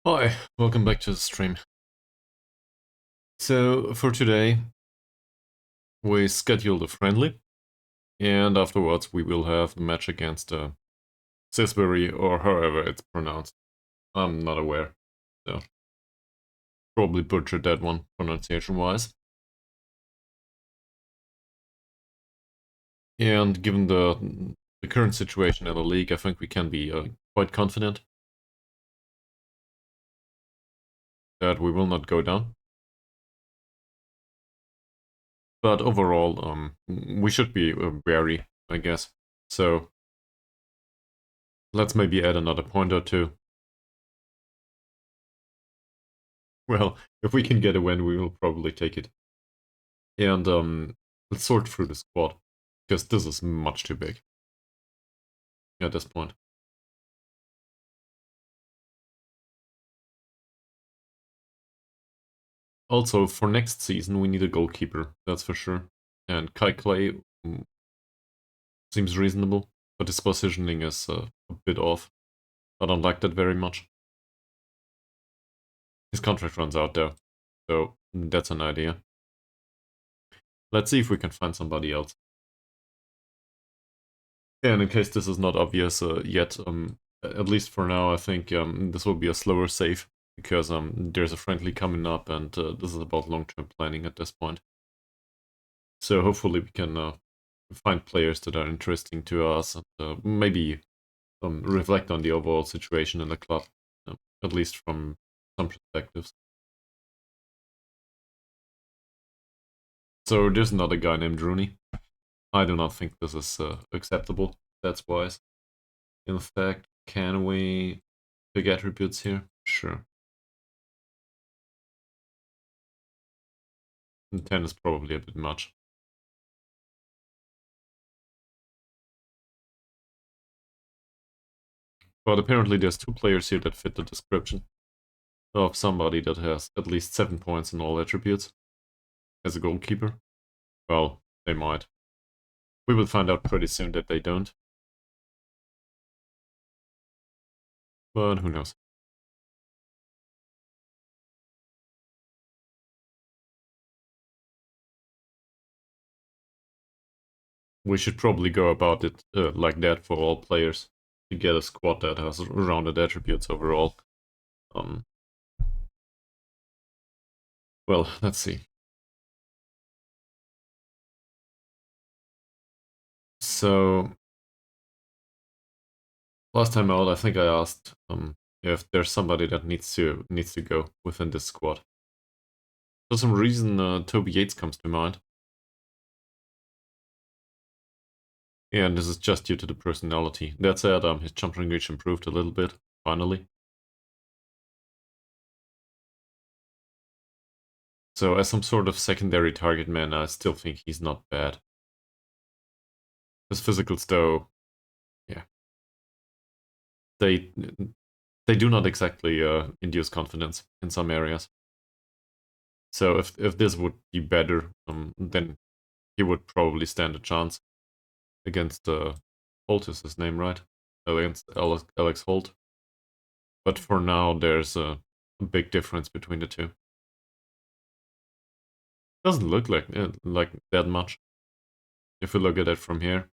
Hi, welcome back to the stream. So, for today, we scheduled a friendly, and afterwards we will have the match against Sisbury, or however it's pronounced. I'm not aware, so probably butchered that one pronunciation-wise. And given the current situation in the league, I think we can be quite confident that we will not go down. But overall, we should be wary, I guess. So let's maybe add another point or two. Well, if we can get a win, we will probably take it. And let's sort through the squad, because this is much too big at this point. Also, for next season, we need a goalkeeper, that's for sure. And Kai Clay seems reasonable, but his positioning is a bit off. I don't like that very much. His contract runs out though, so that's an idea. Let's see if we can find somebody else. And in case this is not obvious yet, at least for now, I think this will be a slower save, because there's a friendly coming up, and this is about long-term planning at this point. So hopefully we can find players that are interesting to us, and maybe reflect on the overall situation in the club, at least from some perspectives. So there's another guy named Rooney. I do not think this is acceptable, that's wise. In fact, can we pick attributes here? Sure. And 10 is probably a bit much. But apparently there's two players here that fit the description of somebody that has at least 7 points in all attributes as a goalkeeper. Well, they might. We will find out pretty soon that they don't. But who knows. We should probably go about it like that for all players, to get a squad that has rounded attributes overall. Um, well, let's see. So, last time out, I think I asked if there's somebody that needs to go within this squad. For some reason, Toby Yates comes to mind. And this is just due to the personality. That said, his jumping reach improved a little bit, finally. So as some sort of secondary target man, I still think he's not bad. His physicals, though, yeah, they they do not exactly induce confidence in some areas. So if this would be better, then he would probably stand a chance against Holt is his name, right? Against Alex Holt. But for now, there's a big difference between the two. Doesn't look like that much if we look at it from here,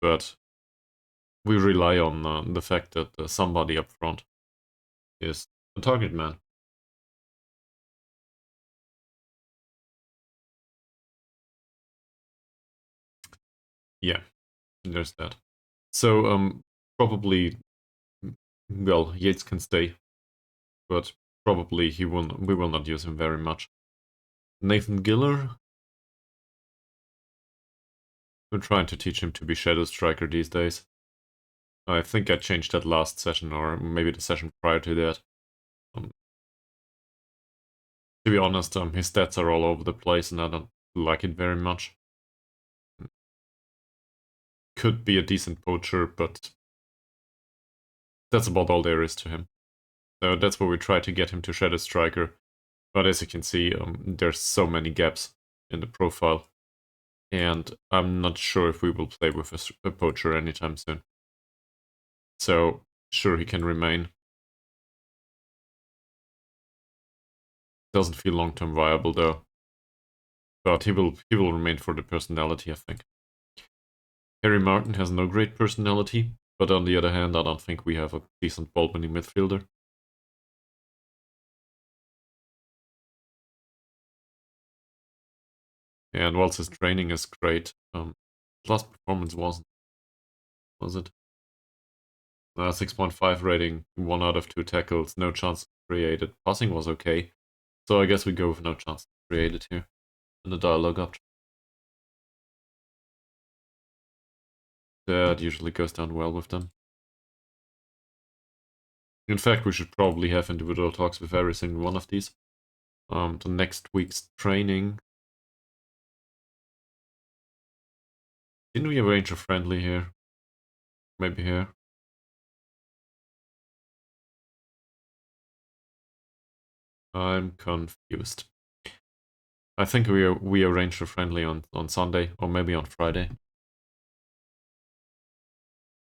but we rely on the fact that somebody up front is a target man. Yeah, there's that. So probably, well, Yates can stay, but probably we will not use him very much. Nathan Giller, we're trying to teach him to be Shadow Striker these days. I think I changed that last session, or maybe the session prior to that. To be honest, his stats are all over the place, and I don't like it very much. Could be a decent poacher, but that's about all there is to him. So that's where we try to get him to Shadow Striker. But as you can see, there's so many gaps in the profile. And I'm not sure if we will play with a poacher anytime soon. So, sure, he can remain. Doesn't feel long-term viable though. But he will remain for the personality, I think. Harry Martin has no great personality, but on the other hand, I don't think we have a decent ball-winning midfielder. And whilst his training is great, last performance wasn't, was it? 6.5 rating, 1 out of 2 tackles, no chance created. Passing was okay, so I guess we go with no chance created here in the dialogue option. That usually goes down well with them. In fact, we should probably have individual talks with every single one of these. The next week's training. Didn't we arrange a friendly here? Maybe here. I'm confused. I think we arranged a friendly on Sunday or maybe on Friday.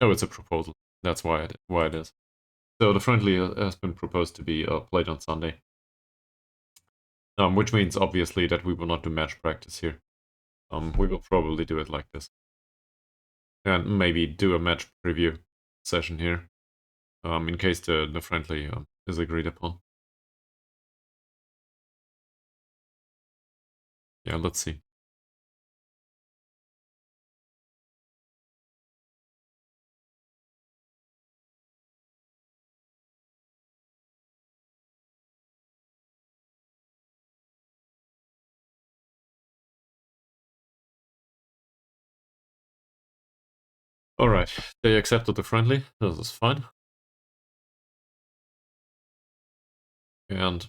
Oh, it's a proposal. That's why it is. So the friendly has been proposed to be played on Sunday. Which means obviously that we will not do match practice here. We will probably do it like this. And maybe do a match preview session here. In case the friendly is agreed upon. Yeah, let's see. Alright, they accepted the friendly. This is fine. And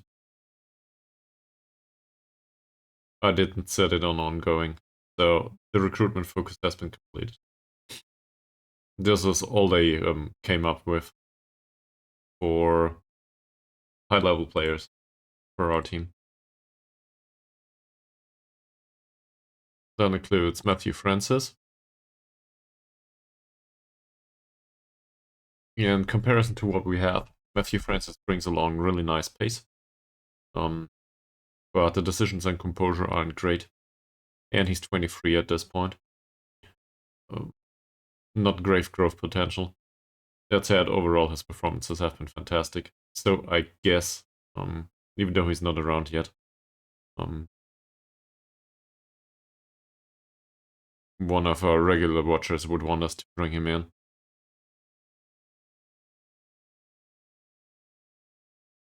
I didn't set it on ongoing. So the recruitment focus has been completed. This is all they came up with for high-level players for our team. That includes Matthew Francis. In comparison to what we have, Matthew Francis brings along really nice pace. But the decisions and composure aren't great. And he's 23 at this point. Not great growth potential. That said, overall his performances have been fantastic. So I guess, even though he's not around yet, one of our regular watchers would want us to bring him in.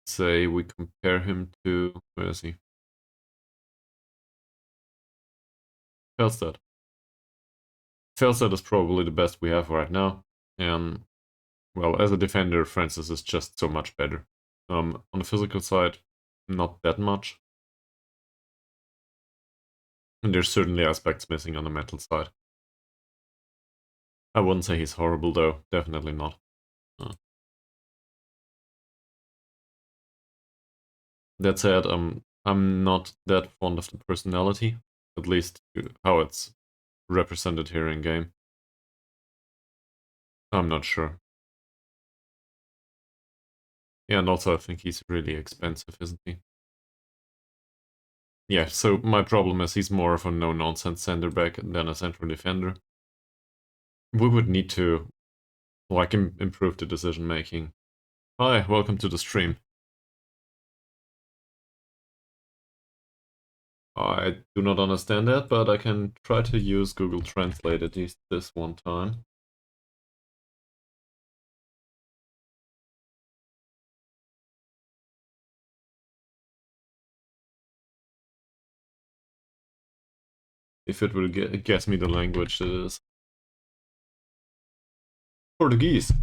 Say we compare him to, where is he? Felstad. Felstad is probably the best we have right now. And, well, as a defender, Francis is just so much better. On the physical side, not that much. And there's certainly aspects missing on the mental side. I wouldn't say he's horrible though, definitely not. That said, I'm not that fond of the personality, at least how it's represented here in game. I'm not sure. Yeah, and also I think he's really expensive, isn't he? Yeah, so my problem is he's more of a no-nonsense center back than a central defender. We would need to, like, improve the decision making. Hi, welcome to the stream. I do not understand that, but I can try to use Google Translate at least this one time. If it will get me the language it is. Portuguese.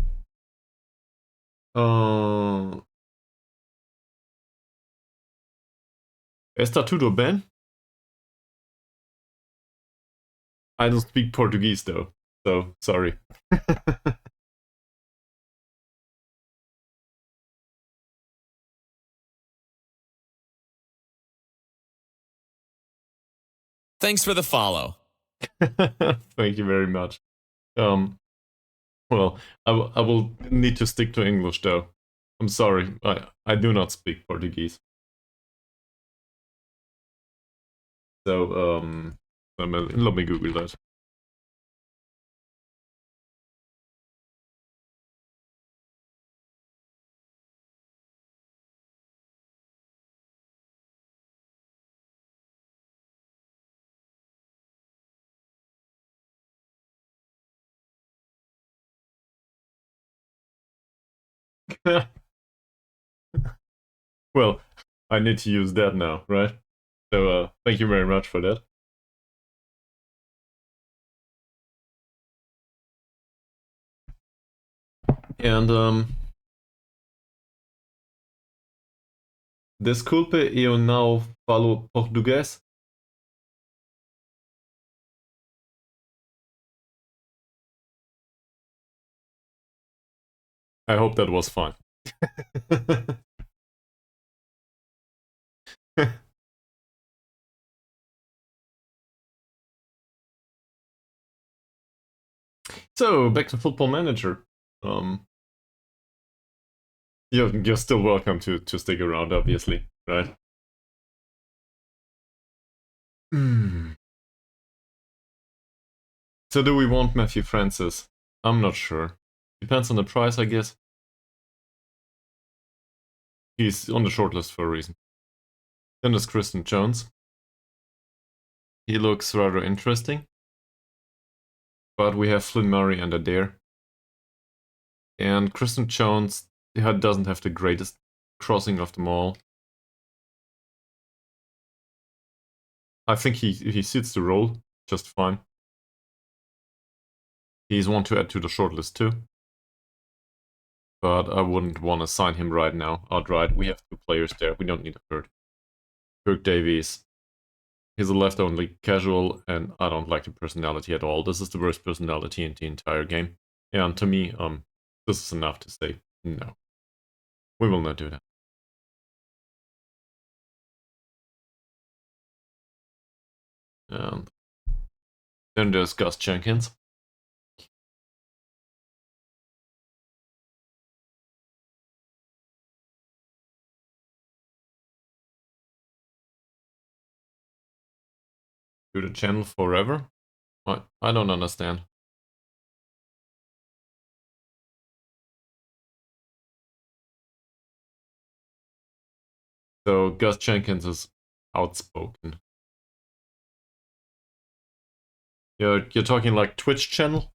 Está tudo bem? I don't speak Portuguese though, so sorry. Thanks for the follow. Thank you very much. Well, I will need to stick to English though. I'm sorry, I do not speak Portuguese. So, let me Google that. Well, I need to use that now, right? So, thank you very much for that. And, desculpe, eu não falo português. I hope that was fine. So, back to Football Manager. Um, you're still welcome to stick around, obviously, right? Hmm. So, do we want Matthew Francis? I'm not sure. Depends on the price, I guess. He's on the shortlist for a reason. Then there's Kristen Jones. He looks rather interesting. But we have Flynn Murray and Adair. And Kristen Jones doesn't have the greatest crossing of them all. I think he suits the role just fine. He's one to add to the shortlist too. But I wouldn't want to sign him right now outright. We have 2 players there. We don't need a third. Kirk Davies. He's a left-only casual, and I don't like the personality at all. This is the worst personality in the entire game. And to me, this is enough to say no. We will not do that. And then there's Gus Jenkins. Do the channel forever? I don't understand. So Gus Jenkins is outspoken. You're talking like Twitch channel?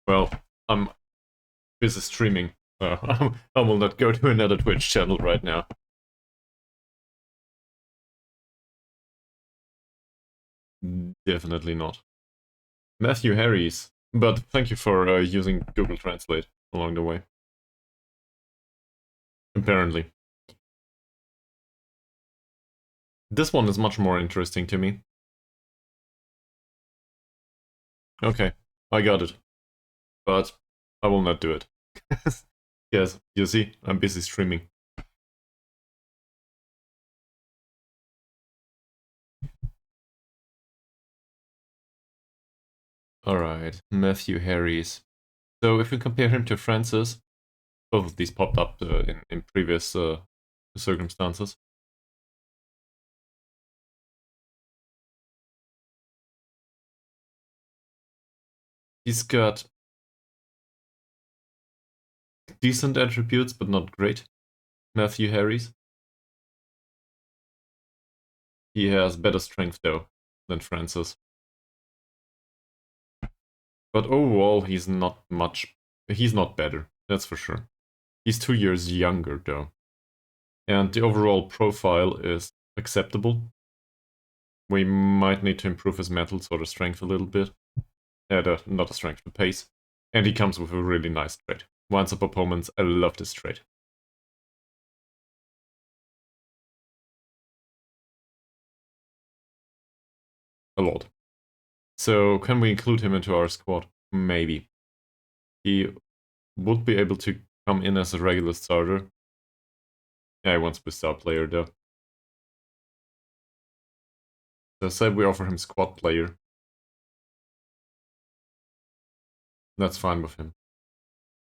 Well, I'm busy streaming. I will not go to another Twitch channel right now. Definitely not. Matthew Harris. But thank you for using Google Translate along the way. Apparently. This one is much more interesting to me. Okay, I got it. But I will not do it. Yes, you see, I'm busy streaming. Alright, Matthew Harris. So if we compare him to Francis, both of these popped up in previous circumstances. He's got decent attributes, but not great. Matthew Harris. He has better strength, though, than Francis. But overall, he's not better, that's for sure. He's 2 years younger, though. And the overall profile is acceptable. We might need to improve his metals or the strength a little bit. Not the strength, the pace. And he comes with a really nice trait. Winds up opponents, I love this trait. A lot. So can we include him into our squad? Maybe. He would be able to come in as a regular starter. Yeah, he wants to be star player though. So say we offer him squad player. That's fine with him.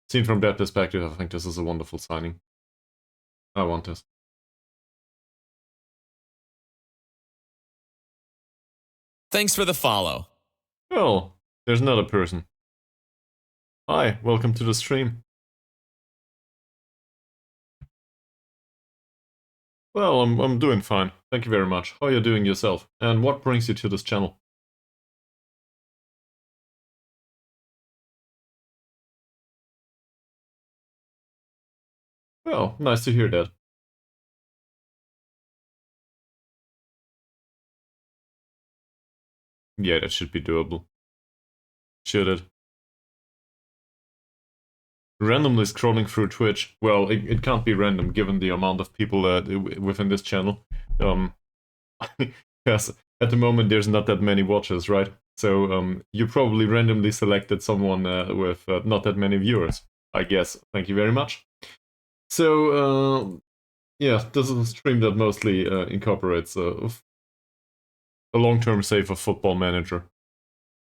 Seen from that perspective, I think this is a wonderful signing. I want this. Thanks for the follow. Well, there's another person. Hi, welcome to the stream. Well, I'm doing fine. Thank you very much. How are you doing yourself? And what brings you to this channel? Well, nice to hear that. Yeah, that should be doable. Should it? Randomly scrolling through Twitch. Well, it can't be random given the amount of people within this channel. Um, because at the moment there's not that many watchers, right? So you probably randomly selected someone with not that many viewers, I guess. Thank you very much. So yeah, this is a stream that mostly incorporates a long-term save of Football Manager.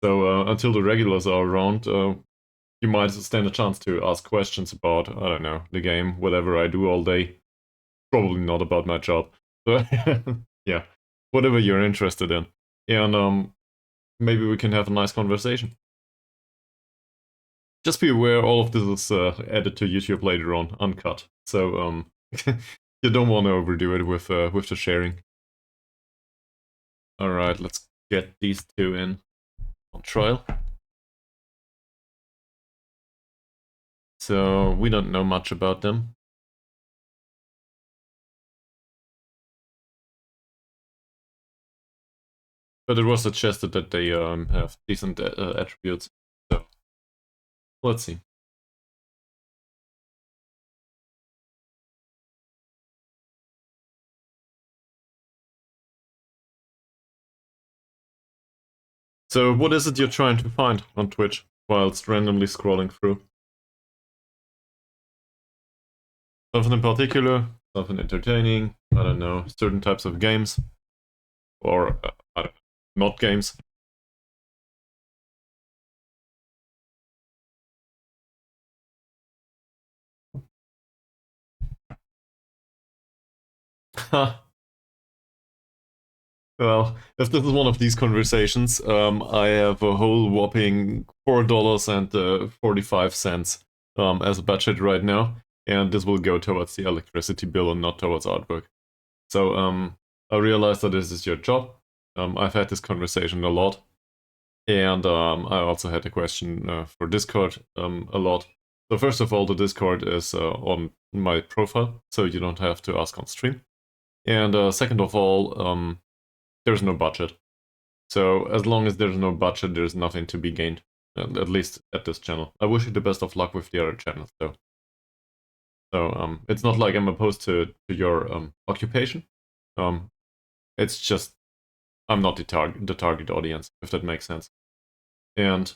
So until the regulars are around, you might stand a chance to ask questions about, I don't know, the game, whatever I do all day. Probably not about my job. But yeah, whatever you're interested in. And maybe we can have a nice conversation. Just be aware all of this is added to YouTube later on, uncut. So you don't want to overdo it with the sharing. Alright, let's get these two in on trial. So we don't know much about them. But it was suggested that they have decent attributes. So let's see. So what is it you're trying to find on Twitch whilst randomly scrolling through? Something in particular? Something entertaining? I don't know. Certain types of games? Or I don't know, not games? Well, if this is one of these conversations, I have a whole whopping $4.45 as a budget right now, and this will go towards the electricity bill and not towards artwork. So I realize that this is your job. I've had this conversation a lot, and I also had a question for Discord a lot. So first of all, the Discord is on my profile, so you don't have to ask on stream. And second of all, there's no budget. So as long as there's no budget, there's nothing to be gained, at least at this channel. I wish you the best of luck with the other channels, though. So it's not like I'm opposed to your occupation. It's just I'm not the target audience, if that makes sense. And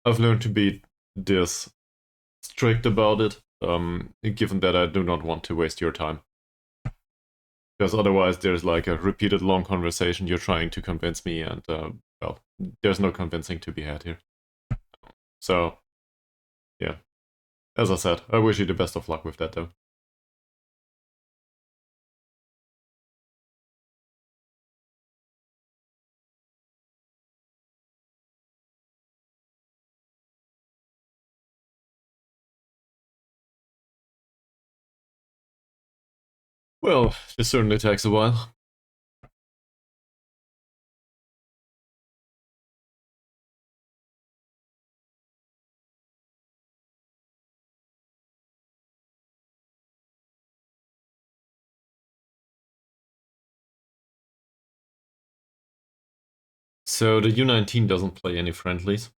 I've learned to be this strict about it, given that I do not want to waste your time. Because otherwise there's like a repeated long conversation you're trying to convince me, and well, there's no convincing to be had here. So yeah, as I said, I wish you the best of luck with that though. Well, it certainly takes a while. So the U19 doesn't play any friendlies.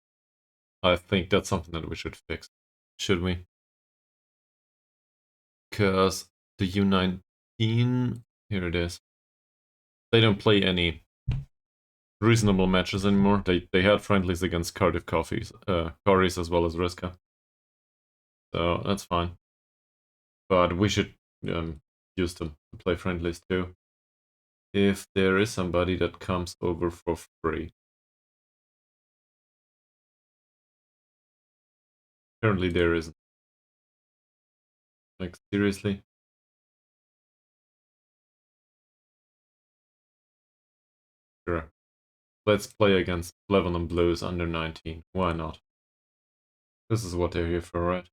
I think that's something that we should fix. Should we? Because the U19, here it is. They don't play any reasonable matches anymore. They had friendlies against Cardiff Corries as well as Riska. So that's fine. But we should use them to play friendlies too. If there is somebody that comes over for free. Apparently there isn't. Like, seriously? Sure. Let's play against Lebanon Blues under 19. Why not? This is what they're here for, right?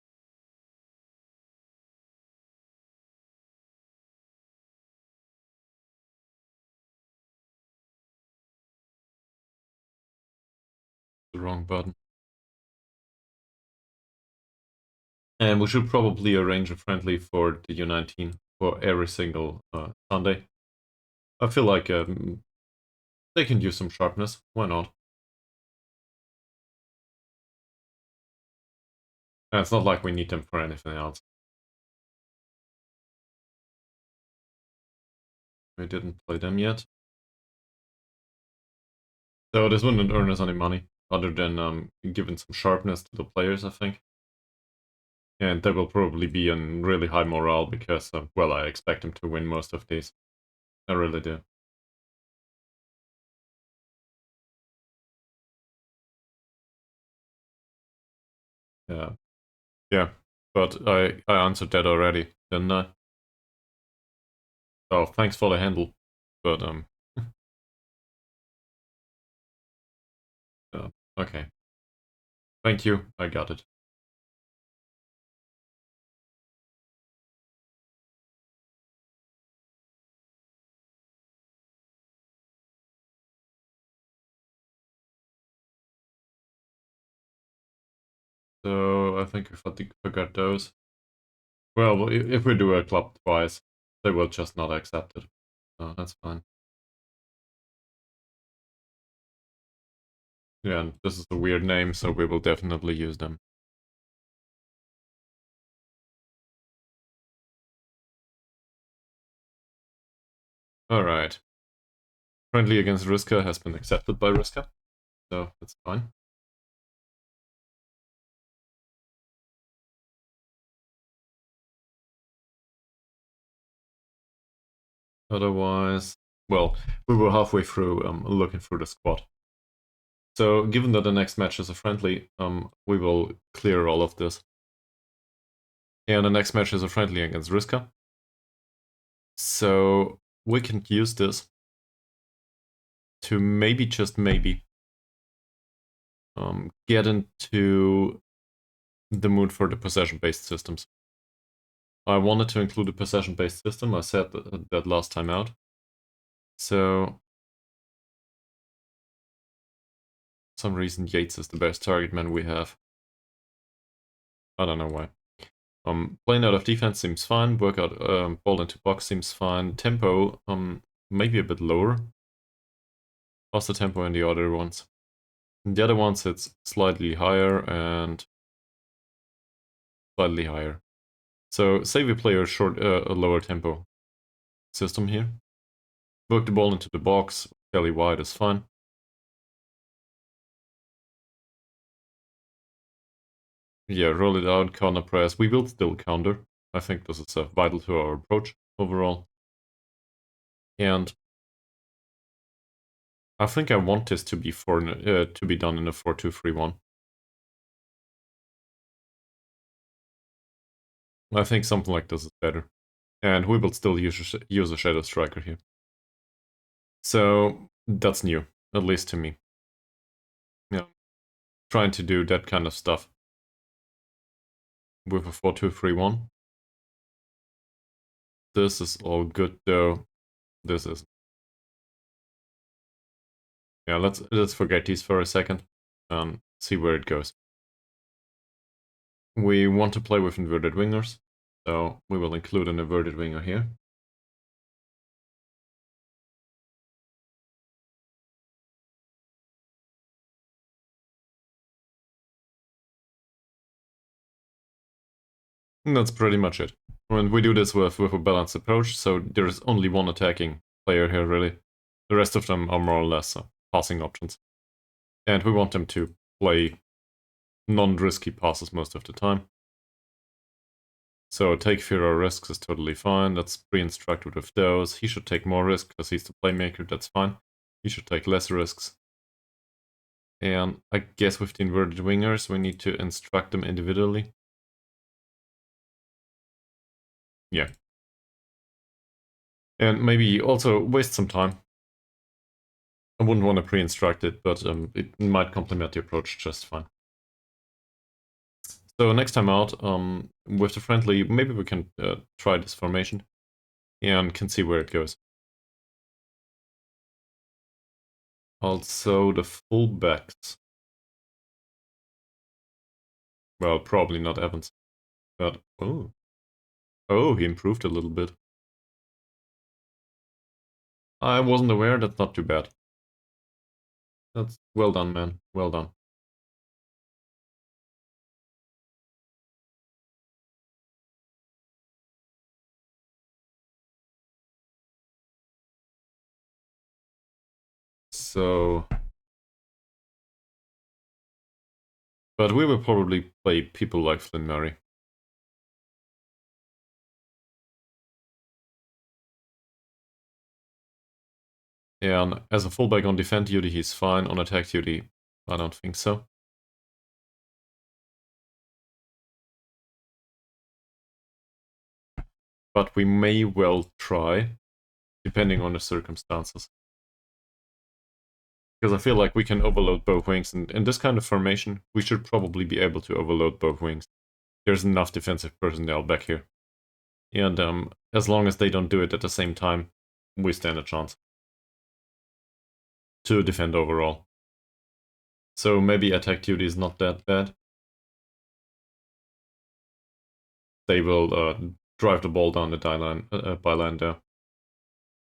The wrong button. And we should probably arrange a friendly for the U19 for every single Sunday. I feel like they can use some sharpness. Why not? And it's not like we need them for anything else. We didn't play them yet. So this wouldn't earn us any money, other than giving some sharpness to the players, I think. And they will probably be in really high morale because, well, I expect them to win most of these. I really do. Yeah. Yeah. But I answered that already, didn't I? Oh, thanks for the handle. But, okay. Thank you, I got it. So, I think I forgot those. Well, if we do a club twice, they will just not accept it. So, that's fine. Yeah, and this is a weird name, so we will definitely use them. Alright. Friendly against Riska has been accepted by Riska, so that's fine. Otherwise, well, we were halfway through looking through the squad. So, given that the next match is a friendly, we will clear all of this. And the next match is a friendly against Riska. So, we can use this to maybe, just maybe, get into the mood for the possession-based systems. I wanted to include a possession-based system, I said that last time out. So, for some reason Yates is the best target man we have. I don't know why. Playing out of defense seems fine, work out ball into box seems fine. Tempo, maybe a bit lower. What's the tempo in the other ones? In the other ones it's slightly higher and slightly higher. So say we play a lower tempo system here. Work the ball into the box, fairly wide is fine. Yeah, roll it out, counter press. We will still counter. I think this is vital to our approach overall. And I think I want this to be done in a 4-2-3-1. I think something like this is better. And we will still use a Shadow Striker here. So that's new, at least to me. Yeah, trying to do that kind of stuff with a 4-2-3-1. This is all good though. This is. Yeah, let's forget these for a second and see where it goes. We want to play with inverted wingers, so we will include an inverted winger here. And that's pretty much it. And we do this with a balanced approach, so there's only one attacking player here really. The rest of them are more or less passing options. And we want them to play non-risky passes most of the time. So take fewer risks is totally fine. Let's pre-instruct with those. He should take more risk because he's the playmaker, that's fine. He should take less risks. And I guess with the inverted wingers, we need to instruct them individually. Yeah. And maybe also waste some time. I wouldn't want to pre-instruct it, but it might complement the approach just fine. So next time out, with the friendly, maybe we can try this formation and can see where it goes. Also, the fullbacks. Well, probably not Evans, but oh, he improved a little bit. I wasn't aware. That's not too bad. That's well done, man. Well done. So, but we will probably play people like Flynn Murray. And as a fullback on defend duty, he's fine. On attack duty, I don't think so. But we may well try, depending on the circumstances. Because I feel like we can overload both wings, and in this kind of formation, we should probably be able to overload both wings. There's enough defensive personnel back here. And as long as they don't do it at the same time, we stand a chance to defend overall. So maybe attack duty is not that bad. They will drive the ball down the byline there.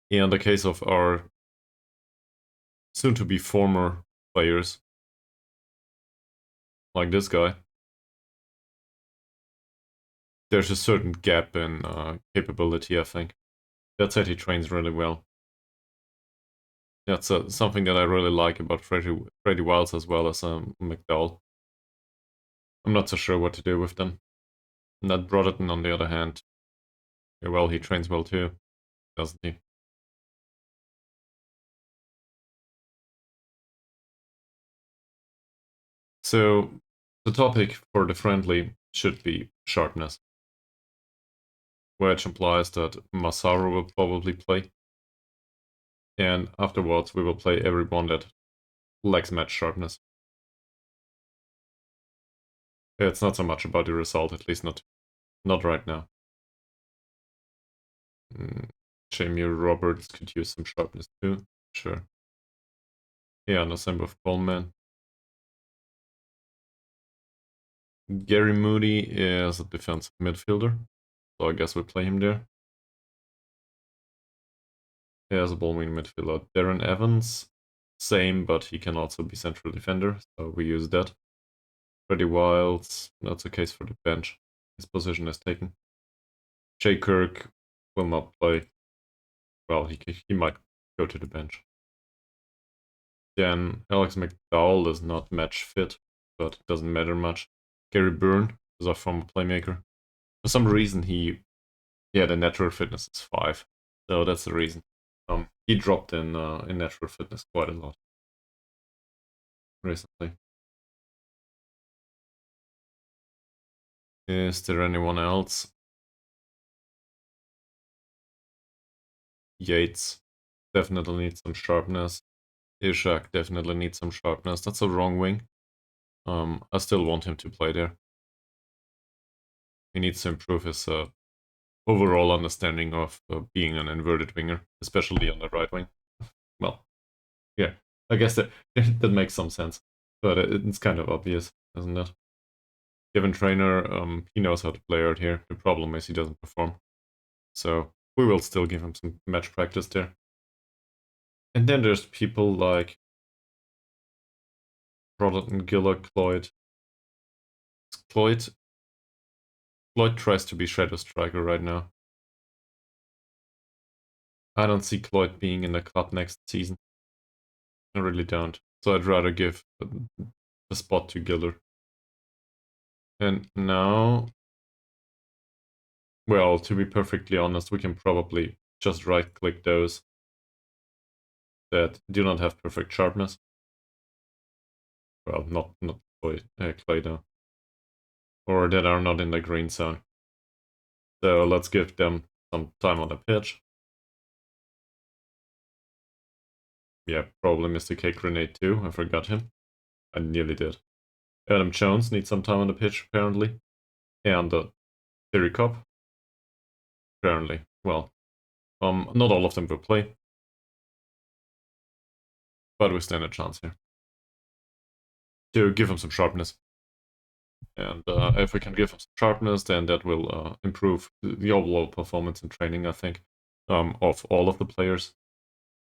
In the case of our soon-to-be former players, like this guy, there's a certain gap in capability, I think. That said, he trains really well. That's something that I really like about Freddy Wiles as well as McDowell. I'm not so sure what to do with them. Ned Brotherton, on the other hand, well, he trains well too, doesn't he? So, the topic for the friendly should be sharpness, which implies that Masaru will probably play. And afterwards, we will play everyone that lacks match sharpness. It's not so much about the result, at least not right now. Jamie Roberts could use some sharpness too, sure. Yeah, no same with Coleman. Gary Moody is a defensive midfielder, so I guess we play him there. He has a ball wing midfielder. Darren Evans, same, but he can also be central defender, so we use that. Freddie Wiles, that's the case for the bench. His position is taken. Jay Kirk will not play. Well, he might go to the bench. Then Alex McDowell is not match fit, but it doesn't matter much. Gary Byrne is our former playmaker. For some reason, the natural fitness is 5, so that's the reason. He dropped in natural fitness quite a lot recently. Is there anyone else? Yates definitely needs some sharpness. Ishak definitely needs some sharpness. That's a wrong wing. I still want him to play there. He needs to improve his overall understanding of being an inverted winger, especially on the right wing. Well, yeah, I guess that that makes some sense, but it's kind of obvious, isn't it? Given trainer, he knows how to play out here. The problem is he doesn't perform, so we will still give him some match practice there. And then there's people like Brotherton, Giller, Cloyd. Cloyd tries to be shadow striker right now. I don't see Cloyd being in the club next season. I really don't. So I'd rather give the spot to Giller. And now, well, to be perfectly honest, we can probably just right-click those that do not have perfect sharpness. Well, not Clay though. Or that are not in the green zone. So let's give them some time on the pitch. Yeah, probably Mr. K Grenade too. I forgot him. I nearly did. Adam Jones needs some time on the pitch, apparently. And Terry Cobb, apparently. Well, not all of them will play, but we stand a chance here. To give him some sharpness. And if we can give him some sharpness, then that will improve the overall performance and training, I think, of all of the players.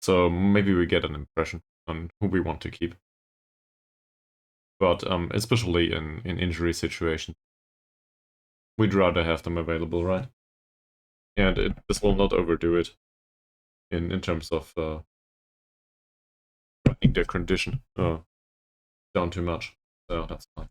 So maybe we get an impression on who we want to keep. But especially in injury situations, we'd rather have them available, right? And this will not overdo it in terms of running their condition down too much. So that's fine.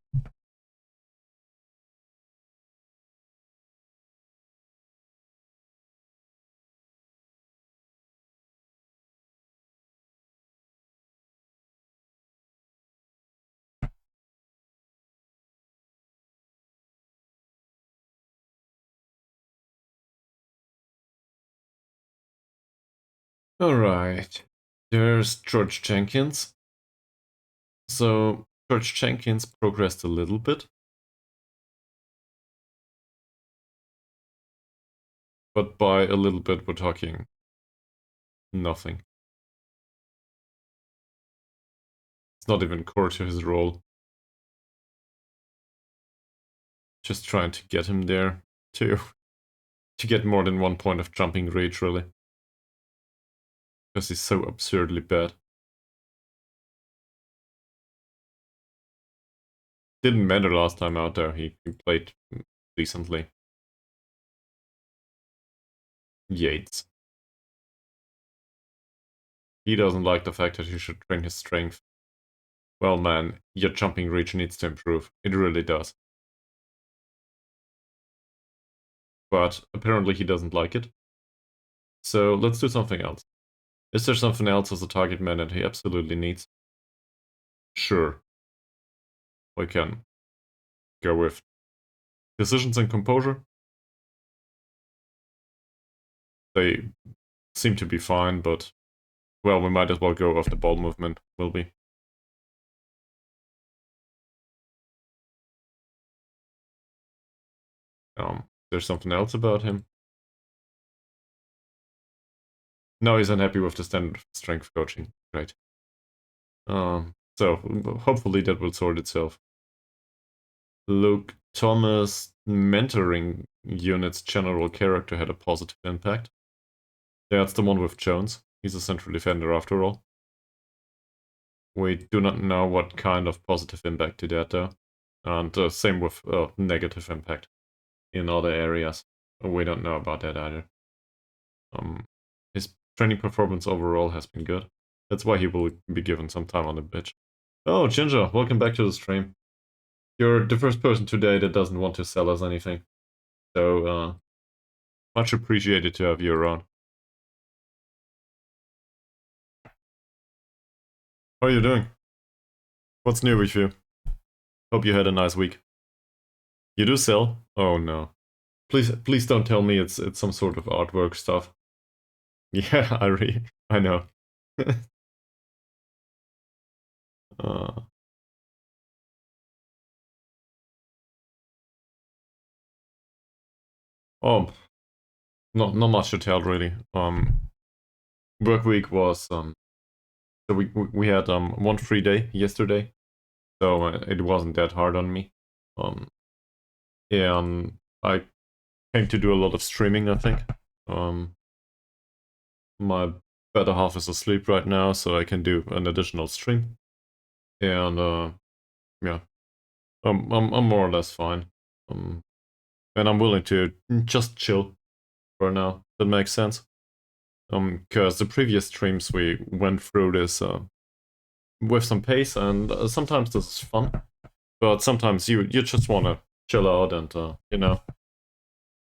Alright. There's George Jenkins. So George Jenkins progressed a little bit. But by a little bit, we're talking nothing. It's not even core to his role. Just trying to get him there to get more than 1 point of jumping reach, really. Because he's so absurdly bad. Didn't matter last time out there, he played decently. Yates. He doesn't like the fact that he should train his strength. Well, man, your jumping reach needs to improve. It really does. But apparently he doesn't like it. So let's do something else. Is there something else as a target man that he absolutely needs? Sure. We can go with decisions and composure. They seem to be fine, but well, we might as well go off the ball movement, will we? There's something else about him. No, he's unhappy with the standard strength coaching. Right. So hopefully that will sort itself. Luke Thomas mentoring unit's general character had a positive impact. That's the one with Jones. He's a central defender after all. We do not know what kind of positive impact he had though. And same with negative impact in other areas. We don't know about that either. His training performance overall has been good. That's why he will be given some time on the pitch. Oh, Ginger, welcome back to the stream. You're the first person today that doesn't want to sell us anything. So, much appreciated to have you around. How are you doing? What's new with you? Hope you had a nice week. You do sell? Oh no. Please don't tell me it's some sort of artwork stuff. Yeah, I know. uh, oh, not much to tell really. Work week was so we had one free day yesterday, so it wasn't that hard on me. And I came to do a lot of streaming, I think. My better half is asleep right now, so I can do an additional stream. And yeah, I'm more or less fine. And I'm willing to just chill for now. That makes sense. Because the previous streams we went through this with some pace, and sometimes this is fun, but sometimes you just want to chill out and you know,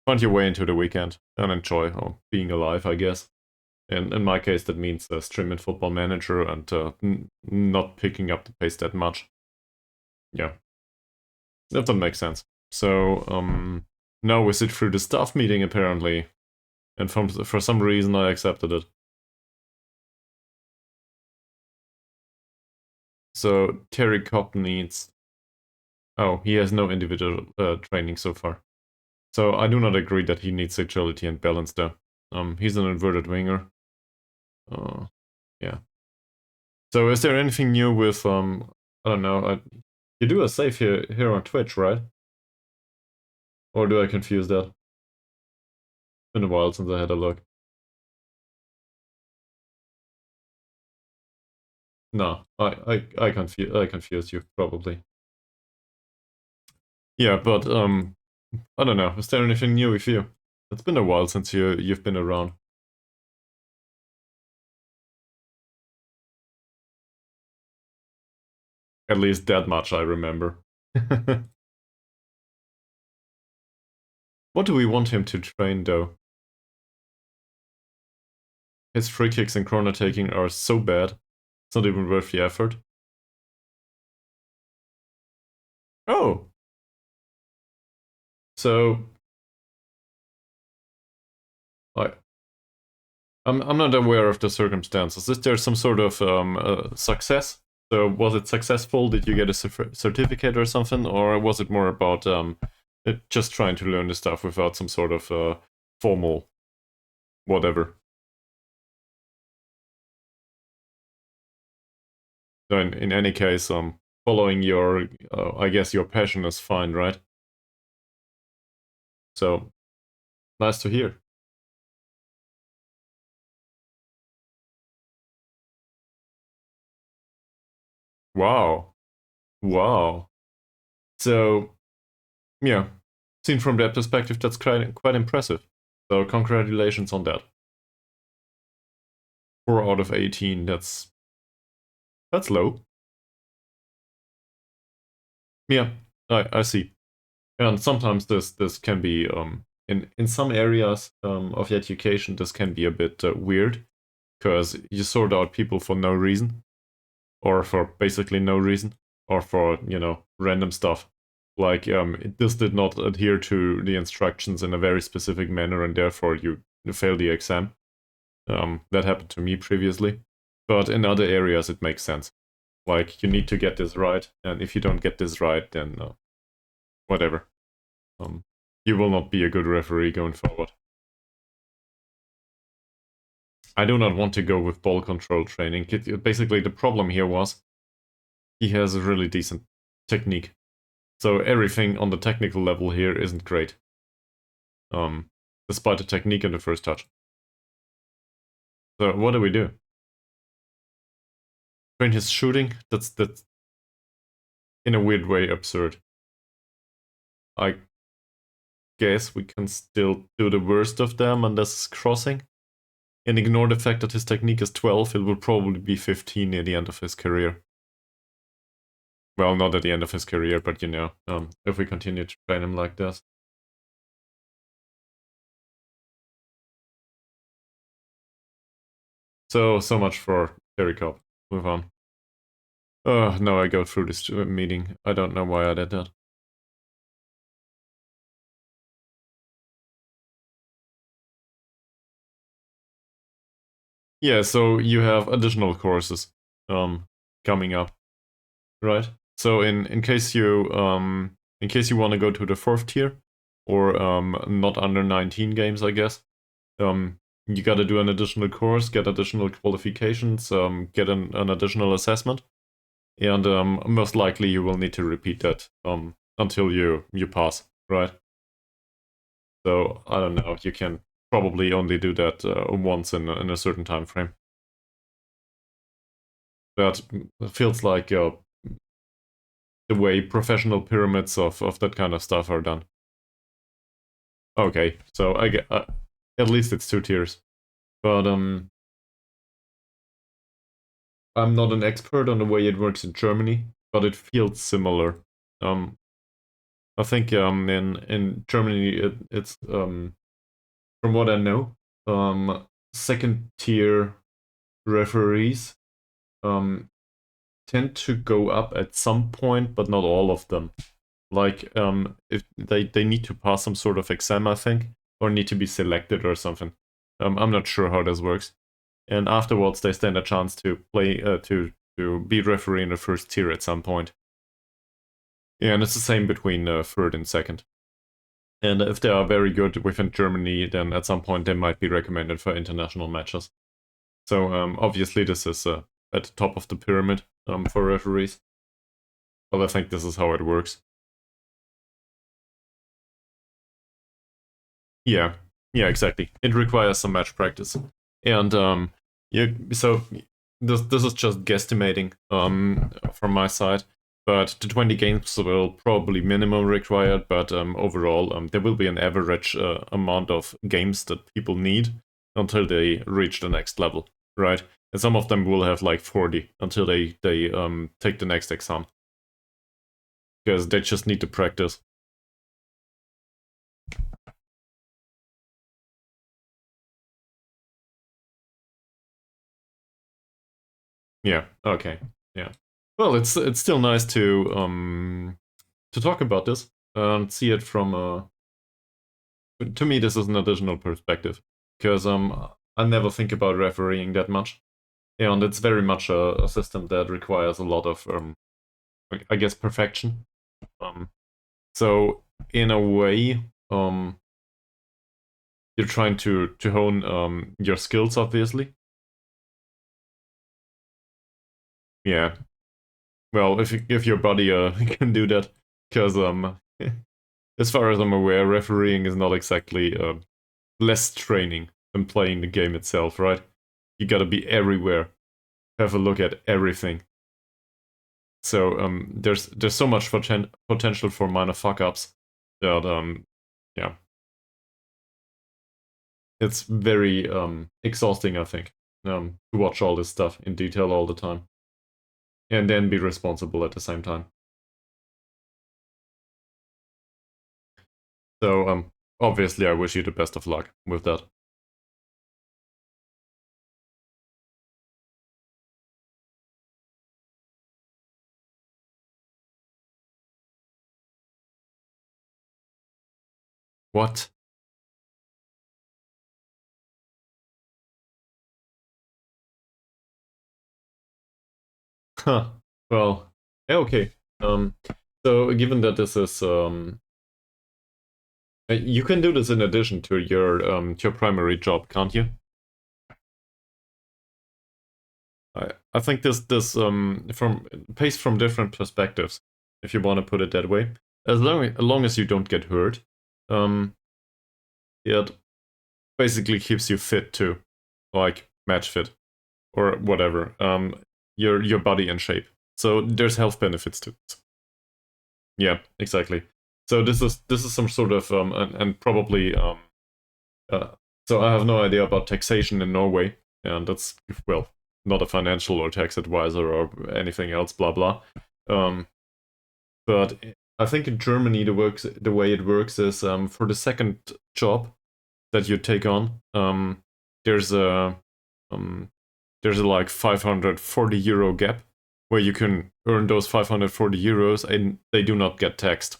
find your way into the weekend and enjoy being alive, I guess. And in my case, that means streaming Football Manager and not picking up the pace that much. Yeah, if that makes sense. So now we sit through the staff meeting apparently, and for some reason I accepted it. So Terry Cobb needs... Oh, he has no individual training so far. So I do not agree that he needs agility and balance though. He's an inverted winger. Yeah. So is there anything new with I don't know. You do a save here on Twitch, right? Or do I confuse that? It's been a while since I had a look. No, I confused you probably. Yeah, but I don't know. Is there anything new with you? It's been a while since you've been around. At least that much I remember. What do we want him to train though? His free kicks and corner taking are so bad. It's not even worth the effort. Oh. So I I'm not aware of the circumstances. Is there some sort of success? So was it successful? Did you get a certificate or something, or was it more about just trying to learn the stuff without some sort of formal whatever? So in any case, following your, I guess your passion is fine, right? So nice to hear. Wow, wow. So yeah, seen from that perspective, that's quite impressive. So congratulations on that. 4 out of 18. That's low. Yeah, I see. And sometimes this can be in some areas of education this can be a bit weird because you sort out people for no reason or for basically no reason or for random stuff. Like this did not adhere to the instructions in a very specific manner and therefore you fail the exam. That happened to me previously, but in other areas it makes sense. Like you need to get this right, and if you don't get this right, then whatever. You will not be a good referee going forward. I do not want to go with ball control training. Basically, the problem here was he has a really decent technique. So everything on the technical level here isn't great. Despite the technique and the first touch. So what do we do? Train his shooting? That's in a weird way absurd. I guess we can still do the worst of them and that's crossing. And ignore the fact that his technique is 12, it will probably be 15 near the end of his career. Well, not at the end of his career, but if we continue to train him like this. So much for Terry Cobb. Move on. No, I go through this meeting. I don't know why I did that. Yeah, so you have additional courses coming up, right? So in case you want to go to the 4th tier or not under 19 games, I guess. You got to do an additional course, get additional qualifications, get an additional assessment, and most likely you will need to repeat that until you pass, right? So I don't know. You can probably only do that once in a certain time frame. That feels like the way professional pyramids of that kind of stuff are done. Okay, so I get at least it's 2 tiers, but I'm not an expert on the way it works in Germany, but it feels similar. I think in Germany it's from what I know, 2nd tier referees tend to go up at some point, but not all of them. Like if they need to pass some sort of exam, I think, or need to be selected or something. I'm not sure how this works. And afterwards, they stand a chance to play to to be referee in the first tier at some point. Yeah, and it's the same between third and second. And if they are very good within Germany, then at some point they might be recommended for international matches. So obviously this is at the top of the pyramid for referees. But I think this is how it works. Yeah, exactly. It requires some match practice. And so this is just guesstimating from my side. But the 20 games will probably minimum required, but overall there will be an average amount of games that people need until they reach the next level, right? And some of them will have like 40 until they take the next exam. Because they just need to practice. Yeah, okay. Yeah. Well, it's still nice to talk about this and see it from to me this is an additional perspective because I never think about refereeing that much. And it's very much a system that requires a lot of I guess perfection. So in a way, you're trying to hone your skills, obviously. Yeah. Well, if your body can do that, because as far as I'm aware, refereeing is not exactly less training than playing the game itself, right? You gotta be everywhere, have a look at everything. So there's so much potential for minor fuck ups that yeah, it's very exhausting, I think, to watch all this stuff in detail all the time, and then be responsible at the same time. So obviously, I wish you the best of luck with that. What? Huh. Well, yeah, okay. So given that this is you can do this in addition to your primary job, can't you? I think this from paced from different perspectives, if you want to put it that way. As long as you don't get hurt, um, it basically keeps you fit too, like match fit or whatever. Your body in shape. So there's health benefits to it. Yeah, exactly. So this is some sort of and probably uh, so I have no idea about taxation in Norway, and that's well not a financial or tax advisor or anything else, blah blah. Um, but I think in Germany the way it works is for the second job that you take on, there's a um, there's a like 540 euro gap where you can earn those 540 euros and they do not get taxed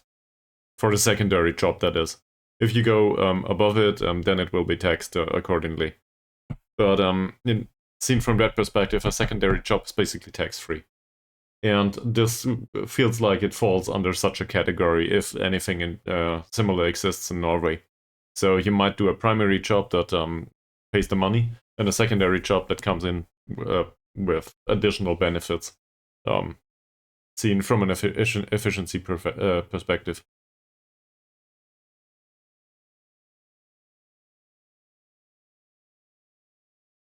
for the secondary job, that is. If you go above it, then it will be taxed accordingly. But seen from that perspective, a secondary job is basically tax-free. And this feels like it falls under such a category if anything similar exists in Norway. So you might do a primary job that pays the money and a secondary job that comes in with additional benefits, seen from an efficiency perspective.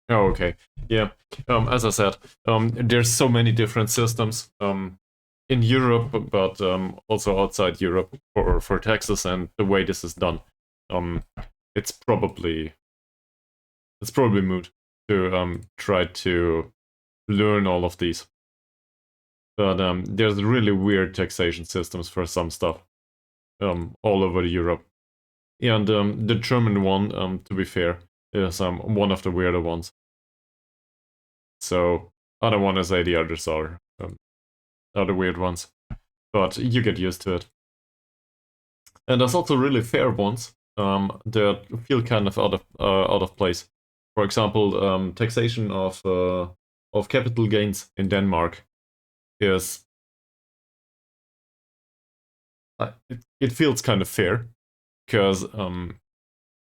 Oh, okay. Yeah. As I said, there's so many different systems in Europe, but also outside Europe for taxes and the way this is done. Um, it's probably moot to try to learn all of these. But there's really weird taxation systems for some stuff all over Europe. And the German one, to be fair, is one of the weirder ones. So I don't want to say the others are the weird ones, but you get used to it. And there's also really fair ones that feel kind of out of place. For example, taxation of of capital gains in Denmark is it feels kind of fair because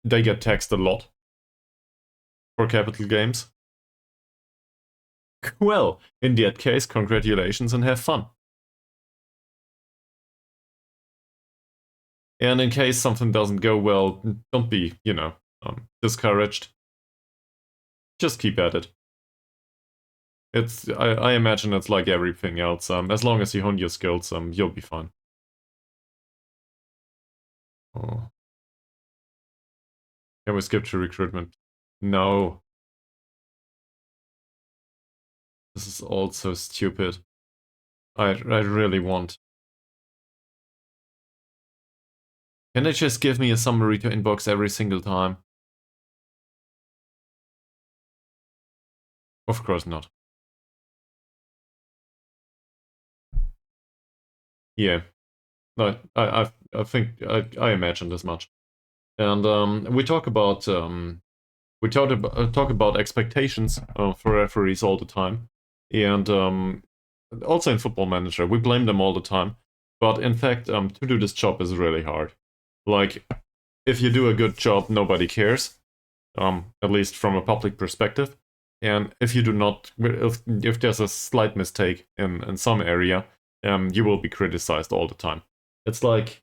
they get taxed a lot for capital gains. Well, in that case, congratulations and have fun. And in case something doesn't go well, don't be, discouraged. Just keep at it. I imagine it's like everything else. As long as you hone your skills, you'll be fine. Oh. Can we skip to recruitment? No. This is all so stupid. I really want. Can they just give me a summary to inbox every single time? Of course not. Yeah. No, I think I imagined as much. And we talk about talk about expectations for referees all the time, and also in Football Manager we blame them all the time. But in fact, to do this job is really hard. Like, if you do a good job, nobody cares, at least from a public perspective. And if you do not, if there's a slight mistake in some area, you will be criticized all the time. It's like,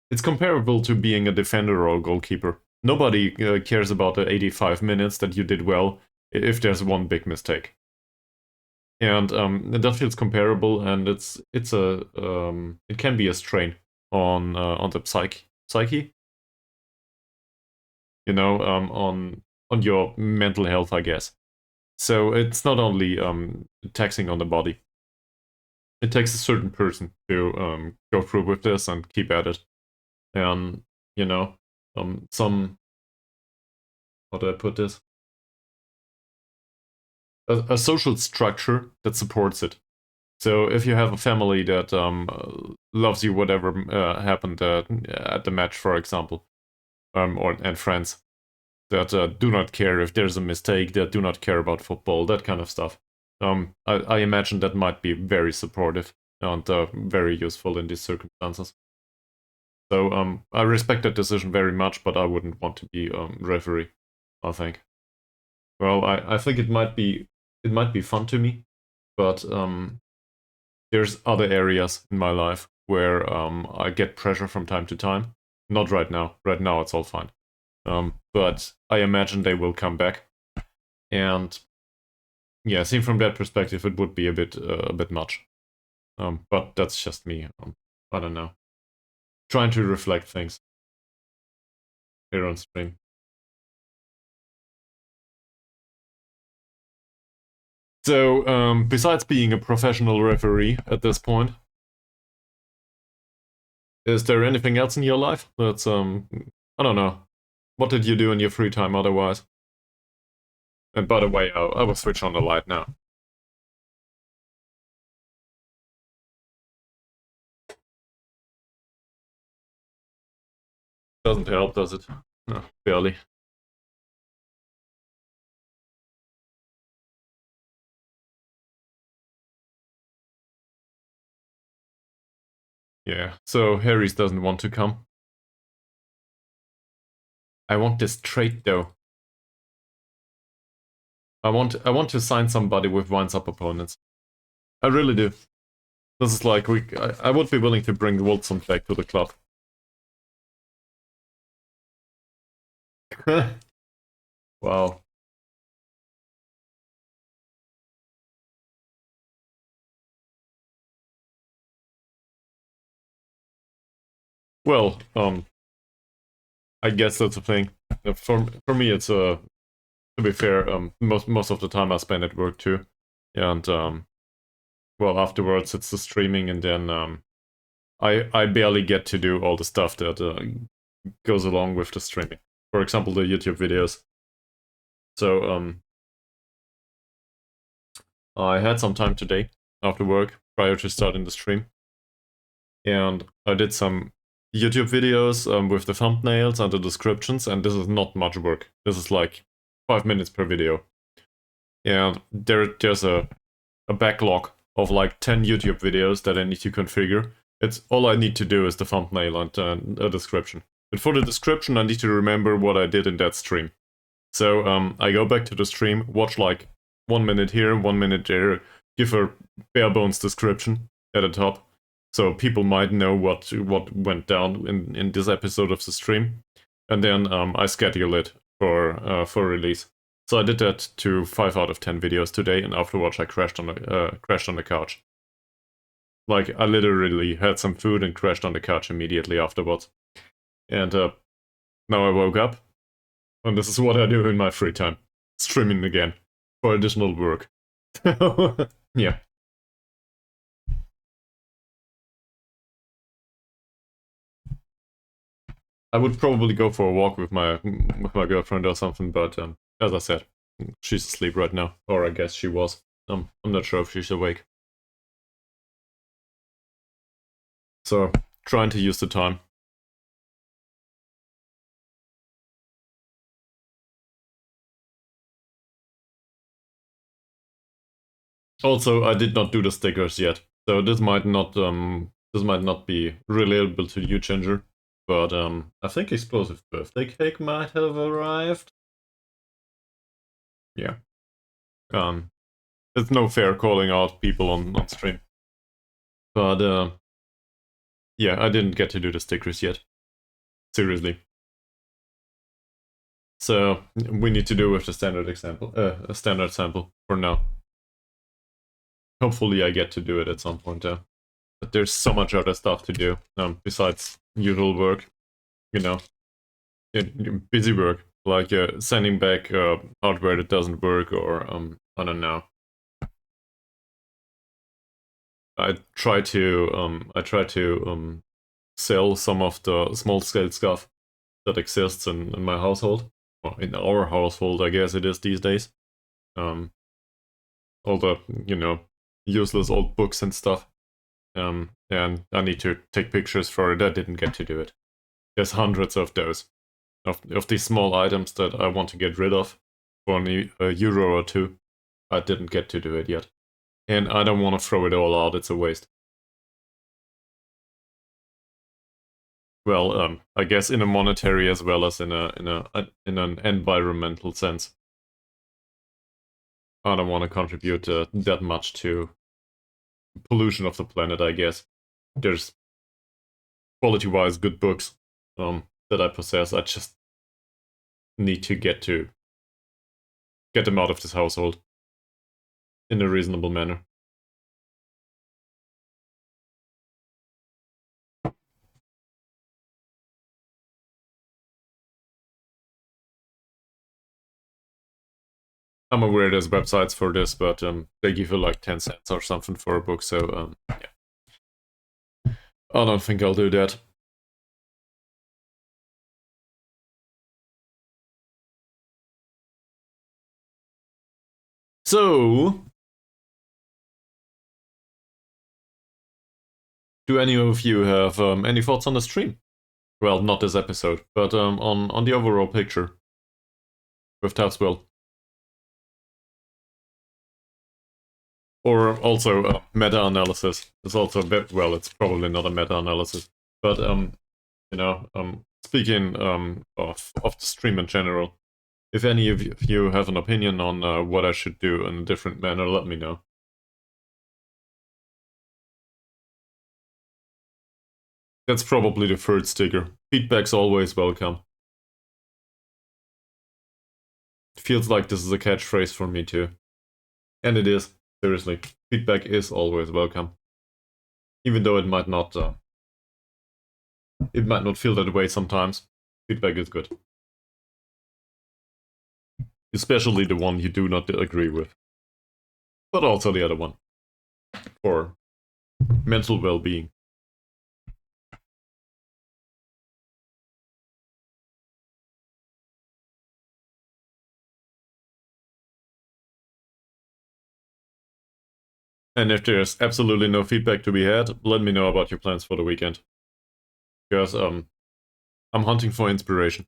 it's comparable to being a defender or a goalkeeper. Nobody cares about the 85 minutes that you did well if there's one big mistake. And that feels comparable, and it can be a strain on the psyche. On your mental health, I guess. So it's not only taxing on the body. It takes a certain person to go through with this and keep at it. And some, how do I put this? A social structure that supports it. So if you have a family that loves you, whatever happened at the match, for example, and friends that do not care if there's a mistake, that do not care about football, that kind of stuff. I imagine that might be very supportive and very useful in these circumstances. So I respect that decision very much, but I wouldn't want to be referee, I think. Well, I think it might be fun to me, but there's other areas in my life where I get pressure from time to time. Not right now. Right now it's all fine. But I imagine they will come back. And yeah, seen from that perspective, it would be a bit much. But that's just me. I don't know. Trying to reflect things here on stream. So, besides being a professional referee at this point, is there anything else in your life that's, I don't know. What did you do in your free time otherwise? And by the way, I will switch on the light now. Doesn't help, does it? No, barely. Yeah, so Harry's doesn't want to come. I want this trait though. I want to sign somebody with winds up opponents. I really do. This is like I would be willing to bring Wilson back to the club. Wow. Well, I guess that's a thing. For me, it's to be fair, most of the time I spend at work too, and well, afterwards it's the streaming, and then I barely get to do all the stuff that goes along with the streaming. For example, the YouTube videos. So I had some time today after work prior to starting the stream, and I did some YouTube videos with the thumbnails and the descriptions, and this is not much work. This is like 5 minutes per video. and there's a backlog of like 10 YouTube videos that I need to configure. It's all I need to do is the thumbnail and a description. But for the description, I need to remember what I did in that stream. So I go back to the stream, watch like 1 minute here, 1 minute there, give a bare bones description at the top, so people might know what went down in this episode of the stream, and then I schedule it for release. So I did that to 5 out of 10 videos today, and afterwards I crashed on the couch. Like I literally had some food and crashed on the couch immediately afterwards, and now I woke up. And this is what I do in my free time. Streaming again. For additional work. Yeah. I would probably go for a walk with my girlfriend or something, but as I said, she's asleep right now. Or I guess she was. I'm not sure if she's awake. So, trying to use the time. Also, I did not do the stickers yet, so this might not be relatable to you, Ginger. But I think Explosive Birthday Cake might have arrived. Yeah. Um, it's no fair calling out people on stream. But yeah, I didn't get to do the stickers yet. Seriously. So we need to do with the standard example, a standard sample for now. Hopefully I get to do it at some point. But there's so much other stuff to do besides usual work. You know, busy work like sending back hardware that doesn't work, or I don't know. I try to sell some of the small scale stuff that exists in my household, or in our household, I guess it is these days. Um, all the useless old books and stuff. And I need to take pictures for it. I didn't get to do it. There's hundreds of those of these small items that I want to get rid of for only €1 or €2. I didn't get to do it yet, and I don't want to throw it all out. It's a waste. Well, I guess in a monetary as well as in an environmental sense. I don't want to contribute that much to pollution of the planet, I guess. There's quality-wise good books that I possess. I just need to get them out of this household in a reasonable manner. I'm aware there's websites for this, but they give you like 10 cents or something for a book, so yeah. I don't think I'll do that. So, do any of you have any thoughts on the stream? Well, not this episode, but on the overall picture with Taffs Well. Or also meta-analysis. It's also a bit, well, it's probably not a meta-analysis, but speaking of the stream in general, if any of you have an opinion on what I should do in a different manner, let me know. That's probably the third sticker. Feedback's always welcome. It feels like this is a catchphrase for me too. And it is, seriously. Feedback is always welcome. Even though it might not feel that way sometimes. Feedback is good. Especially the one you do not agree with. But also the other one. For mental well-being. And if there's absolutely no feedback to be had, let me know about your plans for the weekend. Because I'm hunting for inspiration.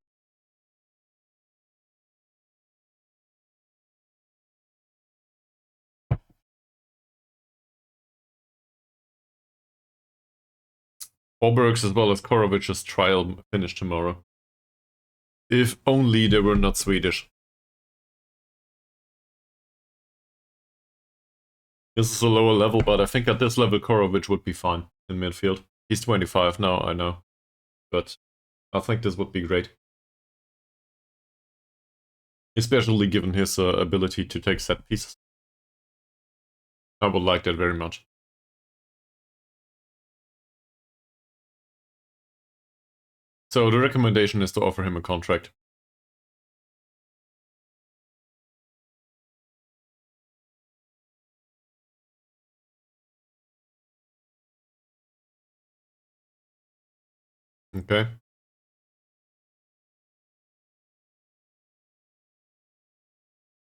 Orberg's as well as Korovic's trial finish tomorrow. If only they were not Swedish. This is a lower level, but I think at this level Korovic would be fine in midfield. He's 25 now, I know. But I think this would be great. Especially given his ability to take set pieces. I would like that very much. So the recommendation is to offer him a contract. Okay.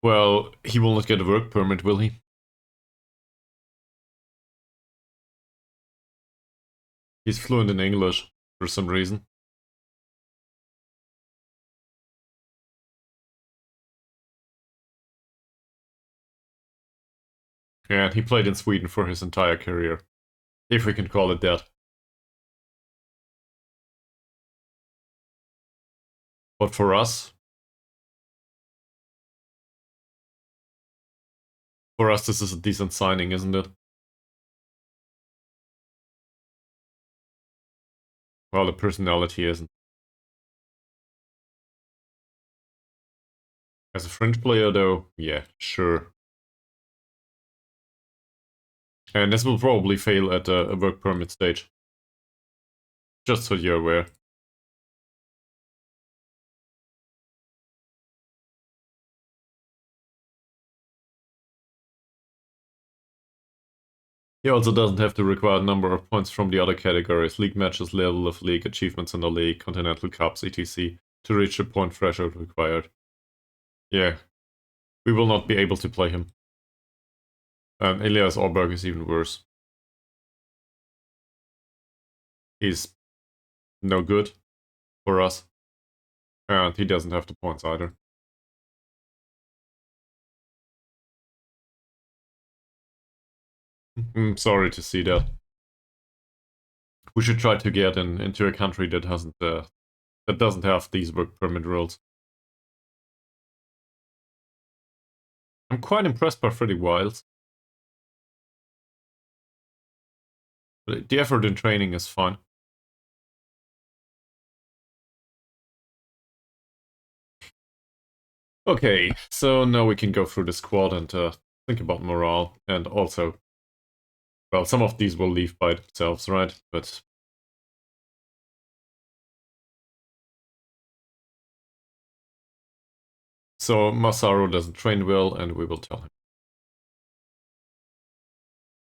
Well, he will not get a work permit, will he? He's fluent in English for some reason. And he played in Sweden for his entire career. If we can call it that. But for us this is a decent signing, isn't it? Well, the personality isn't. As a French player though, yeah, sure. And this will probably fail at a work permit stage. Just so you're aware. He also doesn't have the required number of points from the other categories, league matches, level of league, achievements in the league, continental cups, etc. to reach the point threshold required. Yeah, we will not be able to play him. And Elias Orberg is even worse. He's no good for us. And he doesn't have the points either. I'm sorry to see that. We should try to get into a country that doesn't have these work permit rules. I'm quite impressed by Freddie Wiles. The effort in training is fine. Okay, so now we can go through the squad and think about morale. And also, well, some of these will leave by themselves, right? But so Masaru doesn't train well, and we will tell him.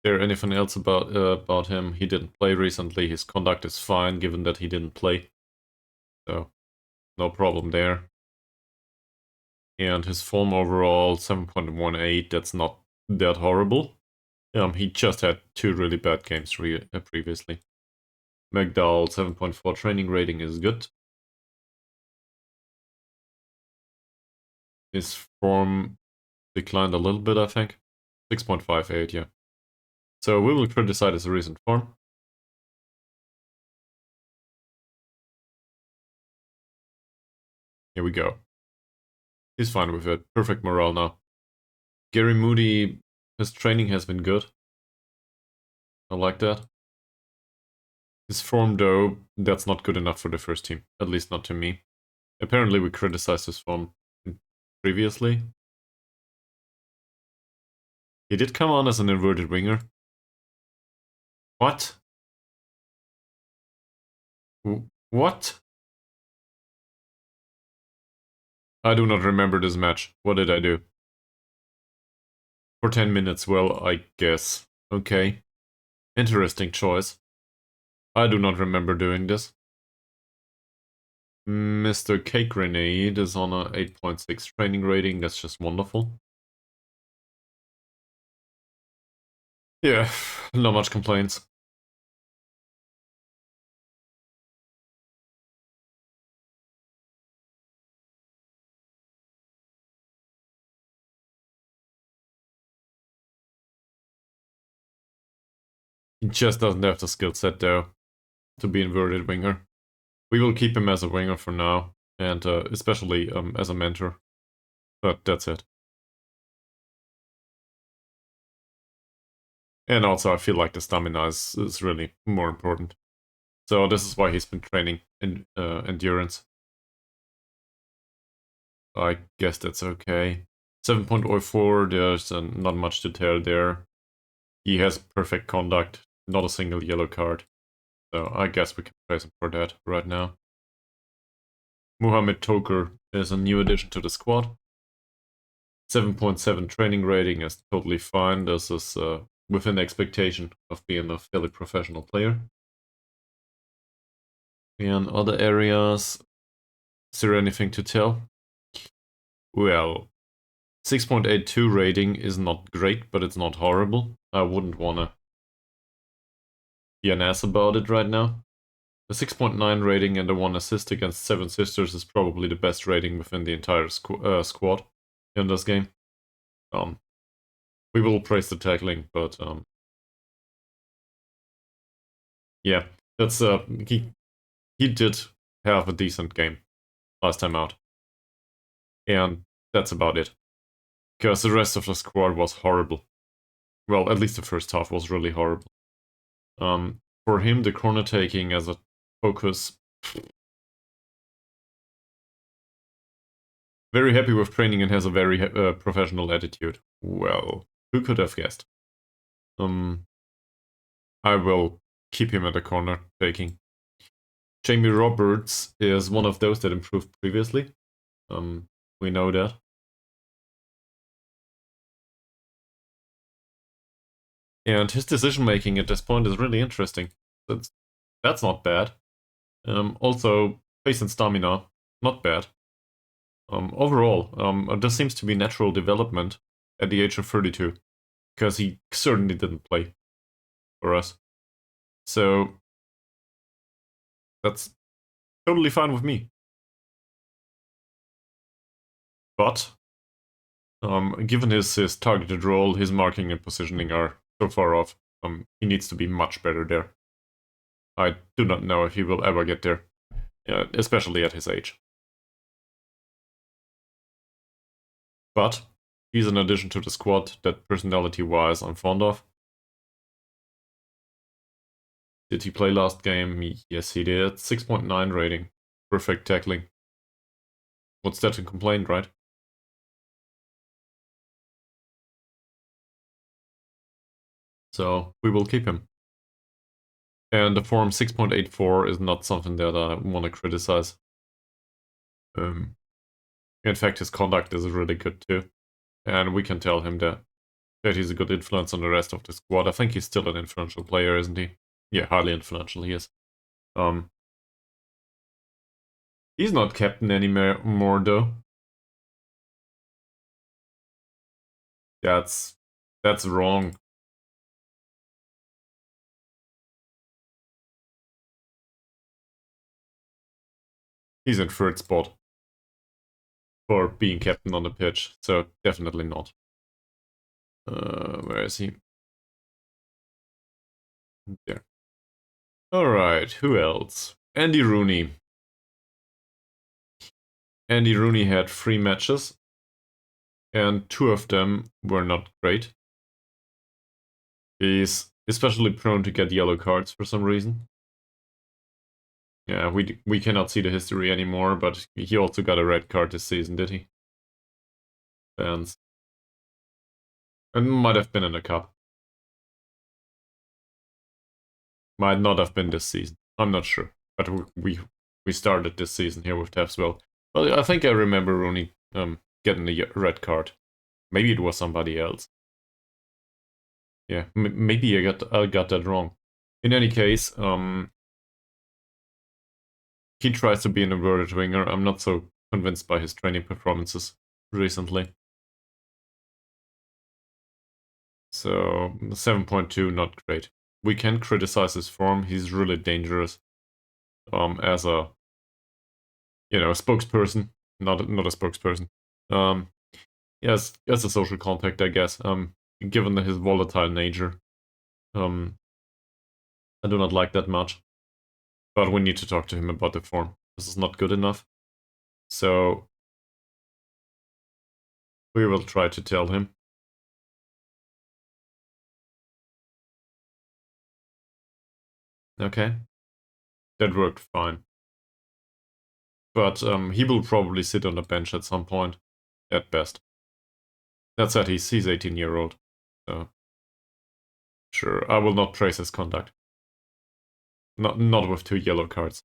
Is there anything else about him? He didn't play recently. His conduct is fine, given that he didn't play. So, no problem there. And his form overall, 7.18, that's not that horrible. He just had 2 really bad games previously. McDowell, 7.4 training rating is good. His form declined a little bit, I think. 6.58, yeah. So we will criticize his recent form. Here we go. He's fine with it. Perfect morale now. Gary Moody, his training has been good. I like that. His form, though, that's not good enough for the first team. At least not to me. Apparently we criticized his form previously. He did come on as an inverted winger. What? What? I do not remember this match. What did I do? For 10 minutes, well, I guess. Okay. Interesting choice. I do not remember doing this. Mr. Cake Grenade is on a 8.6 training rating. That's just wonderful. Yeah, not much complaints. He just doesn't have the skill set though. to be inverted winger. We will keep him as a winger for now, and especially as a mentor. But that's it. And also, I feel like the stamina is really more important. So this is why he's been training in endurance. I guess that's okay. 7.04, there's not much to tell there. He has perfect conduct, not a single yellow card. So I guess we can praise him for that right now. Mohamed Toker is a new addition to the squad. 7.7 training rating is totally fine. This is within expectation of being a fairly professional player. In other areas, is there anything to tell? Well, 6.82 rating is not great, but it's not horrible. I wouldn't wanna be an ass about it right now. A 6.9 rating and a 1 assist against 7 sisters is probably the best rating within the entire squad in this game. We will praise the tackling, but yeah, that's he did have a decent game last time out, and that's about it. Because the rest of the squad was horrible. Well, at least the first half was really horrible. For him, the corner taking as a focus. Very happy with training and has a very professional attitude. Well, who could have guessed? I will keep him at the corner taking. Jamie Roberts is one of those that improved previously. We know that. And his decision making at this point is really interesting. That's not bad. Also, pace and stamina, not bad. Overall, there seems to be natural development at the age of 32, because he certainly didn't play for us. So, that's totally fine with me. But, given his targeted role, his marking and positioning are so far off, he needs to be much better there. I do not know if he will ever get there, especially at his age. But he's an addition to the squad that personality-wise I'm fond of. Did he play last game? Yes, he did. 6.9 rating. Perfect tackling. What's that to complain, right? So we will keep him. And the form 6.84 is not something that I want to criticize. In fact, his conduct is really good too. And we can tell him that he's a good influence on the rest of the squad. I think he's still an influential player, isn't he? Yeah, highly influential he is. He's not captain anymore though. That's wrong. He's in third spot for being captain on the pitch, so definitely not. Where is he? There. Alright, who else? Andy Rooney. Andy Rooney had 3 matches, and 2 of them were not great. He's especially prone to get yellow cards for some reason. Yeah, we cannot see the history anymore, but he also got a red card this season, did he? Fans. It might have been in the cup. Might not have been this season. I'm not sure. But we started this season here with Taffs Well. Well, I think I remember Rooney getting a red card. Maybe it was somebody else. Yeah, maybe I got that wrong. In any case, he tries to be an inverted winger. I'm not so convinced by his training performances recently. So 7.2, not great. We can criticize his form. He's really dangerous. As a spokesperson, not a spokesperson. Yes, as a social contact, I guess. Given his volatile nature, I do not like that much. But we need to talk to him about the form. This is not good enough. So we will try to tell him. Okay. That worked fine. But he will probably sit on the bench at some point, at best. That said, he's 18-year-old. So sure, I will not praise his conduct. Not with 2 yellow cards.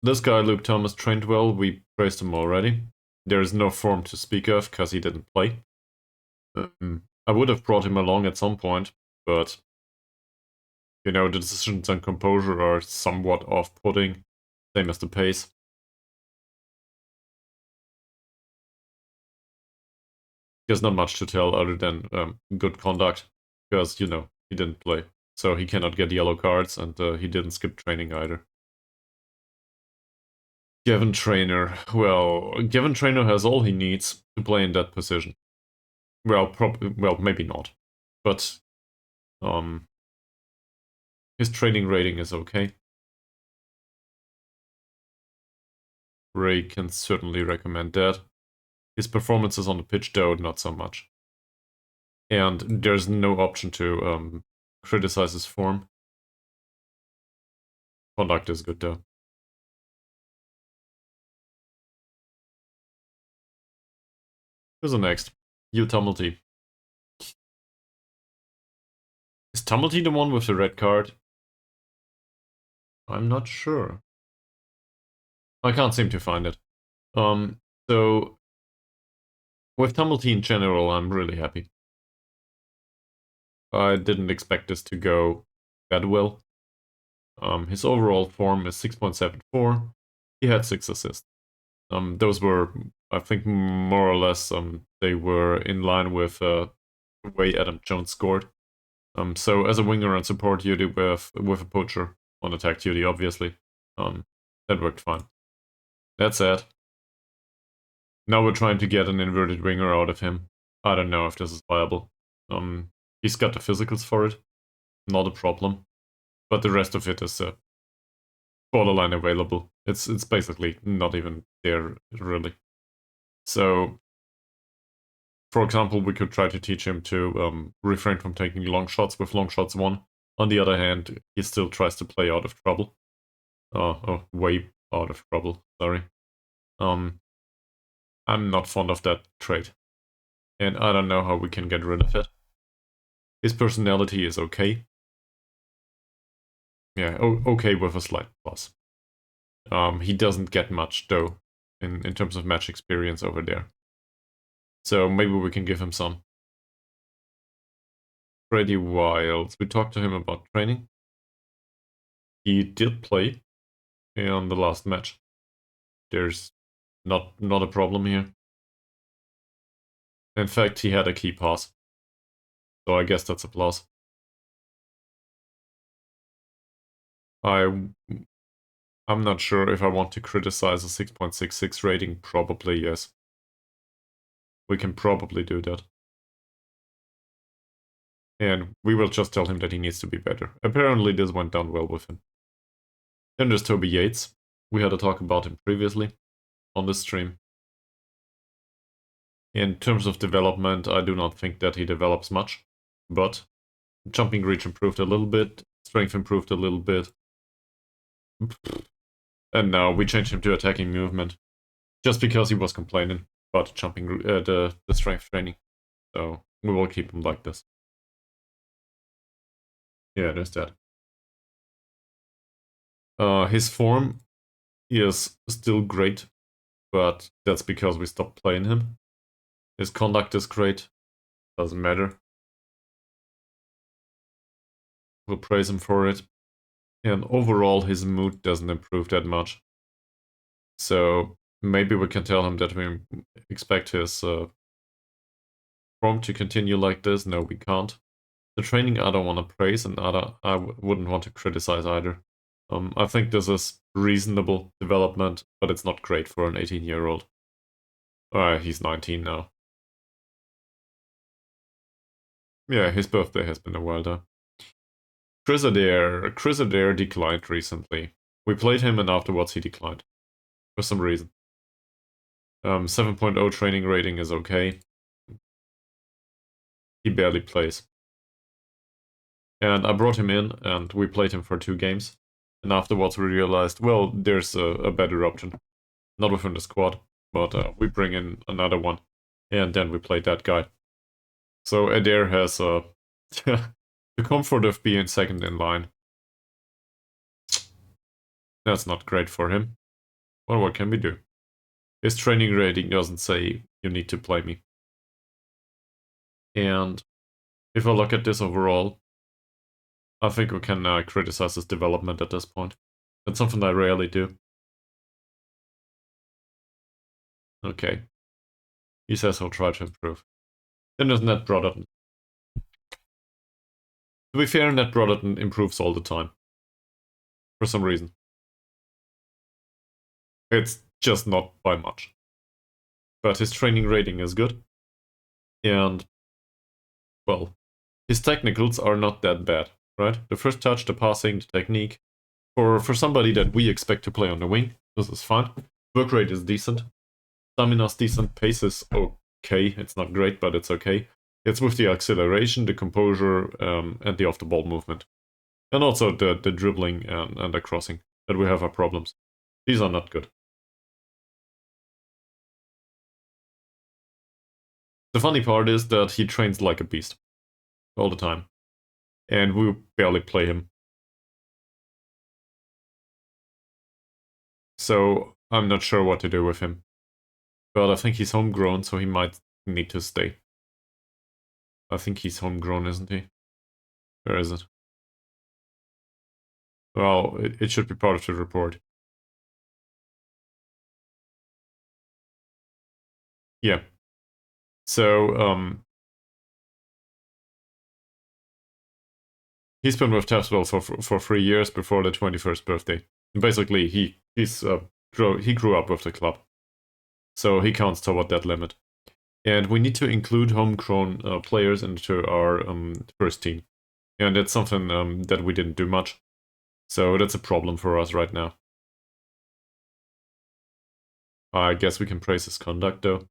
This guy, Luke Thomas, trained well. We praised him already. There is no form to speak of because he didn't play. I would have brought him along at some point, but you know, the decisions and composure are somewhat off-putting, same as the pace. There's not much to tell other than good conduct, because, you know, he didn't play. So he cannot get yellow cards, and he didn't skip training either. Gavin Trainer. Well, Gavin Trainer has all he needs to play in that position. Well, maybe not. But his training rating is okay. Ray can certainly recommend that. His performances on the pitch, though, not so much. And there's no option to criticize his form. Conduct is good, though. Who's the next? You Tumulty. Is Tumulty the one with the red card? I'm not sure. I can't seem to find it. So with Tumulty in general, I'm really happy. I didn't expect this to go that well. His overall form is 6.74. He had 6 assists. Those were, I think, more or less, they were in line with the way Adam Jones scored. So as a winger on support duty with a poacher on attack duty, obviously, that worked fine. That said, now we're trying to get an inverted winger out of him. I don't know if this is viable. He's got the physicals for it, not a problem, but the rest of it is borderline available. It's basically not even there, really. So, for example, we could try to teach him to refrain from taking long shots with long shots 1. On the other hand, he still tries to play out of trouble. Way out of trouble, sorry. I'm not fond of that trait. And I don't know how we can get rid of it. His personality is okay. Yeah, okay with a slight plus. He doesn't get much, though, in terms of match experience over there. So maybe we can give him some. Freddy Wild. We talked to him about training. He did play in the last match. There's not a problem here. In fact, he had a key pass. So I guess that's a plus. I'm not sure if I want to criticize a 6.66 rating. Probably yes. We can probably do that. And we will just tell him that he needs to be better. Apparently this went down well with him. Then there's Toby Yates. We had a talk about him previously on the stream. In terms of development, I do not think that he develops much. But jumping reach improved a little bit. Strength improved a little bit. And now we changed him to attacking movement. Just because he was complaining about jumping the strength training. So we will keep him like this. Yeah, there's that. His form is still great, but that's because we stopped playing him. His conduct is great. Doesn't matter. We'll praise him for it. And overall, his mood doesn't improve that much. So maybe we can tell him that we expect his form to continue like this. No, we can't. The training I don't want to praise, and I wouldn't want to criticize either. I think this is reasonable development, but it's not great for an 18-year-old. He's 19 now. Yeah, his birthday has been a while though. Chris Adair declined recently. We played him and afterwards he declined. For some reason. 7.0 training rating is okay. He barely plays. And I brought him in and we played him for 2 games. And afterwards we realized, well, there's a better option. Not within the squad, but we bring in another one. And then we played that guy. So Adair has the comfort of being second in line. That's not great for him. Well, what can we do? His training rating doesn't say you need to play me. And if I look at this overall, I think we can criticize his development at this point. That's something I rarely do. Okay. He says he'll try to improve. Then there's Ned Brotherton. To be fair, Ned Brotherton improves all the time. For some reason. It's just not by much. But his training rating is good. And, well, his technicals are not that bad, right? The first touch, the passing, the technique. For somebody that we expect to play on the wing, this is fine. Work rate is decent. Stamina's decent. Pace is okay. It's not great, but it's okay. It's with the acceleration, the composure, and the off-the-ball movement. And also the dribbling and the crossing that we have our problems. These are not good. The funny part is that he trains like a beast. All the time. And we barely play him. So I'm not sure what to do with him. But I think he's homegrown, so he might need to stay. I think he's homegrown, isn't he? Where is it? Well, it should be part of the report. Yeah. So, he's been with Taffs Well for 3 years before the 21st birthday. Basically, he grew up with the club. So he counts toward that limit. And we need to include homegrown players into our first team. And that's something that we didn't do much. So that's a problem for us right now. I guess we can praise his conduct, though.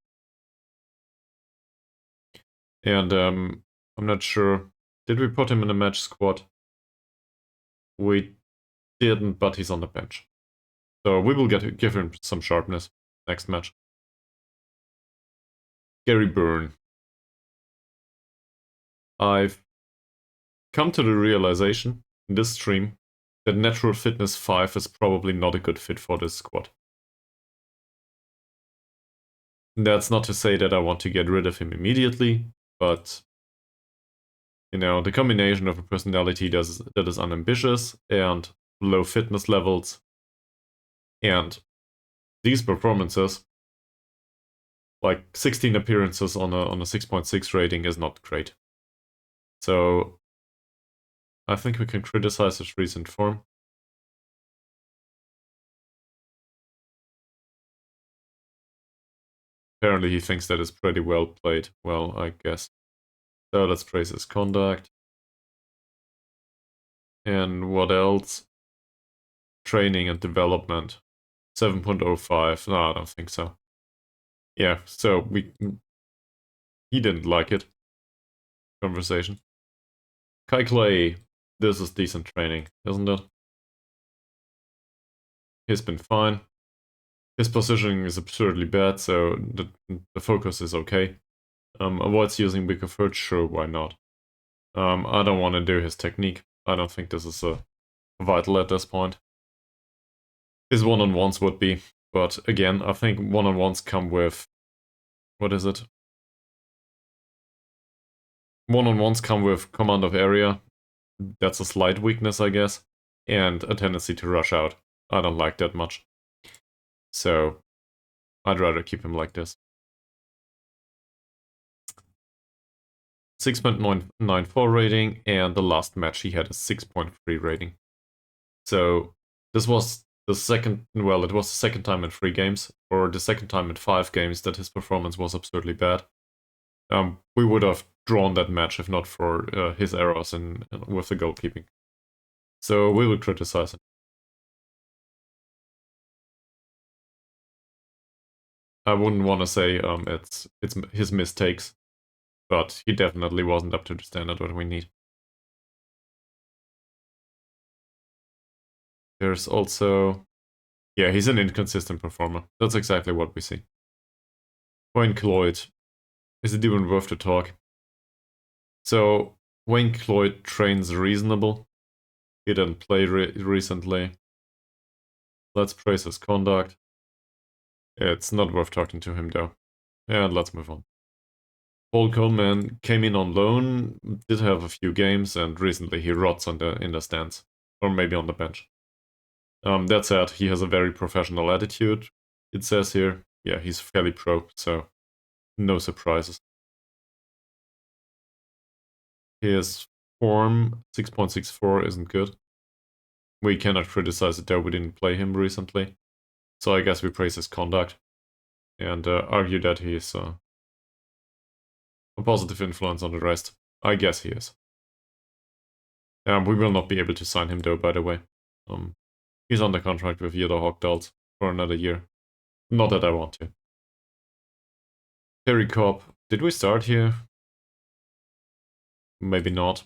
And I'm not sure. Did we put him in a match squad? We didn't, but he's on the bench. So we will give him some sharpness next match. Gary Byrne. I've come to the realization in this stream that Natural Fitness 5 is probably not a good fit for this squad. That's not to say that I want to get rid of him immediately, but you know, the combination of a personality that is unambitious and low fitness levels and these performances, like 16 appearances on a 6.6 rating is not great. So I think we can criticize his recent form. Apparently he thinks that is pretty well played. Well, I guess. So let's praise his conduct. And what else? Training and development. 7.05. No, I don't think so. Yeah, so he didn't like it. Conversation. Kai Clay. This is decent training, isn't it? He's been fine. His positioning is absurdly bad, so the focus is okay. Avoids using bigger foot, sure, why not? I don't want to do his technique. I don't think this is vital at this point. His one-on-ones would be, but again, I think one-on-ones come with... What is it? One-on-ones come with command of area. That's a slight weakness, I guess. And a tendency to rush out. I don't like that much. So, I'd rather keep him like this. 6.994 rating, and the last match he had a 6.3 rating. So, this was the second, well, it was the second time in 3 games, or the second time in 5 games that his performance was absurdly bad. We would have drawn that match if not for his errors with the goalkeeping. So we will criticize him. I wouldn't want to say it's his mistakes, but he definitely wasn't up to the standard what we need. There's also, yeah, he's an inconsistent performer. That's exactly what we see. Wayne Cloyd, is it even worth to talk? So Wayne Cloyd trains reasonable. He didn't play recently. Let's praise his conduct. It's not worth talking to him though. And let's move on. Paul Coleman came in on loan, did have a few games, and recently he rots in the stands. Or maybe on the bench. That said, he has a very professional attitude. It says here, yeah, he's fairly pro, so no surprises. His form, 6.64, isn't good. We cannot criticize it though, we didn't play him recently. So I guess we praise his conduct and argue that he is a positive influence on the rest. I guess he is. We will not be able to sign him though, by the way. He's under contract with Yellow Hawk Dolls for another year. Not that I want to. Terry Cobb, did we start here? Maybe not.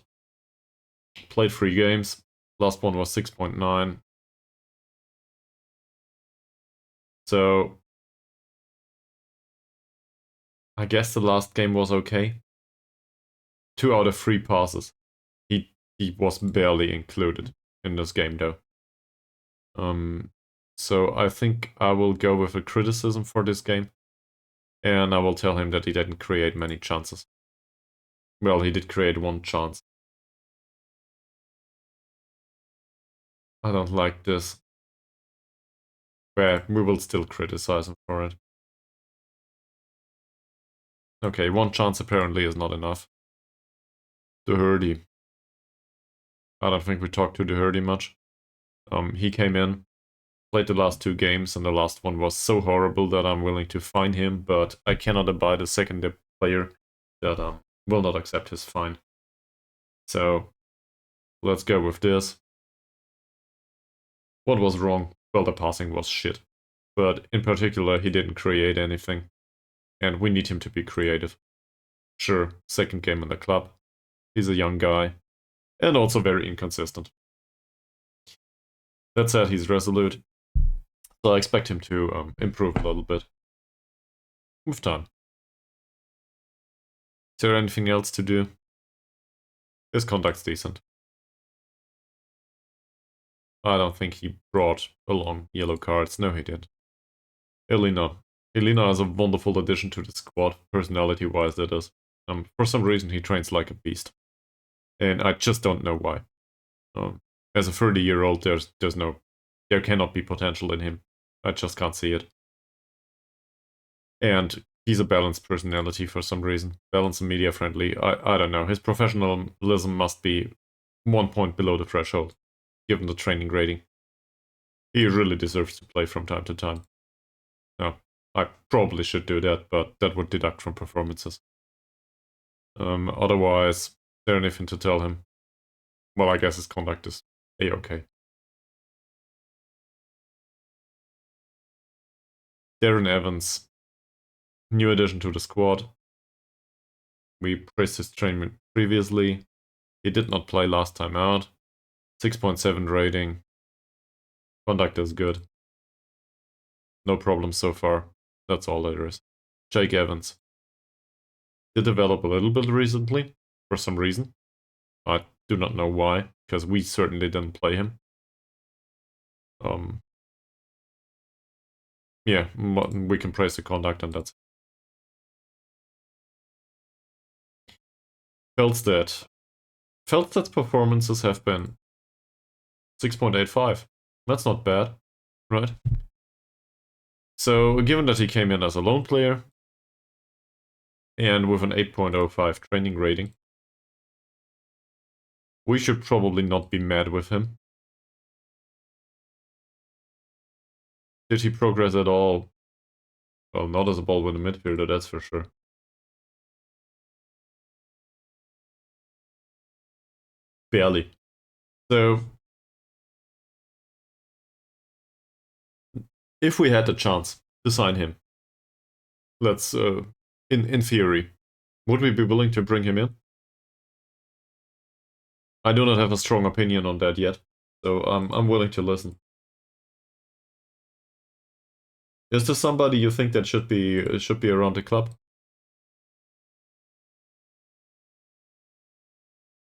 Played 3 games. Last one was 6.9. So I guess the last game was okay. 2 out of 3 passes. He was barely included in this game though. So I think I will go with a criticism for this game. And I will tell him that he didn't create many chances. Well, he did create 1 chance. I don't like this. But we will still criticize him for it. Okay, 1 chance apparently is not enough. Doherty. I don't think we talked to Doherty much. He came in, played the last 2 games, and the last one was so horrible that I'm willing to fine him, but I cannot abide a second player that will not accept his fine. So let's go with this. What was wrong? Well, the passing was shit. But in particular, he didn't create anything. And we need him to be creative. Sure, second game in the club. He's a young guy. And also very inconsistent. That said, he's resolute. So I expect him to improve a little bit. With time. Is there anything else to do? His conduct's decent. I don't think he brought along yellow cards. No, he didn't. Elena. Elena is a wonderful addition to the squad, personality-wise that is. For some reason he trains like a beast. And I just don't know why. As a 30-year-old, there cannot be potential in him. I just can't see it. And he's a balanced personality for some reason. Balanced and media friendly. I don't know. His professionalism must be 1 point below the threshold, given the training rating. He really deserves to play from time to time. Now, I probably should do that, but that would deduct from performances. Otherwise, is there anything to tell him? Well, I guess his conduct is a-okay. Darren Evans, new addition to the squad. We praised his training previously. He did not play last time out. 6.7 rating. Conduct is good. No problem so far. That's all there is. Jake Evans. Did develop a little bit recently, for some reason. I do not know why, because we certainly didn't play him. Yeah, we can praise the conduct and that's Feldstedt. Feldstedt's performances have been 6.85. That's not bad, right? So, given that he came in as a lone player, and with an 8.05 training rating, we should probably not be mad with him. Did he progress at all? Well, not as a ball-winner midfielder, that's for sure. Barely. So, If we had the chance to sign him, let's, in theory, would we be willing to bring him in? I do not have a strong opinion on that yet, so I'm willing to listen. Is there somebody you think that should be around the club?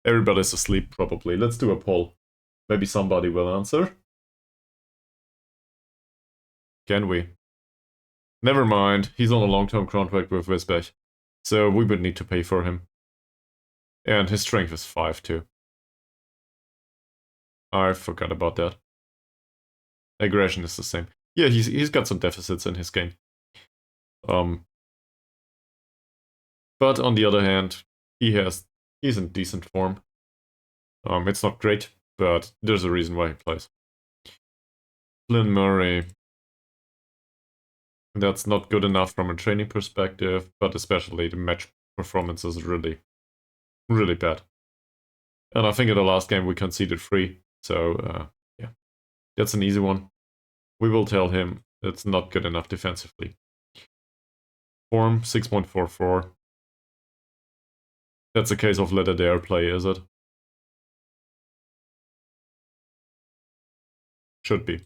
Everybody's asleep, probably. Let's do a poll. Maybe somebody will answer. Can we? Never mind. He's on a long-term contract with Wisbech, so we would need to pay for him. And his strength is 5 too. I forgot about that. Aggression is the same. Yeah, he's got some deficits in his game. But on the other hand, he's in decent form. It's not great, but there's a reason why he plays. Flynn Murray. That's not good enough from a training perspective, but especially the match performance is really, really bad. And I think in the last game we conceded 3, so yeah, that's an easy one. We will tell him it's not good enough defensively. Form 6.44. That's a case of let a dare play, is it? Should be.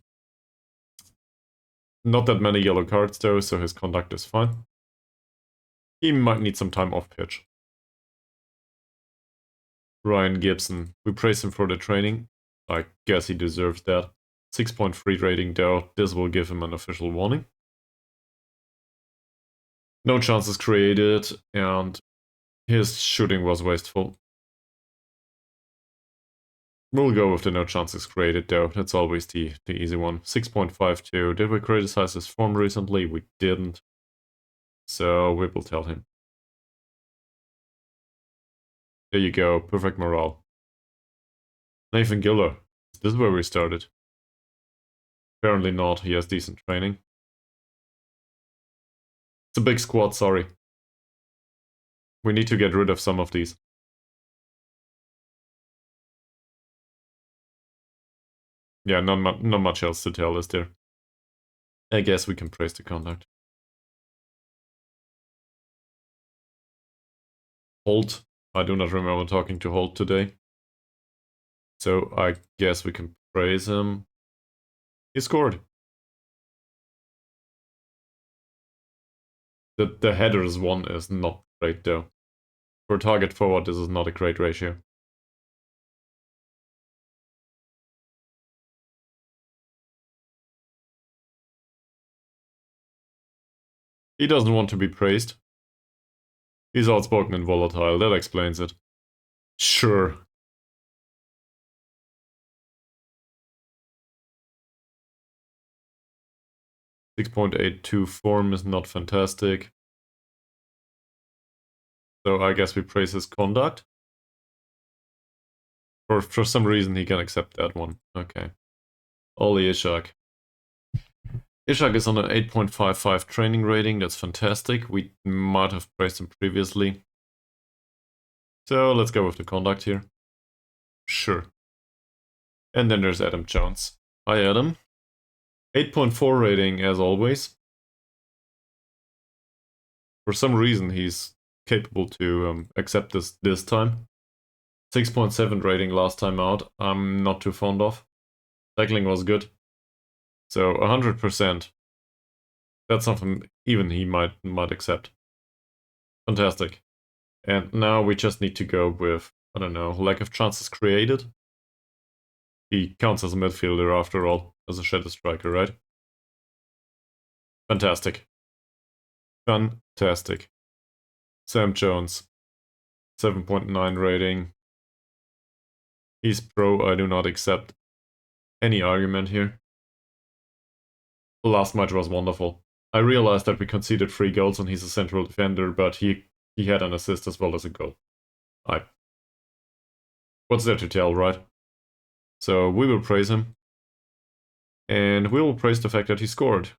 Not that many yellow cards though, so his conduct is fine. He might need some time off pitch. Ryan Gibson. We praise him for the training. I guess he deserves that. 6.3 rating though. This will give him an official warning. No chances created, and his shooting was wasteful. We'll go with the no chances created though. That's always the easy one. 6.52. Did we criticize his form recently? We didn't. So we will tell him. There you go. Perfect morale. Nathan Giller. This is where we started. Apparently not. He has decent training. It's a big squad, sorry. We need to get rid of some of these. Yeah, not much else to tell, is there? I guess we can praise the conduct. Holt. I do not remember talking to Holt today. So I guess we can praise him. He scored. The headers one is not great though. For target forward, this is not a great ratio. He doesn't want to be praised. He's outspoken and volatile, that explains it. Sure. .82 form is not fantastic. So I guess we praise his conduct. For some reason he can accept that one. Okay. Oli Ishak. Ishak is on an 8.55 training rating. That's fantastic. We might have praised him previously. So let's go with the conduct here. Sure. And then there's Adam Jones. Hi, Adam. 8.4 rating, as always. For some reason, he's capable to accept this time. 6.7 rating last time out. I'm not too fond of. Tackling was good. So 100%. That's something even he might accept. Fantastic. And now we just need to go with, I don't know, lack of chances created. He counts as a midfielder after all, as a shadow striker, right? Fantastic. Fantastic. Sam Jones. 7.9 rating. He's pro, I do not accept any argument here. The last match was wonderful. I realized that we conceded 3 goals and he's a central defender, but he had an assist as well as a goal. What's there to tell, right? So we will praise him. And we will praise the fact that he scored.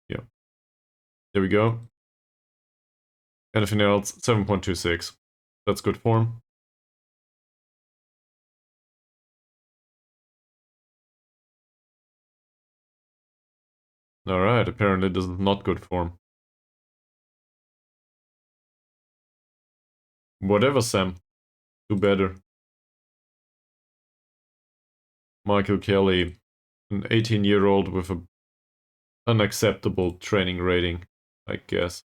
Yeah. There we go. Anything else? 7.26. That's good form. Alright, apparently this is not good form. Whatever, Sam. Do better. Michael Kelly, an 18-year-old with an unacceptable training rating, I guess.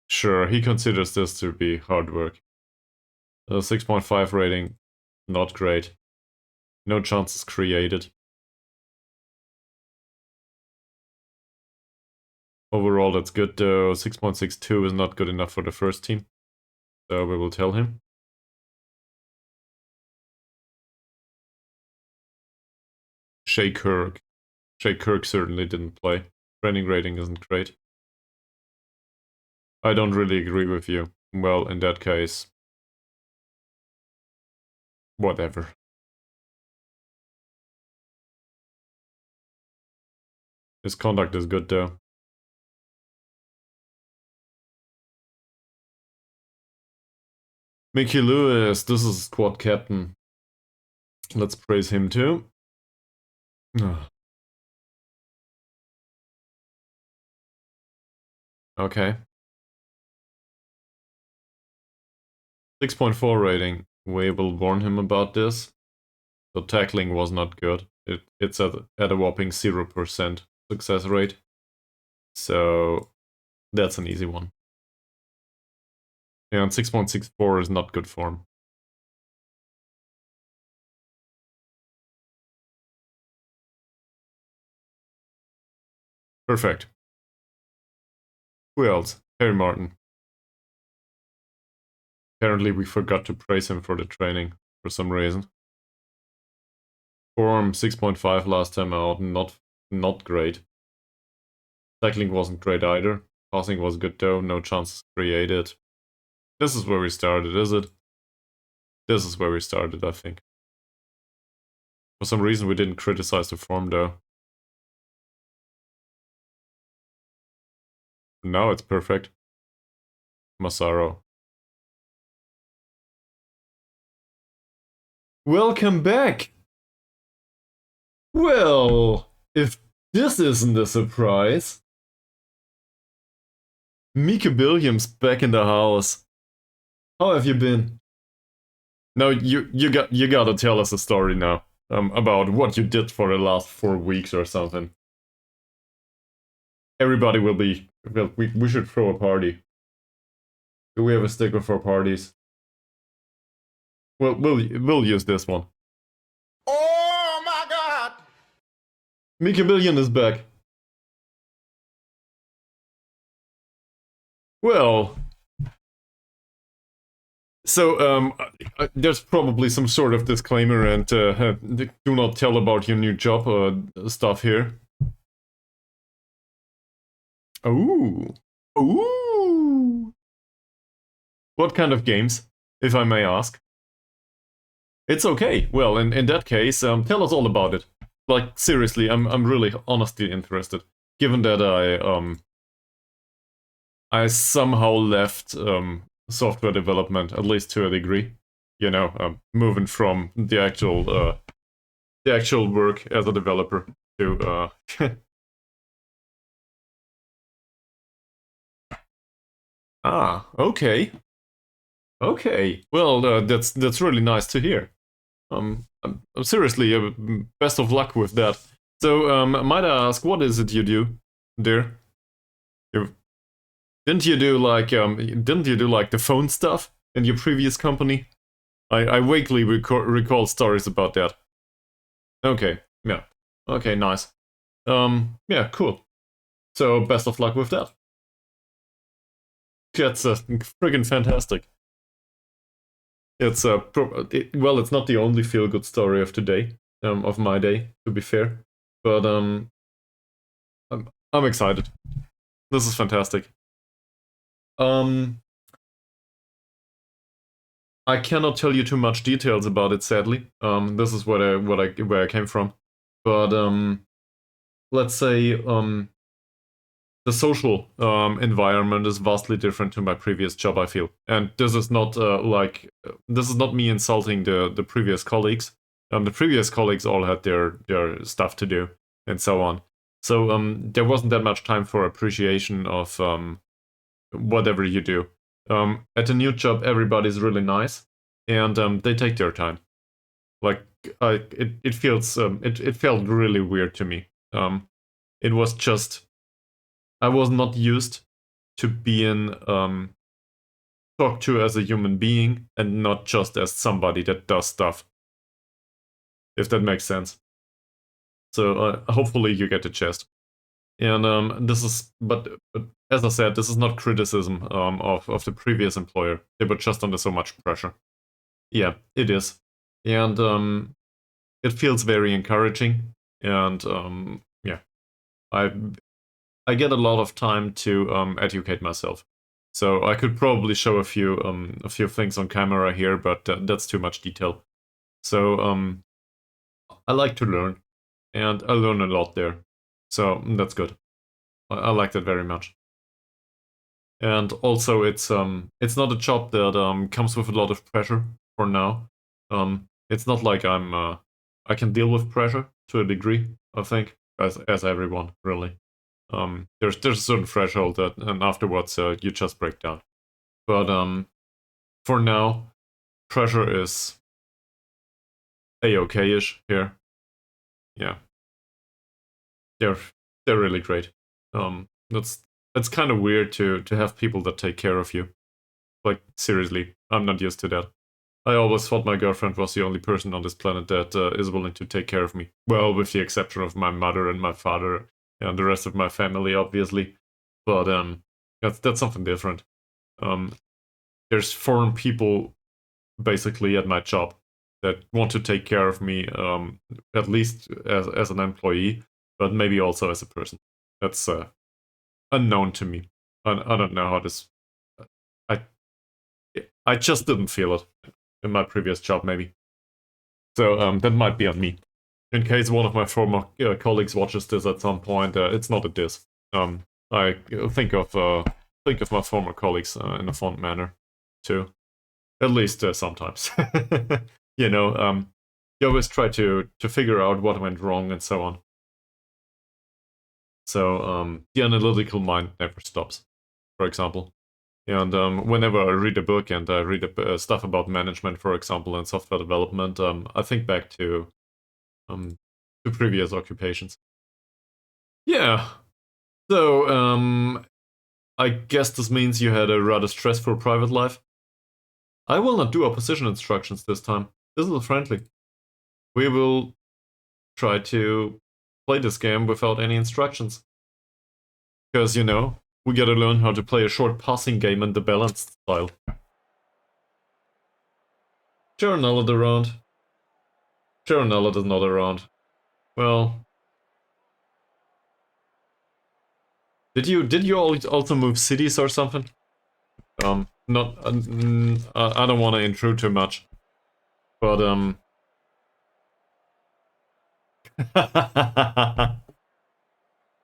Sure, he considers this to be hard work. A 6.5 rating, not great. No chances created. Overall, that's good though. 6.62 is not good enough for the first team. So we will tell him. Shay Kirk. Shay Kirk certainly didn't play. Training rating isn't great. I don't really agree with you. Well, in that case, whatever. His conduct is good though. Mickey Lewis, this is squad captain. Let's praise him too. Okay. 6.4 rating. We will warn him about this. The tackling was not good. It's at a whopping 0% success rate. So that's an easy one. And 6.64 is not good form. Perfect. Who else? Harry Martin. Apparently we forgot to praise him for the training for some reason. Form 6.5 last time out, not great. Tackling wasn't great either. Passing was good though, no chances created. This is where we started, is it? This is where we started, I think. For some reason we didn't criticize the form though. Now it's perfect. Massaro. Welcome back! Well, if this isn't a surprise. Mika Williams back in the house. How have you been? No, you gotta tell us a story now. About what you did for the last 4 weeks or something. Everybody will be. Well, we should throw a party. Do we have a sticker for parties? Well, we'll use this one. Oh my God! Mika Billion is back. Well, so there's probably some sort of disclaimer and do not tell about your new job stuff here. Ooh. Ooh. What kind of games, if I may ask? It's okay. Well, in that case, tell us all about it. Like seriously, I'm really honestly interested. Given that I somehow left software development, at least to a degree. You know, moving from the actual work as a developer to ah, okay. Okay, well, that's really nice to hear. Seriously, best of luck with that. So, might I ask, what is it you do there? Didn't you do like the phone stuff in your previous company? I vaguely recall stories about that. Okay, yeah. Okay, nice. Yeah, cool. So, best of luck with that. That's friggin' fantastic. It's well, it's not the only feel-good story of today, of my day, to be fair. But I'm excited. This is fantastic. I cannot tell you too much details about it, sadly. This is where I came from. But let's say the social environment is vastly different to my previous job, I feel. And this is not this is not me insulting the previous colleagues. The previous colleagues all had their stuff to do and so on. So there wasn't that much time for appreciation of whatever you do. At a new job, everybody's really nice, and they take their time. Like it feels it felt really weird to me. It was just I was not used to being talked to as a human being and not just as somebody that does stuff. If that makes sense. So hopefully you get the gist. And this is, but as I said, this is not criticism of the previous employer. They were just under so much pressure. Yeah, it is, and it feels very encouraging. And yeah, I I get a lot of time to educate myself. So I could probably show a few things on camera here, but that's too much detail. So I like to learn, and I learn a lot there. So that's good. I like that very much. And also, it's not a job that comes with a lot of pressure for now. It's not like I can deal with pressure to a degree. I think as everyone really. There's a certain threshold that, and afterwards you just break down. But for now, pressure is a-okay-ish here. Yeah, they're they're really great. That's kind of weird to have people that take care of you. Like seriously, I'm not used to that. I always thought my girlfriend was the only person on this planet that is willing to take care of me. Well, with the exception of my mother and my father and the rest of my family, obviously. But that's something different. There's foreign people basically at my job that want to take care of me, at least as an employee, but maybe also as a person. That's unknown to me. I don't know how this. I I just didn't feel it in my previous job, maybe. So that might be on me. In case one of my former colleagues watches this at some point, it's not a diss. I think of my former colleagues in a fond manner, too. At least sometimes. You know, you always try to figure out what went wrong and so on. So the analytical mind never stops, for example. And whenever I read a book and I read stuff about management, for example, and software development, I think back to previous occupations. Yeah. So I guess this means you had a rather stressful private life. I will not do opposition instructions this time. This is friendly. We will try to play this game without any instructions. Because, you know, we gotta learn how to play a short passing game in the balanced style. Sure, Nullet around. Sure, Nullet is not around. Well... Did you also move cities or something? Not... I don't want to intrude too much. But,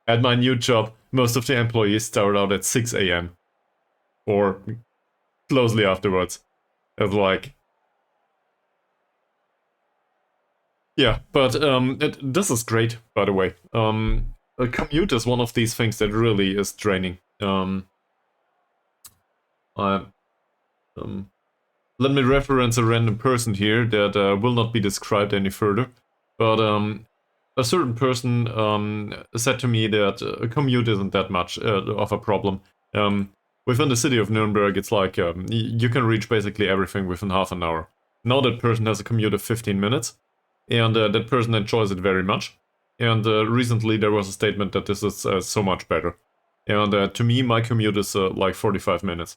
At my new job, most of the employees start out at 6 a.m. Or closely afterwards. It's like... Yeah, but this is great, by the way. A commute is one of these things that really is draining. Let me reference a random person here that will not be described any further. But a certain person said to me that a commute isn't that much of a problem. Within the city of Nuremberg, it's like you can reach basically everything within half an hour. Now that person has a commute of 15 minutes, and that person enjoys it very much. And recently there was a statement that this is so much better. And to me, my commute is like 45 minutes,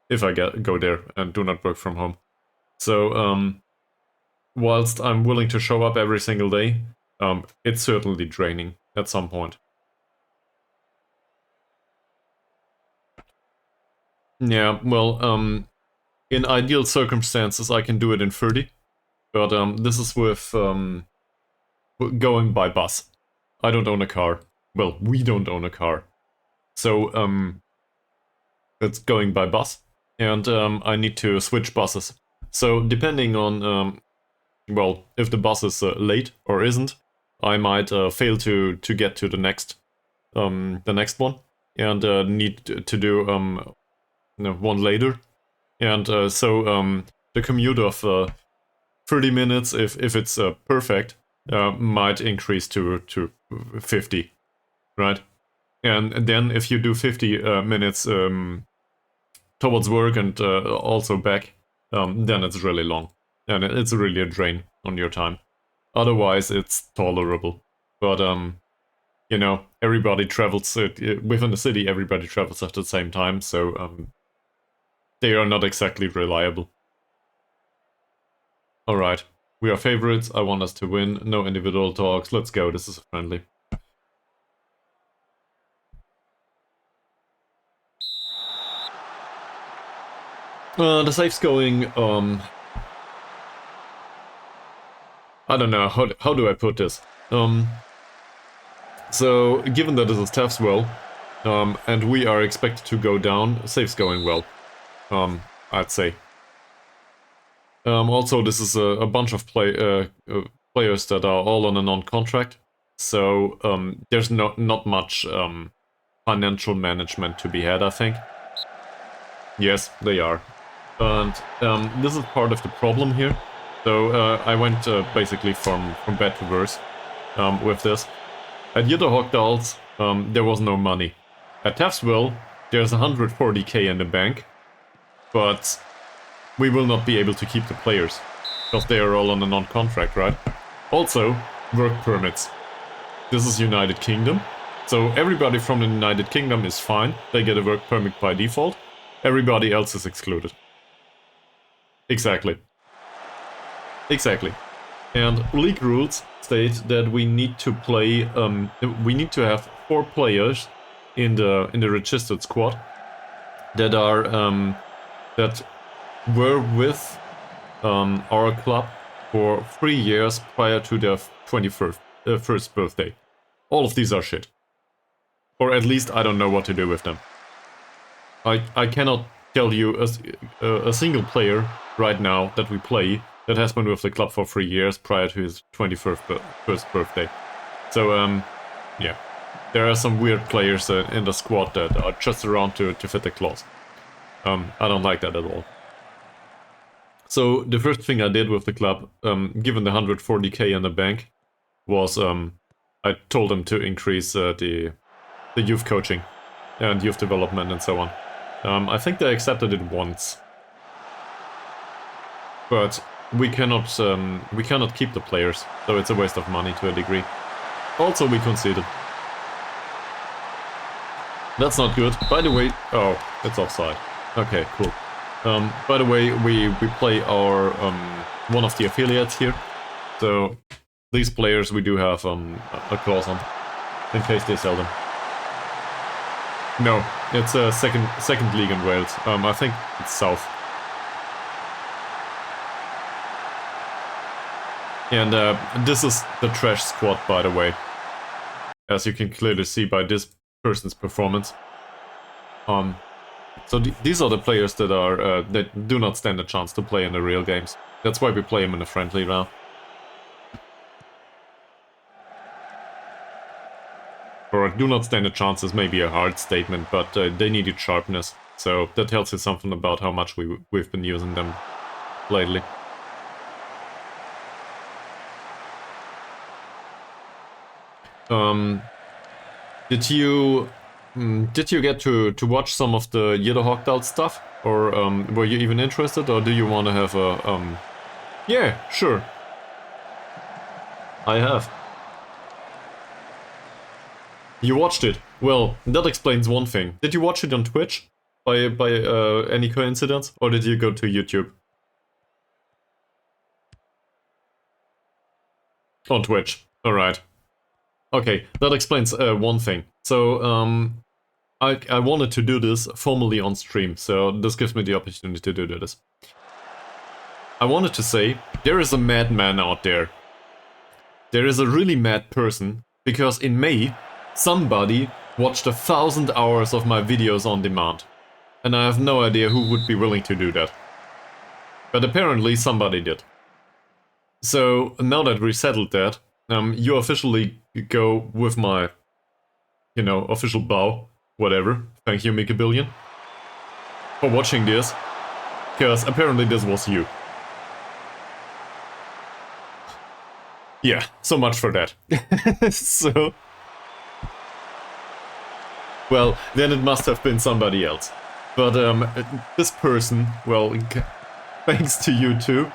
if I go there and do not work from home. So, whilst I'm willing to show up every single day, it's certainly draining at some point. Yeah, well, in ideal circumstances I can do it in 30, but this is with going by bus. I don't own a car. Well, we don't own a car. So, it's going by bus, and I need to switch buses. So, depending on, well, if the bus is late or isn't, I might fail to get to the next the next one, and need to do one later. And so the commute of 30 minutes, if it's perfect, might increase to 50, right? And then if you do 50 minutes towards work and also back, then it's really long. And it's really a drain on your time. Otherwise, it's tolerable. But, you know, everybody travels, within the city, everybody travels at the same time, so they are not exactly reliable. Alright, we are favorites, I want us to win, no individual talks, let's go, this is a friendly. The safe's going, I don't know, how do I put this? So, given that this is Taffs Well, and we are expected to go down, safe's going well, I'd say. Also, this is a bunch of players that are all on a non-contract, so there's not much financial management to be had, I think. Yes, they are. And this is part of the problem here. So I went basically from bad to worse with this. At Ytterhogdals, there was no money. At Taffs Well, there's 140k in the bank, but we will not be able to keep the players, because they are all on a non-contract, right? Also, work permits. This is United Kingdom, so everybody from the United Kingdom is fine, they get a work permit by default, everybody else is excluded. Exactly. Exactly. And league rules state that we need to play, we need to have 4 players in the registered squad that are, that were with our club for 3 years prior to their 21st birthday. All of these are shit. Or at least I don't know what to do with them. I cannot tell you a single player right now that we play that has been with the club for 3 years prior to his 21st birthday. So, yeah. There are some weird players in the squad that are just around to fit the clause. I don't like that at all. So the first thing I did with the club, given the 140k in the bank, was I told them to increase the youth coaching and youth development and so on. I think they accepted it once, but we cannot keep the players, so it's a waste of money to a degree. Also, we conceded. That's not good. By the way, oh, it's offside. Okay, cool. By the way, we play our one of the affiliates here, so these players we do have a clause on, in case they sell them. No, it's a second league in Wales. I think it's South. And this is the trash squad, by the way, as you can clearly see by this person's performance. So these are the players that are that do not stand a chance to play in the real games. That's why we play them in a friendly round. Or do not stand a chance is maybe a hard statement, but they needed sharpness. So that tells you something about how much we've been using them lately. Did you get to watch some of the Ytterhogdal stuff? Or were you even interested, or do you want to have a Yeah, sure. I have. You watched it? Well, that explains one thing. Did you watch it on Twitch? By any coincidence? Or did you go to YouTube? On Twitch. Alright. Okay, that explains one thing. So, I wanted to do this formally on stream, so this gives me the opportunity to do this. I wanted to say, there is a madman out there. There is a really mad person, because in May, somebody watched 1,000 hours of my videos on demand. And I have no idea who would be willing to do that. But apparently somebody did. So now that we settled that, you officially go with my you know, official bow, whatever. Thank you, Mickey Billion, for watching this, because apparently this was you. Yeah, so much for that. So, well, then it must have been somebody else. But this person, well, thanks to you too.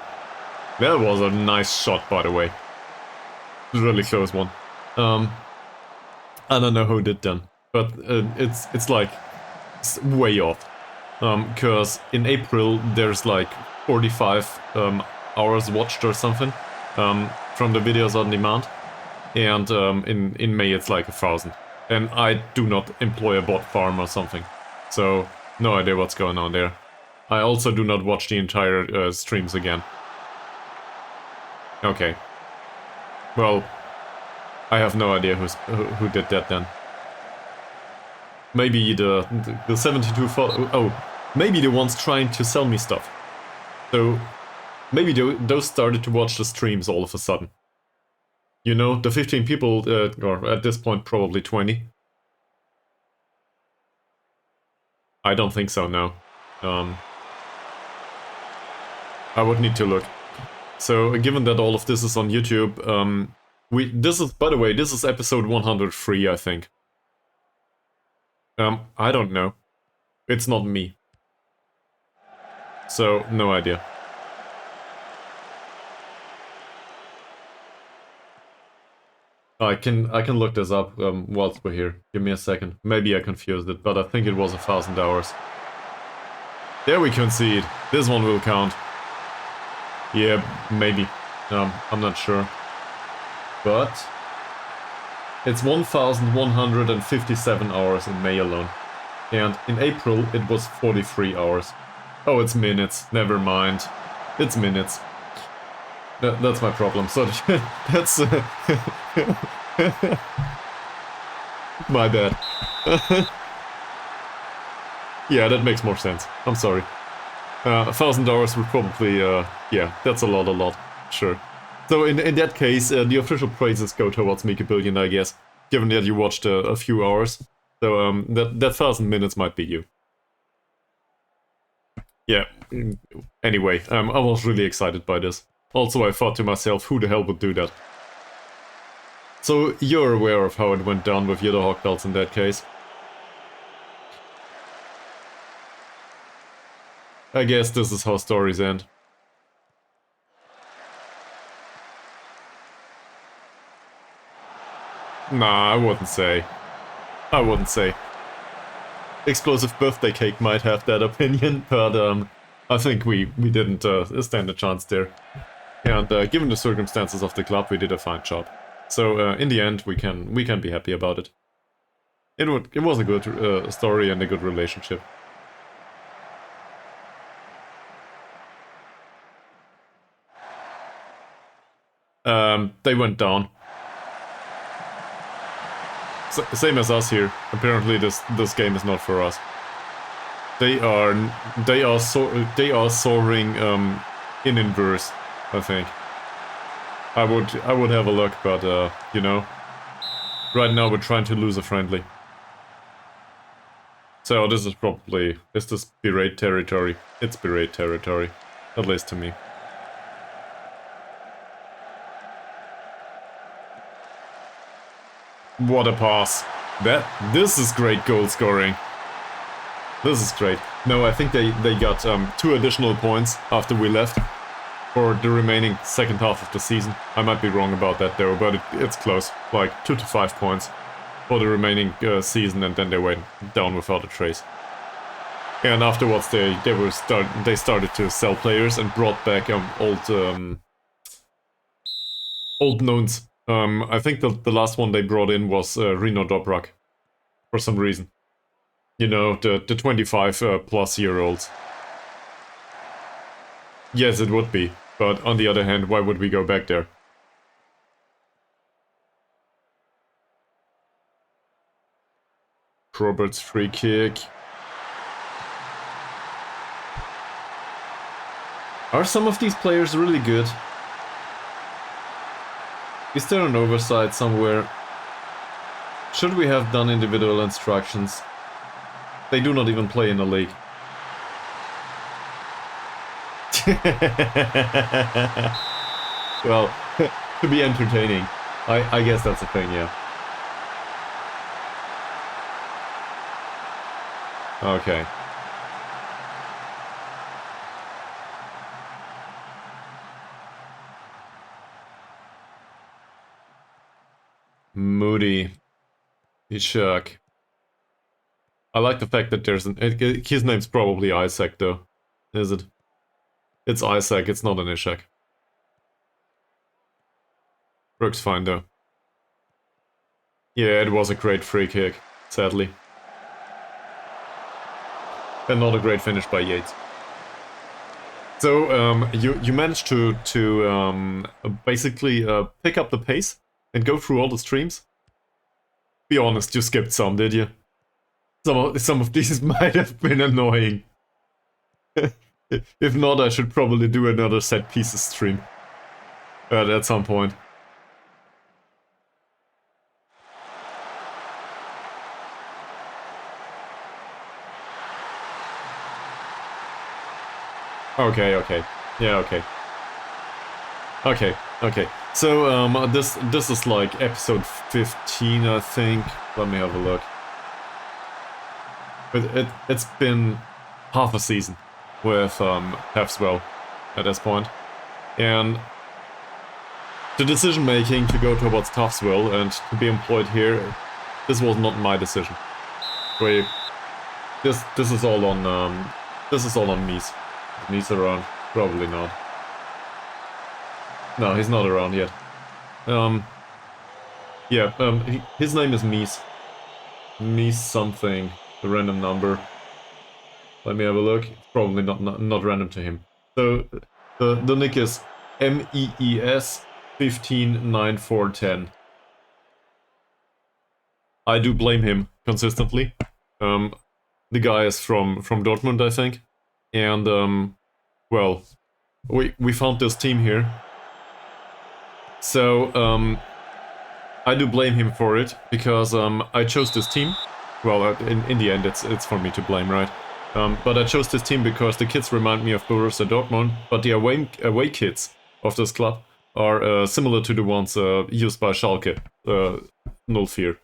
That was a nice shot, by the way. Really close one. I don't know who did then, but it's like way off. Cause in April there's like 45 hours watched or something from the videos on demand, and in May it's like 1,000. And I do not employ a bot farm or something, so no idea what's going on there. I also do not watch the entire streams again. Okay. Well, I have no idea who did that then. Maybe the 72 oh, maybe the ones trying to sell me stuff. So maybe those started to watch the streams all of a sudden. You know, the 15 people, or at this point probably 20. I don't think so, no. I would need to look. So given that all of this is on YouTube, this is, by the way, this is episode 103, I think. I don't know. It's not me. So, no idea. I can look this up whilst we're here. Give me a second. Maybe I confused it, but I think it was 1,000 hours. There we can see it. This one will count. Yeah, maybe. I'm not sure. But it's 1,157 hours in May alone. And in April it was 43 hours. Oh, it's minutes. Never mind. It's minutes. That's my problem. So that's my bad. Yeah, that makes more sense. I'm sorry. 1,000 hours would probably, yeah, that's a lot, sure. So in that case, the official praises go towards Mickey Billion, I guess, given that you watched a few hours. So that 1,000 minutes might be you. Yeah, anyway, I was really excited by this. Also, I thought to myself, who the hell would do that? So you're aware of how it went down with Yellow Hawk belts in that case. I guess this is how stories end. Nah, I wouldn't say. I wouldn't say. Explosive Birthday Cake might have that opinion, but I think we didn't stand a chance there. And given the circumstances of the club, we did a fine job. So in the end, we can be happy about it. It was a good story and a good relationship. They went down. Same as us here. Apparently, this game is not for us. They are soaring in inverse, I think. I would have a look, but you know, right now we're trying to lose a friendly. So this is probably, is this berate territory? It's berate territory, at least to me. What a pass. This is great goal scoring. This is great. No, I think they got 2 additional points after we left for the remaining second half of the season. I might be wrong about that though, but it's close. Like 2 to 5 points for the remaining season, and then they went down without a trace. And afterwards they started to sell players and brought back old knowns. I think the last one they brought in was Rino Dobrak, for some reason. You know, the 25 plus year olds. Yes, it would be, but on the other hand, why would we go back there? Robert's free kick. Are some of these players really good? Is there an oversight somewhere? Should we have done individual instructions? They do not even play in the league. Well, to be entertaining. I guess that's a thing, yeah. Okay. Moody. Ishak. I like the fact that there's his name's probably Isaac though. Is it? It's Isaac, it's not an Ishak. Works fine though. Yeah, it was a great free kick, sadly. And not a great finish by Yates. So, you managed to basically pick up the pace and go through all the streams? Be honest, you skipped some, did you? Some of these might have been annoying. If not, I should probably do another set pieces stream. At some point. Okay, okay. Yeah, okay. Okay. So, this is like episode 15, I think. Let me have a look. It's been half a season with Taffs Well at this point. And the decision making to go towards Taffs Well and to be employed here, this was not my decision. This is all on Mies. Is Mies around? Probably not. No, he's not around yet. His name is Mies. Mies something. A random number. Let me have a look. It's probably not random to him. So the nick is MEES 159410. I do blame him consistently. The guy is from Dortmund, I think. And well, we found this team here. So I do blame him for it because I chose this team. Well, in the end, it's for me to blame, right? But I chose this team because the kids remind me of Borussia Dortmund, but the away kids of this club are similar to the ones used by Schalke, 04,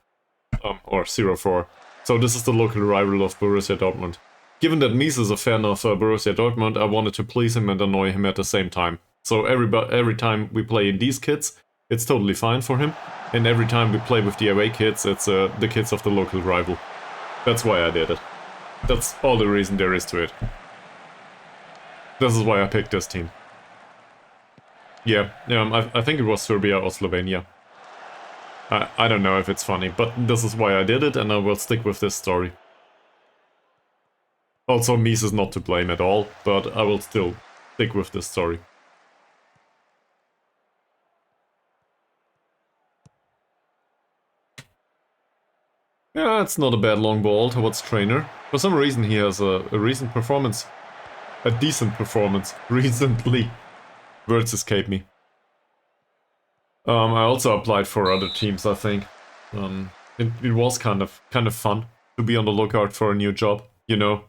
or 04. So this is the local rival of Borussia Dortmund. Given that Mies is a fan of Borussia Dortmund, I wanted to please him and annoy him at the same time. So every time we play in these kids, it's totally fine for him. And every time we play with the away kids, it's the kids of the local rival. That's why I did it. That's all the reason there is to it. This is why I picked this team. Yeah, I think it was Serbia or Slovenia. I don't know if it's funny, but this is why I did it, and I will stick with this story. Also, Mies is not to blame at all, but I will still stick with this story. Yeah, it's not a bad long ball towards Trainer. For some reason he has a recent performance. A decent performance. Recently. Words escape me. I also applied for other teams, I think. It was kind of fun to be on the lookout for a new job, you know.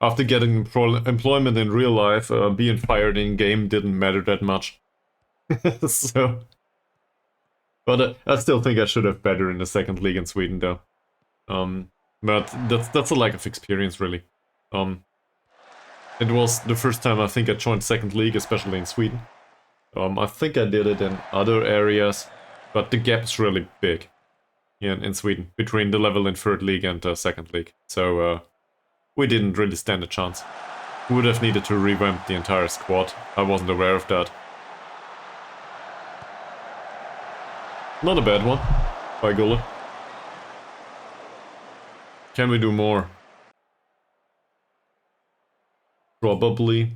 After getting employment in real life, being fired in game didn't matter that much. So... But I still think I should have better in the second league in Sweden, though. But that's a lack of experience, really. It was the first time I think I joined second league, especially in Sweden. I think I did it in other areas, but the gap is really big in Sweden between the level in third league and second league. So we didn't really stand a chance. We would have needed to revamp the entire squad. I wasn't aware of that. Not a bad one by Gulle. Can we do more? Probably.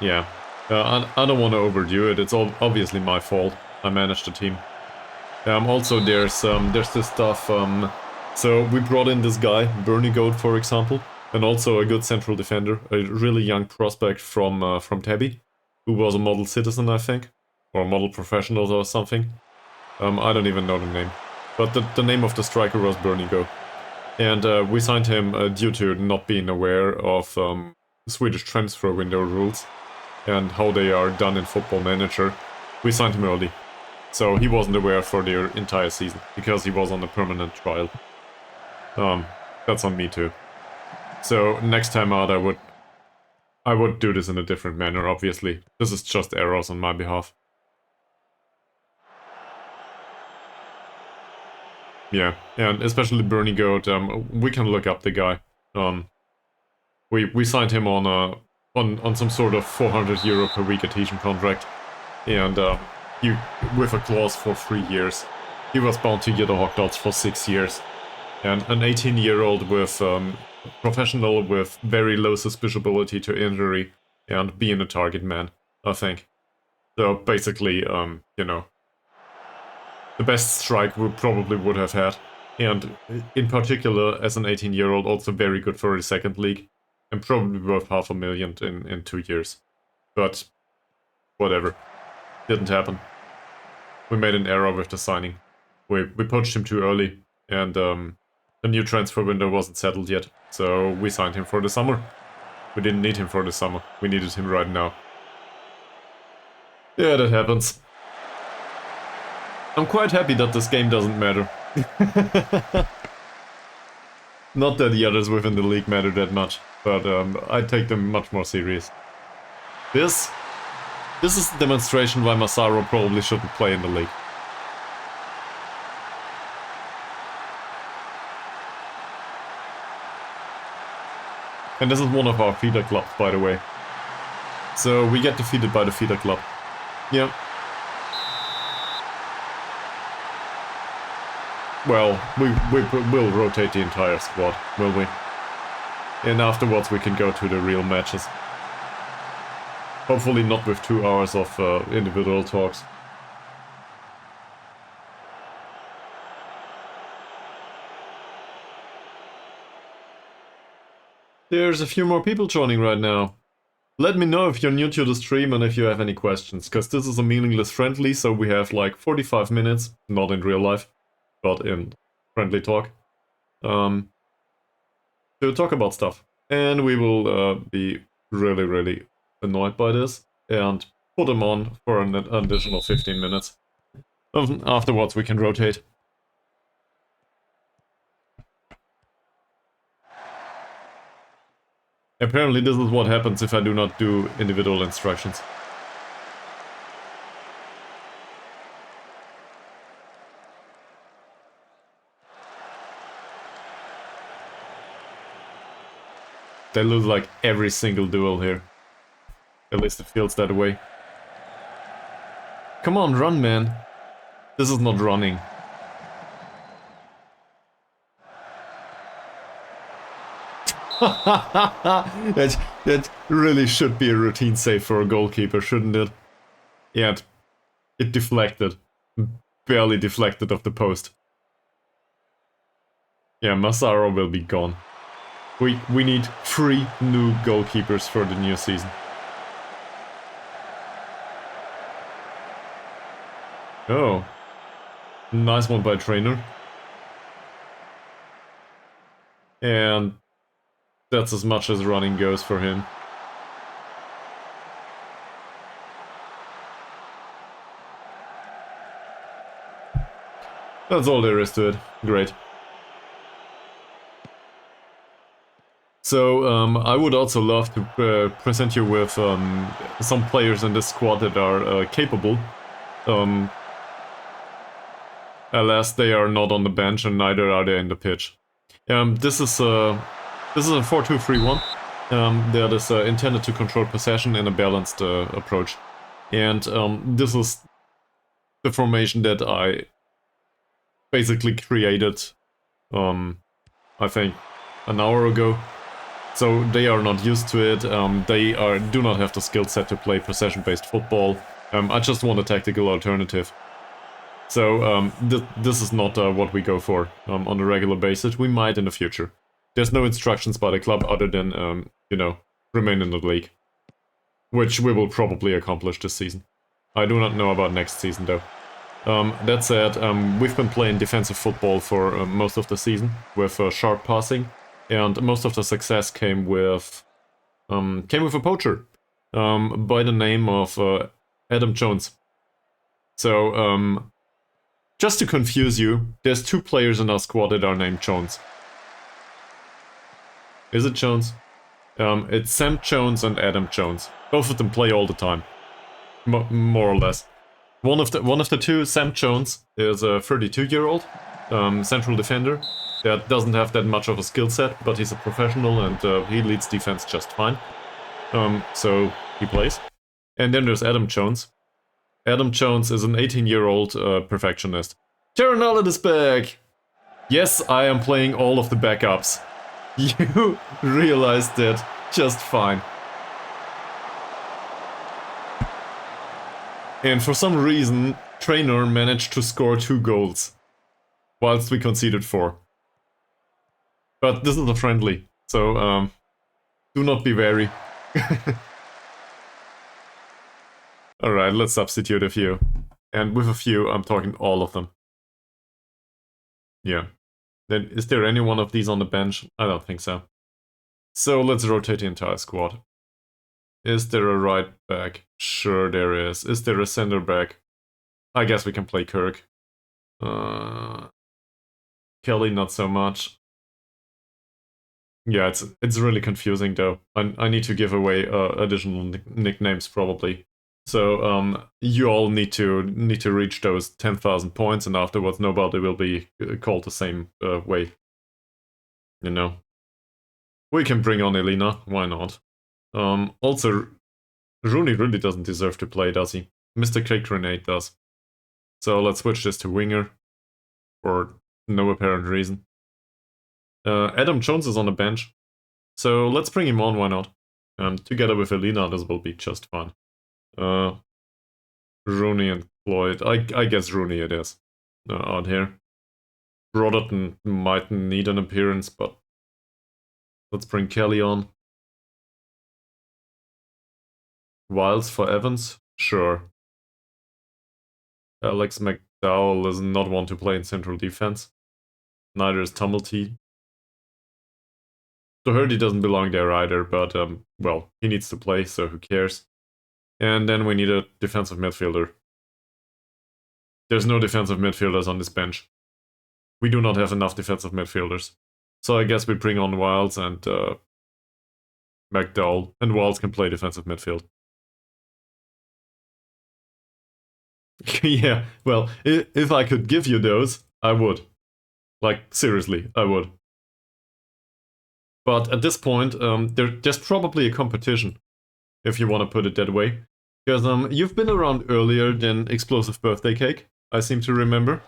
Yeah. I don't want to overdo it. It's obviously my fault. I managed the team. Also, there's this stuff. So we brought in this guy, Bernie Goat, for example, and also a good central defender, a really young prospect from Tabby, who was a model citizen, I think, or a model professional or something. I don't even know the name. But the name of the striker was Bernigo. And we signed him due to not being aware of Swedish transfer window rules and how they are done in Football Manager. We signed him early. So he wasn't aware for the entire season, because he was on a permanent trial. That's on me too. So next time out I would do this in a different manner, obviously. This is just errors on my behalf. Yeah, and especially Bernie Goat, we can look up the guy. We signed him on some sort of 400 euro per week adhesion contract, and with a clause for 3 years. He was bound to get the Hawk Dots for 6 years. And an 18-year-old with professional with very low suspicibility to injury and being a target man, I think. So basically, you know, the best strike we probably would have had. And in particular, as an 18-year-old, also very good for the second league. And probably worth $500,000 in 2 years. But whatever. Didn't happen. We made an error with the signing. We poached him too early, and the new transfer window wasn't settled yet, so we signed him for the summer. We didn't need him for the summer, we needed him right now. Yeah, that happens. I'm quite happy that this game doesn't matter. Not that the others within the league matter that much, but I take them much more serious. This is a demonstration why Massaro probably shouldn't play in the league. And this is one of our feeder clubs, by the way. So we get defeated by the feeder club. Yeah. Well, we'll rotate the entire squad, will we? And afterwards we can go to the real matches. Hopefully not with 2 hours of individual talks. There's a few more people joining right now. Let me know if you're new to the stream and if you have any questions, because this is a meaningless friendly, so we have like 45 minutes, not in real life, but in friendly talk, to talk about stuff. And we will be really, really annoyed by this, and put them on for an additional 15 minutes. Afterwards we can rotate. Apparently this is what happens if I do not do individual instructions. They lose like every single duel here. At least it feels that way. Come on, run, man. This is not running. that really should be a routine save for a goalkeeper, shouldn't it? Yeah, it deflected. Barely deflected off the post. Yeah, Massaro will be gone. We need 3 new goalkeepers for the new season. Oh. Nice one by Trainer. And that's as much as running goes for him. That's all there is to it. Great. So, I would also love to present you with some players in this squad that are capable. Alas, they are not on the bench and neither are they in the pitch. This is a 4-2-3-1 that is intended to control possession in a balanced approach. And this is the formation that I basically created, I think, an hour ago. So they are not used to it, they do not have the skill set to play possession-based football. I just want a tactical alternative. So this is not what we go for on a regular basis. We might in the future. There's no instructions by the club other than, you know, remain in the league. Which we will probably accomplish this season. I do not know about next season though. That said, we've been playing defensive football for most of the season with sharp passing, and most of the success came with a poacher by the name of Adam Jones. So, just to confuse you, there's 2 players in our squad that are named Jones. Is it Jones? It's Sam Jones and Adam Jones. Both of them play all the time, more or less. One of the 2, Sam Jones, is a 32-year-old central defender that doesn't have that much of a skill set, but he's a professional and he leads defense just fine. So he plays. And then there's Adam Jones. Adam Jones is an 18-year-old perfectionist. Jaron Allen is back! Yes, I am playing all of the backups. You realized that just fine. And for some reason, Trainer managed to score 2 goals, whilst we conceded 4. But this is a friendly, so do not be wary. Alright, let's substitute a few. And with a few, I'm talking all of them. Yeah. Then, is there any one of these on the bench? I don't think so. So let's rotate the entire squad. Is there a right back? Sure there is. Is there a center back? I guess we can play Kirk. Kelly, not so much. Yeah, it's really confusing though. I need to give away additional nicknames probably. So you all need to reach those 10,000 points, and afterwards nobody will be called the same way. You know. We can bring on Elena. Why not? Also, Rooney really doesn't deserve to play, does he? Mr. Cake Grenade does. So let's switch this to winger for no apparent reason. Adam Jones is on the bench, so let's bring him on. Why not? Together with Elena, this will be just fine. Rooney and Floyd. I guess Rooney it is. Out here. Brotherton might need an appearance, but let's bring Kelly on. Wiles for Evans? Sure. Alex McDowell is not one to play in central defense. Neither is Tumblety. Doherty doesn't belong there either, but, well, he needs to play, so who cares. And then we need a defensive midfielder. There's no defensive midfielders on this bench. We do not have enough defensive midfielders. So I guess we bring on Wiles and McDowell, and Wiles can play defensive midfield. Yeah, well, if I could give you those, I would. Like, seriously, I would. But at this point, there's probably a competition, if you want to put it that way. Because you've been around earlier than Explosive Birthday Cake, I seem to remember.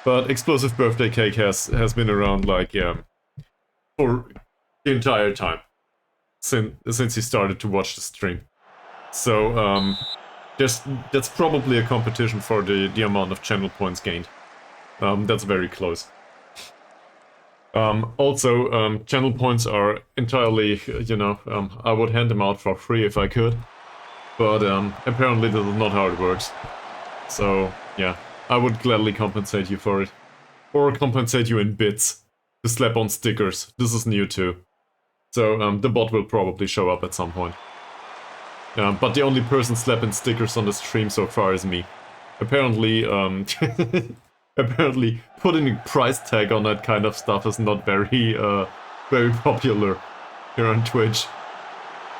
But Explosive Birthday Cake has been around, like, for the entire time. Since he started to watch the stream. So, that's probably a competition for the amount of channel points gained. That's very close. Also, channel points are entirely, you know, I would hand them out for free if I could. But apparently this is not how it works. So, yeah, I would gladly compensate you for it. Or compensate you in bits to slap on stickers. This is new too. So, the bot will probably show up at some point. But the only person slapping stickers on the stream so far is me. Apparently, apparently putting a price tag on that kind of stuff is not very, very popular here on Twitch.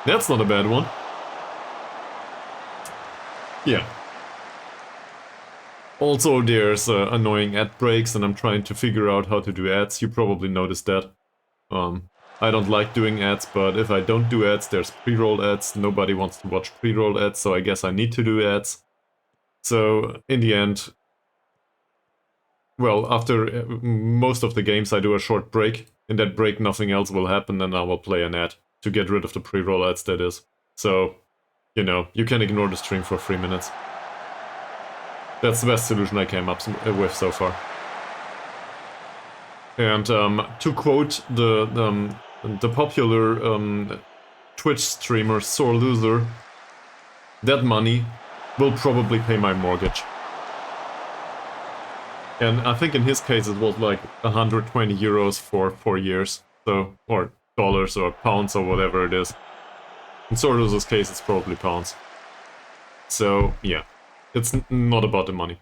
That's not a bad one. Yeah. Also, there's annoying ad breaks, and I'm trying to figure out how to do ads. You probably noticed that. I don't like doing ads, but if I don't do ads, there's pre-roll ads. Nobody wants to watch pre-roll ads, so I guess I need to do ads. So, in the end, well, after most of the games I do a short break. In that break nothing else will happen, and I will play an ad to get rid of the pre-roll ads, that is. So, you know, you can ignore the stream for 3 minutes. That's the best solution I came up with so far. And to quote the popular Twitch streamer Sore Loser, that money will probably pay my mortgage. And I think in his case it was like 120 euros for 4 years. So, or dollars or pounds or whatever it is. In Sordo's case it's probably pounds. So, yeah. It's not about the money.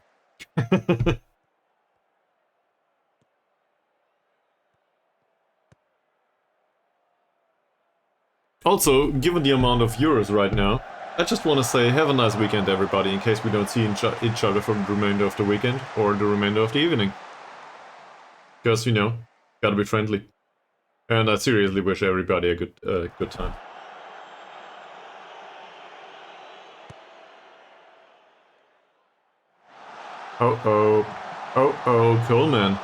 Also, given the amount of euros right now, I just want to say have a nice weekend, everybody, in case we don't see each other for the remainder of the weekend or the remainder of the evening. Because, you know, gotta be friendly. And I seriously wish everybody a good time. Oh, Coleman.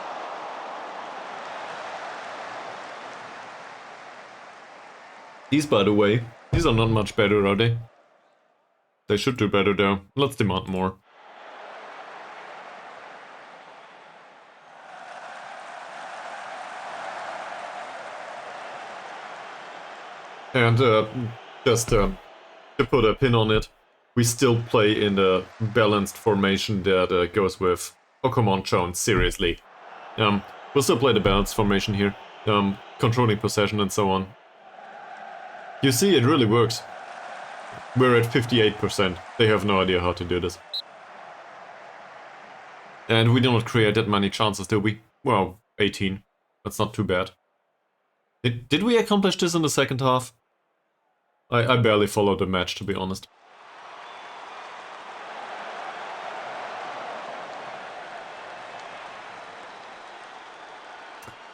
These, by the way, these are not much better, are they? They should do better, though. Let's demand more. And just to put a pin on it, we still play in the balanced formation that goes with... Oh, come on, Jones, seriously. We'll still play the balanced formation here. Controlling possession and so on. You see, it really works. We're at 58%. They have no idea how to do this. And we do not create that many chances, do we? Well, 18. That's not too bad. Did we accomplish this in the second half? I barely followed the match, to be honest.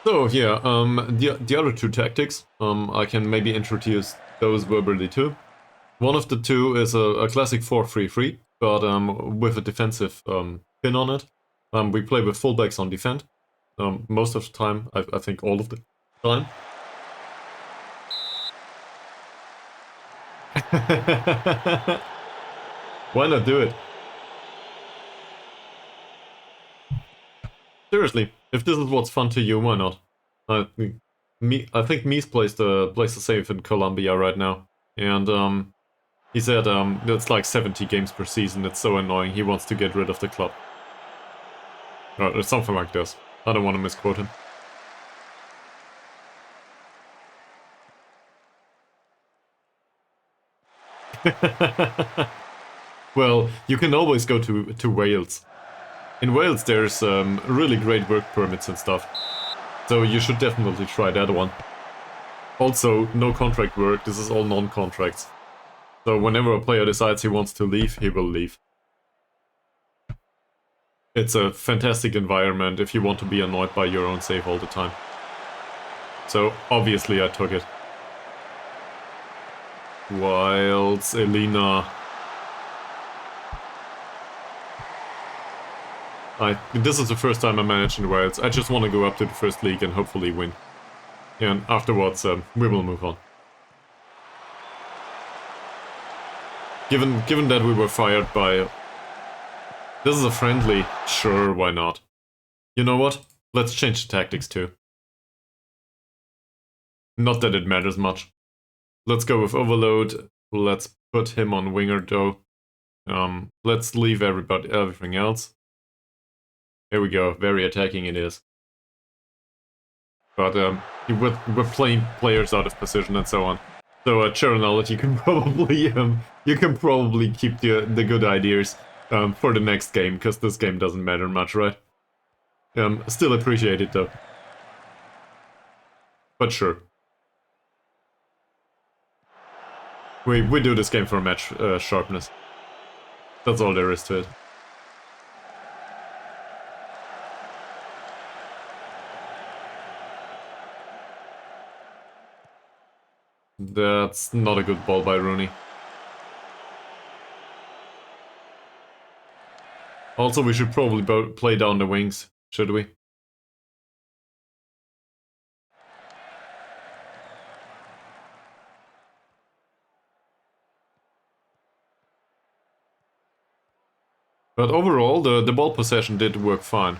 So, yeah, the other two tactics, I can maybe introduce those verbally too. One of the two is a classic 4-3-3, but with a defensive pin on it. We play with fullbacks on defend, most of the time, I think all of the time. Why not do it? Seriously, if this is what's fun to you, why not? I think Mies plays the save in Colombia right now, and he said it's like 70 games per season. It's so annoying. He wants to get rid of the club. Or something like this. I don't want to misquote him. Well, you can always go to Wales. In Wales there's really great work permits and stuff. So you should definitely try that one. Also, no contract work, this is all non-contracts. So whenever a player decides he wants to leave, he will leave. It's a fantastic environment if you want to be annoyed by your own save all the time. So obviously I took it. Wilds, Elina. This is the first time I managed in Wales. I just want to go up to the first league and hopefully win. And afterwards, we will move on. Given that we were fired by... This is a friendly, sure, why not? You know what? Let's change the tactics too. Not that it matters much. Let's go with Overload. Let's put him on winger though. Let's leave everything else. Here we go, very attacking it is. But we're playing players out of position and so on. So Chernal, you can probably keep the good ideas for the next game, because this game doesn't matter much, right? Still appreciate it though. But sure. We do this game for match sharpness. That's all there is to it. That's not a good ball by Rooney. Also, we should probably play down the wings, should we? But overall, the ball possession did work fine.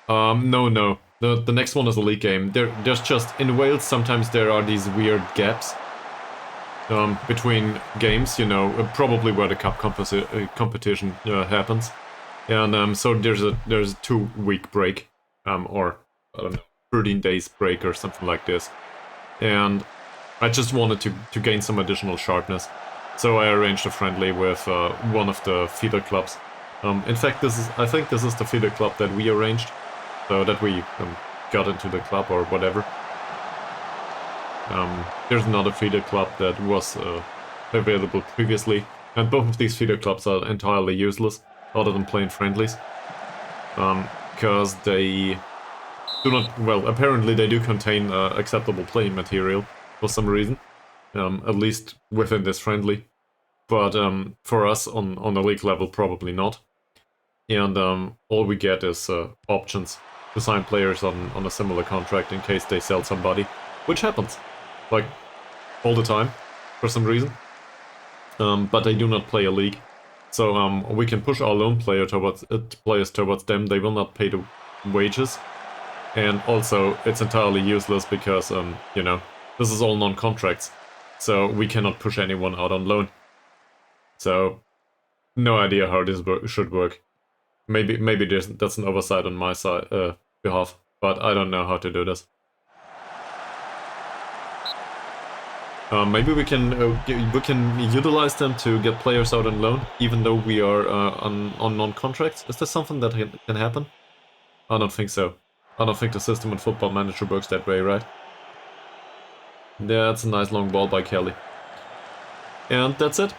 No. The next one is a league game. There's just... In Wales, sometimes there are these weird gaps between games, you know, probably where the cup competition happens. And so there's a 2-week break, or I don't know, 13 days break or something like this. And I just wanted to gain some additional sharpness. So I arranged a friendly with one of the feeder clubs. In fact, I think this is the feeder club that we arranged, so that we got into the club or whatever. There's another feeder club that was available previously, and both of these feeder clubs are entirely useless, other than playing friendlies. Because they do not, well, apparently they do contain acceptable playing material for some reason, at least within this friendly. But for us on a league level, probably not. And all we get is options to sign players on a similar contract in case they sell somebody, which happens, like, all the time, for some reason. But they do not play a league. So we can push our loan players towards them. They will not pay the wages. And also, it's entirely useless because, you know, this is all non-contracts. So we cannot push anyone out on loan. So, no idea how this should work. Maybe that's an oversight on my side behalf, but I don't know how to do this. Maybe we can utilize them to get players out on loan, even though we are on non-contracts. Is this something that can happen? I don't think so. I don't think the system in Football Manager works that way, right? Yeah, that's a nice long ball by Kelly. And that's it.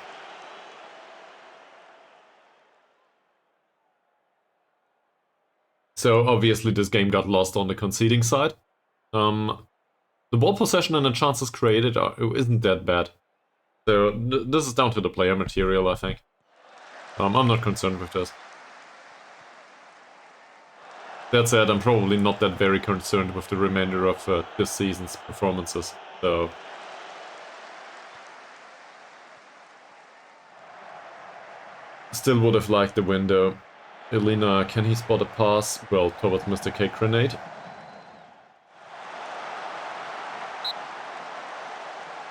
So obviously this game got lost on the conceding side. The ball possession and the chances created isn't that bad. So this is down to the player material, I think. I'm not concerned with this. That said, I'm probably not that very concerned with the remainder of this season's performances, so... Still would have liked the window. Elena, can he spot a pass? Well, towards Mr. K. Grenade.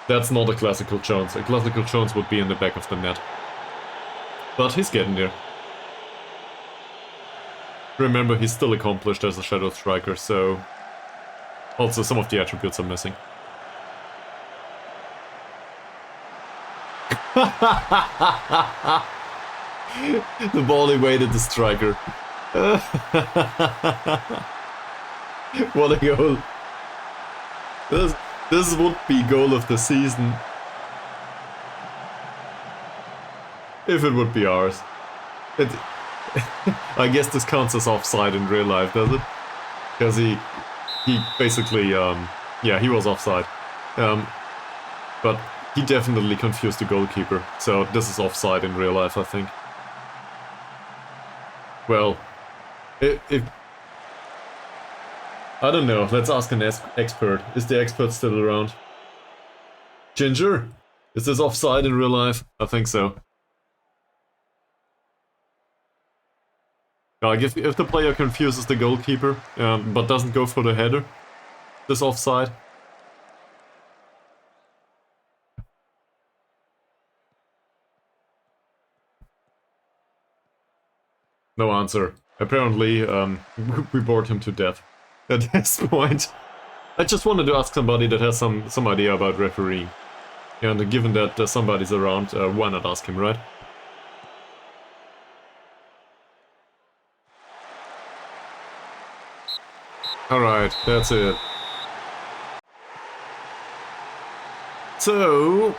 That's not a classical Jones. A classical Jones would be in the back of the net. But he's getting there. Remember, he's still accomplished as a shadow striker, so... Also, some of the attributes are missing. The ball evaded the striker. What a goal. This would be goal of the season. If it would be ours. I guess this counts as offside in real life, does it? Because he basically, yeah, he was offside. But he definitely confused the goalkeeper, so this is offside in real life, I think. Well, if I don't know, let's ask an expert. Is the expert still around? Ginger? Is this offside in real life? I think so. Like, if the player confuses the goalkeeper, but doesn't go for the header, this offside. No answer. Apparently, we bored him to death at this point. I just wanted to ask somebody that has some idea about refereeing. And given that somebody's around, why not ask him, right? Alright, that's it. So,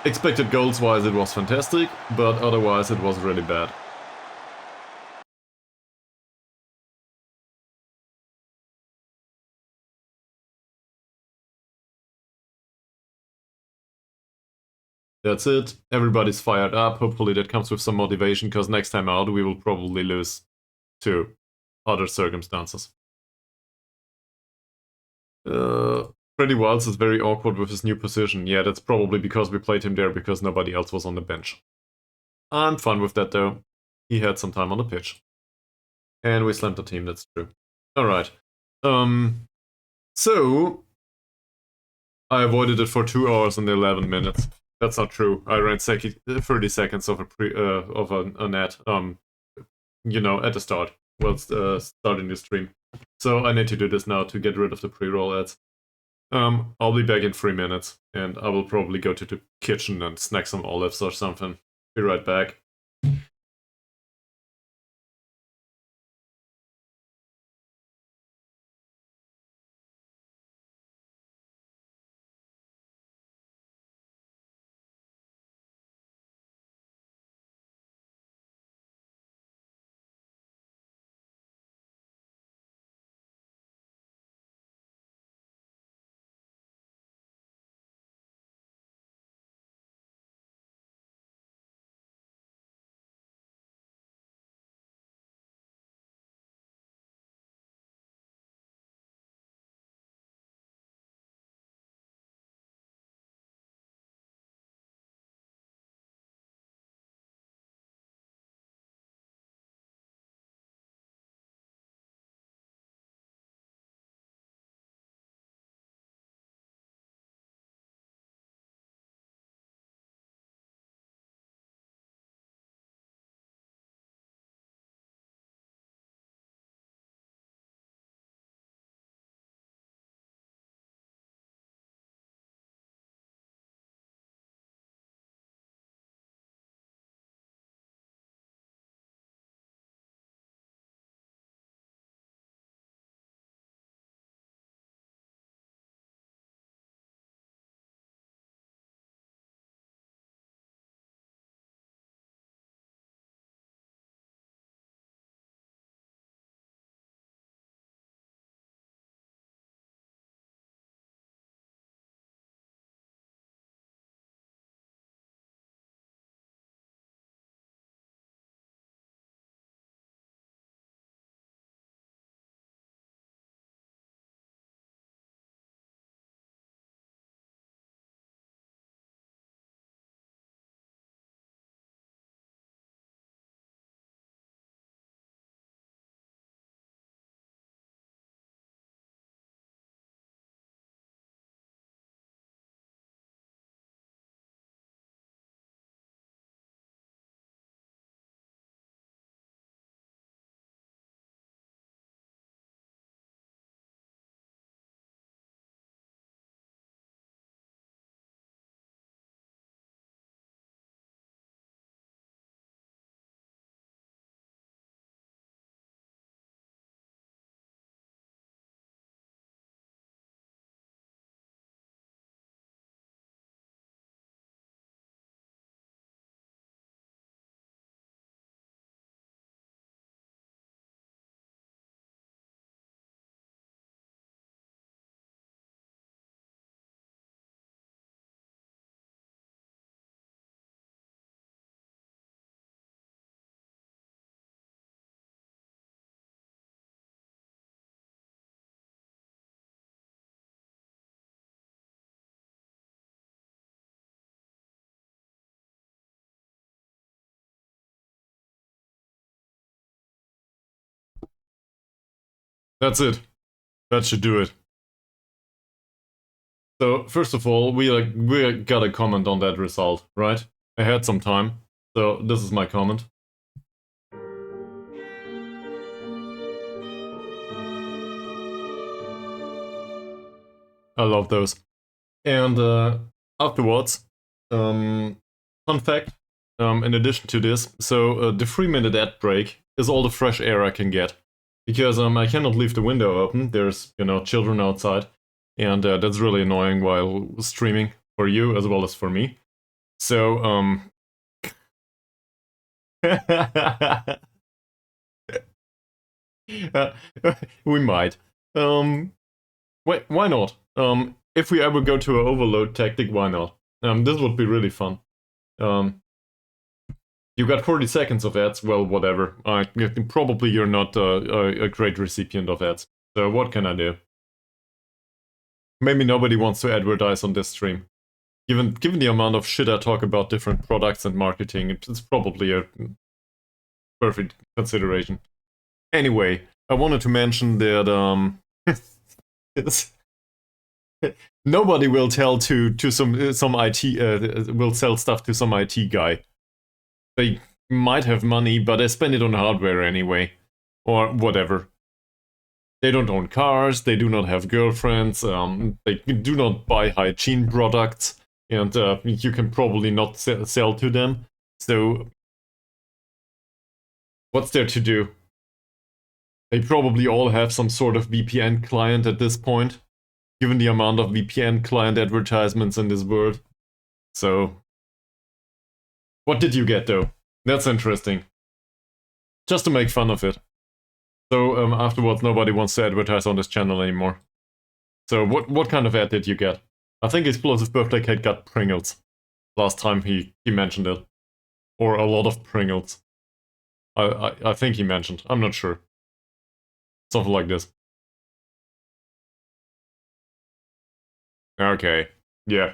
expected goals-wise it was fantastic, but otherwise it was really bad. That's it. Everybody's fired up. Hopefully that comes with some motivation, because next time out we will probably lose to other circumstances. Freddie Wiles is very awkward with his new position. Yeah, that's probably because we played him there because nobody else was on the bench. I'm fine with that though. He had some time on the pitch. And we slammed the team, that's true. Alright. So... I avoided it for 2 hours and 11 minutes. That's not true. I ran 30 seconds of a net. you know, at the start, whilst starting the stream. So I need to do this now to get rid of the pre-roll ads. I'll be back in 3 minutes, and I will probably go to the kitchen and snack some olives or something. Be right back. That's it. That should do it. So first of all, we got a comment on that result, right? I had some time, so this is my comment. I love those. And afterwards, fun fact, in addition to this, so the 3-minute ad break is all the fresh air I can get. Because I cannot leave the window open, there's, you know, children outside. And that's really annoying while streaming for you as well as for me. So, we might. Why not? If we ever go to an overload tactic, why not? This would be really fun. You got 40 seconds of ads, well, whatever. Probably you're not a great recipient of ads. So what can I do? Maybe nobody wants to advertise on this stream. Given the amount of shit I talk about different products and marketing, it's probably a perfect consideration. Anyway, I wanted to mention that nobody will tell to some IT will sell stuff to some IT guy. They might have money, but they spend it on hardware anyway, or whatever. They don't own cars, they do not have girlfriends, they do not buy hygiene products, and you can probably not sell to them. So, what's there to do? They probably all have some sort of VPN client at this point, given the amount of VPN client advertisements in this world. So, what did you get though? That's interesting. Just to make fun of it. So afterwards, nobody wants to advertise on this channel anymore. So what kind of ad did you get? I think Explosive Birthday Cake got Pringles. Last time he mentioned it. Or a lot of Pringles. I think he mentioned. I'm not sure. Something like this. Okay. Yeah.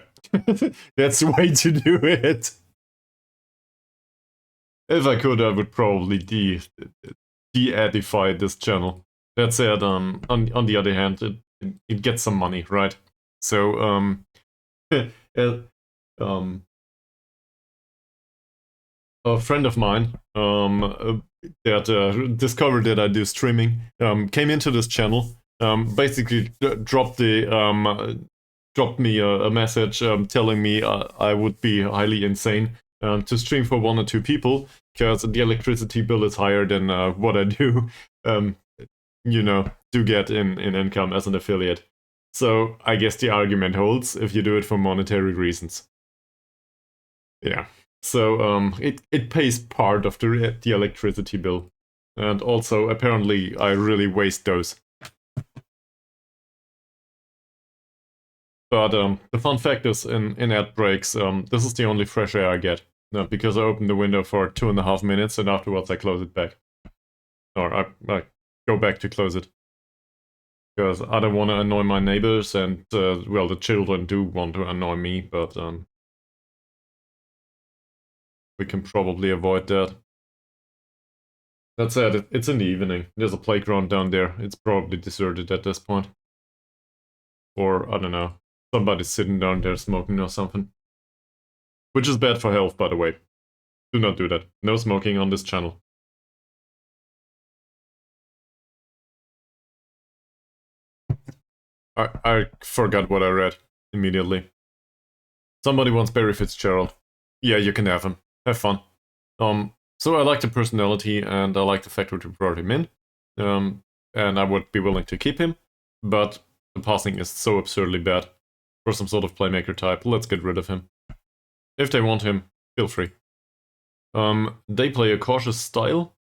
That's the way to do it. If I could, I would probably de-edify this channel. That said, on the other hand, it gets some money, right? So, a friend of mine that discovered that I do streaming came into this channel, basically dropped me a message telling me I would be highly insane to stream for 1 or 2 people, because the electricity bill is higher than what I do, do get in income as an affiliate. So I guess the argument holds if you do it for monetary reasons. Yeah. So it pays part of the electricity bill. And also, apparently, I really waste those. But the fun fact is, in ad breaks, this is the only fresh air I get. Because I open the window for 2.5 minutes and afterwards I close it back. Or I go back to close it. Because I don't want to annoy my neighbors, and, well, the children do want to annoy me, but we can probably avoid that. That said, it's in the evening. There's a playground down there. It's probably deserted at this point. Or, I don't know, somebody's sitting down there smoking or something. Which is bad for health, by the way. Do not do that. No smoking on this channel. I forgot what I read immediately. Somebody wants Barry Fitzgerald. Yeah, you can have him. Have fun. So I like the personality, and I like the fact that you brought him in. And I would be willing to keep him, but the passing is so absurdly bad. For some sort of playmaker type, let's get rid of him. If they want him, feel free. They play a cautious style.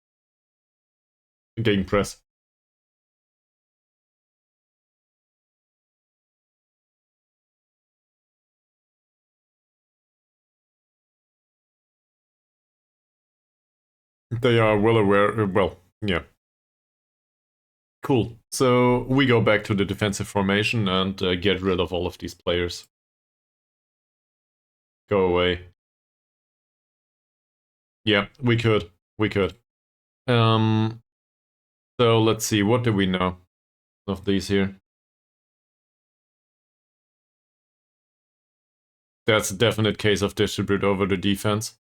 Gegenpress. They are well aware, well, yeah. Cool. So we go back to the defensive formation and get rid of all of these players. Go away. Yeah, we could. We could. So let's see, what do we know of these here? That's a definite case of distribute over the defense.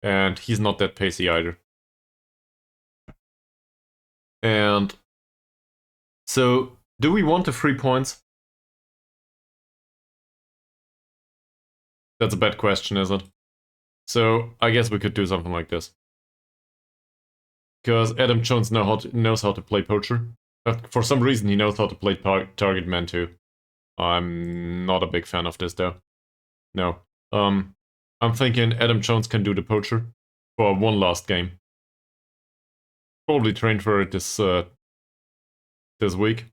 And he's not that pacey either. And so, do we want the 3 points? That's a bad question, is it? So, I guess we could do something like this. Because Adam Jones knows how to play poacher. But for some reason, he knows how to play target man too. I'm not a big fan of this, though. No. I'm thinking Adam Jones can do the poacher for one last game. Probably train for it this week.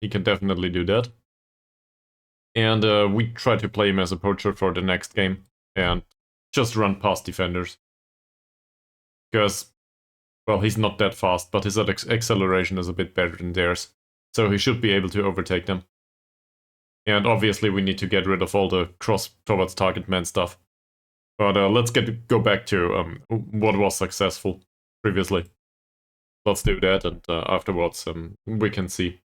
He can definitely do that. And we try to play him as a poacher for the next game and just run past defenders. Because, well, he's not that fast, but his acceleration is a bit better than theirs. So he should be able to overtake them. And obviously we need to get rid of all the cross towards target man stuff. But let's go back to what was successful previously. Let's do that, and afterwards we can see.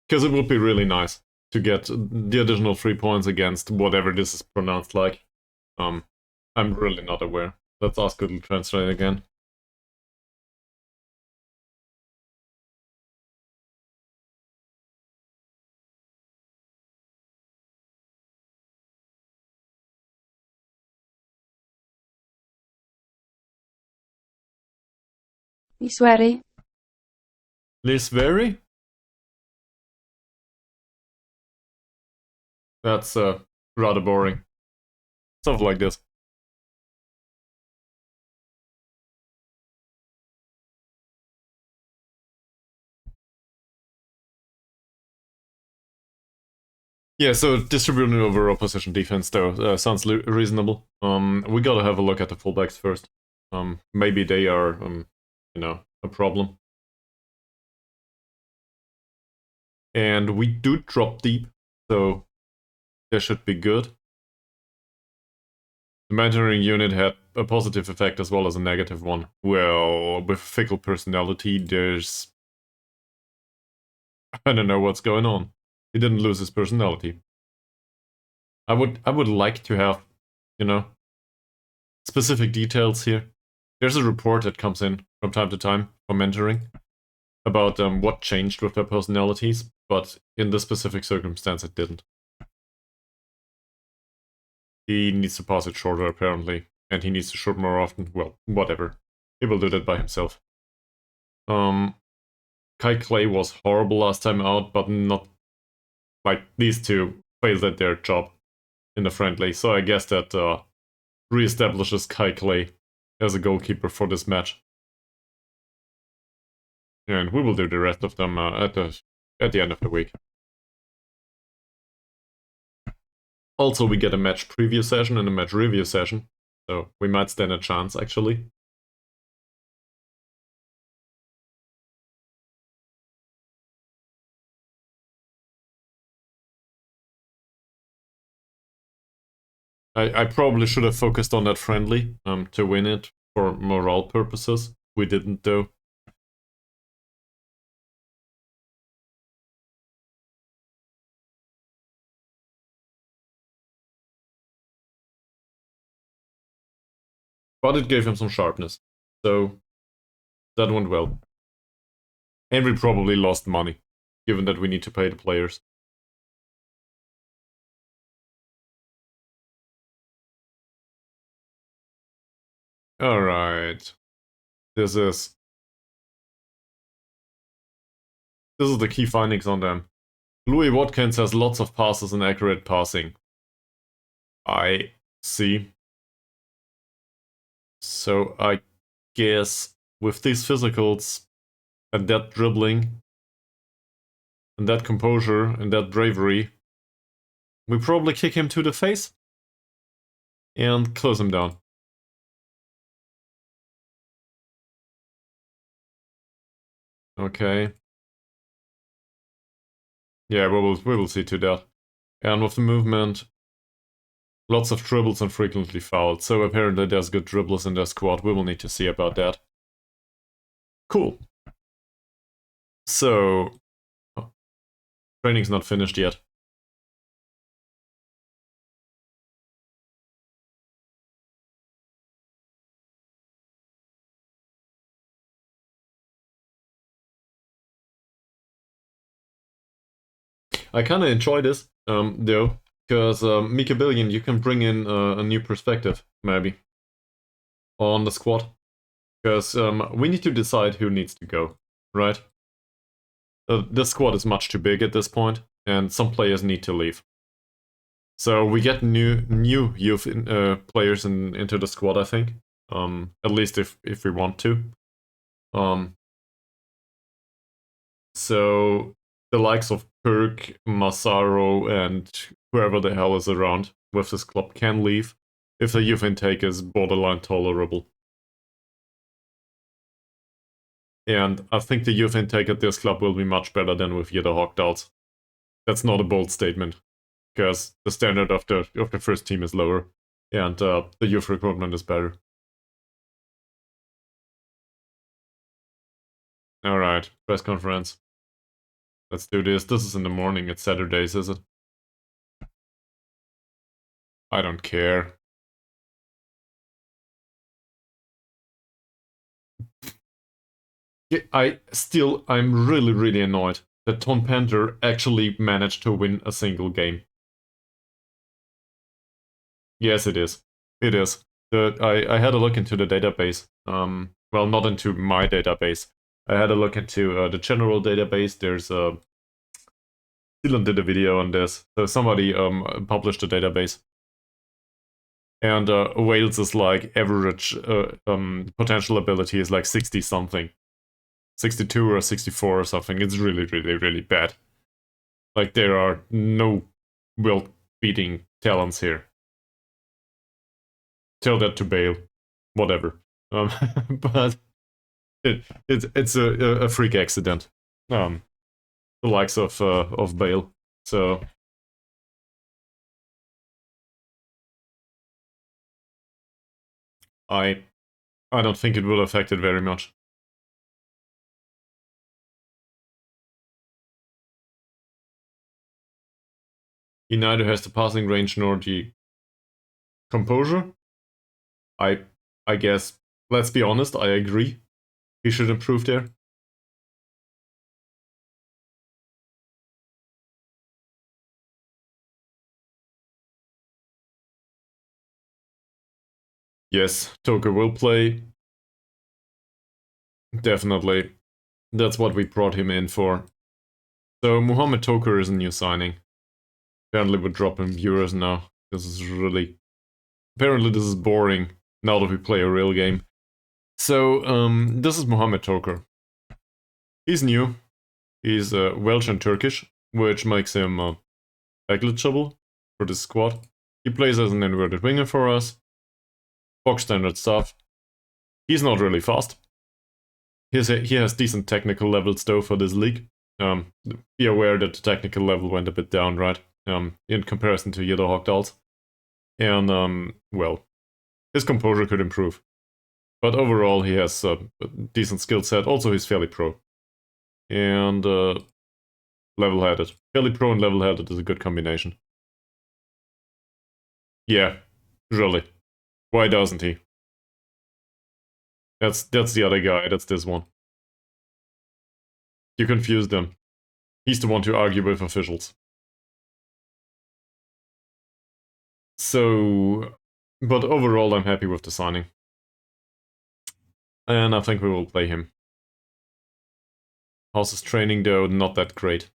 Because it would be really nice to get the additional 3 points against whatever this is pronounced like. I'm really not aware. Let's ask Google Translate again. Iswari. This vary? That's rather boring. Stuff like this. Yeah, so distributing over opposition defense though sounds reasonable. We gotta have a look at the fullbacks first. Maybe they are, a problem. And we do drop deep, so that should be good. The mentoring unit had a positive effect as well as a negative one. Well, with fickle personality, there's... I don't know what's going on. He didn't lose his personality. I would like to have, specific details here. There's a report that comes in from time to time for mentoring about what changed with their personalities, but in this specific circumstance it didn't. He needs to pass it shorter apparently, and he needs to shoot more often. Well, whatever. He will do that by himself. Kai Clay was horrible last time out, but not like these two failed at their job in the friendly, so I guess that reestablishes Kai Clay as a goalkeeper for this match. And we will do the rest of them at the end of the week. Also, we get a match preview session and a match review session, so we might stand a chance, actually. I probably should have focused on that friendly to win it for morale purposes. We didn't, though. But it gave him some sharpness, so that went well. And we probably lost money, given that we need to pay the players. Alright. This is the key findings on them. Louis Watkins has lots of passes and accurate passing. I see. So I guess with these physicals and that dribbling and that composure and that bravery, we probably kick him to the face and close him down. Okay. Yeah, we will see to that. And with the movement, lots of dribbles and frequently fouled. So apparently there's good dribblers in their squad. We will need to see about that. Cool. So, training's not finished yet. I kind of enjoy this, though, because Mika Billion, you can bring in a new perspective, maybe, on the squad. Because we need to decide who needs to go, right? This squad is much too big at this point, and some players need to leave. So we get new youth players into the squad, I think. At least if we want to. So the likes of Perk, Massaro, and whoever the hell is around with this club can leave if the youth intake is borderline tolerable. And I think the youth intake at this club will be much better than with Yedda Hawkdals. That's not a bold statement, because the standard of the first team is lower, and the youth recruitment is better. Alright, press conference. Let's do this. This is in the morning. It's Saturdays, is it? I don't care. I'm really, really annoyed that Ton Panther actually managed to win a single game. Yes, it is. It is. I had a look into the database. Well, not into my database. I had a look into the general database. There's Dylan did a video on this. So somebody published a database. And Wales is like average potential ability is like 60 something. 62 or 64 or something. It's really, really, really bad. Like there are no world-beating talents here. Tell that to Bale. Whatever. But it's a freak accident. The likes of Bale. So I don't think it will affect it very much. He neither has the passing range nor the composure. I guess, let's be honest, I agree. He should improve there. Yes, Toker will play. Definitely. That's what we brought him in for. So Muhammad Toker is a new signing. Apparently we're dropping viewers now. This is really... Apparently this is boring now that we play a real game. So, this is Muhammad Toker. He's new. He's Welsh and Turkish, which makes him negligible for this squad. He plays as an inverted winger for us. Box standard stuff. He's not really fast. He has decent technical levels though for this league. Be aware that the technical level went a bit down, right? In comparison to Yellow Hawk dolls. And, well, his composure could improve. But overall, he has a decent skill set. Also, he's fairly pro. And level-headed. Fairly pro and level-headed is a good combination. Yeah, really. Why doesn't he? That's the other guy. That's this one. You confused them. He's the one to argue with officials. So, but overall, I'm happy with the signing. And I think we will play him. How's his training though? Not that great.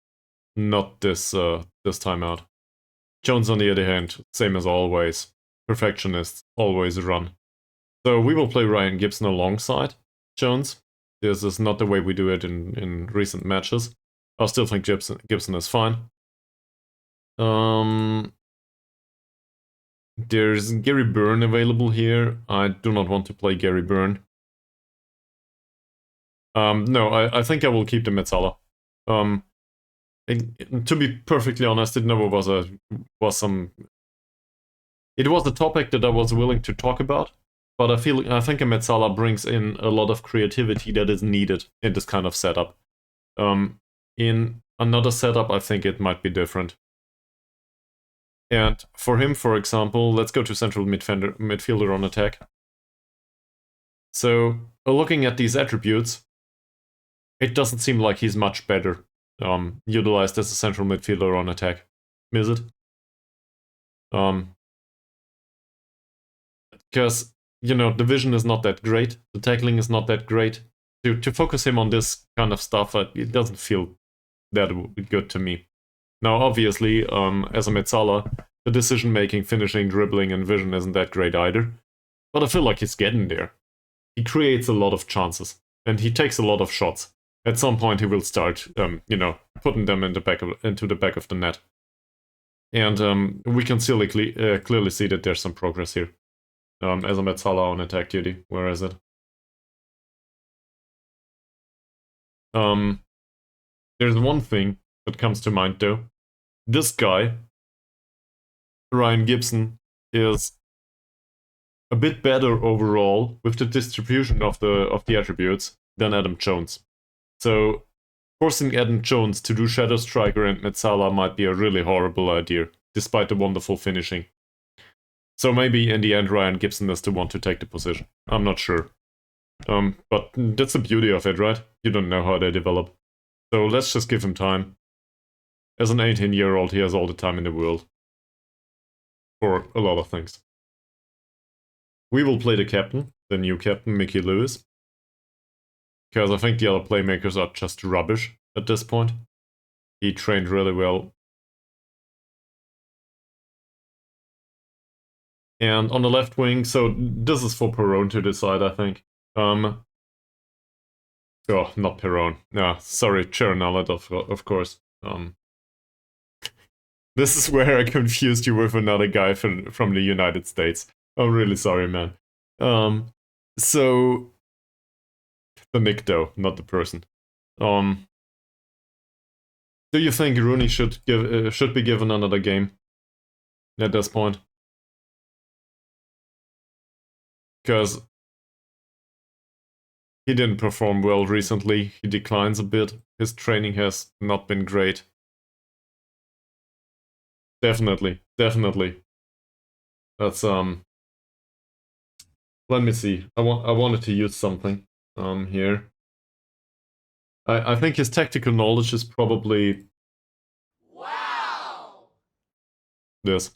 Not this time out. Jones on the other hand, same as always. Perfectionist, always run. So we will play Ryan Gibson alongside Jones. This is not the way we do it in recent matches. I still think Gibson is fine. There's Gary Byrne available here. I do not want to play Gary Byrne. No, I think I will keep the Metzala. To be perfectly honest, it never was it was a topic that I was willing to talk about, but I think a Metzala brings in a lot of creativity that is needed in this kind of setup. In another setup, I think it might be different. And for him, for example, let's go to central midfielder on attack. So, looking at these attributes, it doesn't seem like he's much better utilized as a central midfielder on attack. Is it? Because, you know, the vision is not that great, the tackling is not that great. To focus him on this kind of stuff, it doesn't feel that good to me. Now, obviously, as a Metzala, the decision-making, finishing, dribbling, and vision isn't that great either. But I feel like he's getting there. He creates a lot of chances, and he takes a lot of shots. At some point, he will start, you know, putting them into the back of the net. And we can still clearly see that there's some progress here. As a Metzala on attack duty. Where is it? There's one thing that comes to mind though. This guy, Ryan Gibson, is a bit better overall with the distribution of the attributes than Adam Jones. So forcing Adam Jones to do Shadow Striker and Metzala might be a really horrible idea, despite the wonderful finishing. So maybe in the end Ryan Gibson is the one to take the position. I'm not sure. But that's the beauty of it, right? You don't know how they develop. So let's just give him time. As an 18-year-old, he has all the time in the world. For a lot of things. We will play the captain, the new captain, Mickey Lewis. Because I think the other playmakers are just rubbish at this point. He trained really well. And on the left wing, so this is for Perron to decide, I think. Oh, not Perron. No, sorry, Chernalet, of course. This is where I confused you with another guy from the United States. I'm really sorry, man. So the Nick though, not the person. Do you think Rooney should be given another game at this point? Because he didn't perform well recently. He declines a bit. His training has not been great. Definitely. That's let me see. I wanted to use something here. I think his tactical knowledge is probably this.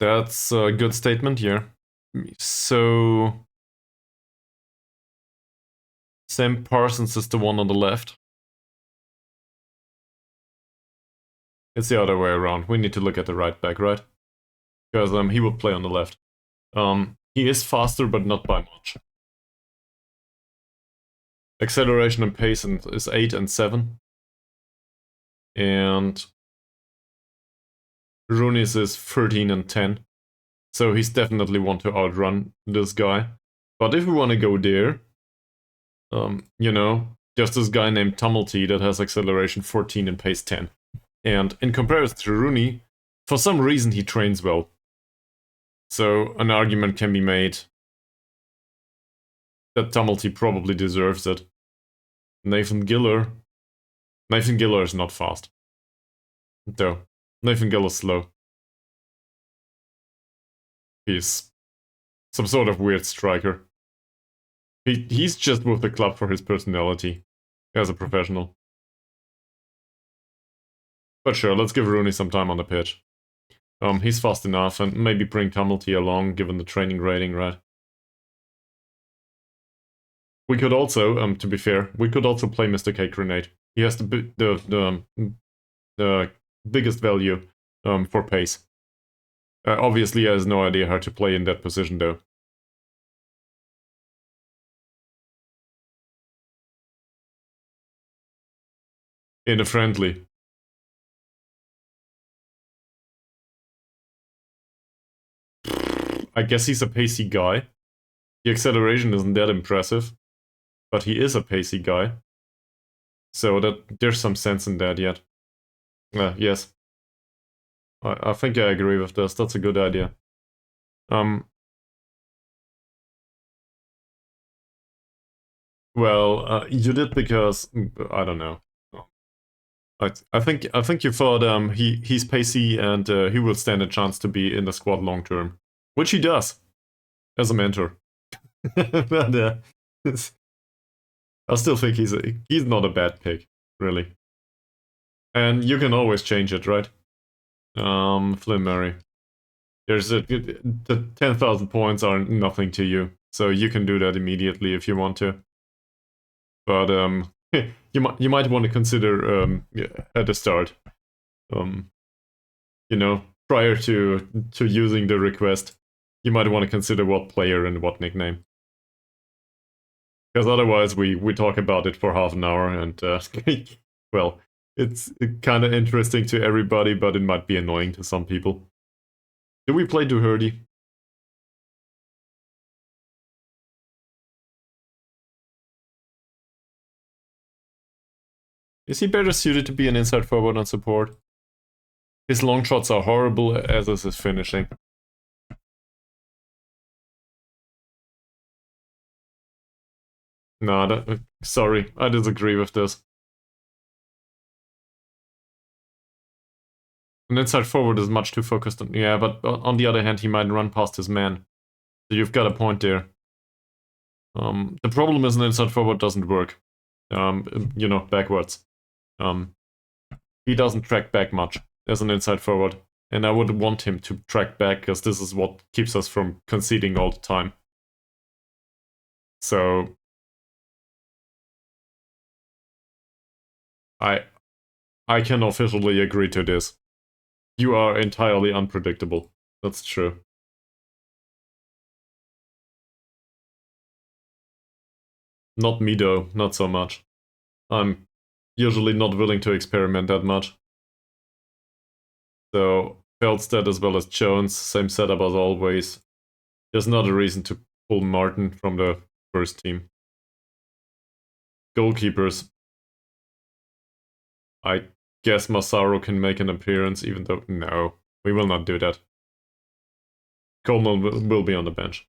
That's a good statement here. So Sam Parsons is the one on the left. It's the other way around. We need to look at the right back, right? Because he will play on the left. He is faster, but not by much. Acceleration and pace is 8 and 7. And Rooney's is 13 and 10. So he's definitely want to outrun this guy. But if we want to go there, you know, there's this guy named Tumulty that has acceleration 14 and pace 10. And in comparison to Rooney, for some reason he trains well. So an argument can be made that Tumulty probably deserves it. Nathan Giller is not fast. Though. Nathan Giller's slow. He's some sort of weird striker. He's just with the club for his personality as a professional. But sure, let's give Rooney some time on the pitch. He's fast enough, and maybe bring Tumulty along, given the training rating, right? We could also, to be fair, we could also play Mr. K Grenade. He has the biggest value for pace. Obviously, he has no idea how to play in that position, though. In a friendly. I guess he's a pacey guy. The acceleration isn't that impressive, but he is a pacey guy. So that there's some sense in that yet. Yes. I think I agree with this. That's a good idea. Well, you did because I don't know. I think you thought he's pacey and he will stand a chance to be in the squad long term, which he does as a mentor. But I still think he's not a bad pick, really. And you can always change it, right? Flynn Murray. The 10,000 points are nothing to you, so you can do that immediately if you want to. But you might want to consider at the start, you know, prior to using the request, you might want to consider what player and what nickname. Because otherwise we talk about it for half an hour and well, it's kind of interesting to everybody, but it might be annoying to some people. Do we play Doherty? Is he better suited to be an inside forward on support? His long shots are horrible, as is his finishing. Nah, sorry, I disagree with this. An inside forward is much too focused on... Yeah, but on the other hand, he might run past his man. So you've got a point there. The problem is an inside forward doesn't work. Backwards. He doesn't track back much as an inside forward. And I would want him to track back, because this is what keeps us from conceding all the time. So... I can officially agree to this. You are entirely unpredictable. That's true. Not me though, not so much. I'm usually not willing to experiment that much. So, Feldstedt as well as Jones, same setup as always. There's not a reason to pull Martin from the first team. Goalkeepers. I guess Massaro can make an appearance, even though... No, we will not do that. Coleman will be on the bench.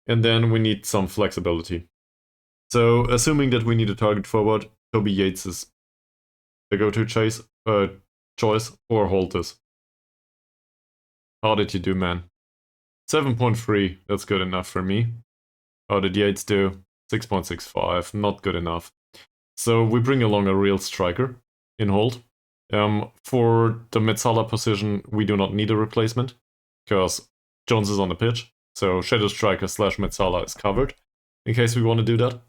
And then we need some flexibility. So, assuming that we need a target forward, Toby Yates is the go-to choice, or Holtis. How did you do, man? 7.3, that's good enough for me. How did Yates do? 6.65, not good enough. So we bring along a real striker in Holt. For the Metzala position, we do not need a replacement, because Jones is on the pitch, so Shadow Striker / Metzala is covered, in case we want to do that.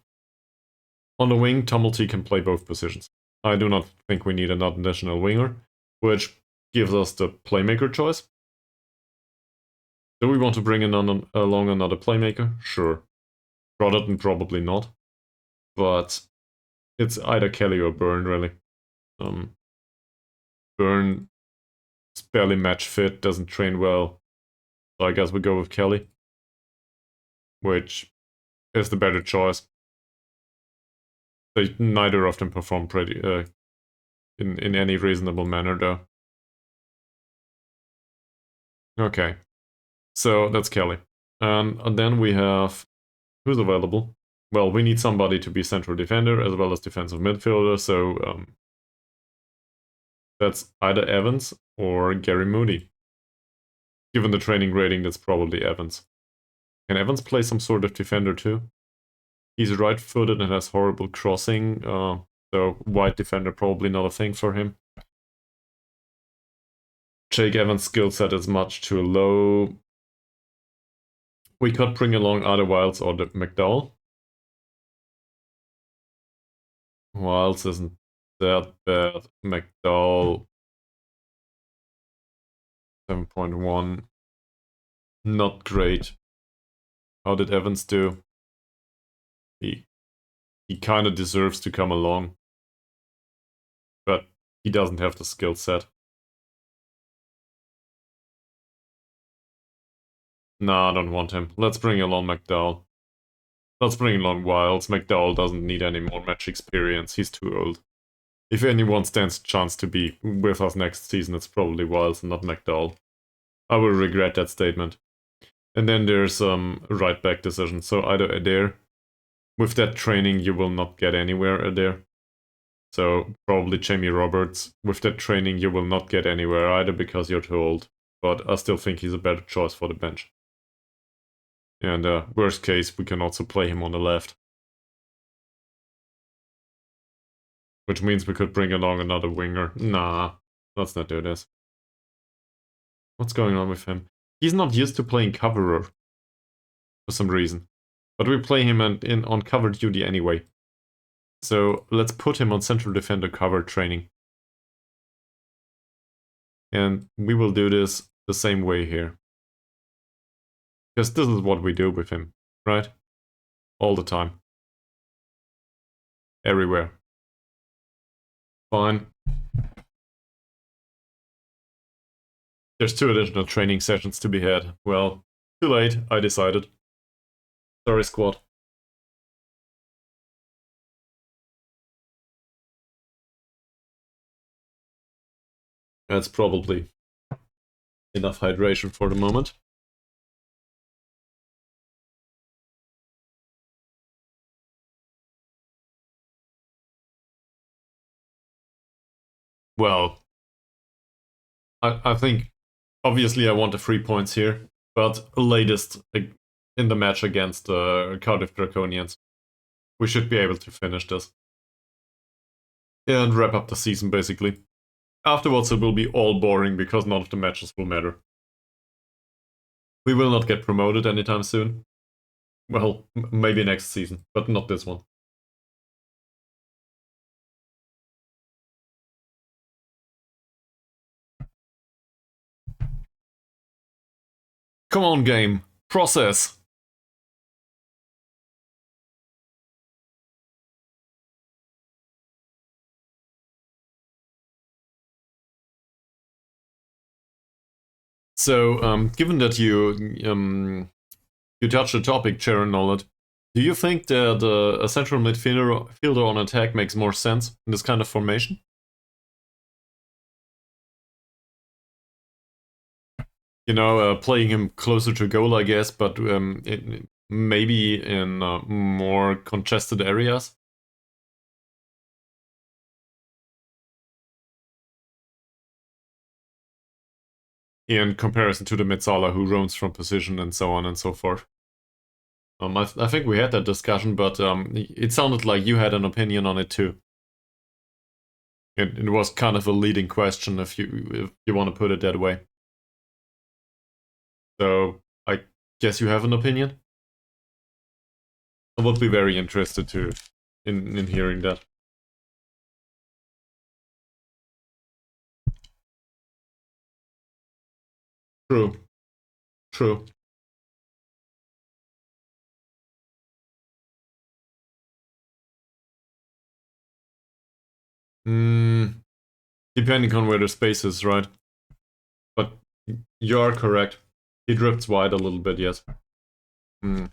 On the wing, Tumulty can play both positions. I do not think we need an additional winger, which gives us the playmaker choice. Do we want to bring along another playmaker? Sure. Brotherton probably not. But it's either Kelly or Byrne, really. Byrne is barely match fit, doesn't train well. So I guess we go with Kelly. Which is the better choice. Neither of them perform pretty in any reasonable manner, though. Okay. So that's Kelly. And then we have... Who's available? Well, we need somebody to be central defender as well as defensive midfielder, so that's either Evans or Gary Moody. Given the training rating, that's probably Evans. Can Evans play some sort of defender too? He's right-footed and has horrible crossing, so wide defender probably not a thing for him. Jake Evans' skill set is much too low. We could bring along either Wilds or the McDowell. Wilds isn't that bad. McDowell 7.1. Not great. How did Evans do? He kind of deserves to come along. But he doesn't have the skill set. Nah, I don't want him. Let's bring along McDowell. Let's bring along Wilds. McDowell doesn't need any more match experience. He's too old. If anyone stands a chance to be with us next season, it's probably Wilds and not McDowell. I will regret that statement. And then there's right back decision. So either Adair. With that training, you will not get anywhere, Adair. So probably Jamie Roberts. With that training, you will not get anywhere either because you're too old. But I still think he's a better choice for the bench. And worst case, we can also play him on the left. Which means we could bring along another winger. Nah, let's not do this. What's going on with him? He's not used to playing coverer. For some reason. But we play him on cover duty anyway. So let's put him on central defender cover training. And we will do this the same way here. Because this is what we do with him, right? All the time. Everywhere. Fine. There's 2 additional training sessions to be had. Well, too late, I decided. Sorry, squad. That's probably enough hydration for the moment. Well, I think obviously I want the 3 points here, but latest in the match against Cardiff Draconians, we should be able to finish this and wrap up the season basically. Afterwards, it will be all boring because none of the matches will matter. We will not get promoted anytime soon. Well, maybe next season, but not this one. Come on, game. Process. So, given that you touched the topic, Sharon Nolet, do you think that a central midfielder on attack makes more sense in this kind of formation? You know, playing him closer to goal, I guess, but maybe in more congested areas. In comparison to the Metsala who roams from position and so on and so forth. I think we had that discussion, but it sounded like you had an opinion on it too. It was kind of a leading question if you want to put it that way. So I guess you have an opinion. I would be very interested in hearing that. True. True. Mm, depending on where the space is, right? But you are correct. He drifts wide a little bit, yes. Mm.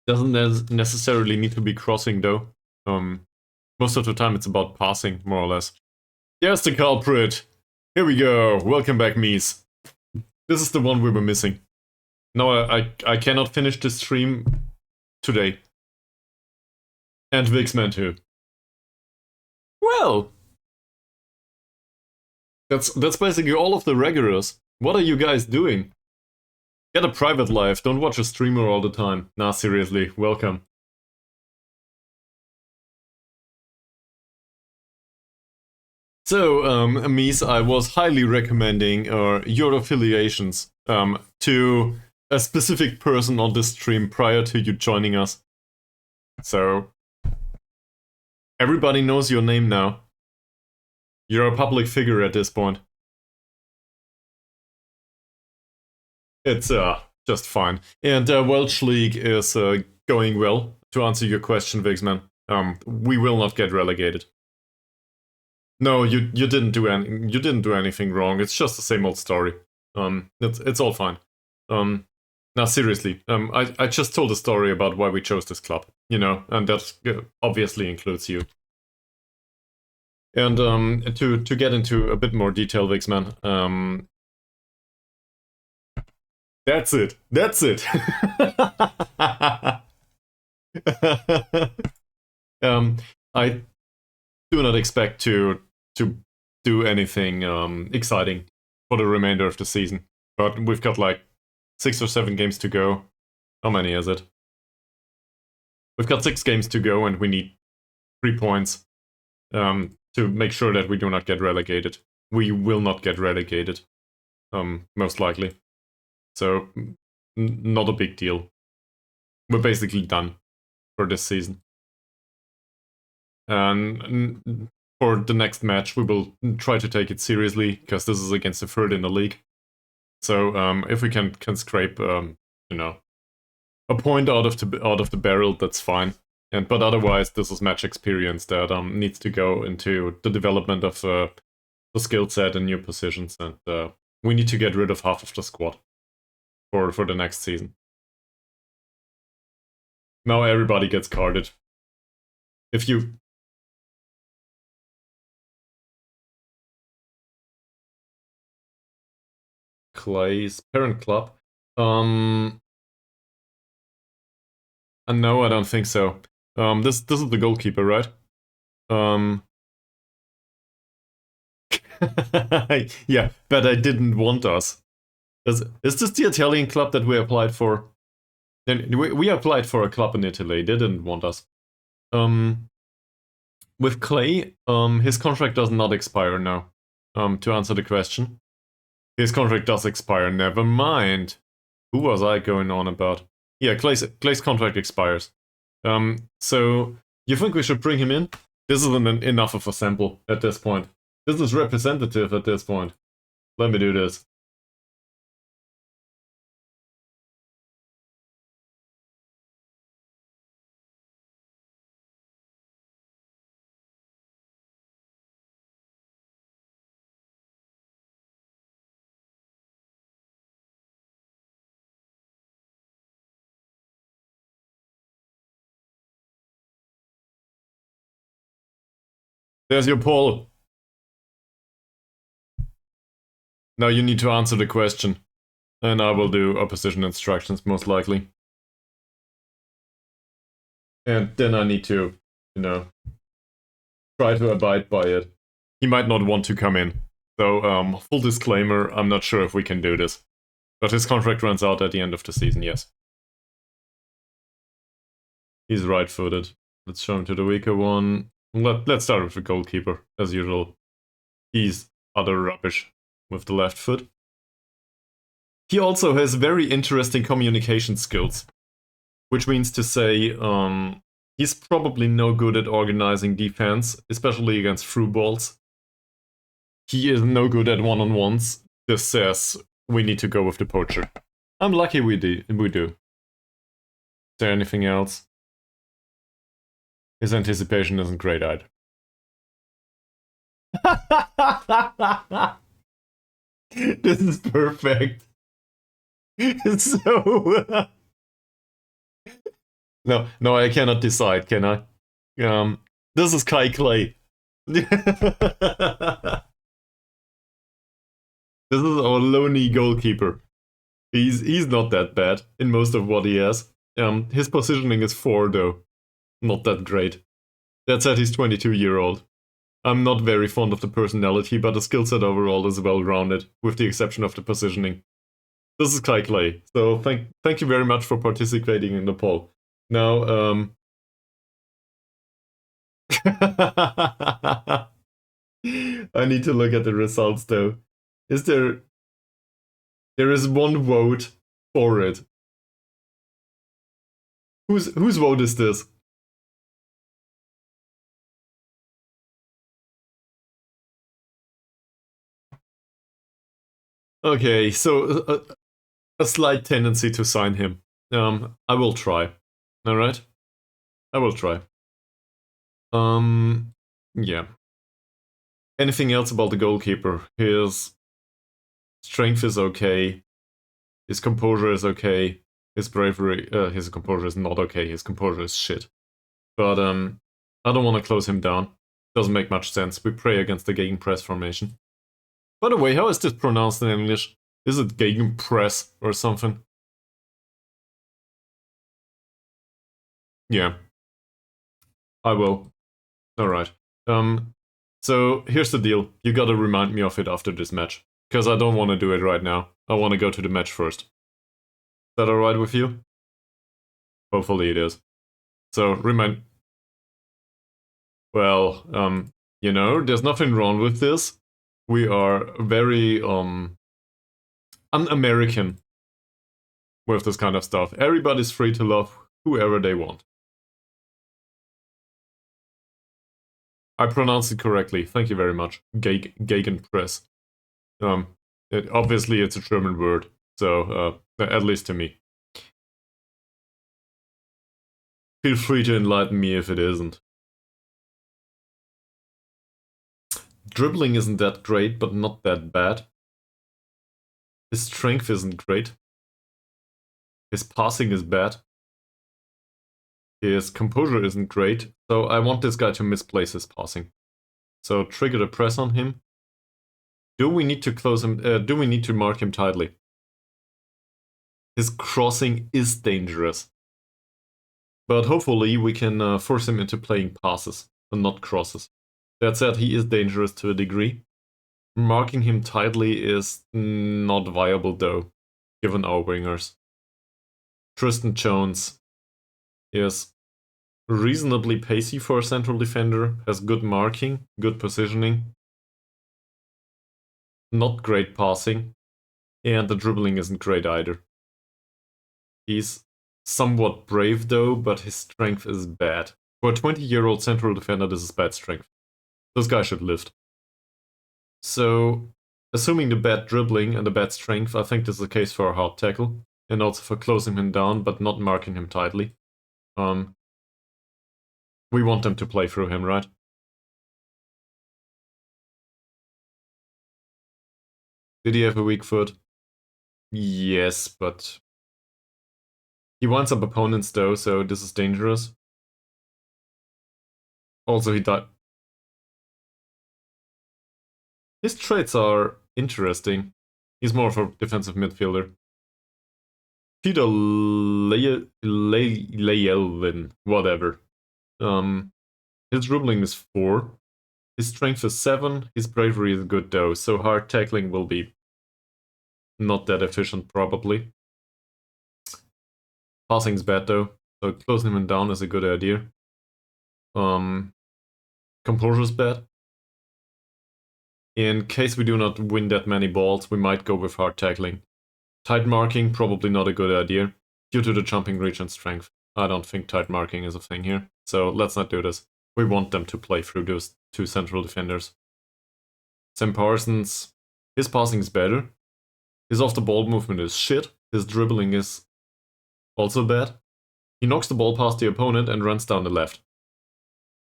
Doesn't necessarily need to be crossing though. Most of the time it's about passing, more or less. Yes, the culprit. Here we go. Welcome back, Mies. This is the one we were missing. No, I cannot finish this stream today. And Vixman too. Well, that's basically all of the regulars. What are you guys doing? Get a private life. Don't watch a streamer all the time. Nah, seriously. Welcome. So, Mies, I was highly recommending your affiliations to a specific person on this stream prior to you joining us. So, everybody knows your name now. You're a public figure at this point. It's just fine. And Welsh League is going well. To answer your question, Vixman, we will not get relegated. No, you didn't do anything wrong. It's just the same old story. It's all fine. Now seriously, I just told a story about why we chose this club, you know, and that obviously includes you. And to get into a bit more detail, Vixman, that's it. That's it. I do not expect to do anything exciting for the remainder of the season. But we've got like 6 or 7 games to go. How many is it? We've got 6 games to go, and we need 3 points to make sure that we do not get relegated. We will not get relegated, most likely. So, not a big deal. We're basically done for this season. And for the next match, we will try to take it seriously, because this is against the third in the league. So if we can scrape, you know, a point out of the barrel, that's fine. But otherwise, this is match experience that needs to go into the development of the skill set and new positions, and we need to get rid of half of the squad for the next season. Now everybody gets carded. If you Clay's parent club, no, I don't think so. This is the goalkeeper, right? Yeah, but I didn't want us. Is this the Italian club that we applied for? Then we applied for a club in Italy. They didn't want us. With Clay, his contract does not expire now. To answer the question, his contract does expire. Never mind. Who was I going on about? Yeah, Clay's contract expires. So you think we should bring him in? This isn't enough of a sample at this point. This is representative at this point. Let me do this. There's your poll. Now you need to answer the question. And I will do opposition instructions most likely. And then I need to, try to abide by it. He might not want to come in. So, full disclaimer, I'm not sure if we can do this. But his contract runs out at the end of the season, yes. He's right-footed. Let's show him to the weaker one. Let's start with the goalkeeper, as usual. He's utter rubbish with the left foot. He also has very interesting communication skills. Which means to say, he's probably no good at organizing defense, especially against through balls. He is no good at one-on-ones. This says we need to go with the poacher. I'm lucky we do. Is there anything else? His anticipation isn't great either. This is perfect. So... No, I cannot decide, can I? This is Kai Clay. This is our lonely goalkeeper. He's not that bad in most of what he has. His positioning is 4 though. Not that great. That said, he's 22-year-old. I'm not very fond of the personality, but the skill set overall is well-rounded, with the exception of the positioning. This is Kai Clay, so thank you very much for participating in the poll. Now, I need to look at the results though. There is one vote for it. Whose vote is this? Okay, so a slight tendency to sign him. I will try. Alright? I will try. Yeah. Anything else about the goalkeeper? His strength is okay. His composure is okay. His bravery, his composure is not okay. His composure is shit. But, I don't want to close him down. Doesn't make much sense. We pray against the gegenpress formation. By the way, how is this pronounced in English? Is it gegenpress or something? Yeah. I will. Alright. So here's the deal. You gotta remind me of it after this match. Because I don't want to do it right now. I want to go to the match first. Is that alright with you? Hopefully it is. So, remind... Well, there's nothing wrong with this. We are very, un-American with this kind of stuff. Everybody's free to love whoever they want. I pronounced it correctly. Thank you very much. Gegenpress. Obviously it's a German word, so at least to me. Feel free to enlighten me if it isn't. Dribbling isn't that great, but not that bad. His strength isn't great. His passing is bad. His composure isn't great, so I want this guy to misplace his passing. So trigger the press on him. Do we need to close him? Do we need to mark him tightly? His crossing is dangerous. But hopefully we can force him into playing passes and not crosses. That said, he is dangerous to a degree. Marking him tightly is not viable though, given our wingers. Tristan Jones is reasonably pacey for a central defender, has good marking, good positioning, not great passing, and the dribbling isn't great either. He's somewhat brave though, but his strength is bad. For a 20-year-old central defender, this is bad strength. This guy should lift. So, assuming the bad dribbling and the bad strength, I think this is the case for a hard tackle, and also for closing him down, but not marking him tightly. We want them to play through him, right? Did he have a weak foot? Yes, but he winds up opponents though, so this is dangerous. Also, he died. His traits are interesting. He's more of a defensive midfielder. Peter Layelvin, whatever. His dribbling is 4. His strength is 7. His bravery is good though, so hard tackling will be not that efficient probably. Passing's bad though, so closing him down is a good idea. Composure's bad. In case we do not win that many balls, we might go with hard tackling. Tight marking, probably not a good idea, due to the jumping reach and strength. I don't think tight marking is a thing here, so let's not do this. We want them to play through those 2 central defenders. Sam Parsons, his passing is better. His off-the-ball movement is shit. His dribbling is also bad. He knocks the ball past the opponent and runs down the left.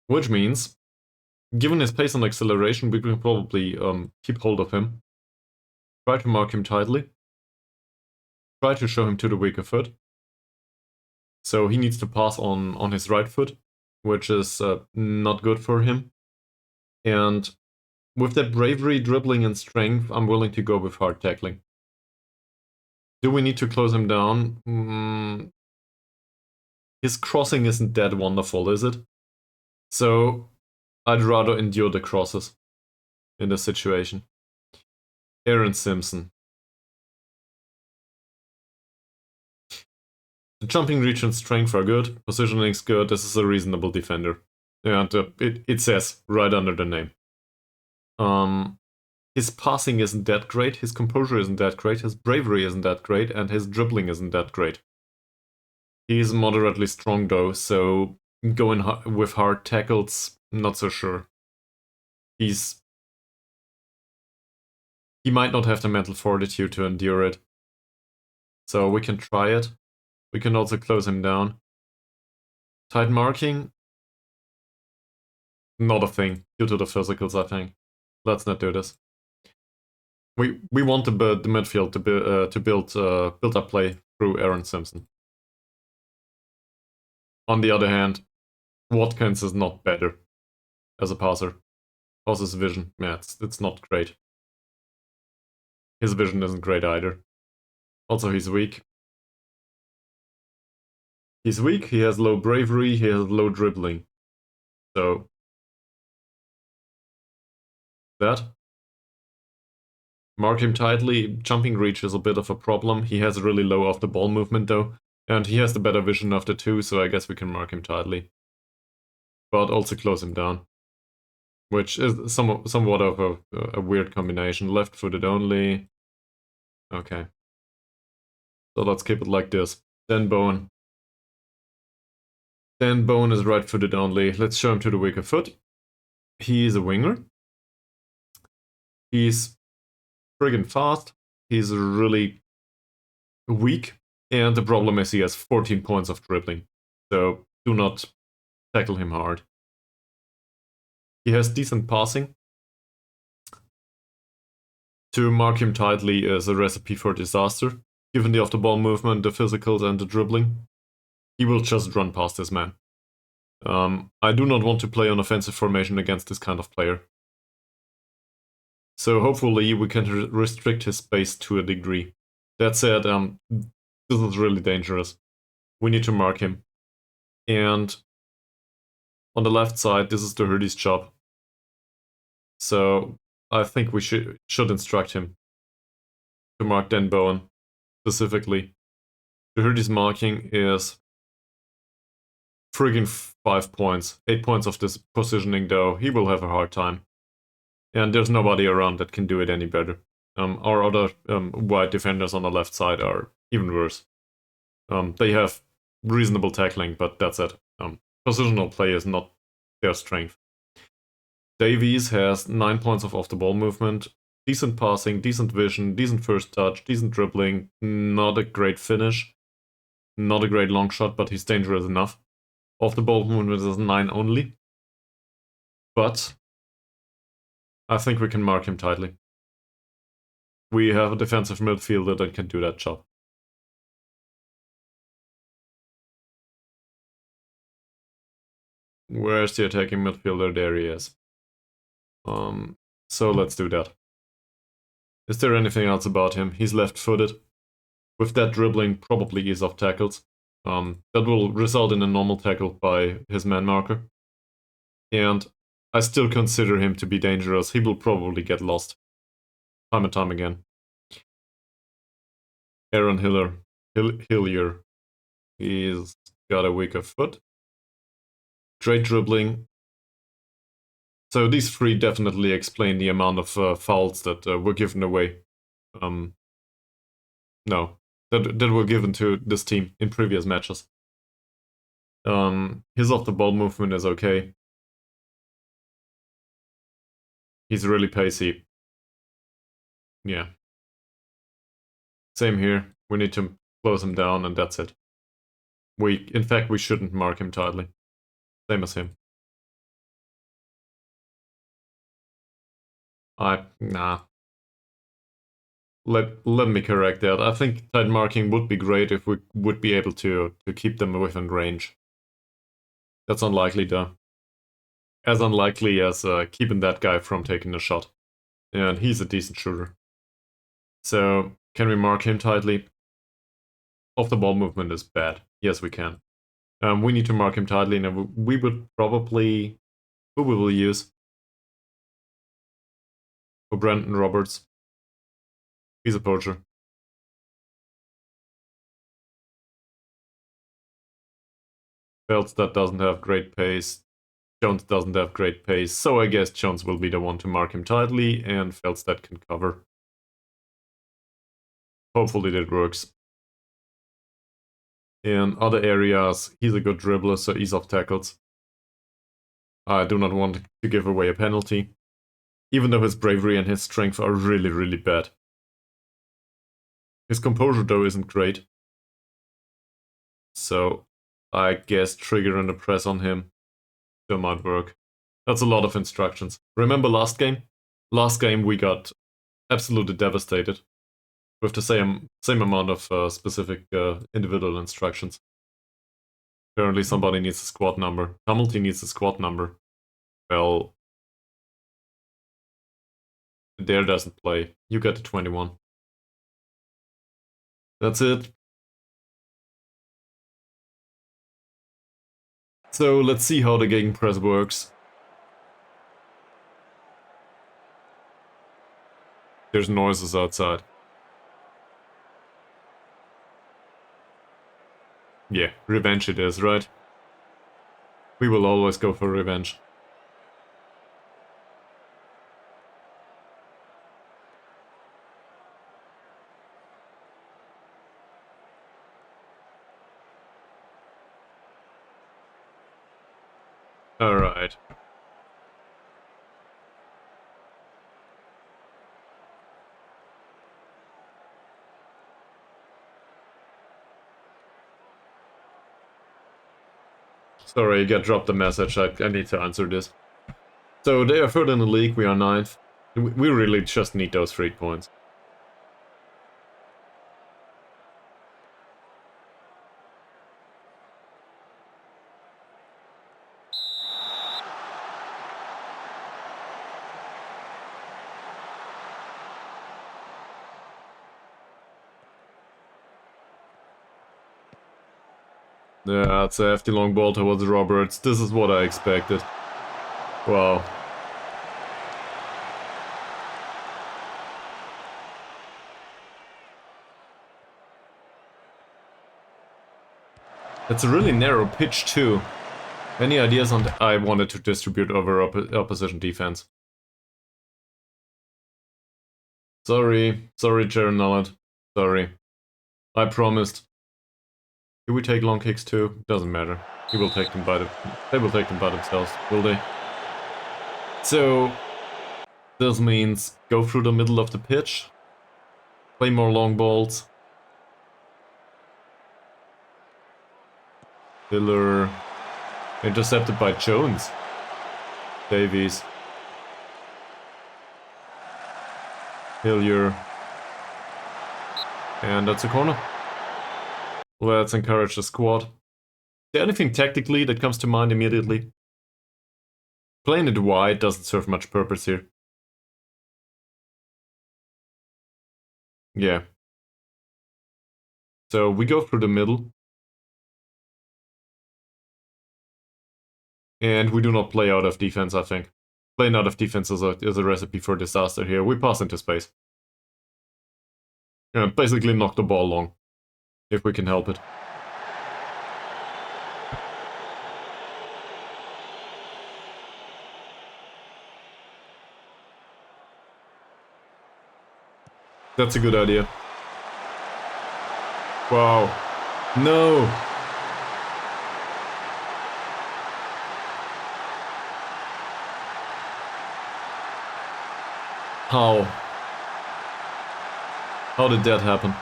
Which means, given his pace and acceleration, we can probably keep hold of him. Try to mark him tightly. Try to show him to the weaker foot. So he needs to pass on his right foot, which is not good for him. And with that bravery, dribbling, and strength, I'm willing to go with hard tackling. Do we need to close him down? His crossing isn't that wonderful, is it? So I'd rather endure the crosses in this situation. Aaron Simpson. The jumping reach and strength are good, positioning's good, this is a reasonable defender. And it says right under the name. His passing isn't that great, his composure isn't that great, his bravery isn't that great, and his dribbling isn't that great. He's moderately strong though, so going with hard tackles, not so sure. He might not have the mental fortitude to endure it. So we can try it. We can also close him down. Tight marking, not a thing, due to the physicals, I think. Let's not do this. We want the midfield to build up play through Aaron Simpson. On the other hand, Watkins is not better as a passer. Also his vision, yeah, it's not great. His vision isn't great either. Also, he's weak. He's weak, he has low bravery, he has low dribbling. So, that. Mark him tightly, jumping reach is a bit of a problem. He has really low off-the-ball movement though, and he has the better vision of the 2, so I guess we can mark him tightly. But also close him down. Which is somewhat of a weird combination. Left-footed only. Okay. So let's keep it like this. Dan Bowen. Dan Bowen is right-footed only. Let's show him to the weaker foot. He is a winger. He's friggin' fast. He's really weak. And the problem is he has 14 points of dribbling. So do not tackle him hard. He has decent passing. To mark him tightly is a recipe for disaster. Given the off-the-ball movement, the physicals, and the dribbling, he will just run past this man. I do not want to play on offensive formation against this kind of player. So hopefully we can restrict his space to a degree. That said, this is really dangerous. We need to mark him. And on the left side, this is the Hurdy's job. So I think we should instruct him to mark Dan Bowen specifically. To hurt his marking is friggin' 5 points. 8 points of this positioning though. He will have a hard time. And there's nobody around that can do it any better. Our other wide defenders on the left side are even worse. They have reasonable tackling, but that's it. Positional play is not their strength. Davies has 9 points of off-the-ball movement, decent passing, decent vision, decent first touch, decent dribbling, not a great finish, not a great long shot, but he's dangerous enough. Off-the-ball movement is 9 only, but I think we can mark him tightly. We have a defensive midfielder that can do that job. Where's the attacking midfielder? There he is. So let's do that. Is there anything else about him? He's left-footed. With that dribbling, probably ease off tackles. That will result in a normal tackle by his man marker. And I still consider him to be dangerous. He will probably get lost. Time and time again. Aaron Hillier. He's got a weaker foot. Great dribbling. So these three definitely explain the amount of fouls that were given away. No, that were given to this team in previous matches. His off-the-ball movement is okay. He's really pacey. Yeah. Same here. We need to close him down, and that's it. In fact, we shouldn't mark him tightly. Same as him. Nah. Let me correct that. I think tight marking would be great if we would be able to keep them within range. That's unlikely though. As unlikely as keeping that guy from taking a shot. And he's a decent shooter. So, can we mark him tightly? Off-the-ball movement is bad. Yes, we can. We need to mark him tightly, and we would probably... Who we will use? For Brandon Roberts. He's a poacher. Feldstad doesn't have great pace. Jones doesn't have great pace, so I guess Jones will be the one to mark him tightly, and Feldstad can cover. Hopefully that works. In other areas, he's a good dribbler, so ease off tackles. I do not want to give away a penalty, even though his bravery and his strength are really, really bad. His composure, though, isn't great. So, I guess triggering the press on him still might work. That's a lot of instructions. Remember last game? Last game we got absolutely devastated with the same amount of specific individual instructions. Apparently somebody needs a squad number. Hamilton needs a squad number. Well, Dare doesn't play. You get the 21. That's it. So let's see how the gegenpress works. There's noises outside. Yeah, revenge it is, right? We will always go for revenge. Alright. Sorry, I got dropped a message. I need to answer this. So they are third in the league, we are 9th. We really just need those 3 points. Yeah, it's a hefty long ball towards Roberts. This is what I expected. Wow. It's a really narrow pitch too. Any ideas on I wanted to distribute over opposition defense. Sorry, Jaron Nullet. Sorry. I promised. Do we take long kicks too? Doesn't matter. They will take them by themselves, will they? So this means go through the middle of the pitch, play more long balls. Hiller intercepted by Jones. Davies. Hillier. And that's a corner. Let's encourage the squad. Is there anything tactically that comes to mind immediately? Playing it wide doesn't serve much purpose here. Yeah. So we go through the middle. And we do not play out of defense, I think. Playing out of defense is a recipe for disaster here. We pass into space. Yeah, basically knock the ball long, if we can help it. That's a good idea. Wow. No! How? How did that happen?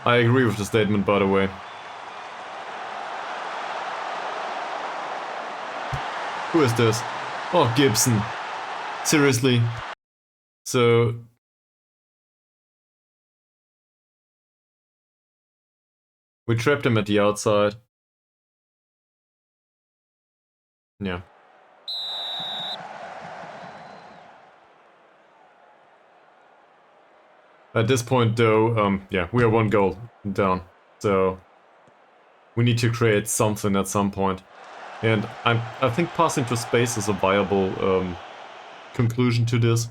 I agree with the statement, by the way. Who is this? Oh, Gibson. Seriously. So... we trapped him at the outside. Yeah. At this point, though, yeah, we are one goal down, so we need to create something at some point. And I think passing to space is a viable conclusion to this.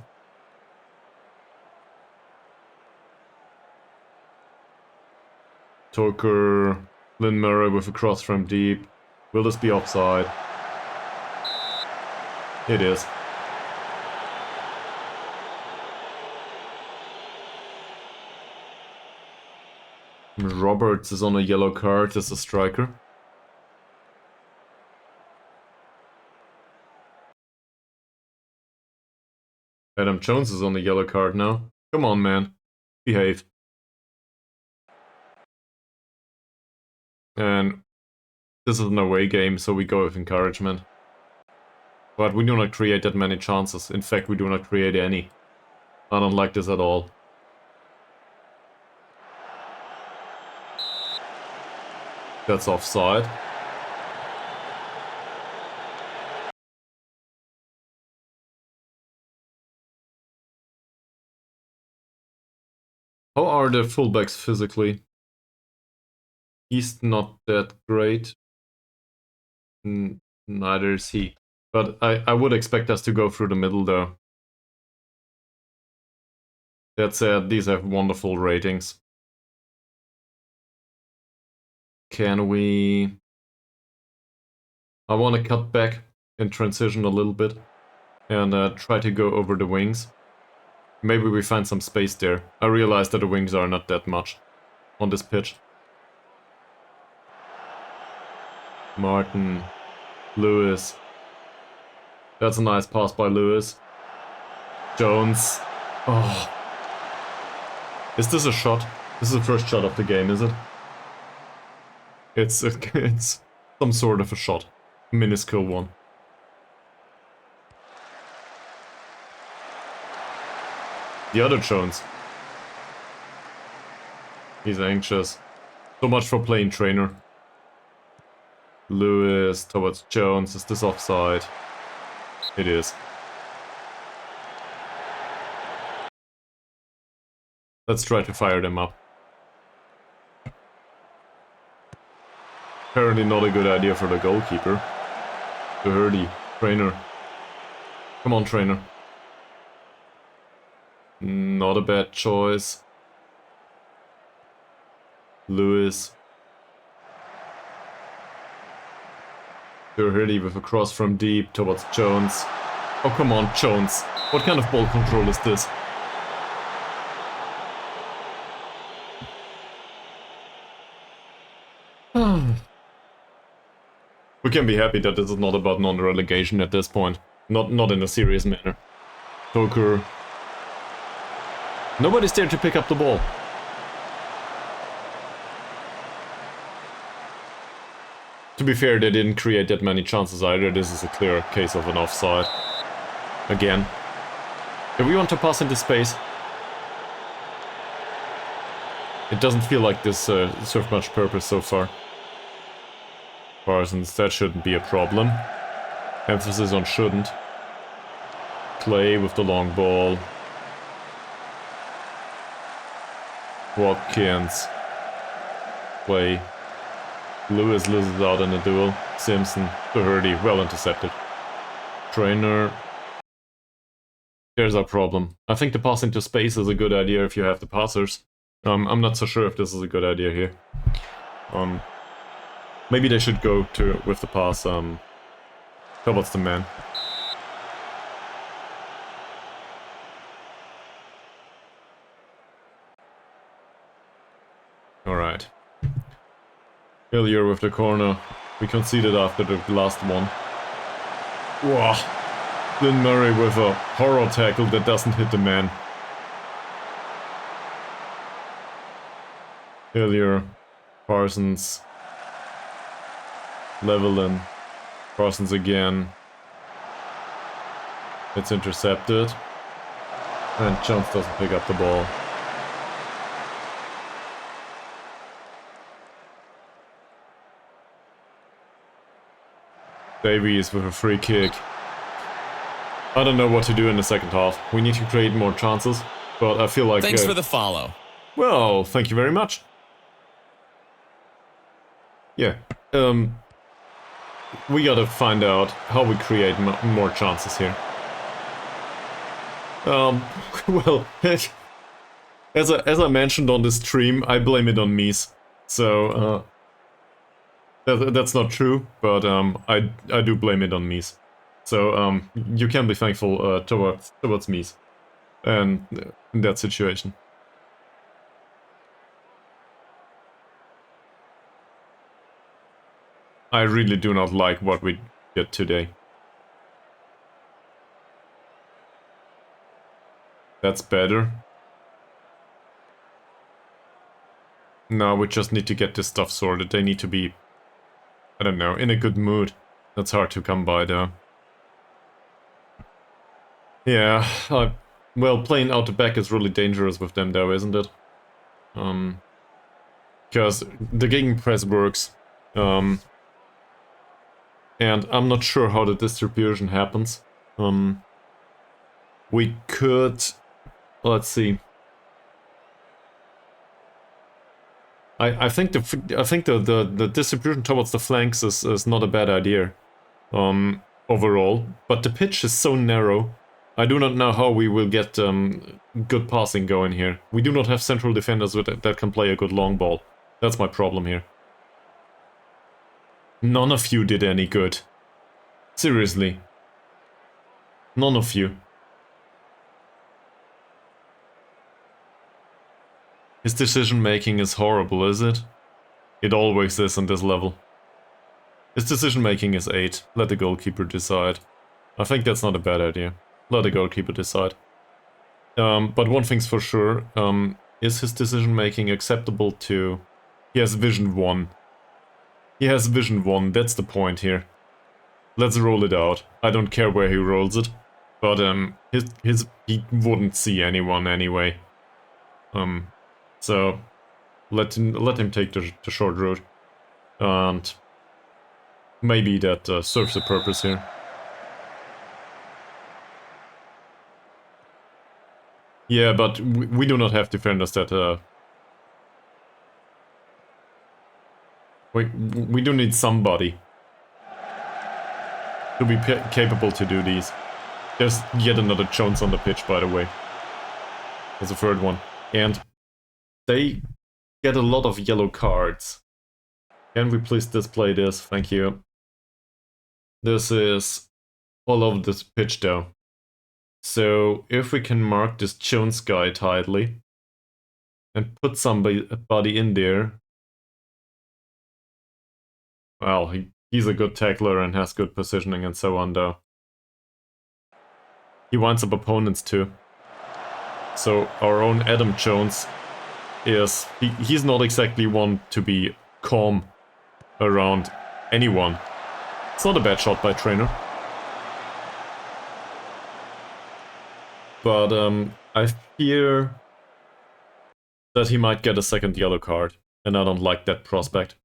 Toker, Lynn Murray with a cross from deep. Will this be offside? It is. Roberts is on a yellow card as a striker. Adam Jones is on a yellow card now. Come on, man. Behave. And this is an away game, so we go with encouragement. But we do not create that many chances. In fact, we do not create any. I don't like this at all. That's offside. How are the fullbacks physically? He's not that great. Neither is he. But I would expect us to go through the middle though. That said, these have wonderful ratings. Can we... I want to cut back and transition a little bit. And try to go over the wings. Maybe we find some space there. I realize that the wings are not that much on this pitch. Martin. Lewis. That's a nice pass by Lewis. Jones. Oh. Is this a shot? This is the first shot of the game, is it? It's some sort of a shot. Minuscule one. The other Jones. He's anxious. So much for playing trainer. Lewis towards Jones. Is this offside? It is. Let's try to fire them up. Apparently not a good idea for the goalkeeper. Too early. Trainer. Come on, trainer. Not a bad choice. Lewis. Doherty with a cross from deep towards Jones. Oh, come on, Jones. What kind of ball control is this? We can be happy that this is not about non-relegation at this point. Not in a serious manner. Toker. Nobody's there to pick up the ball. To be fair, they didn't create that many chances either. This is a clear case of an offside. Again. Do we want to pass into space? It doesn't feel like this served much purpose so far. Parsons, that shouldn't be a problem. Emphasis on shouldn't. Clay with the long ball. Watkins. Clay. Lewis loses out in a duel. Simpson. Doherty, well intercepted. Trainer. There's our problem. I think the pass into space is a good idea if you have the passers. I'm not so sure if this is a good idea here. Maybe they should go with the pass towards the man. Alright. Hillier with the corner. We conceded after the last one. Wow. Lynn Murray with a horror tackle that doesn't hit the man. Hillier. Parsons. Levelin. Parsons again. It's intercepted. And Jones doesn't pick up the ball. Davies with a free kick. I don't know what to do in the second half. We need to create more chances, but I feel like... Thanks for the follow. Well, thank you very much. Yeah. We gotta find out how we create more chances here. Well, as I mentioned on this stream, I blame it on Mies. So, that's not true, but I do blame it on Mies. So you can be thankful towards Mies and in that situation. I really do not like what we did today. That's better. No, we just need to get this stuff sorted. They need to be, I don't know, in a good mood. That's hard to come by though. Yeah, well, playing out the back is really dangerous with them though, isn't it? Because the gegenpress works. And I'm not sure how the distribution happens. We could... Let's see. I think the distribution towards the flanks is not a bad idea. Overall. But the pitch is so narrow. I do not know how we will get good passing going here. We do not have central defenders that can play a good long ball. That's my problem here. None of you did any good. Seriously. None of you. His decision making is horrible, is it? It always is on this level. His decision making is 8. Let the goalkeeper decide. I think that's not a bad idea. Let the goalkeeper decide. But one thing's for sure. Is his decision making acceptable to... He has vision 1. He has vision 1, that's the point here. Let's roll it out. I don't care where he rolls it. But he wouldn't see anyone anyway. So let him take the short route. And maybe that serves a purpose here. Yeah, but we do not have defenders that we do need somebody to be capable to do these. There's yet another Jones on the pitch, by the way. There's a third one. And they get a lot of yellow cards. Can we please display this? Thank you. This is all over this pitch though. So if we can mark this Jones guy tightly and put somebody in there. Well, he's a good tackler and has good positioning and so on though. He winds up opponents too. So our own Adam Jones is... he's not exactly one to be calm around anyone. It's not a bad shot by Trainer. But I fear that he might get a second yellow card, and I don't like that prospect.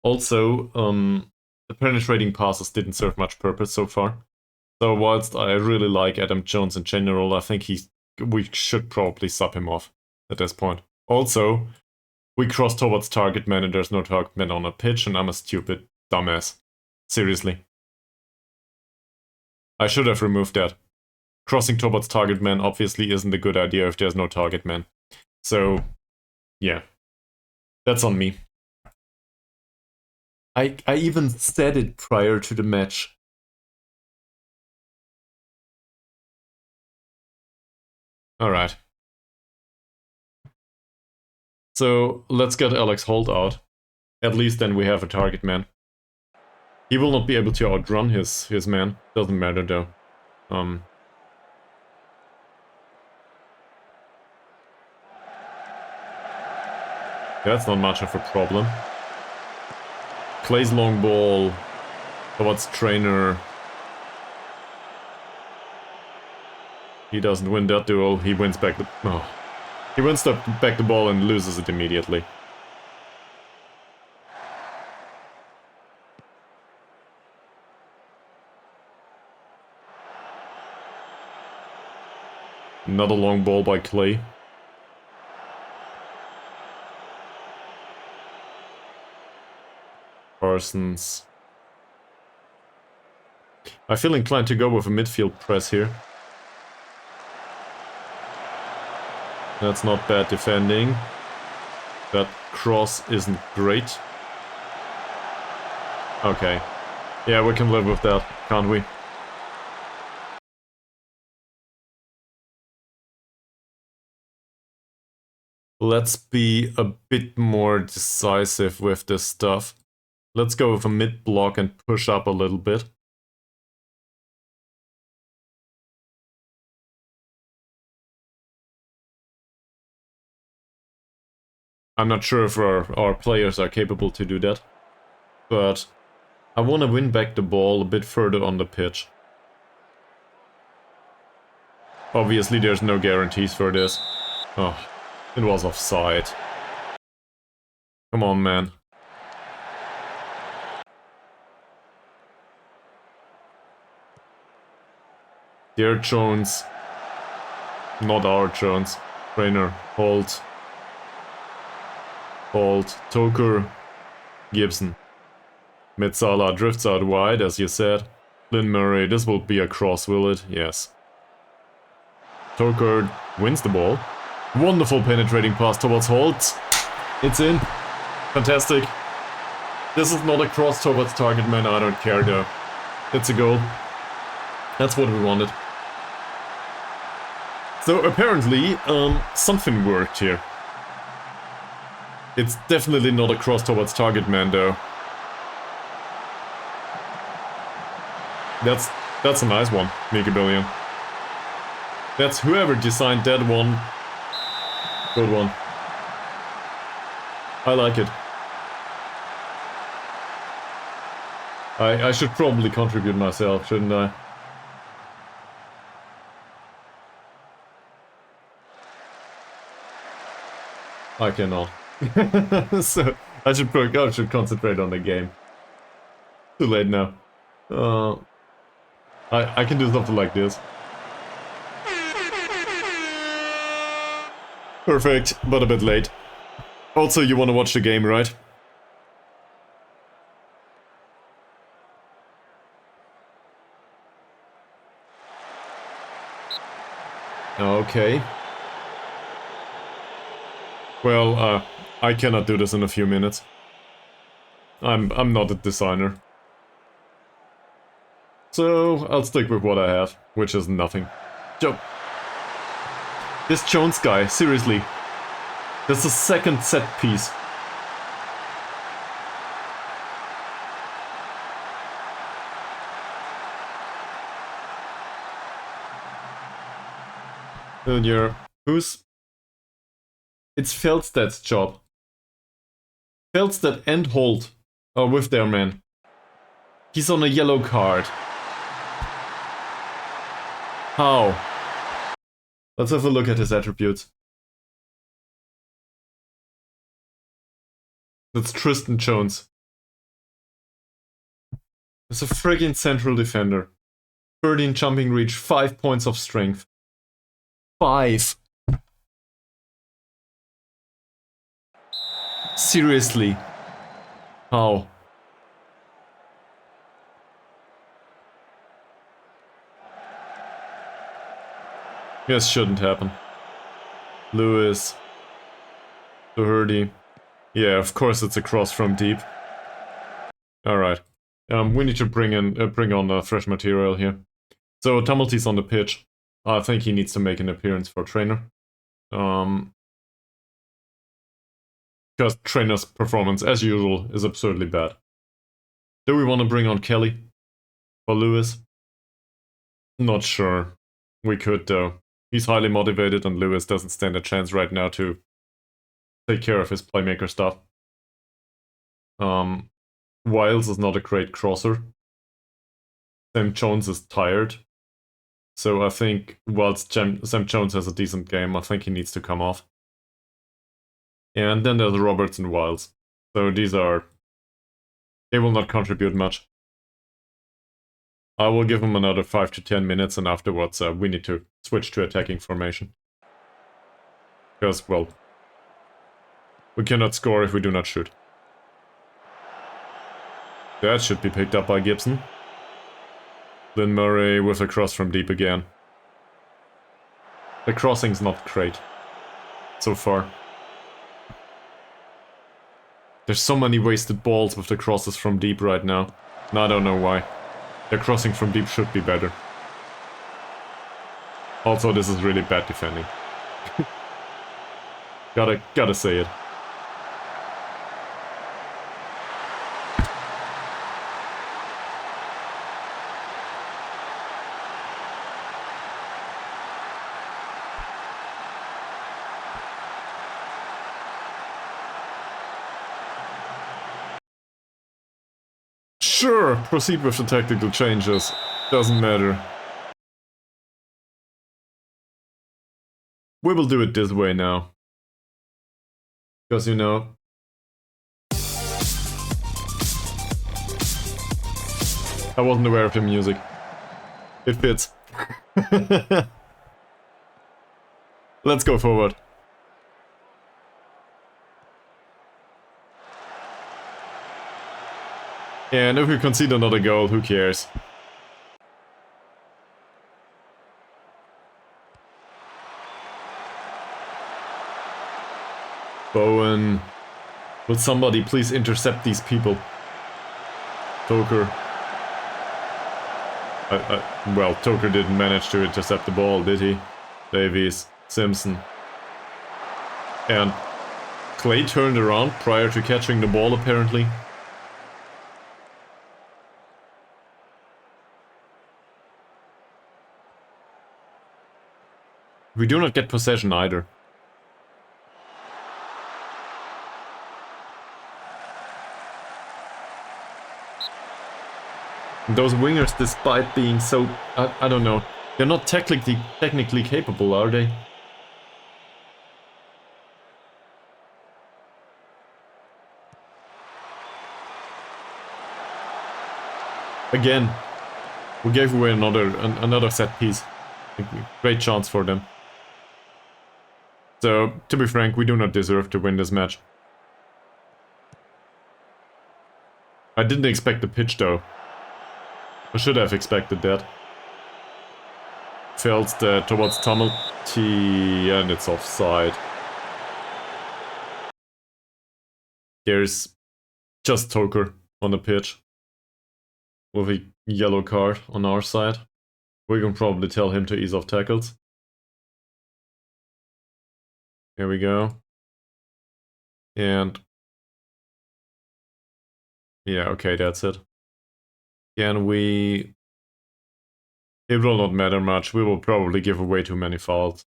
Also, the penetrating passes didn't serve much purpose so far. So whilst I really like Adam Jones in general, I think we should probably sub him off at this point. Also, we cross towards target man and there's no target man on a pitch and I'm a stupid dumbass. Seriously. I should have removed that. Crossing towards target man obviously isn't a good idea if there's no target man. So, yeah. That's on me. I even said it prior to the match. Alright. So, let's get Alex Holt out. At least then we have a target man. He will not be able to outrun his man. Doesn't matter though. That's not much of a problem. Clay's long ball towards Trainer. He doesn't win that duel, he wins back the... oh. He wins back the ball and loses it immediately. Another long ball by Clay. Parsons. I feel inclined to go with a midfield press here. That's not bad defending. That cross isn't great. Okay. Yeah, we can live with that, can't we? Let's be a bit more decisive with this stuff. Let's go with a mid block and push up a little bit. I'm not sure if our players are capable to do that, but I want to win back the ball a bit further on the pitch. Obviously there's no guarantees for this. Oh, it was offside. Come on, man. Their Jones. Not our Jones. Trainer, Holt. Holt, Toker, Gibson. Metsala drifts out wide, as you said. Lynn Murray, this will be a cross, will it? Yes. Toker wins the ball. Wonderful penetrating pass towards Holt. It's in. Fantastic. This is not a cross towards target man, I don't care though. It's a goal. That's what we wanted. So apparently, something worked here. It's definitely not a cross towards target man though. That's a nice one, Mega Billion. That's whoever designed that one. Good one. I like it. I should probably contribute myself, shouldn't I? I cannot. So I should concentrate on the game. Too late now. I can do something like this. Perfect, but a bit late. Also, you want to watch the game, right? Okay. Well, I cannot do this in a few minutes. I'm not a designer. So I'll stick with what I have, which is nothing. This Jones guy, seriously. That's the second set piece. Who's... It's Feldstad's job. Feldstad and Holt are with their man. He's on a yellow card. How? Let's have a look at his attributes. That's Tristan Jones. He's a friggin' central defender. 13 jumping reach, 5 points of strength. 5! Seriously? How? This shouldn't happen. Lewis. Doherty. Yeah, of course it's a cross from deep. Alright. We need to bring on fresh material here. So Tumulty's on the pitch. I think he needs to make an appearance for trainer. Because trainer's performance, as usual, is absurdly bad. Do we want to bring on Kelly? For Lewis? Not sure. We could though. He's highly motivated and Lewis doesn't stand a chance right now to take care of his playmaker stuff. Wiles is not a great crosser. Sam Jones is tired. So I think whilst Sam Jones has a decent game, I think he needs to come off. And then there's Roberts and Wiles. So they will not contribute much. I will give them another 5 to 10 minutes and afterwards we need to switch to attacking formation. Because, well, we cannot score if we do not shoot. That should be picked up by Gibson. Lynn Murray with a cross from deep again. The crossing's not great. So far. There's so many wasted balls with the crosses from deep right now. And I don't know why. The crossing from deep should be better. Also, this is really bad defending. Gotta say it. Sure, proceed with the tactical changes. Doesn't matter. We will do it this way now. Because, you know... I wasn't aware of the music. It fits. Let's go forward. And if we concede another goal, who cares? Bowen. Will somebody please intercept these people? Toker. Well, Toker didn't manage to intercept the ball, did he? Davies. Simpson. And Clay turned around prior to catching the ball, apparently. We do not get possession either. Those wingers, despite being so... I don't know. They're not technically capable, are they? Again, we gave away another set piece. Great chance for them. So, to be frank, we do not deserve to win this match. I didn't expect the pitch though. I should have expected that. Fails towards Tumulty and it's offside. There's just Toker on the pitch with a yellow card on our side. We can probably tell him to ease off tackles. Here we go. And yeah, okay, that's it. Can we... It will not matter much. We will probably give away too many fouls.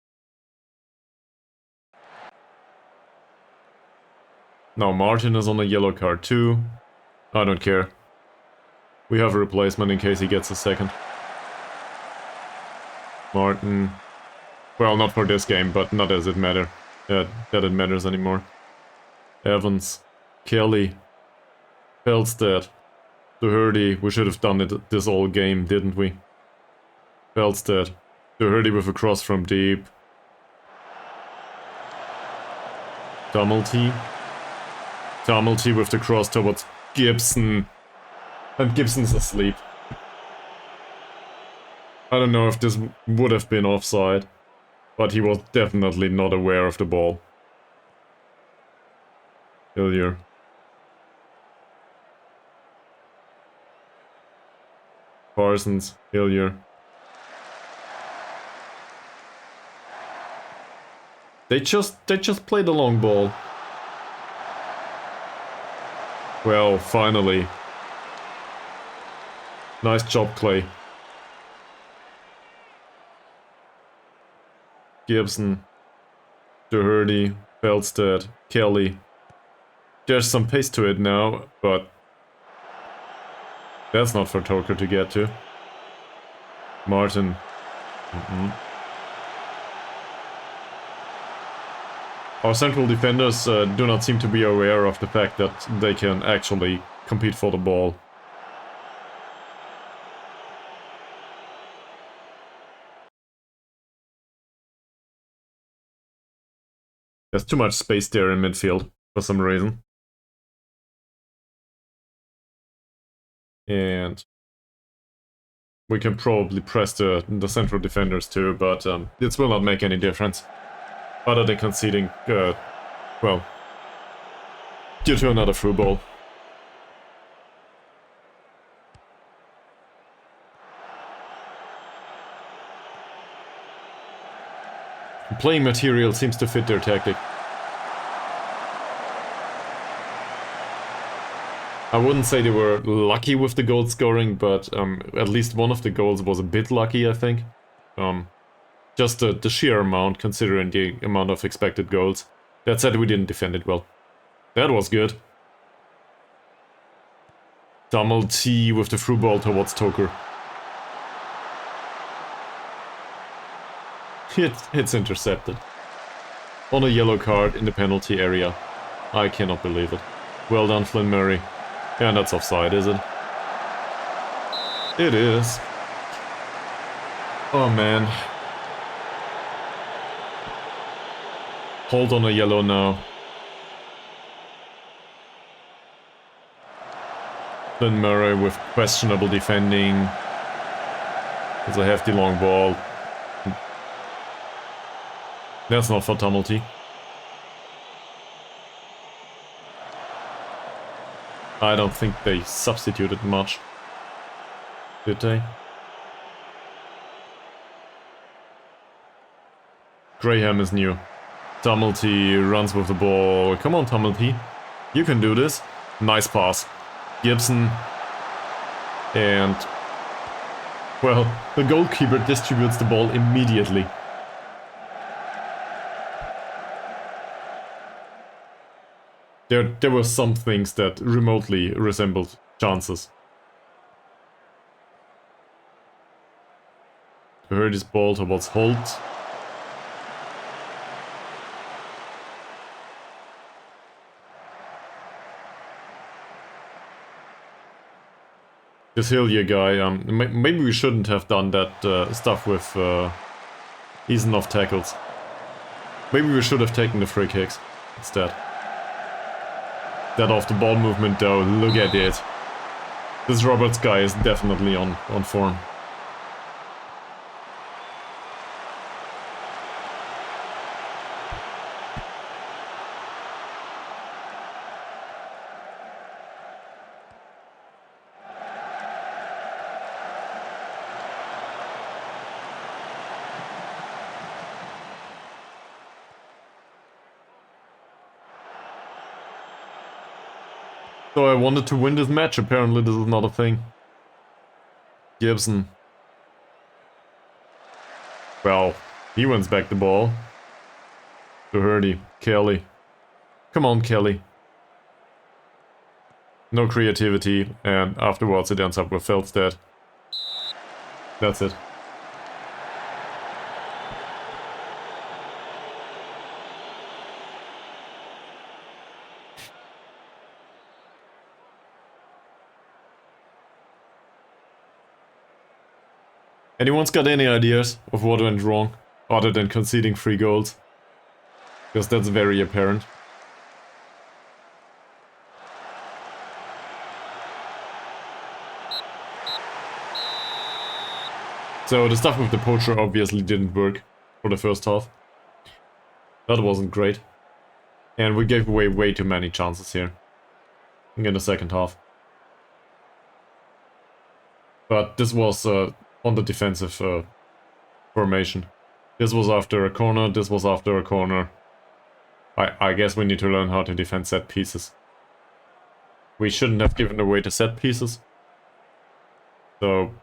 Now Martin is on a yellow card too. I don't care. We have a replacement in case he gets a second. Martin. Well, not for this game, but not as it matter. That it matters anymore. Evans. Kelly. Felstead. Doherty. We should have done it this whole game, didn't we? Felstead. Doherty with a cross from deep. Tumulty. Tumulty with the cross towards Gibson. And Gibson's asleep. I don't know if this would have been offside, but he was definitely not aware of the ball. Hillier. Parsons. Hillier. They just play the long ball. Well, finally. Nice job, Clay. Gibson. Doherty. Felstead. Kelly. There's some pace to it now, but that's not for Toker to get to. Martin. Our central defenders do not seem to be aware of the fact that they can actually compete for the ball. There's too much space there in midfield for some reason. And we can probably press the central defenders too, but this will not make any difference. Other than conceding, well, due to another through ball. Playing material seems to fit their tactic. I wouldn't say they were lucky with the goal scoring, but at least one of the goals was a bit lucky, I think. Just the sheer amount, considering the amount of expected goals. That said, we didn't defend it well. That was good. Tumulty with the through ball towards Toker. It's intercepted. On a yellow card in the penalty area. I cannot believe it. Well done, Flynn Murray. Yeah, that's offside, is it? It is. Oh man. Hold on a yellow now. Flynn Murray with questionable defending. It's a hefty long ball. That's not for Tumulty. I don't think they substituted much. Did they? Graham is new. Tumulty runs with the ball. Come on, Tumulty. You can do this. Nice pass. Gibson. And... well, the goalkeeper distributes the ball immediately. There were some things that remotely resembled chances. We heard his ball towards Holt. This Hillier guy, maybe we shouldn't have done that stuff with easing off tackles. Maybe we should have taken the free kicks instead. That off the ball movement though, look at it. This Roberts guy is definitely on form. So I wanted to win this match, apparently this is not a thing. Gibson. Well, he wins back the ball. To Hurdy. Kelly. Come on, Kelly. No creativity, and afterwards it ends up with Feldstedt. That's it. Anyone's got any ideas of what went wrong, other than conceding 3 goals? Because that's very apparent. So the stuff with the poacher obviously didn't work for the first half. That wasn't great. And we gave away way too many chances here in the second half. But this was on the defensive formation. This was after a corner, this was after a corner. I guess we need to learn how to defend set pieces. We shouldn't have given away the set pieces. So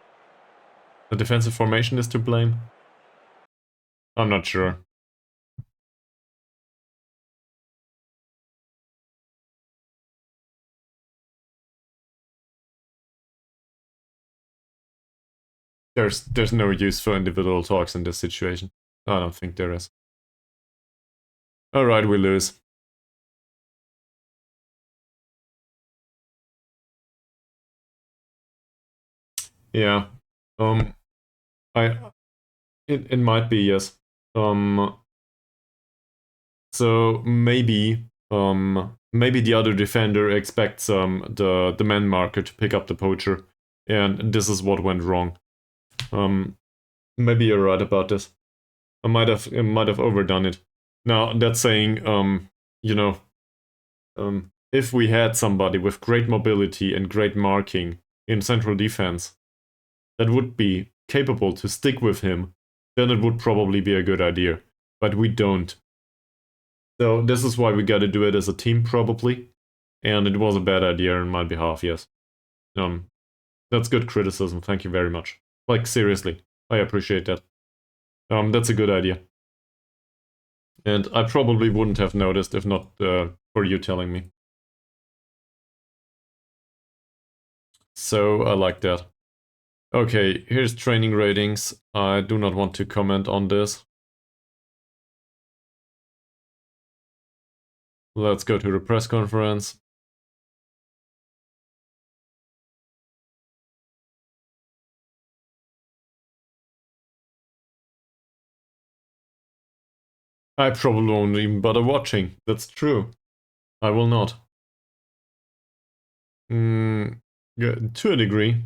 the defensive formation is to blame? I'm not sure. There's no use for individual talks in this situation. I don't think there is. Alright, we lose. Yeah. It might be, yes. So maybe maybe the other defender expects the man marker to pick up the poacher, and this is what went wrong. Maybe you're right about this. I might have overdone it. Now that's saying you know, if we had somebody with great mobility and great marking in central defense that would be capable to stick with him, then it would probably be a good idea. But we don't. So this is why we gotta do it as a team, probably. And it was a bad idea on my behalf, yes. That's good criticism, thank you very much. Like, seriously, I appreciate that. That's a good idea. And I probably wouldn't have noticed if not for you telling me. So, I like that. Okay, here's training ratings. I do not want to comment on this. Let's go to the press conference. I probably won't even bother watching. That's true. I will not. Yeah, to a degree.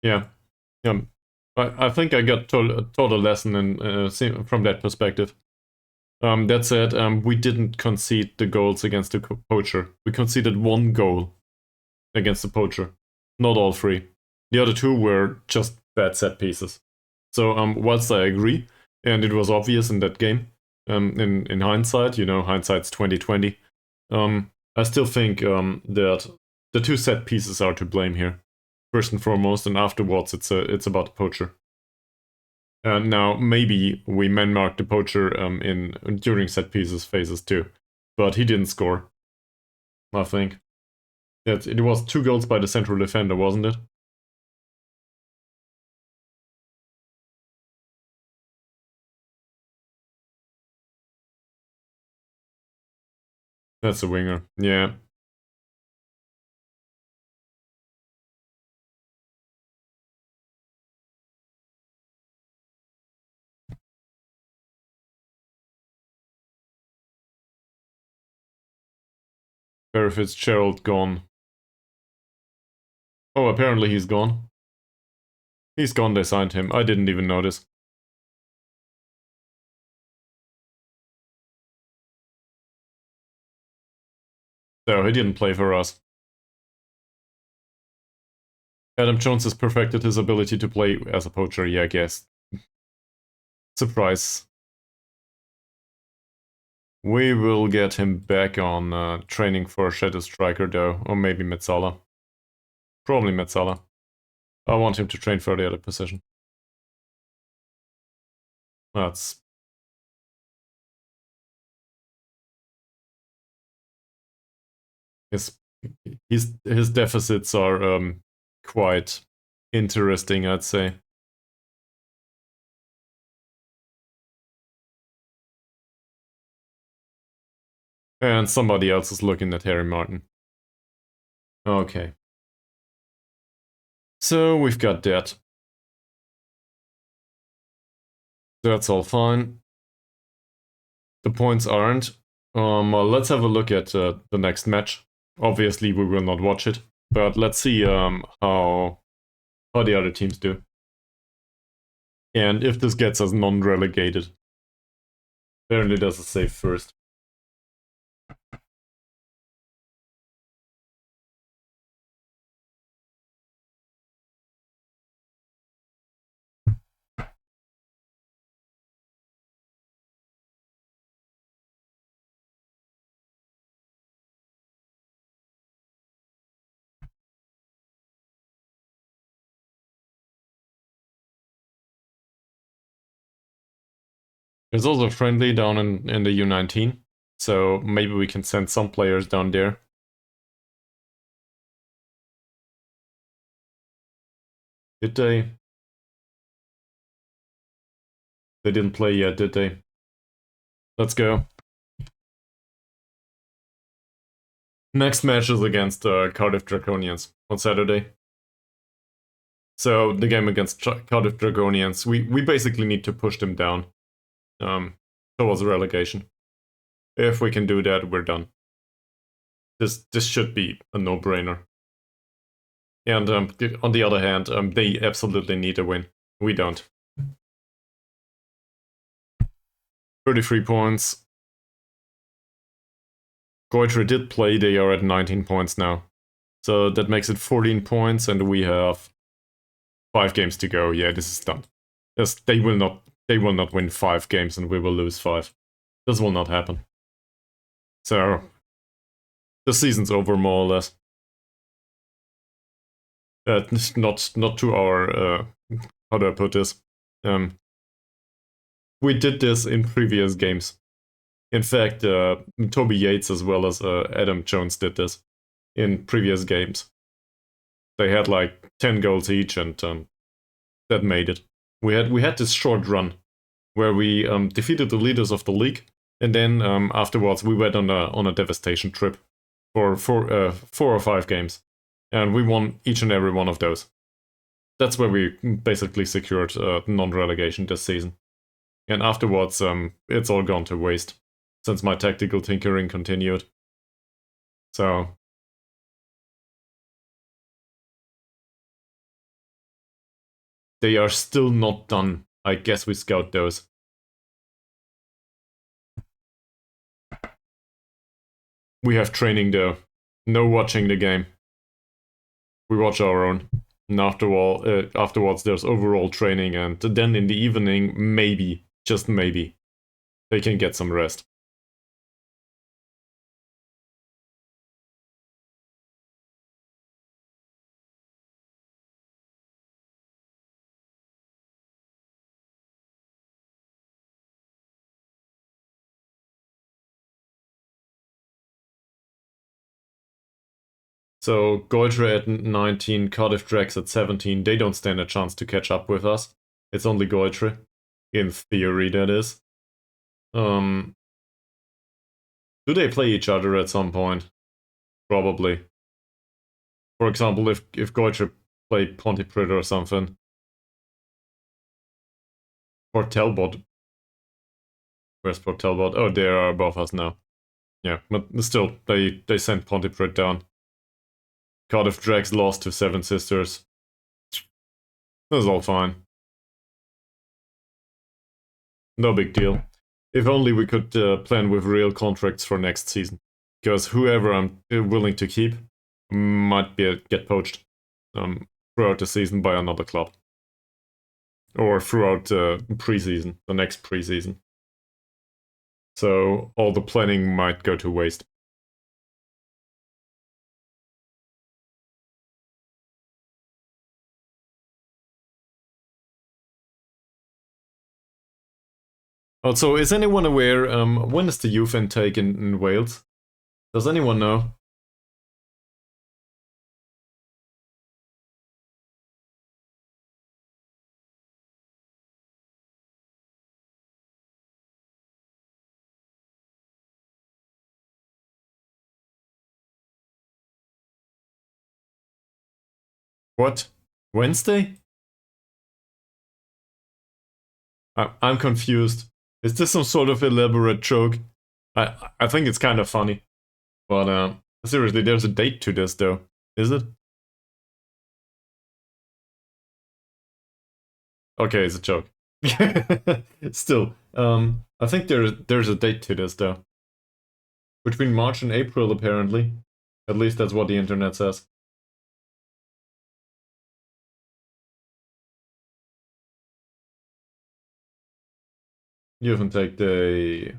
Yeah. I think I got taught a lesson in, from that perspective. That said, we didn't concede the goals against the poacher. We conceded 1 goal against the poacher. Not all 3. The other 2 were just bad set pieces. So whilst I agree, and it was obvious in that game, in hindsight, hindsight's 2020, I still think that the 2 set pieces are to blame here. First and foremost, and afterwards it's about the poacher. Now maybe we man-marked the poacher during set pieces phases too, but he didn't score. I think it was 2 goals by the central defender, wasn't it? That's a winger. Yeah. Barry Fitzgerald gone. Oh, apparently he's gone. He's gone, they signed him. I didn't even notice. So he didn't play for us. Adam Jones has perfected his ability to play as a poacher, yeah, I guess. Surprise. We will get him back on training for Shadow Striker though, or maybe Metzala. Probably Metzala. I want him to train for the other position. That's... His deficits are quite interesting, I'd say. And somebody else is looking at Harry Martin. Okay. So we've got that. That's all fine. The points aren't. Well, let's have a look at the next match. Obviously, we will not watch it, but let's see how the other teams do. And if this gets us non-relegated. Apparently there's a save first. There's also a friendly down in the U19, so maybe we can send some players down there. Did they? They didn't play yet, did they? Let's go. Next match is against Cardiff Draconians on Saturday. So the game against Cardiff Draconians, we basically need to push them down towards relegation. If we can do that, we're done. This should be a no-brainer. And on the other hand, they absolutely need a win. We don't. 33 points. Goitre did play, they are at 19 points now. So that makes it 14 points, and we have 5 games to go. Yeah, this is done. Yes, they will not win 5 games and we will lose 5. This will not happen. So the season's over more or less. Not to our how do I put this? We did this in previous games. In fact, Toby Yates as well as Adam Jones did this in previous games. They had like 10 goals each, and that made it. We had this short run where we defeated the leaders of the league, and then afterwards we went on a devastation trip for 4 or 5 games, and we won each and every one of those. That's where we basically secured non-relegation this season. And afterwards, it's all gone to waste, since my tactical tinkering continued. So they are still not done. I guess we scout those. We have training though. No watching the game. We watch our own. And afterwards there's overall training, and then in the evening, maybe, just maybe, they can get some rest. So Goitre at 19, Cardiff Drax at 17, they don't stand a chance to catch up with us. It's only Goitre. In theory, that is. Do they play each other at some point? Probably. For example, if Goitre played Pontypridd or something. Or Talbot. Where's Port Talbot? Oh, they are above us now. Yeah, but still, they sent Pontypridd down. Cardiff Drags lost to Seven Sisters. That's all fine. No big deal. If only we could plan with real contracts for next season. Because whoever I'm willing to keep might get poached. throughout the season by another club. Or throughout the preseason, the next preseason. So all the planning might go to waste. Also, is anyone aware, when is the youth intake in Wales? Does anyone know? What? Wednesday? I'm confused. Is this some sort of elaborate joke? I think it's kind of funny. But seriously, there's a date to this though. Is it? Okay, it's a joke. Still, I think there's a date to this though. Between March and April, apparently. At least that's what the internet says. You haven't take the...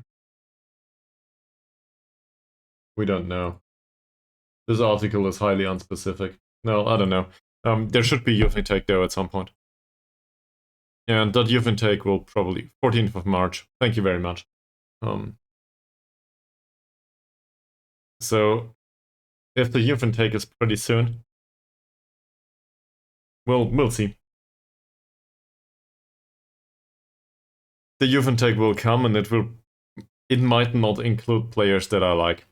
We don't know. This article is highly unspecific. No, I don't know. There should be youth intake though at some point. And that youth intake will probably 14th of March. Thank you very much. So if the youth intake is pretty soon, we'll see. The youth intake will come, and it might not include players that I like.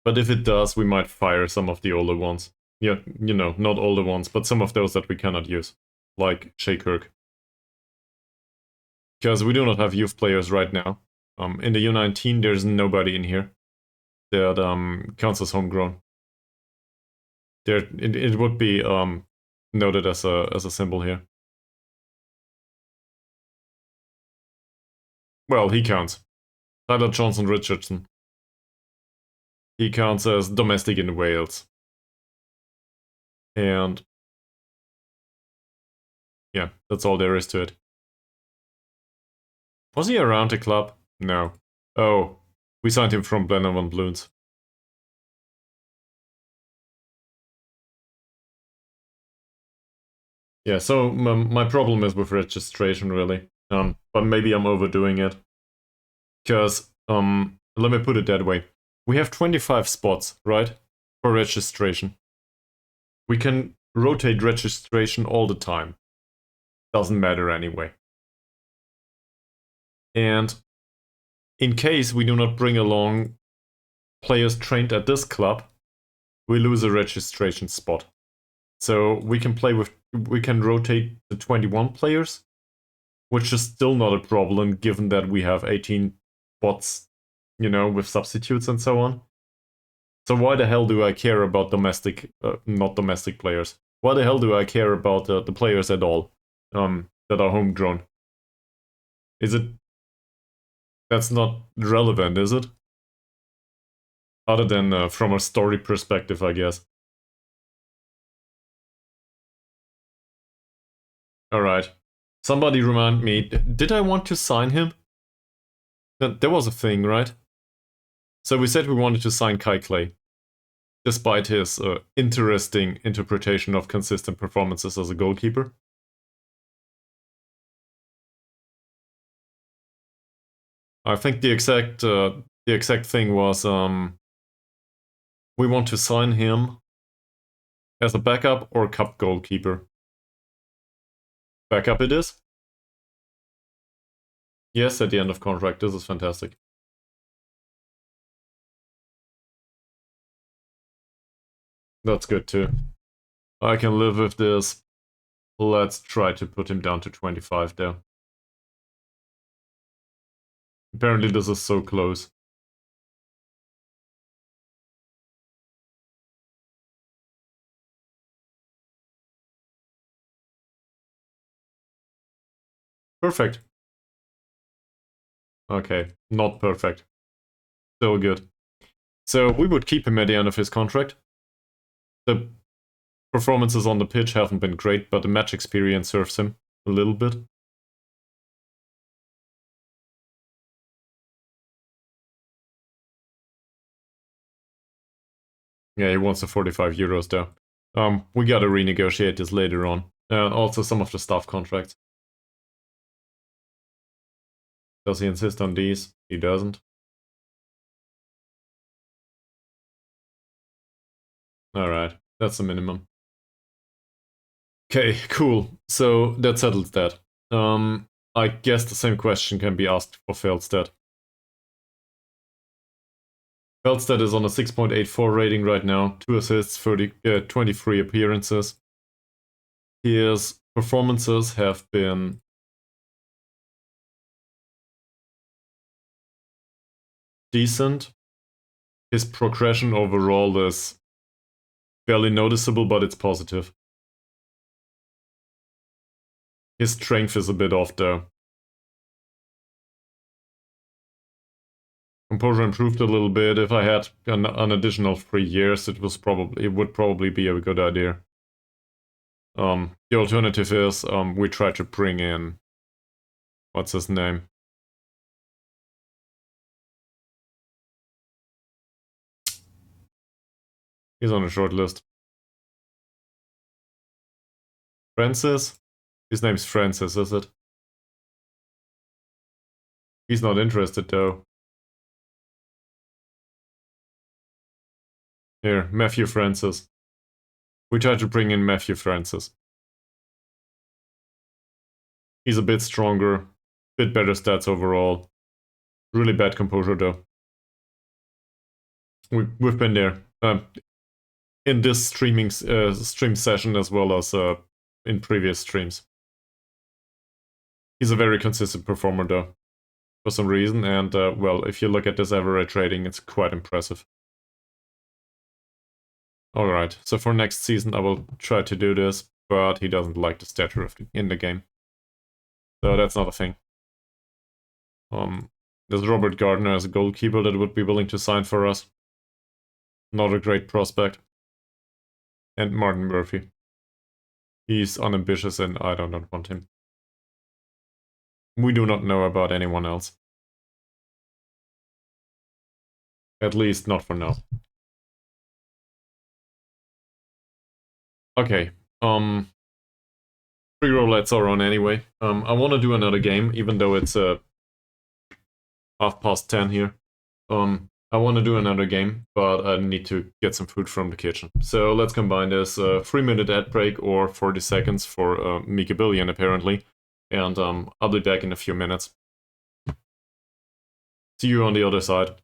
But if it does, we might fire some of the older ones. Yeah, you know, not older ones, but some of those that we cannot use, like Shea Kirk. Because we do not have youth players right now. In the U19, there's nobody in here that counts as homegrown. It would be noted as a symbol here. Well, he counts. Tyler Johnson Richardson. He counts as domestic in Wales. And yeah, that's all there is to it. Was he around the club? No. Oh, we signed him from Blenheim Balloons. Yeah, so my problem is with registration, really. But maybe I'm overdoing it. Because, let me put it that way. We have 25 spots, right? For registration. We can rotate registration all the time. Doesn't matter anyway. And in case we do not bring along players trained at this club, we lose a registration spot. So we can rotate the 21 players, which is still not a problem given that we have 18 spots, you know, with substitutes and so on. So why the hell do I care about not domestic players? Why the hell do I care about the players at all that are homegrown? That's not relevant, is it? Other than from a story perspective, I guess. Alright. Somebody remind me, did I want to sign him? There was a thing, right? So we said we wanted to sign Kai Clay, despite his interesting interpretation of consistent performances as a goalkeeper. I think the exact thing was we want to sign him as a backup or cup goalkeeper. Backup it is? Yes, at the end of contract. This is fantastic. That's good too. I can live with this. Let's try to put him down to 25 though. Apparently this is so close. Perfect. Okay, not perfect. Still good. So we would keep him at the end of his contract. The performances on the pitch haven't been great, but the match experience serves him a little bit. Yeah, he wants the 45 euros though. We gotta renegotiate this later on. Also some of the staff contracts. Does he insist on these? He doesn't. Alright, that's the minimum. Okay, cool. So that settles that. I guess the same question can be asked for Feldstedt. Feldstedt is on a 6.84 rating right now, 2 assists, 23 appearances. His performances have been decent. His progression overall is barely noticeable, but it's positive. His strength is a bit off though. Composure improved a little bit. If I had an additional 3 years, it would probably be a good idea. The alternative is we try to bring in, what's his name? He's on a short list. Francis? His name's Francis, is it? He's not interested though. Here, Matthew Francis. We try to bring in Matthew Francis. He's a bit stronger, bit better stats overall. Really bad composure though. We've been there. In this stream session as well as in previous streams. He's a very consistent performer though, for some reason, and well, if you look at this average rating, it's quite impressive. Alright, so for next season I will try to do this, but he doesn't like the stature in the game. So that's not a thing. There's Robert Gardner as a goalkeeper that would be willing to sign for us. Not a great prospect. And Martin Murphy. He's unambitious and I do not want him. We do not know about anyone else. At least not for now. Okay, pre-roulettes are on anyway. I want to do another game, even though it's 10:30 here. I want to do another game, but I need to get some food from the kitchen. So let's combine this 3-minute ad break or 40 seconds for Mika Billion apparently. And I'll be back in a few minutes. See you on the other side.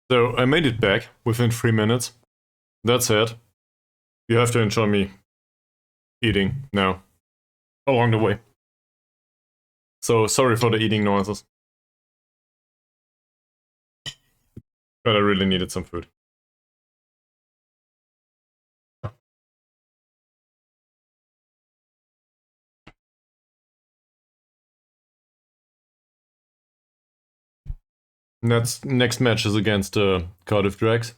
So I made it back within 3 minutes. That said, you have to enjoy me eating now, along the way. So sorry for the eating noises. But I really needed some food. Next match is against Cardiff Drags,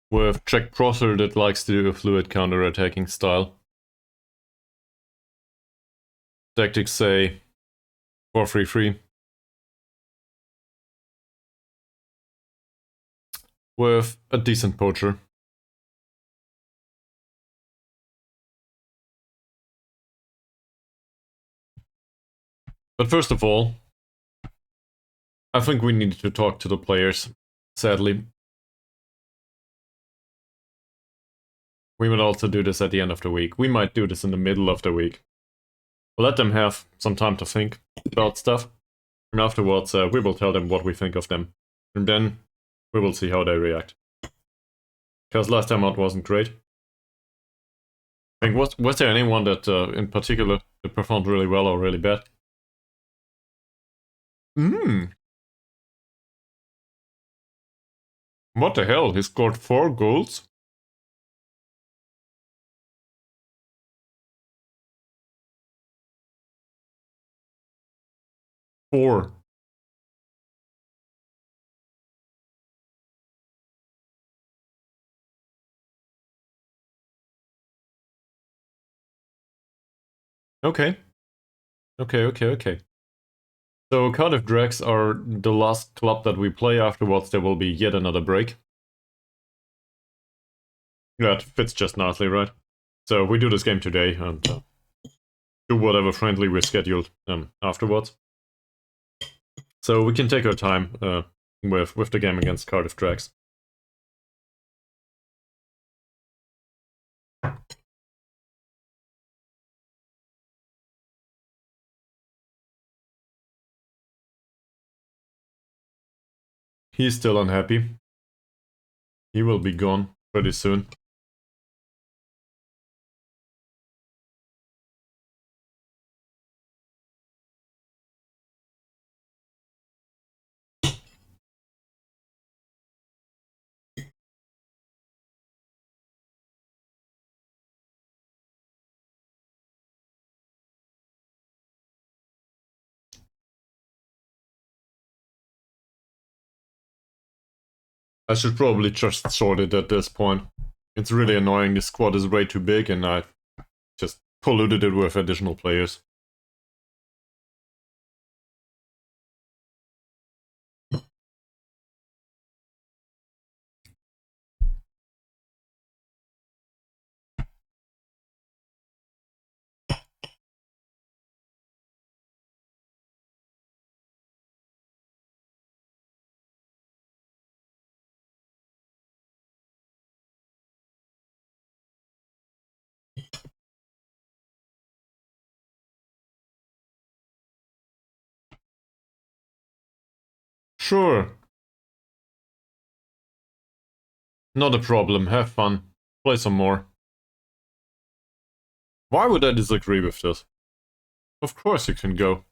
with Jack Prosser that likes to do a fluid counter-attacking style. Tactics say 4-3-3. With a decent poacher. But first of all, I think we need to talk to the players, sadly. We will also do this at the end of the week. We might do this in the middle of the week. We'll let them have some time to think about stuff. And afterwards, we will tell them what we think of them. And then we will see how they react. Because last time out wasn't great. I think, was there anyone that in particular that performed really well or really bad? What the hell? He scored 4 goals? Four. Okay. Okay. So Cardiff Drags are the last club that we play. Afterwards there will be yet another break. That fits just nicely, right? So we do this game today and do whatever friendly we scheduled afterwards. So we can take our time with the game against Cardiff Drags. He's still unhappy. He will be gone pretty soon. I should probably just sort it at this point. It's really annoying, this squad is way too big and I just polluted it with additional players. Sure. Not a problem, have fun. Play some more. Why would I disagree with this? Of course you can go.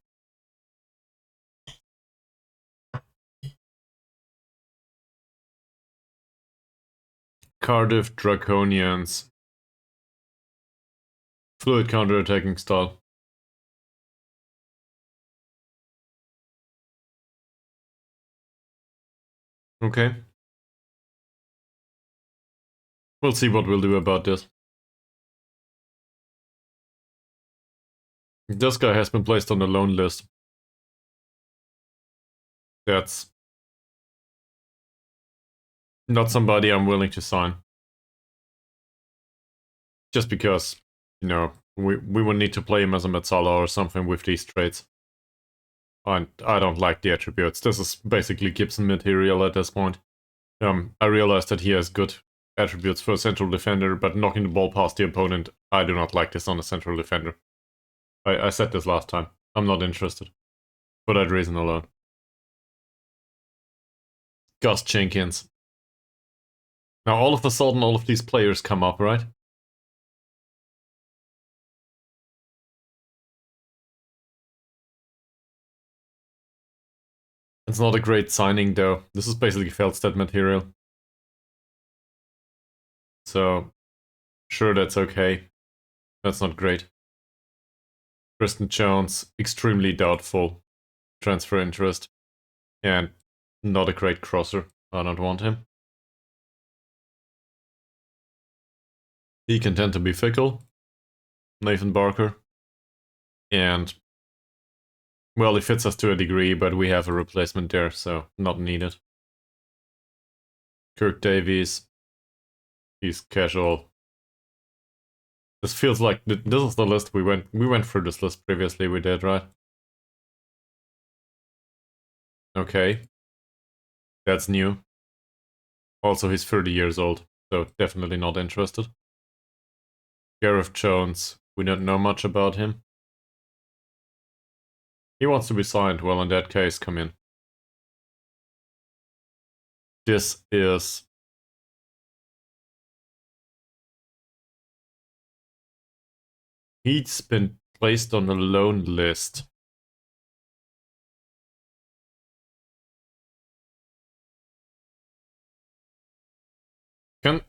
Cardiff Draconians. Fluid counter-attacking style. Okay. We'll see what we'll do about this. This guy has been placed on the loan list. That's not somebody I'm willing to sign. Just because, you know, we will need to play him as a Metzala or something with these traits. And I don't like the attributes. This is basically Gibson material at this point. I realize that he has good attributes for a central defender, but knocking the ball past the opponent, I do not like this on a central defender. I said this last time. I'm not interested. For that reason alone. Gus Jenkins. Now all of a sudden all of these players come up, right? It's not a great signing though. This is basically Feldstedt material. So, sure, that's okay. That's not great. Kristen Jones, extremely doubtful transfer interest. And not a great crosser. I don't want him. He can tend to be fickle. Nathan Barker. And, well, he fits us to a degree, but we have a replacement there, so not needed. Kirk Davies. He's casual. This feels like this is the list we went through this list previously. We did, right? Okay, that's new. Also, he's 30 years old, so definitely not interested. Gareth Jones, we don't know much about him. He wants to be signed. Well, in that case, come in. This is he's been placed on a loan list.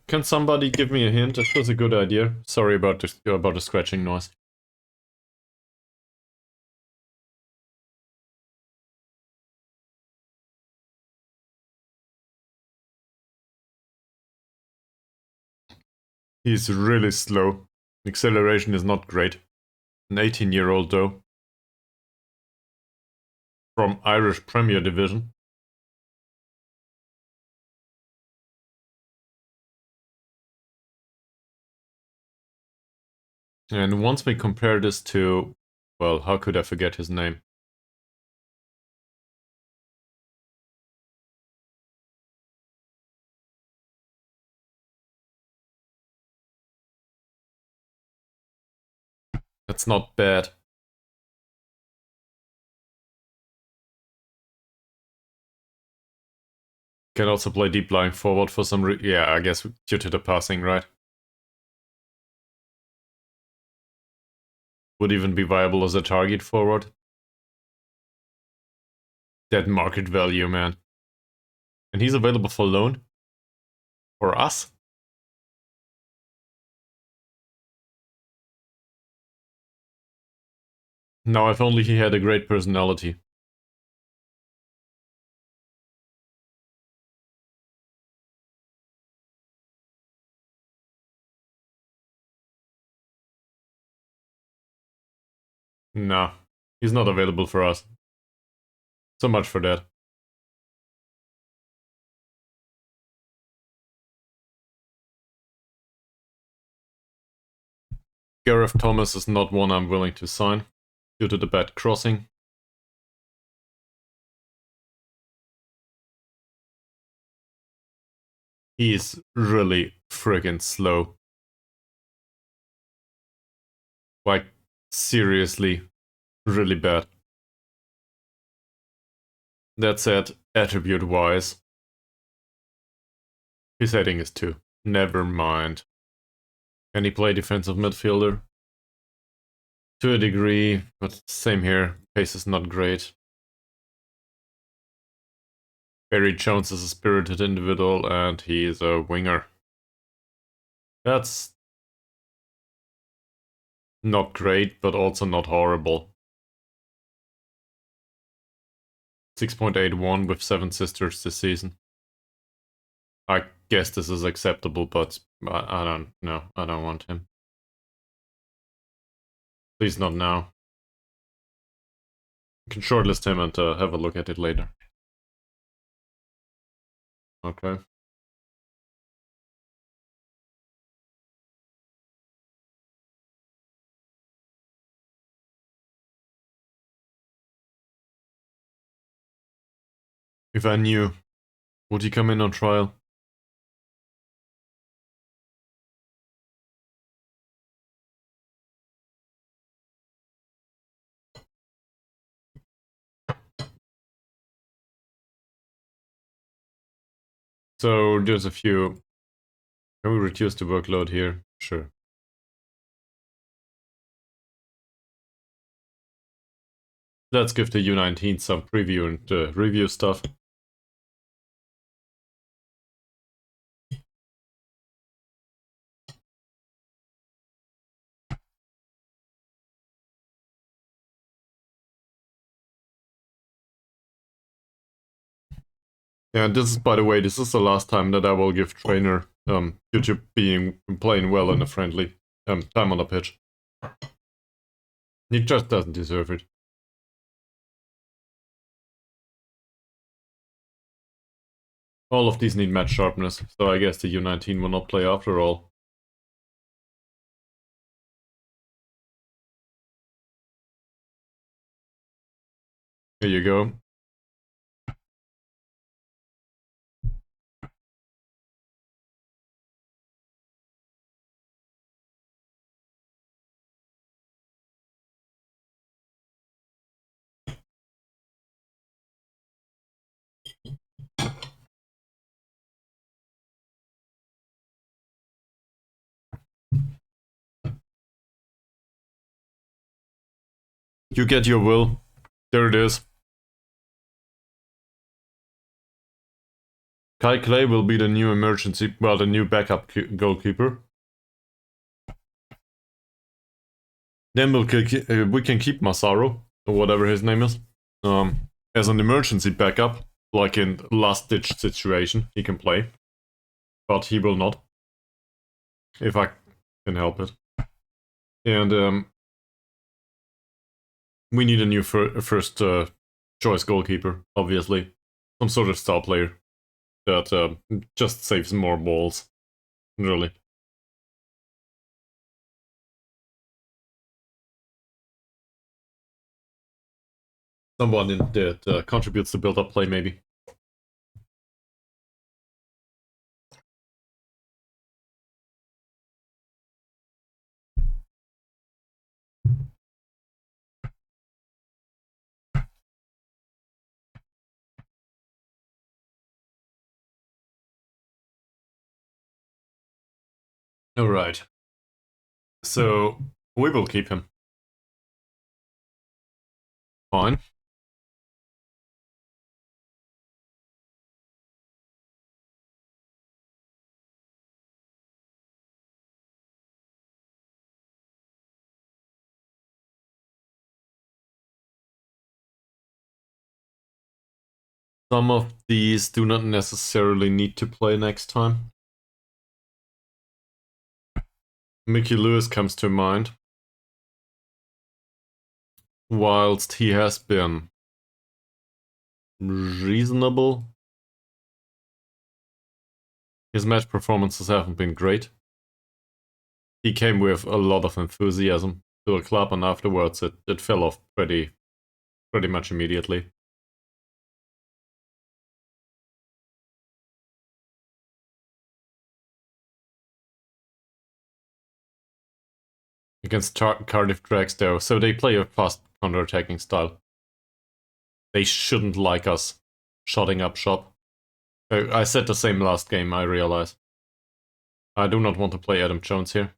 Can somebody give me a hint? This was a good idea. Sorry about the scratching noise. He's really slow. Acceleration is not great. An 18-year-old though. From Irish Premier Division. And once we compare this to, well, how could I forget his name? That's not bad. Can also play deep lying forward for some yeah, I guess due to the passing, right? Would even be viable as a target forward. That market value, man. And he's available for loan? For us? Now, if only he had a great personality. Nah, he's not available for us. So much for that. Gareth Thomas is not one I'm willing to sign, due to the bad crossing. He is really friggin' slow. Like, seriously, really bad. That said, attribute-wise, his heading is 2. Never mind. Can he play defensive midfielder? To a degree, but same here. Pace is not great. Barry Jones is a spirited individual and he is a winger. That's not great, but also not horrible. 6.81 with 7 sisters this season. I guess this is acceptable, but I don't know. I don't want him. Please not now. You can shortlist him and have a look at it later. Okay. If I knew, would he come in on trial? So there's a few. Can we reduce the workload here? Sure. Let's give the U19 some preview and review stuff. Yeah, this is, by the way, this is the last time that I will give trainer due to playing well in a friendly time on the pitch. He just doesn't deserve it. All of these need match sharpness, so I guess the U19 will not play after all. Here you go. You get your will. There it is. Kai Clay will be the new the new backup goalkeeper. Then we can keep Massaro, or whatever his name is, as an emergency backup, like in last-ditch situation, he can play. But he will not, if I can help it. And we need a new first choice goalkeeper, obviously. Some sort of star player that just saves more balls, really. Someone that contributes to build-up play, maybe. Alright. So, we will keep him. Fine. Some of these do not necessarily need to play next time. Mickey Lewis comes to mind. Whilst he has been reasonable, his match performances haven't been great. He came with a lot of enthusiasm to the club, and afterwards it fell off pretty much immediately. Against Cardiff Drags, though, so they play a fast counter-attacking style. They shouldn't like us shutting up shop. I said the same last game, I realize. I do not want to play Adam Jones here.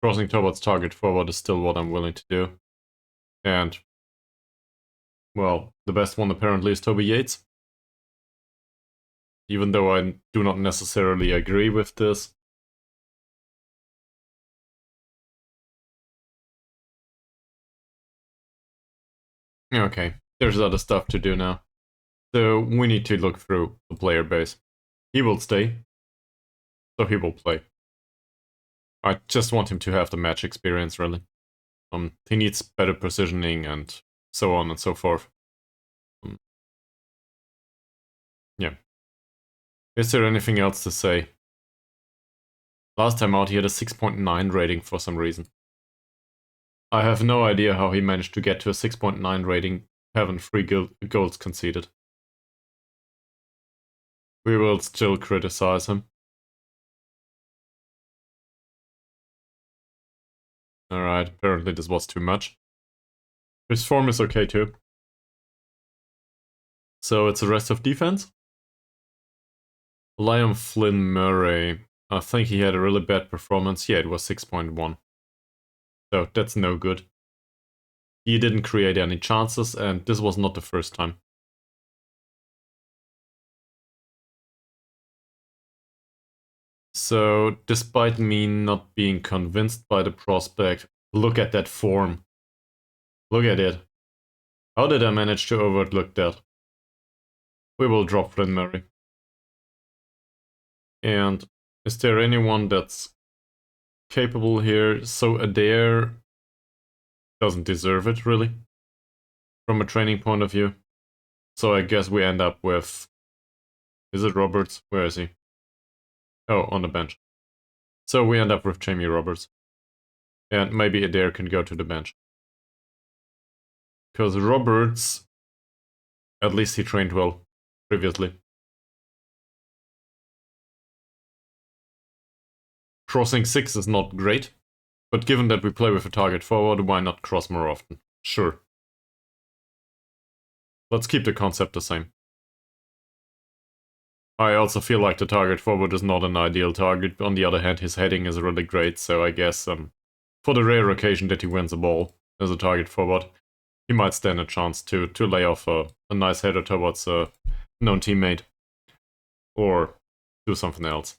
Crossing towards target forward is still what I'm willing to do. And, well, the best one apparently is Toby Yates. Even though I do not necessarily agree with this. Okay, there's other stuff to do now. So we need to look through the player base. He will stay, so he will play. I just want him to have the match experience, really. He needs better positioning and so on and so forth. Yeah. Is there anything else to say? Last time out he had a 6.9 rating for some reason. I have no idea how he managed to get to a 6.9 rating, having 3 goals conceded. We will still criticize him. Alright, apparently this was too much. His form is okay too. So it's the rest of defense. Liam Flynn Murray. I think he had a really bad performance. Yeah, it was 6.1. So that's no good. He didn't create any chances, and this was not the first time. So, despite me not being convinced by the prospect, look at that form. Look at it. How did I manage to overlook that? We will drop Flynn Murray. And is there anyone that's capable here? So Adair doesn't deserve it, really, from a training point of view. So I guess we end up with... Is it Roberts? Where is he? Oh, on the bench. So we end up with Jamie Roberts. And maybe Adair can go to the bench. Because Roberts, at least he trained well previously. Crossing 6 is not great, but given that we play with a target forward, why not cross more often? Sure. Let's keep the concept the same. I also feel like the target forward is not an ideal target. On the other hand, his heading is really great, so I guess for the rare occasion that he wins a ball as a target forward, he might stand a chance to lay off a nice header towards a known teammate. Or do something else.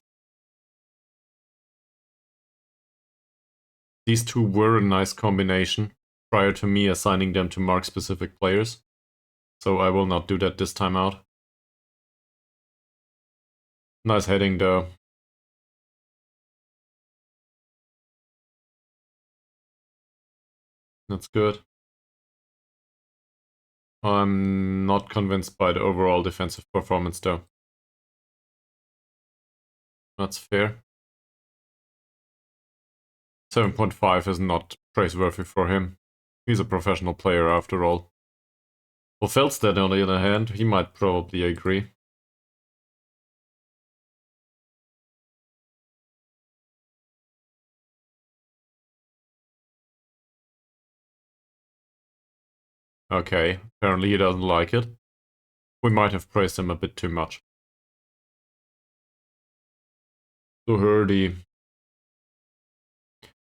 These two were a nice combination prior to me assigning them to mark specific players, so I will not do that this time out. Nice heading though. That's good. I'm not convinced by the overall defensive performance though. That's fair. 7.5 is not praiseworthy for him. He's a professional player after all. For Feldstedt, on the other hand, he might probably agree. Okay, apparently he doesn't like it. We might have praised him a bit too much. Doherty.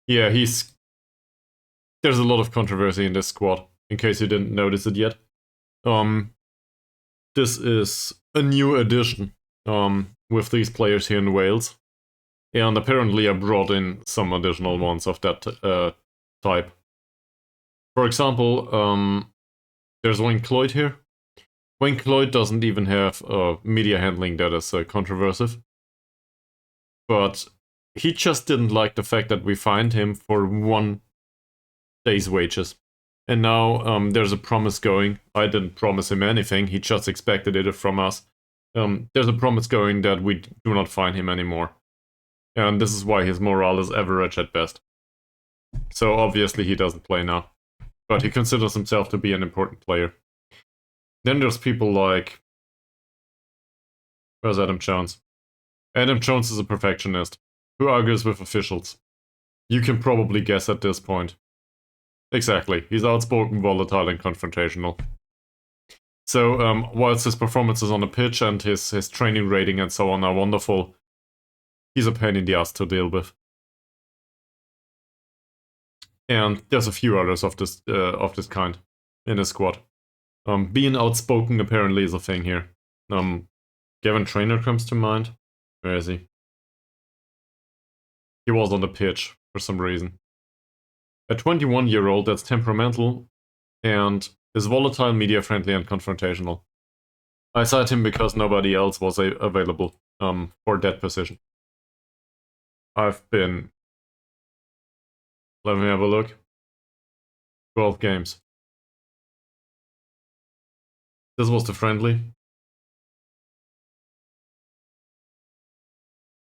Yeah, there's a lot of controversy in this squad, in case you didn't notice it yet. This is a new addition with these players here in Wales. And apparently I brought in some additional ones of that type. For example, there's Wayne Cloyd here. Wayne Cloyd doesn't even have media handling that is controversial. But he just didn't like the fact that we fined him for 1 day's wages. And now there's a promise going. I didn't promise him anything, he just expected it from us. There's a promise going that we do not fine him anymore. And this is why his morale is average at best. So obviously he doesn't play now. But he considers himself to be an important player. Then there's people like... Where's Adam Jones? Adam Jones is a perfectionist, who argues with officials. You can probably guess at this point. Exactly, he's outspoken, volatile, and confrontational. So, whilst his performances on the pitch and his training rating and so on are wonderful, he's a pain in the ass to deal with. And there's a few others of this kind in the squad. Being outspoken apparently is a thing here. Gavin Trainor comes to mind. Where is he? He was on the pitch for some reason. A 21-year-old that's temperamental and is volatile, media-friendly, and confrontational. I cite him because nobody else was available for that position. I've been... Let me have a look. 12 games. This was the friendly.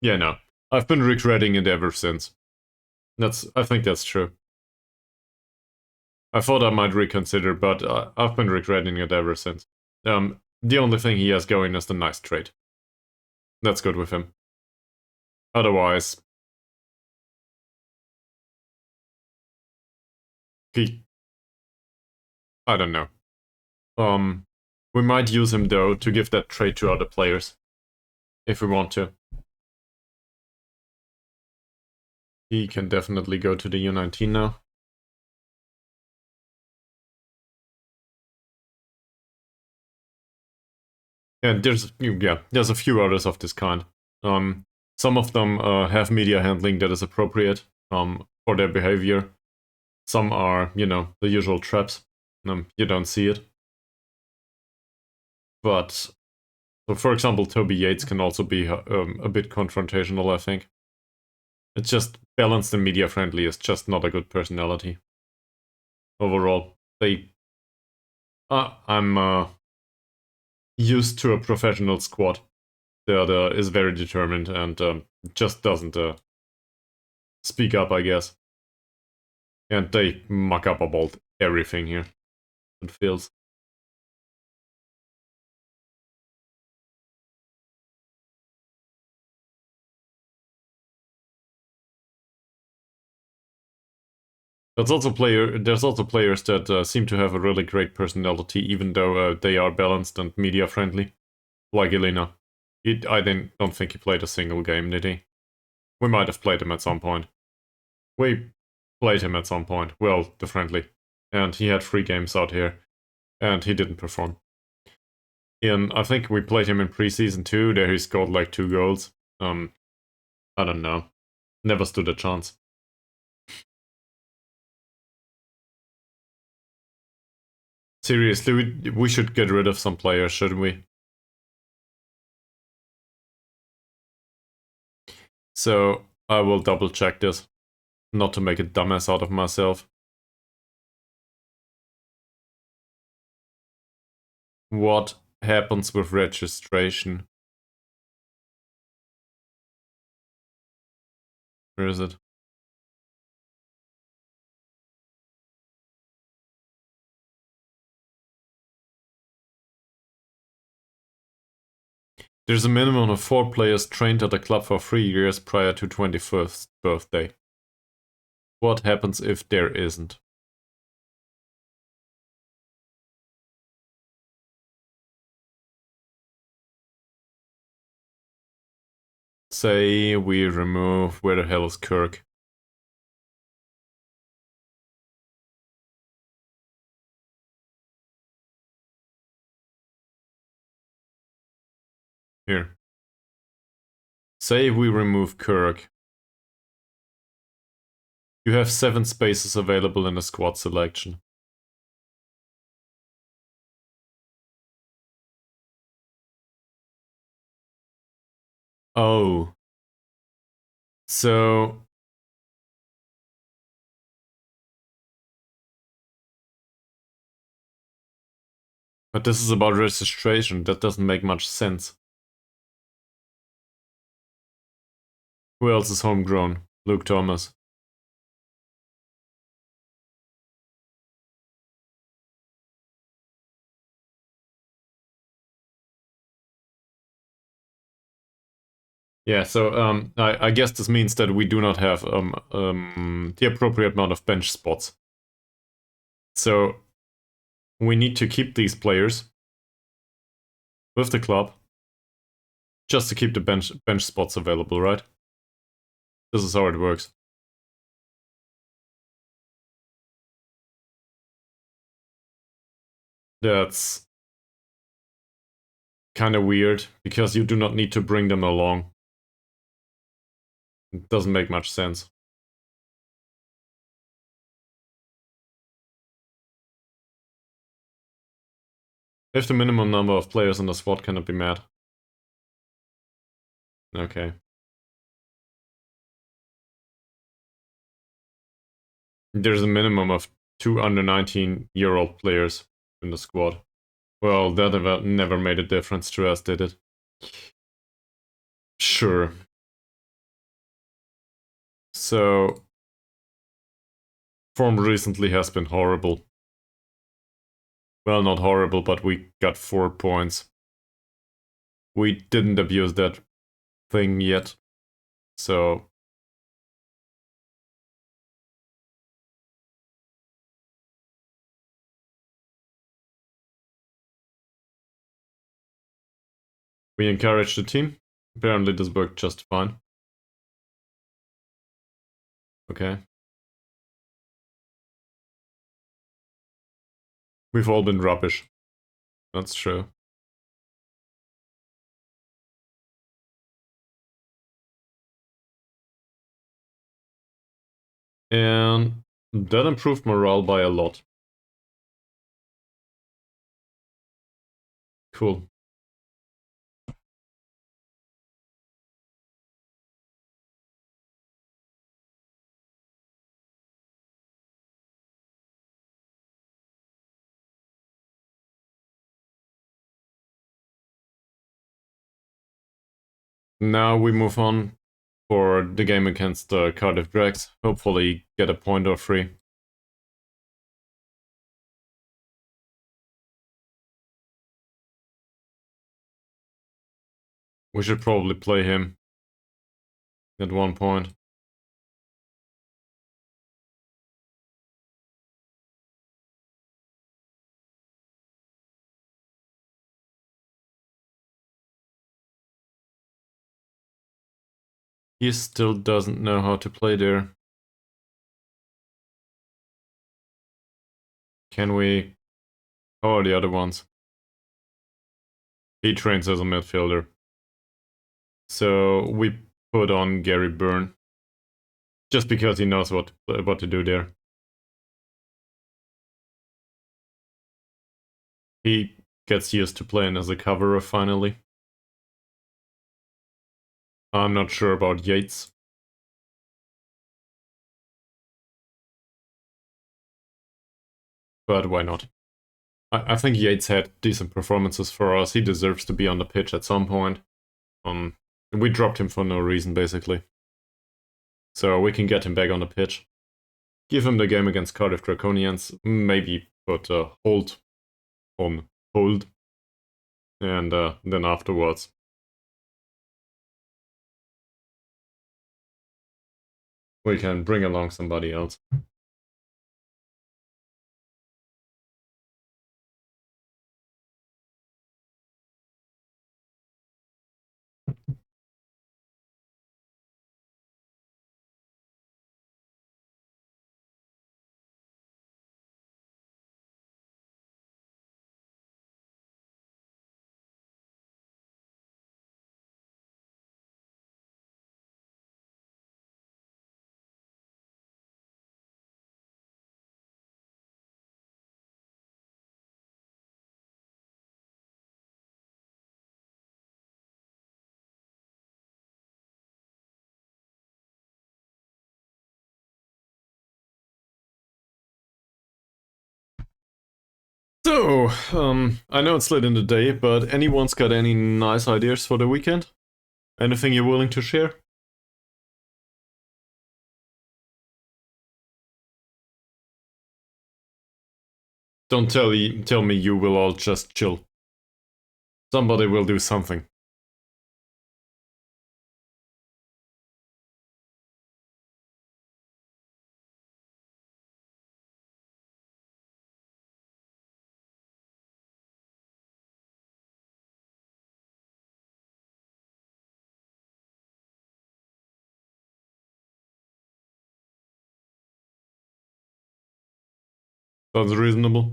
Yeah, no. I've been regretting it ever since. I think that's true. I thought I might reconsider, but I've been regretting it ever since. The only thing he has going is the nice trait. That's good with him. Otherwise... I don't know. We might use him though to give that trade to other players, if we want to. He can definitely go to the U19 now. And there's a few others of this kind. Some of them have media handling that is appropriate for their behavior. Some are, the usual traps. You don't see it. But, so for example, Toby Yates can also be a bit confrontational, I think. It's just balanced and media friendly is just not a good personality. Overall, I'm used to a professional squad that is very determined and just doesn't speak up, I guess. And they muck up about everything here, it feels. There's also players that seem to have a really great personality, even though they are balanced and media friendly, like Elena. I don't think he played a single game, did he? We might have played him at some point. We played him at some point, well, the friendly. And he had 3 games out here, and he didn't perform. I think we played him in preseason 2, there he scored like 2 goals. I don't know. Never stood a chance. Seriously, we should get rid of some players, shouldn't we? So, I will double check this. Not to make a dumbass out of myself. What happens with registration? Where is it? There's a minimum of 4 players trained at the club for 3 years prior to 21st birthday. What happens if there isn't? Say we remove... Where the hell is Kirk? Here. Say we remove Kirk. You have 7 spaces available in the squad selection. Oh. So... But this is about registration, that doesn't make much sense. Who else is homegrown? Luke Thomas. Yeah, so I guess this means that we do not have the appropriate amount of bench spots. So we need to keep these players with the club just to keep the bench spots available, right? This is how it works. That's kind of weird, because you do not need to bring them along. It doesn't make much sense. If the minimum number of players in the squad cannot be met. Okay. There's a minimum of 2 under 19-year-old players in the squad. Well, that never made a difference to us, did it? Sure. So, form recently has been horrible. Well, not horrible, but we got 4 points. We didn't abuse that thing yet. So, We encourage the team. Apparently this worked just fine. Okay. We've all been rubbish. That's true. And that improved morale by a lot. Cool. Now we move on for the game against Cardiff Drags. Hopefully get a point or three. We should probably play him at one point. He still doesn't know how to play there. Can we... How are the other ones? He trains as a midfielder. So we put on Gary Byrne. Just because he knows what to do there. He gets used to playing as a coverer finally. I'm not sure about Yates. But why not? I think Yates had decent performances for us. He deserves to be on the pitch at some point. We dropped him for no reason, basically. So we can get him back on the pitch. Give him the game against Cardiff Draconians. Maybe put Holt on hold. And then afterwards. We can bring along somebody else. So, I know it's late in the day, but anyone's got any nice ideas for the weekend? Anything you're willing to share? Don't tell me you will all just chill. Somebody will do something. Sounds reasonable.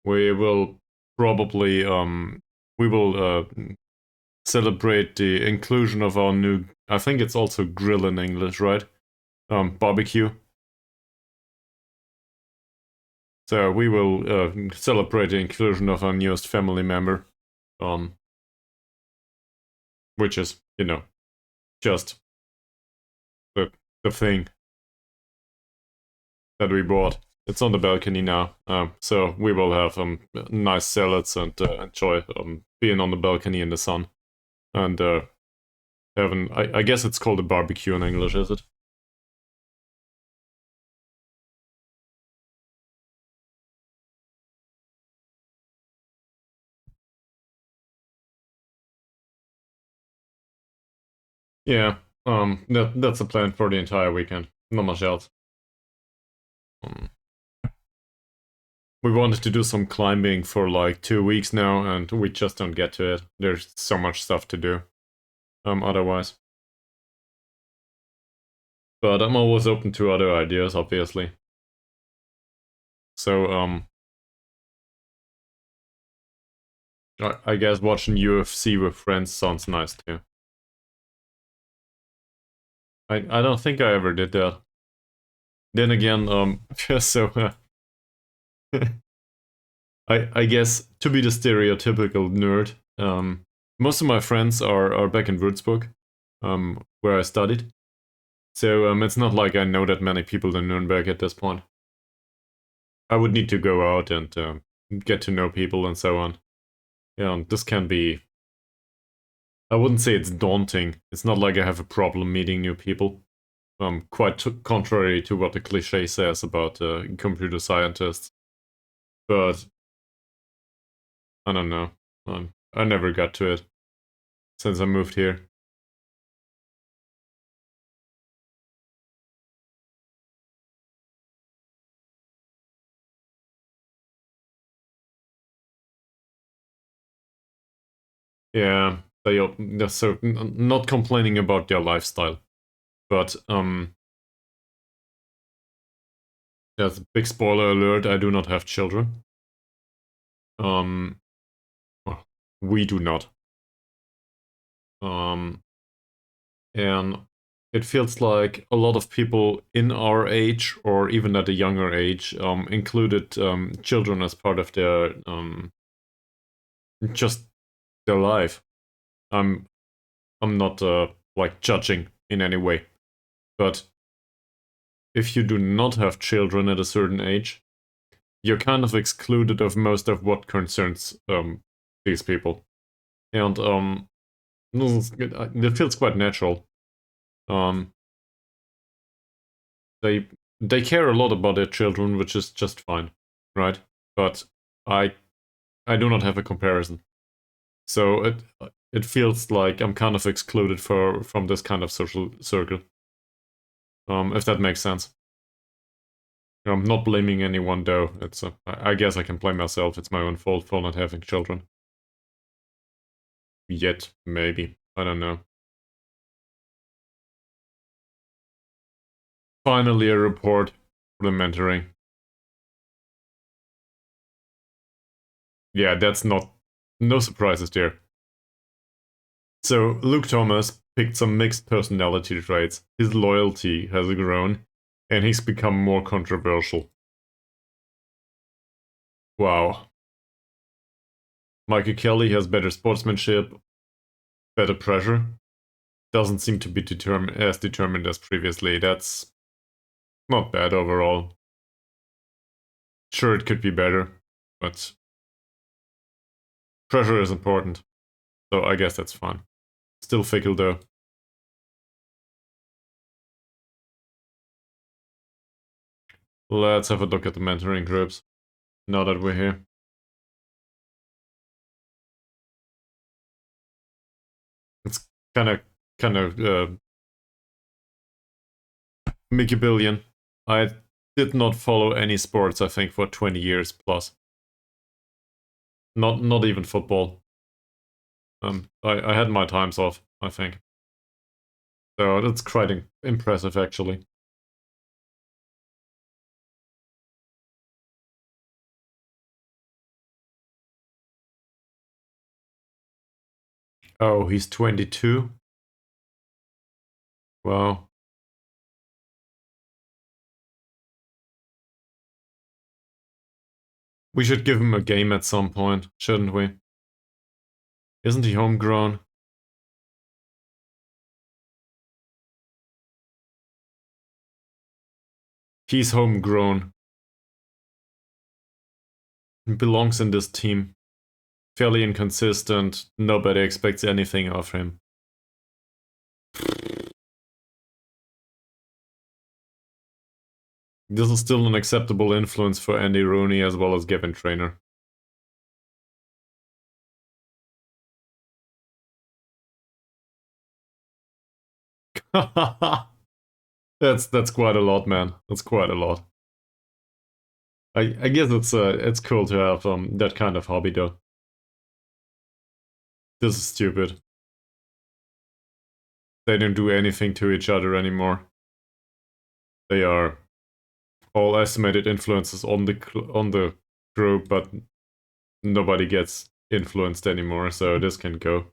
We will probably celebrate the inclusion of our new, I think it's also grill in English, right? Barbecue. So we will celebrate the inclusion of our newest family member, which is, you know, just the thing that we bought. It's on the balcony now, so we will have nice salads and enjoy being on the balcony in the sun and having. I guess it's called a barbecue in English, is it? Yeah, that's the plan for the entire weekend. Not much else. Um, we wanted to do some climbing for like 2 weeks now, and we just don't get to it. There's so much stuff to do. Otherwise. But I'm always open to other ideas, obviously. So, I guess watching UFC with friends sounds nice too. I don't think I ever did that. Then again, so I guess to be the stereotypical nerd, most of my friends are back in Würzburg, where I studied. So it's not like I know that many people in Nuremberg at this point. I would need to go out and get to know people and so on. Yeah, and this can be. I wouldn't say it's daunting. It's not like I have a problem meeting new people. Quite contrary to what the cliche says about computer scientists. But I don't know. I never got to it since I moved here. Yeah, they're so not complaining about their lifestyle, but there's a big spoiler alert. I do not have children. Um, well, we do not. Um, and it feels like a lot of people in our age, or even at a younger age, included children as part of their just their life. I'm I'm not like judging in any way, but if you do not have children at a certain age, you're kind of excluded of most of what concerns these people, and it feels quite natural. Um, they they care a lot about their children, which is just fine, right? But I I do not have a comparison, so it feels like I'm kind of excluded from this kind of social circle. If that makes sense. I'm not blaming anyone though. I guess I can blame myself. It's my own fault for not having children. Yet, maybe. I don't know. Finally, a report for the mentoring. Yeah, that's not. No surprises there. So, Luke Thomas picked some mixed personality traits. His loyalty has grown, and he's become more controversial. Wow. Michael Kelly has better sportsmanship, better pressure. Doesn't seem to be determined as previously. That's not bad overall. Sure, it could be better, but pressure is important, so I guess that's fine. Still fickle though. Let's have a look at the mentoring groups, now that we're here. It's kind of Mickey Billion. I did not follow any sports, I think, for 20 years plus. Not even football. I had my times off, I think. So that's quite impressive, actually. Oh, he's 22? Wow. We should give him a game at some point, shouldn't we? Isn't he homegrown? He's homegrown. Belongs in this team. Fairly inconsistent. Nobody expects anything of him. This is still an acceptable influence for Andy Rooney as well as Gavin Trainer. That's quite a lot, man. That's quite a lot. I guess it's cool to have that kind of hobby though. This is stupid. They don't do anything to each other anymore. They are all estimated influences on the group, but nobody gets influenced anymore, so this can go.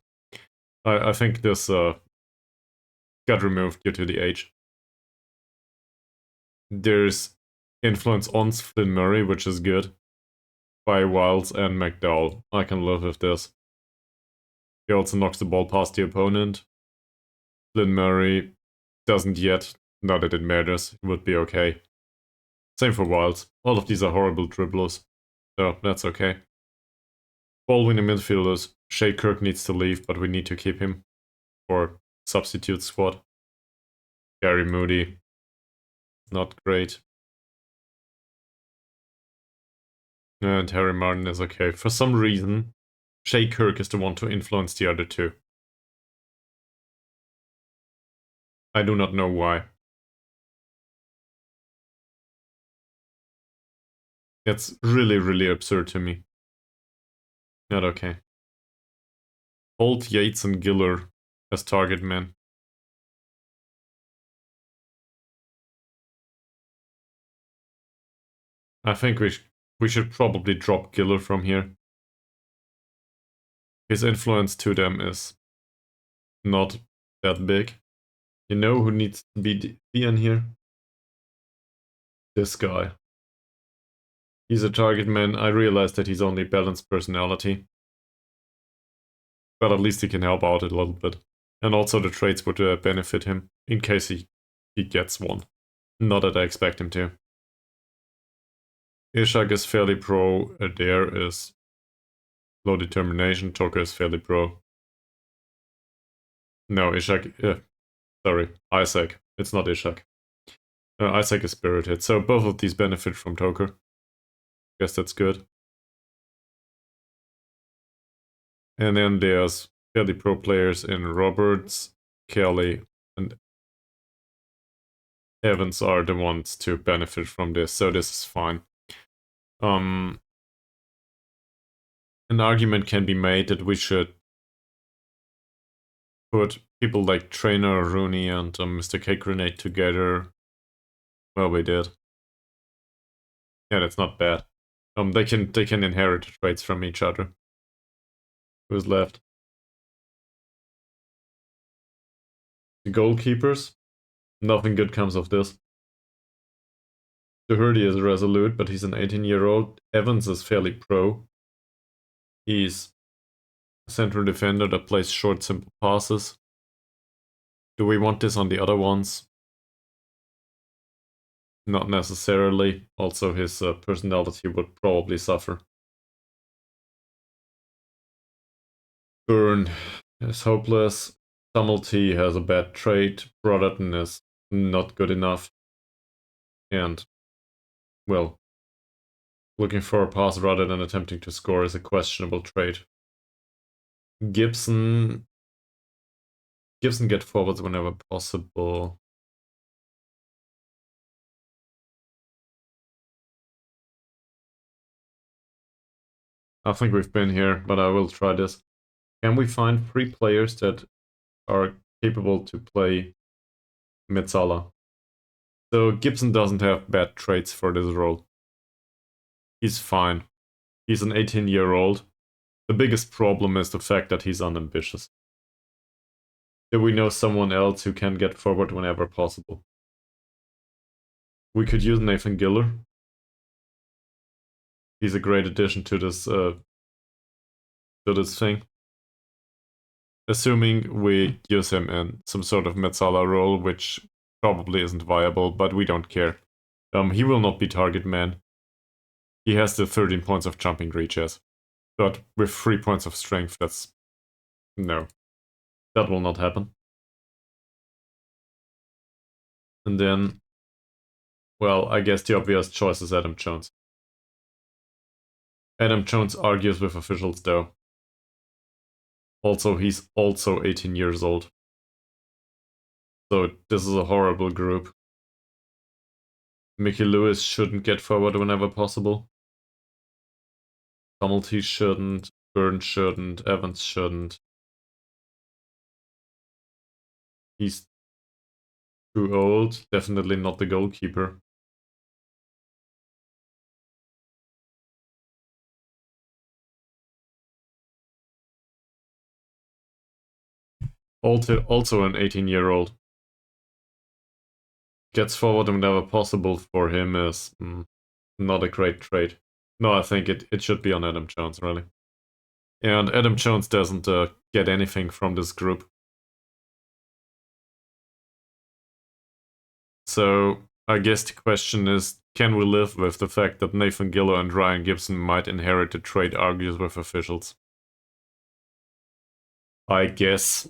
I think this got removed due to the age. There's influence on Flynn Murray, which is good, by Wilds and McDowell. I can live with this. He also knocks the ball past the opponent. Flynn Murray doesn't yet. Not that it matters. He would be okay. Same for Wilds. All of these are horrible dribblers, so that's okay. Ball-winning midfielders. Shea Kirk needs to leave, but we need to keep him for substitute squad. Gary Moody. Not great. And Harry Martin is okay. For some reason, Shea Kirk is the one to influence the other two. I do not know why. It's really, really absurd to me. Not okay. Holt, Yates, and Giller as target men. I think we should probably drop Giller from here. His influence to them is not that big. You know who needs to be in here? This guy. He's a target man. I realize that he's only balanced personality. But at least he can help out a little bit. And also the trades would benefit him, in case he gets one. Not that I expect him to. Ishak is fairly pro. Adair is low determination. Toka is fairly pro. No, Ishak... sorry, Isaac. It's not Ishak. Isaac is spirited, so both of these benefit from Toker. Guess that's good. And then there's fairly pro players in Roberts, Kelly, and Evans are the ones to benefit from this, so this is fine. An argument can be made that we should put people like Trainer, Rooney, and Mr. K Grenade together. Well, we did. Yeah, that's not bad. They can inherit traits from each other. Who's left? The goalkeepers. Nothing good comes of this. Doherty is resolute, but he's an 18-year-old. Evans is fairly pro. He's a central defender that plays short, simple passes. Do we want this on the other ones? Not necessarily. Also, his personality would probably suffer. Byrne is hopeless. Tumulty has a bad trait. Brotherton is not good enough. And, well, looking for a pass rather than attempting to score is a questionable trait. Gibson get forwards whenever possible. I think we've been here, but I will try this. Can we find 3 players that are capable to play Metzala? So Gibson doesn't have bad traits for this role. He's fine. He's an 18-year-old. The biggest problem is the fact that he's unambitious. Do we know someone else who can get forward whenever possible? We could use Nathan Giller. He's a great addition to this thing. Assuming we use him in some sort of Metzala role, which probably isn't viable, but we don't care. He will not be target man. He has the 13 points of jumping reaches. But with 3 points of strength, that's... no. That will not happen. And then... well, I guess the obvious choice is Adam Jones. Adam Jones argues with officials, though. Also, he's also 18 years old. So this is a horrible group. Mickey Lewis shouldn't get forward whenever possible. Hamilton shouldn't. Burns shouldn't. Evans shouldn't. He's too old. Definitely not the goalkeeper. Also an 18-year-old. Gets forward whenever possible for him is not a great trade. No, I think it should be on Adam Jones, really. And Adam Jones doesn't get anything from this group. So I guess the question is, can we live with the fact that Nathan Gillow and Ryan Gibson might inherit the trade argues with officials? I guess.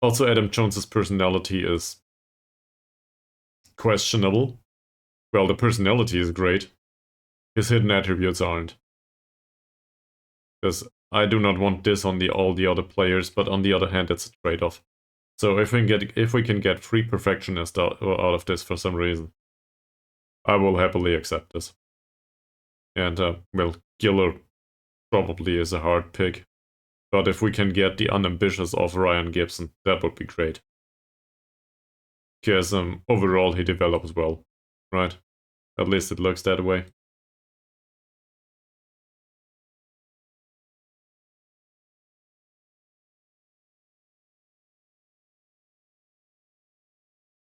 Also, Adam Jones's personality is questionable. Well, the personality is great. His hidden attributes aren't. Because I do not want this on all the other players, but on the other hand, it's a trade-off. So if we can get 3 perfectionists out of this for some reason, I will happily accept this. And well, Giller probably is a hard pick, but if we can get the unambitious of Ryan Gibson, that would be great. Because overall he develops well, right? At least it looks that way.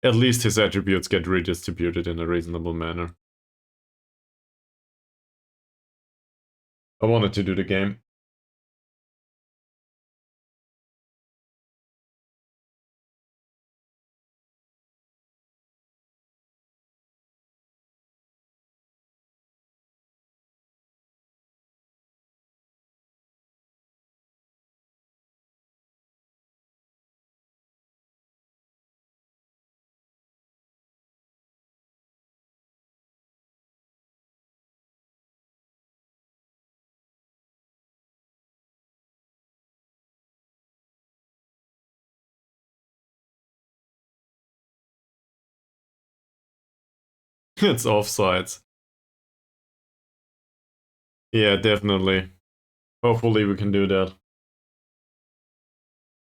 At least his attributes get redistributed in a reasonable manner. I wanted to do the game. It's offsides. Yeah, definitely. Hopefully we can do that.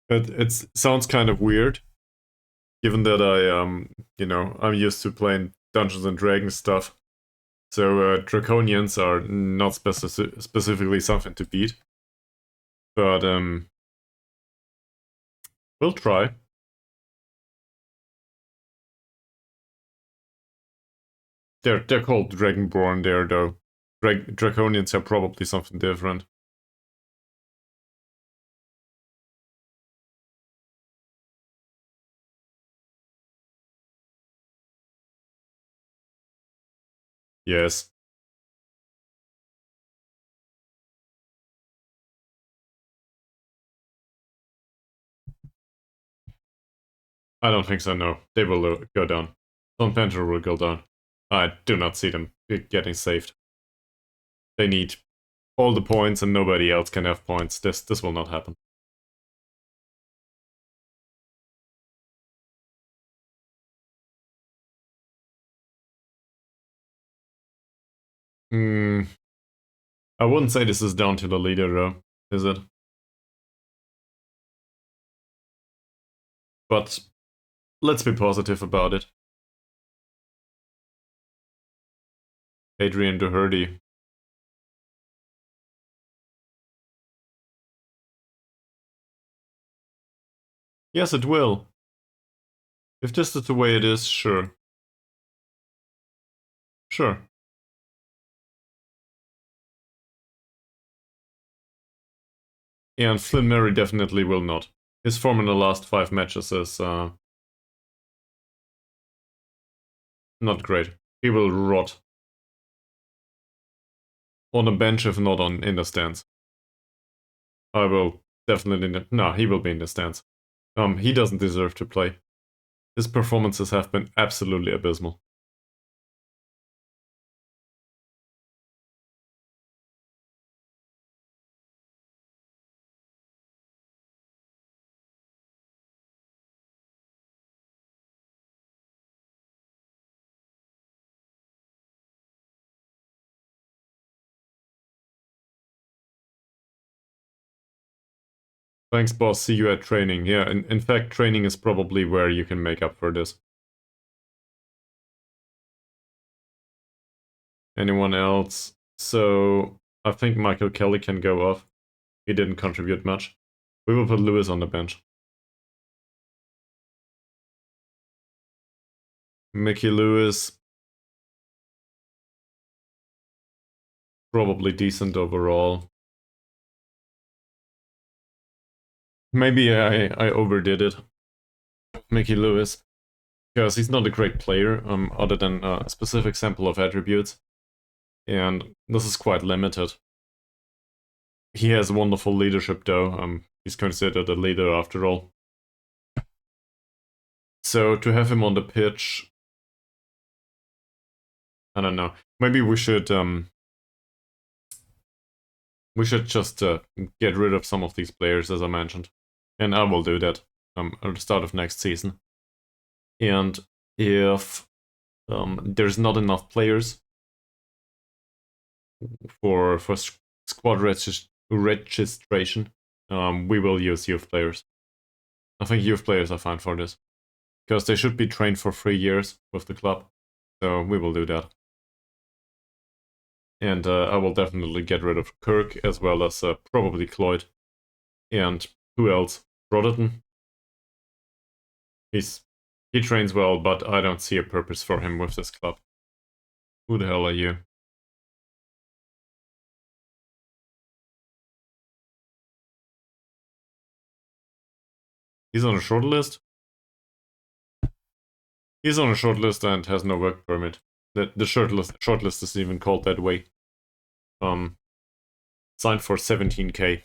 It sounds kind of weird, given that I'm used to playing Dungeons and Dragons stuff. So Draconians are not specifically something to beat. But we'll try. They're called Dragonborn there though. Draconians are probably something different. Yes. I don't think so, no. They will go down. Stone Panther will go down. I do not see them getting saved. They need all the points and nobody else can have points. This will not happen. Hmm. I wouldn't say this is down to the leader though, is it? But let's be positive about it. Adrian Doherty. Yes, it will. If this is the way it is, sure. Sure. And Flynn Murray definitely will not. His form in the last 5 matches is not great. He will rot. On the bench, if not in the stands. I will definitely... No, he will be in the stands. He doesn't deserve to play. His performances have been absolutely abysmal. Thanks, boss. See you at training. Yeah, in fact, training is probably where you can make up for this. Anyone else? So, I think Michael Kelly can go off. He didn't contribute much. We will put Lewis on the bench. Mickey Lewis, probably decent overall. Maybe I overdid it. Mickey Lewis, because he's not a great player, other than a specific sample of attributes. And this is quite limited. He has wonderful leadership though, he's considered a leader after all. So to have him on the pitch, I don't know. Maybe we should just get rid of some of these players, as I mentioned, and I will do that at the start of next season. And if there's not enough players for squad registration, we will use youth players. I think youth players are fine for this, because they should be trained for 3 years with the club, so we will do that. And I will definitely get rid of Kirk, as well as probably Cloyd. And who else? Brotherton. He trains well, but I don't see a purpose for him with this club. Who the hell are you? He's on a short list? He's on a short list and has no work permit. The short list is even called that way. Signed for 17k.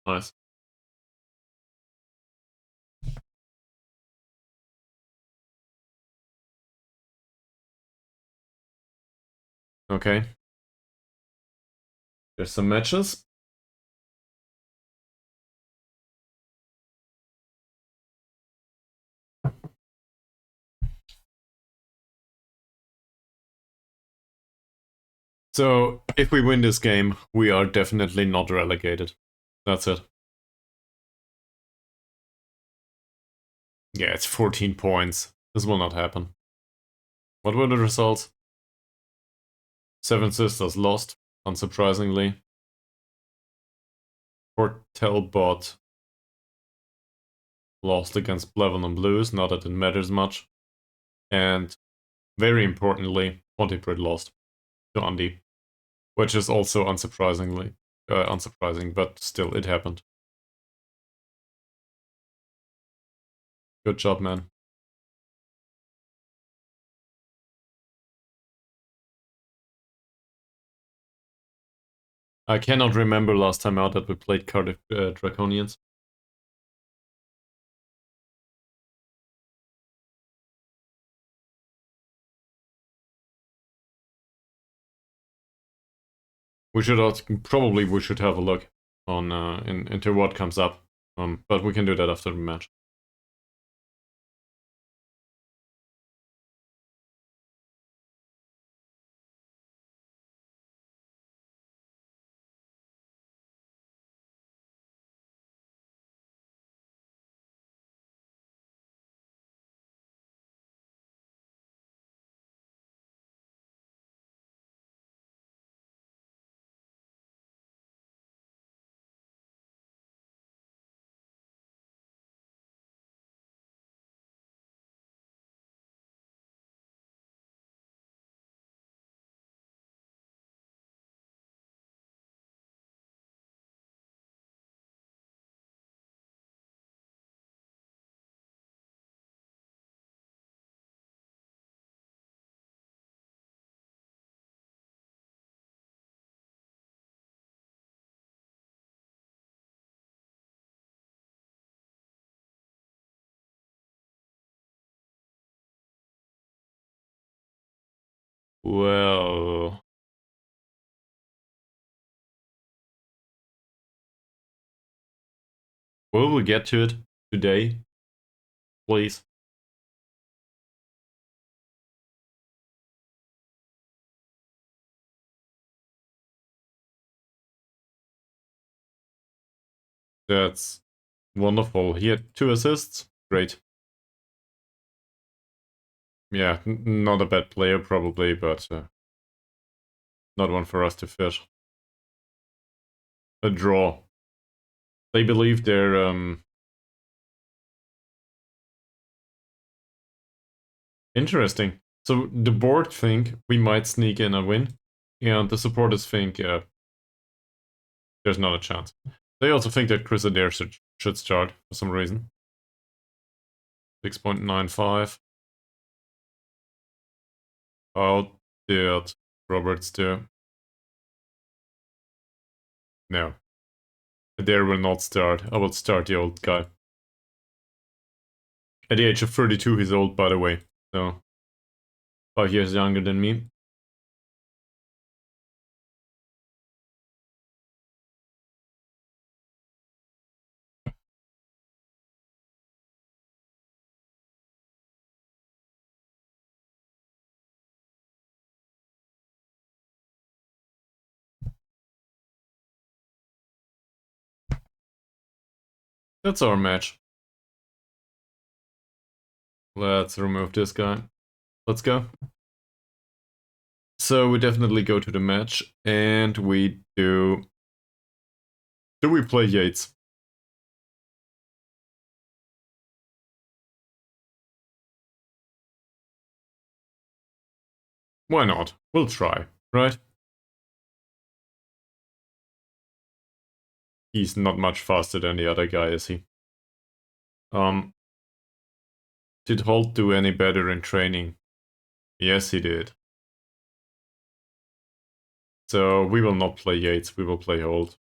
Nice. Okay. There's some matches. So, if we win this game, we are definitely not relegated. That's it. Yeah, it's 14 points. This will not happen. What were the results? Seven Sisters lost, unsurprisingly. Port Talbot lost against Plevenham Blues, not that it matters much. And very importantly, Pontypridd lost to Andy, which is also unsurprising, but still, it happened. Good job, man. I cannot remember last time out that we played Cardiff Draconians. We should probably have a look on into what comes up, but we can do that after the match. Well, will we get to it today? Please. That's wonderful. He had 2 assists. Great. Yeah, not a bad player probably, but not one for us to fish. A draw. They believe they're interesting. So the board think we might sneak in a win, and the supporters think there's not a chance. They also think that Chris Adair should start for some reason. 6.95. How did Roberts do? No. Adair will not start. I will start the old guy. At the age of 32, he's old, by the way. So, 5 years younger than me. That's our match. Let's remove this guy. Let's go. So we definitely go to the match, and we do... Do we play Yates? Why not? We'll try, right? He's not much faster than the other guy, is he? Did Holt do any better in training? Yes, he did. So we will not play Yates, we will play Holt.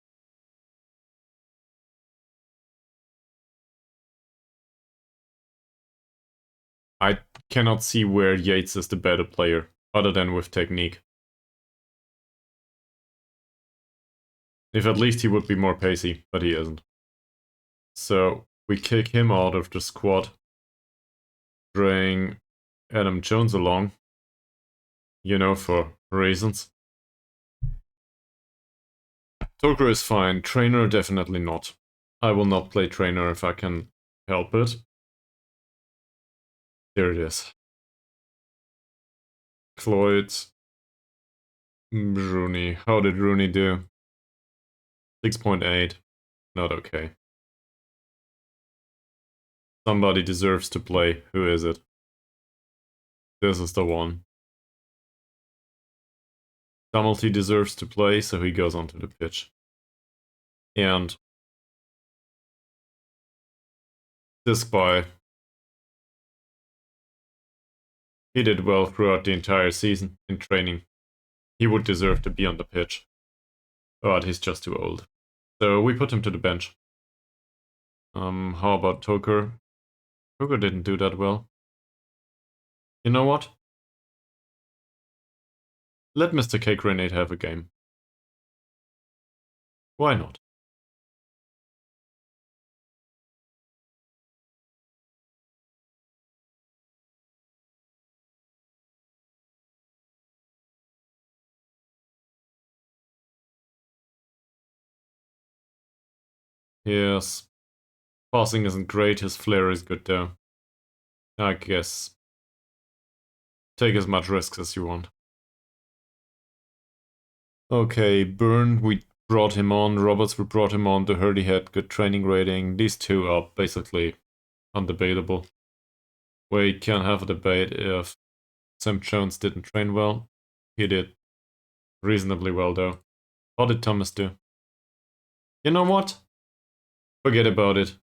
I cannot see where Yates is the better player, other than with technique. If at least he would be more pacey, but he isn't. So we kick him out of the squad, bring Adam Jones along, you know, for reasons. Toker is fine, Trainer definitely not. I will not play Trainer if I can help it. There it is. Cloyd, Rooney. How did Rooney do? 6.8. Not okay. Somebody deserves to play. Who is it? This is the one. Dummelsy deserves to play, so he goes onto the pitch. And this guy, he did well throughout the entire season in training. He would deserve to be on the pitch. But he's just too old. So we put him to the bench. How about Toker? Toker didn't do that well. You know what? Let Mr. K Grenade have a game. Why not? Yes. Passing isn't great, his flair is good though. I guess. Take as much risks as you want. Okay, Byrne, we brought him on. Roberts, we brought him on. The Hurdy had good training rating. These two are basically undebatable. We can have a debate if Sam Jones didn't train well. He did reasonably well though. How did Thomas do? You know what? Forget about it.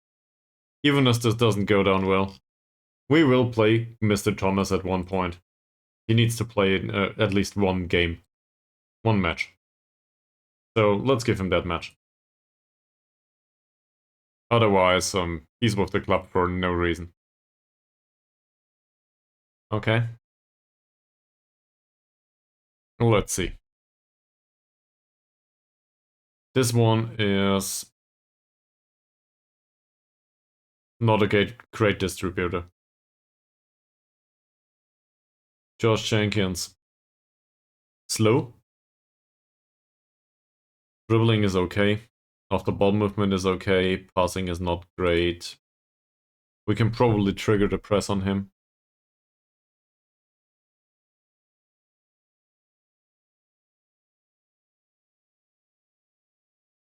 Even if this doesn't go down well, we will play Mr. Thomas at one point. He needs to play in, at least one game. One match. So let's give him that match. Otherwise, he's with the club for no reason. Okay. Let's see. This one is not a great distributor. Josh Jenkins. Slow. Dribbling is okay. Off the ball movement is okay, passing is not great. We can probably trigger the press on him.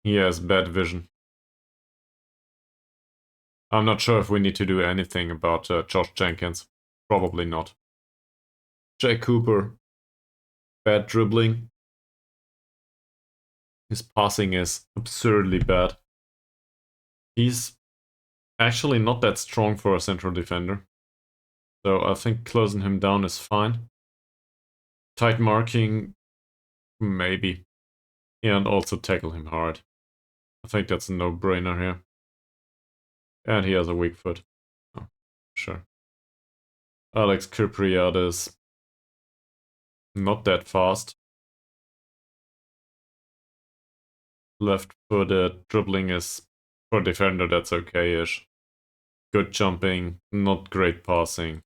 He has bad vision. I'm not sure if we need to do anything about Josh Jenkins. Probably not. Jake Cooper. Bad dribbling. His passing is absurdly bad. He's actually not that strong for a central defender. So I think closing him down is fine. Tight marking, maybe. And also tackle him hard. I think that's a no-brainer here. And he has a weak foot. Oh, sure. Alex Kypriadis. Not that fast. Left-footed. Dribbling is, for a defender, that's okay-ish. Good jumping. Not great passing.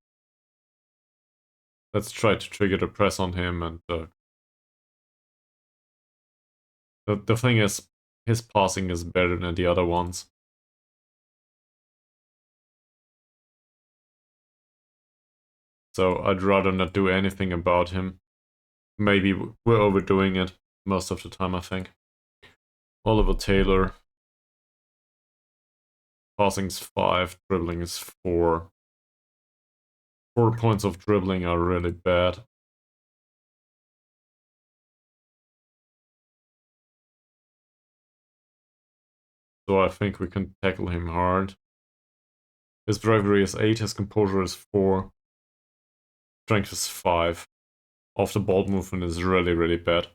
Let's try to trigger the press on him. And the thing is, his passing is better than the other ones. So I'd rather not do anything about him. Maybe we're overdoing it most of the time, I think. Oliver Taylor. Passing's 5, dribbling is 4. 4 points of dribbling are really bad. So I think we can tackle him hard. His bravery is 8, his composure is 4. Strength is 5. Off the ball movement is really, really bad.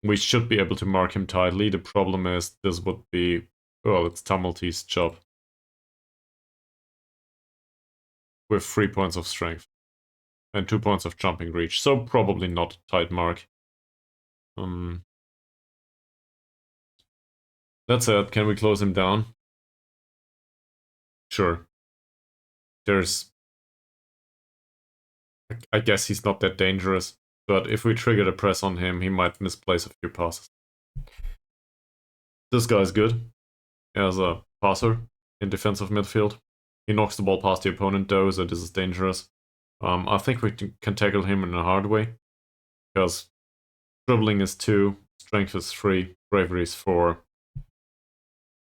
We should be able to mark him tightly. The problem is this would be, well, it's Tumulty's job. With 3 points of strength. And 2 points of jumping reach. So probably not a tight mark. That's it. Can we close him down? Sure. I guess he's not that dangerous, but if we trigger the press on him, he might misplace a few passes. This guy's good as a passer in defensive midfield. He knocks the ball past the opponent though, so this is dangerous. I think we can tackle him in a hard way, because dribbling is 2, strength is 3, bravery is 4.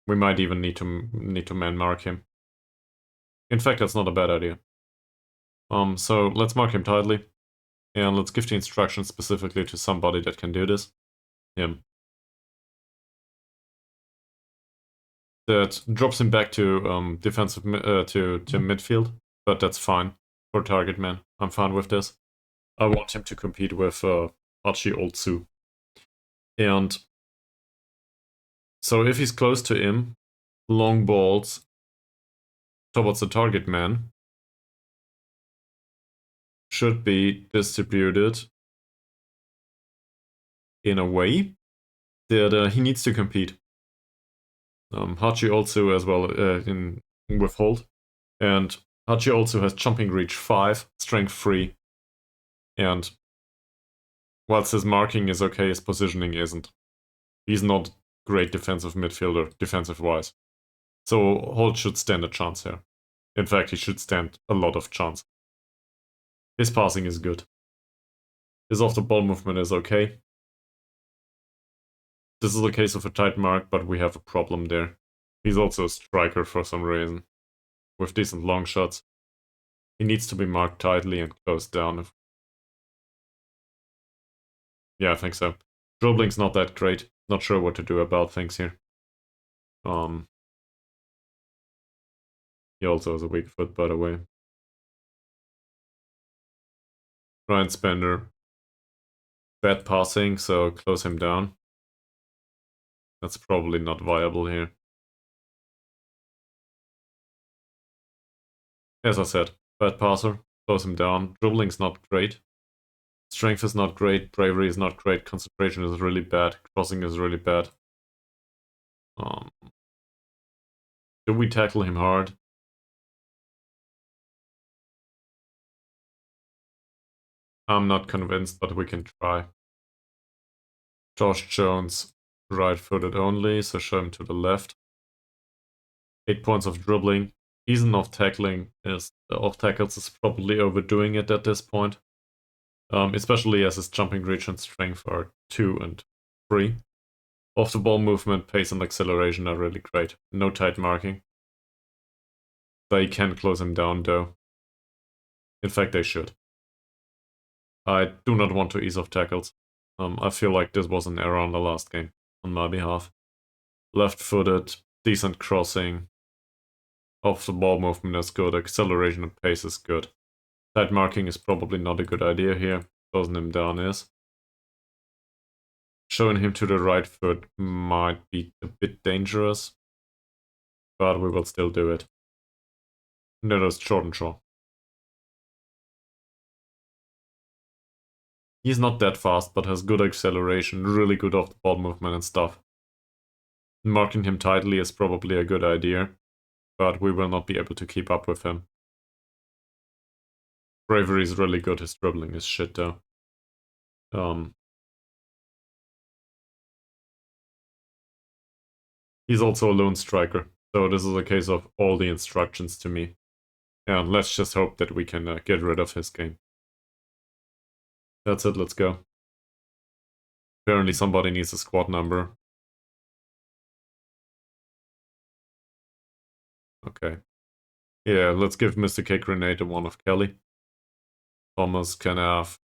We might even need to man mark him. In fact, that's not a bad idea. So let's mark him tightly, and let's give the instructions specifically to somebody that can do this. Him. That drops him back to defensive to midfield, but that's fine for target man. I'm fine with this. I want him to compete with Hachi Oltsu. And so if he's close to him, long balls towards the target man should be distributed in a way that he needs to compete. Hachi also as well in withhold. And Hachi also has jumping reach 5, strength 3. And whilst his marking is okay, his positioning isn't. He's not great defensive midfielder, defensive-wise. So Holt should stand a chance here. In fact, he should stand a lot of chance. His passing is good. His off-the-ball movement is okay. This is a case of a tight mark, but we have a problem there. He's also a striker for some reason, with decent long shots. He needs to be marked tightly and closed down. Yeah, I think so. Dribbling's not that great. Not sure what to do about things here. He also has a weak foot, by the way. Ryan Spender. Bad passing, so close him down. That's probably not viable here. As I said, bad passer, close him down. Dribbling's not great. Strength is not great, bravery is not great, concentration is really bad, crossing is really bad. Do we tackle him hard? I'm not convinced, but we can try. Josh Jones. right-footed only, so show him to the left. 8 points of dribbling. Season of tackling of tackles is probably overdoing it at this point. Especially as his jumping reach and strength are 2 and 3. Off the ball movement, pace and acceleration are really great. No tight marking. They can close him down though. In fact, they should. I do not want to ease off tackles. I feel like this was an error on the last game on my behalf. Left-footed, decent crossing. Off the ball movement is good. Acceleration and pace is good. Tight marking is probably not a good idea here. Closing him down is. Showing him to the right foot might be a bit dangerous, but we will still do it. And that is Jordan Shaw. He's not that fast, but has good acceleration, really good off the ball movement and stuff. Marking him tightly is probably a good idea, but we will not be able to keep up with him. Bravery is really good, his dribbling is shit though. He's also a lone striker, so this is a case of all the instructions to me. And let's just hope that we can get rid of his game. That's it, let's go. Apparently somebody needs a squad number. Okay. Yeah, let's give Mr. K Grenade the one of Kelly. Thomas can have...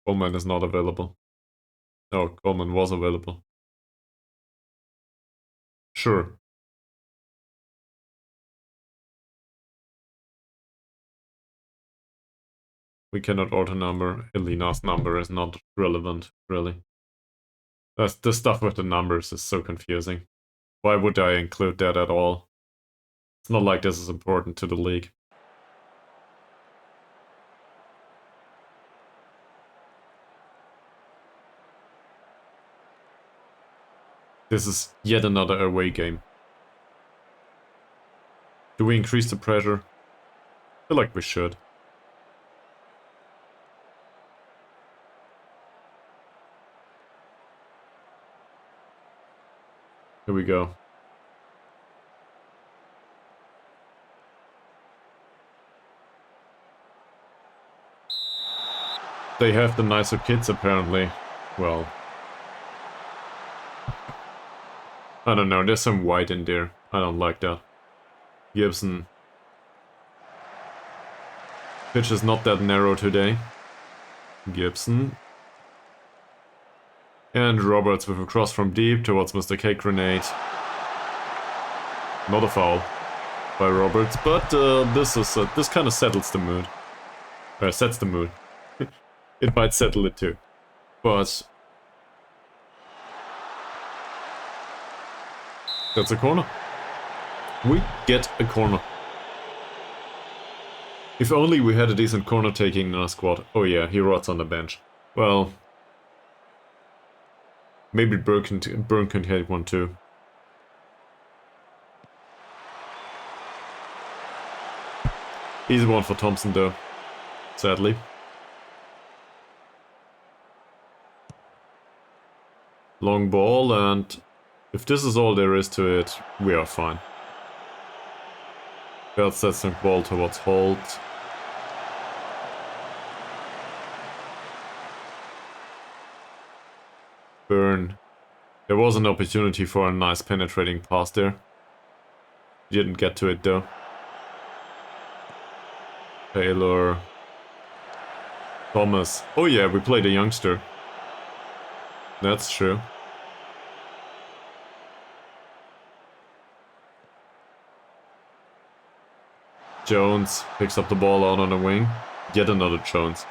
Coleman is not available. No, Coleman was available. Sure. We cannot order number. Elena's number is not relevant, really. The stuff with the numbers is so confusing. Why would I include that at all? It's not like this is important to the league. This is yet another away game. Do we increase the pressure? I feel like we should. Here we go. They have the nicer kids apparently. Well, I don't know, there's some white in there. I don't like that. Gibson. Pitch is not that narrow today. Gibson. And Roberts with a cross from deep towards Mr. K Grenade. Not a foul by Roberts, but this kind of settles the mood. Sets the mood. It might settle it too. But that's a corner. We get a corner. If only we had a decent corner taking in our squad. Oh yeah, he rots on the bench. Well, maybe Burn can take one too. Easy one for Thompson though, sadly. Long ball, and if this is all there is to it, we are fine. Belt sets the ball towards Holt. Burn. There was an opportunity for a nice penetrating pass there. Didn't get to it though. Taylor. Thomas. Oh yeah, we played a youngster. That's true. Jones picks up the ball out on the wing. Yet another Jones.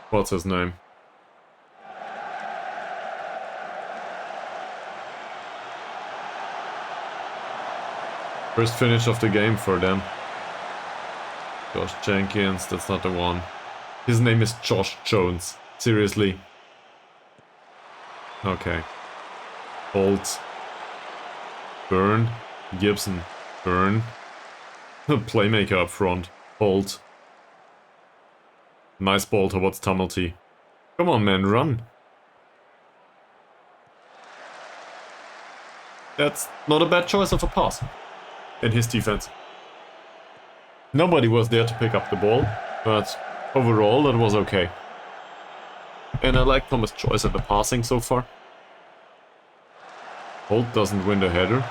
What's his name? First finish of the game for them. Josh Jenkins, that's not the one. His name is Josh Jones. Seriously. Okay. Holt. Burn. Gibson. Burn. Playmaker up front. Hold. Nice ball towards Tumulty. Come on, man, run. That's not a bad choice of a pass in his defense. Nobody was there to pick up the ball, but overall that was okay. And I like Thomas' choice at the passing so far. Holt doesn't win the header.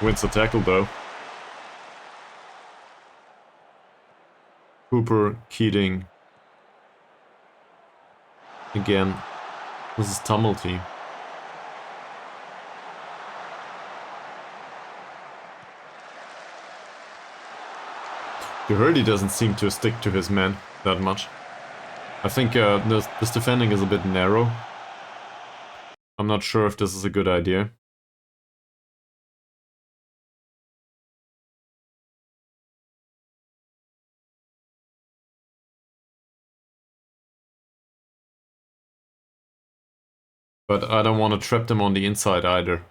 Wins the tackle though. Cooper, Keating. Again, this is Tumulty. Doherty doesn't seem to stick to his man that much. I think this defending is a bit narrow. I'm not sure if this is a good idea. But I don't want to trap them on the inside either.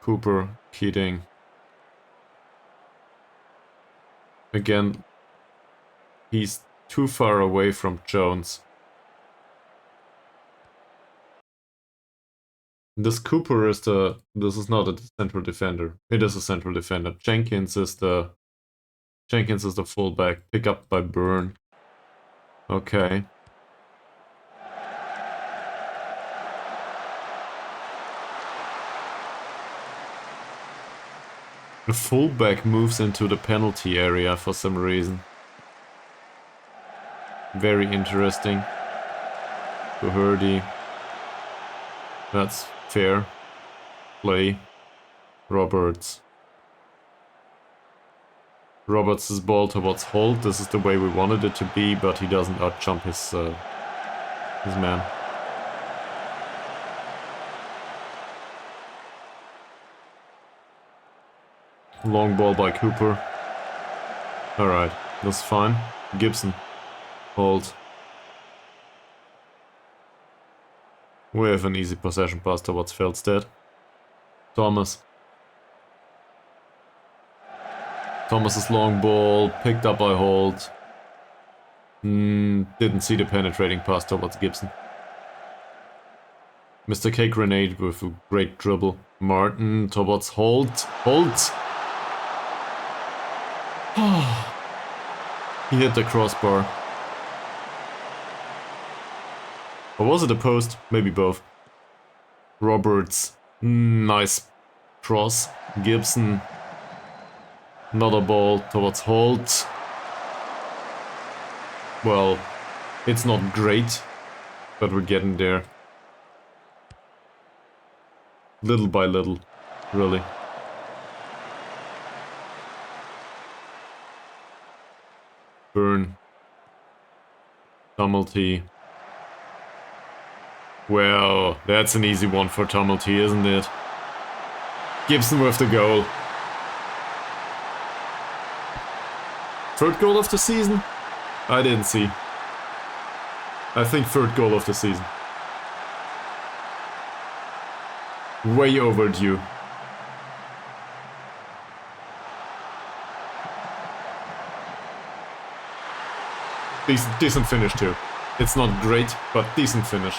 Cooper, Keating. Again, he's too far away from Jones. This Cooper is this is not a central defender. It is a central defender. Jenkins is the fullback. Pick up by Byrne. Okay. The fullback moves into the penalty area for some reason. Very interesting. Doherty. That's fair. Play. Roberts. Roberts' ball towards Holt. This is the way we wanted it to be, but he doesn't outjump his man. Long ball by Cooper. Alright, that's fine. Gibson. Hold. We have an easy possession pass towards Feldstedt. Thomas. Thomas's long ball, picked up by Holt. Didn't see the penetrating pass towards Gibson. Mr. K grenade with a great dribble. Martin towards Holt. Holt! He hit the crossbar. Or was it a post? Maybe both. Roberts. Nice cross. Gibson. Another ball towards Holt. Well, it's not great, but we're getting there. Little by little, really. Byrne. Tumulty. Well, that's an easy one for Tumulty, isn't it? Gibson with the goal. Third goal of the season? I didn't see. I think third goal of the season. Way overdue. Decent finish too. It's not great, but decent finish.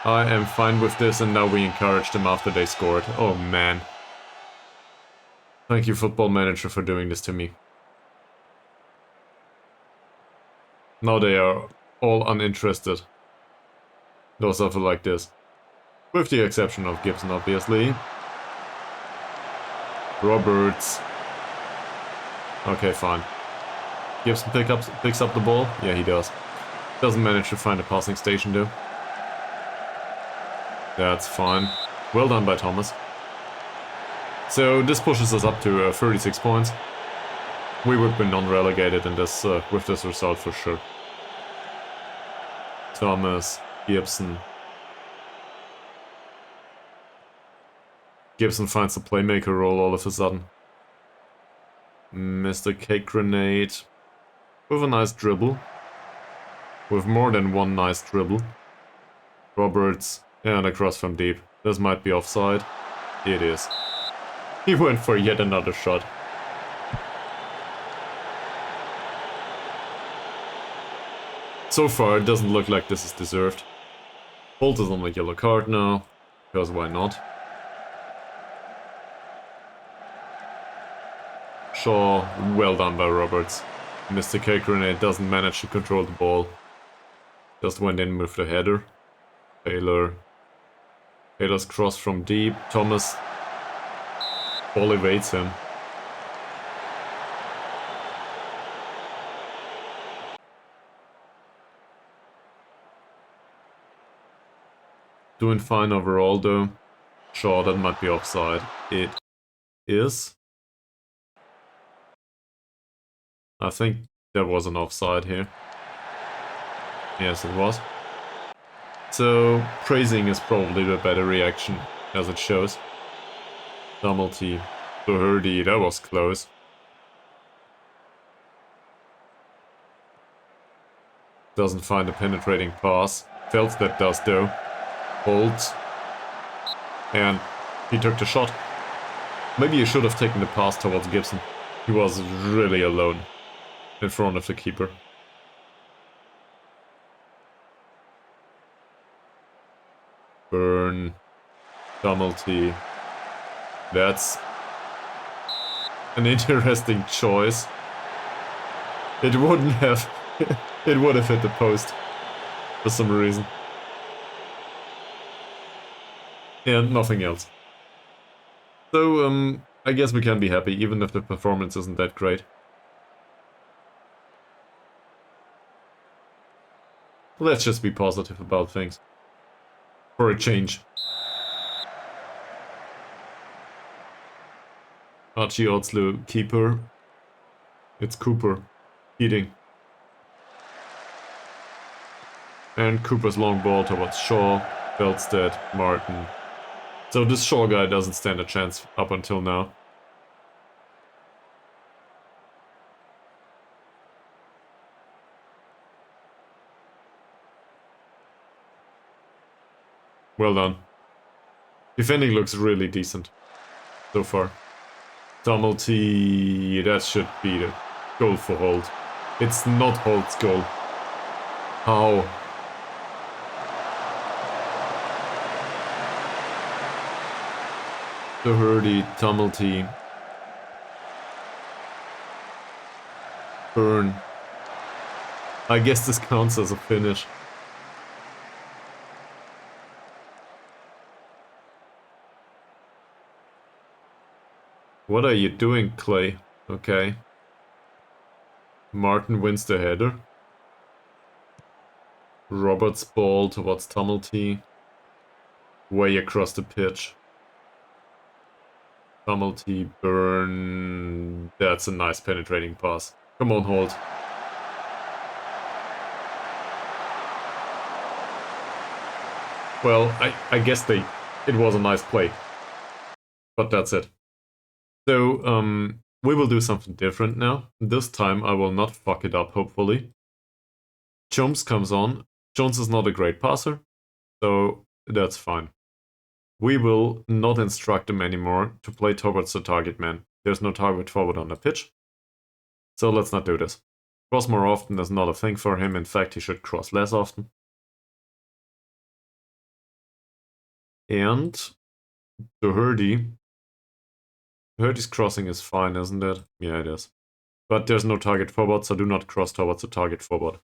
I am fine with this, and now we encouraged them after they scored. Oh man. Thank you, Football Manager, for doing this to me. Now they are all uninterested. Those suffer like this. With the exception of Gibson, obviously. Roberts. Okay, fine. Gibson picks up the ball? Yeah, he does. Doesn't manage to find a passing station, though. That's fine. Well done by Thomas. So this pushes us up to 36 points. We would be non-relegated in this with this result for sure. Thomas, Gibson. Gibson finds the playmaker role all of a sudden. Mr. Cake Grenade with a nice dribble. With more than one nice dribble. Roberts And across from deep. This might be offside. It is. He went for yet another shot. So far, it doesn't look like this is deserved. Holt is on the yellow card now, because why not? Shaw, well done by Roberts. Mr. K Grenade doesn't manage to control the ball. Just went in with the header. Taylor. Taylor's cross from deep. Thomas. Ball evades him. Doing fine overall though. Shaw, that might be offside. It is. I think there was an offside here. Yes, it was. So, praising is probably the better reaction, as it shows. Dummelsy, Doherty, that was close. Doesn't find a penetrating pass. Felstedt does though. Holds. And he took the shot. Maybe he should have taken the pass towards Gibson. He was really alone in front of the keeper. Burn. Dummelsy. That's an interesting choice. It wouldn't have... it would have hit the post. For some reason. And nothing else. So, I guess we can be happy, even if the performance isn't that great. Let's just be positive about things. For a change. Archie Oddslu, keeper. It's Cooper. Heating. And Cooper's long ball towards Shaw, Felstedt, Martin. So this Shaw guy doesn't stand a chance up until now. Well done. Defending looks really decent so far. Dummelsy, that should be the goal for Holt. It's not Holt's goal. How? Doherty, Dummelsy. Burn. I guess this counts as a finish. What are you doing, Clay? Okay. Martin wins the header. Roberts ball towards Tumulty. Way across the pitch. Tumulty, Burn. That's a nice penetrating pass. Come on, Holt. Well, I guess it was a nice play. But that's it. So, we will do something different now. This time I will not fuck it up, hopefully. Jones comes on. Jones is not a great passer, so that's fine. We will not instruct him anymore to play towards the target man. There's no target forward on the pitch. So let's not do this. Cross more often is not a thing for him. In fact, he should cross less often. And Doherty's crossing is fine, isn't it? Yeah, it is. But there's no target forward, so do not cross towards the target forward.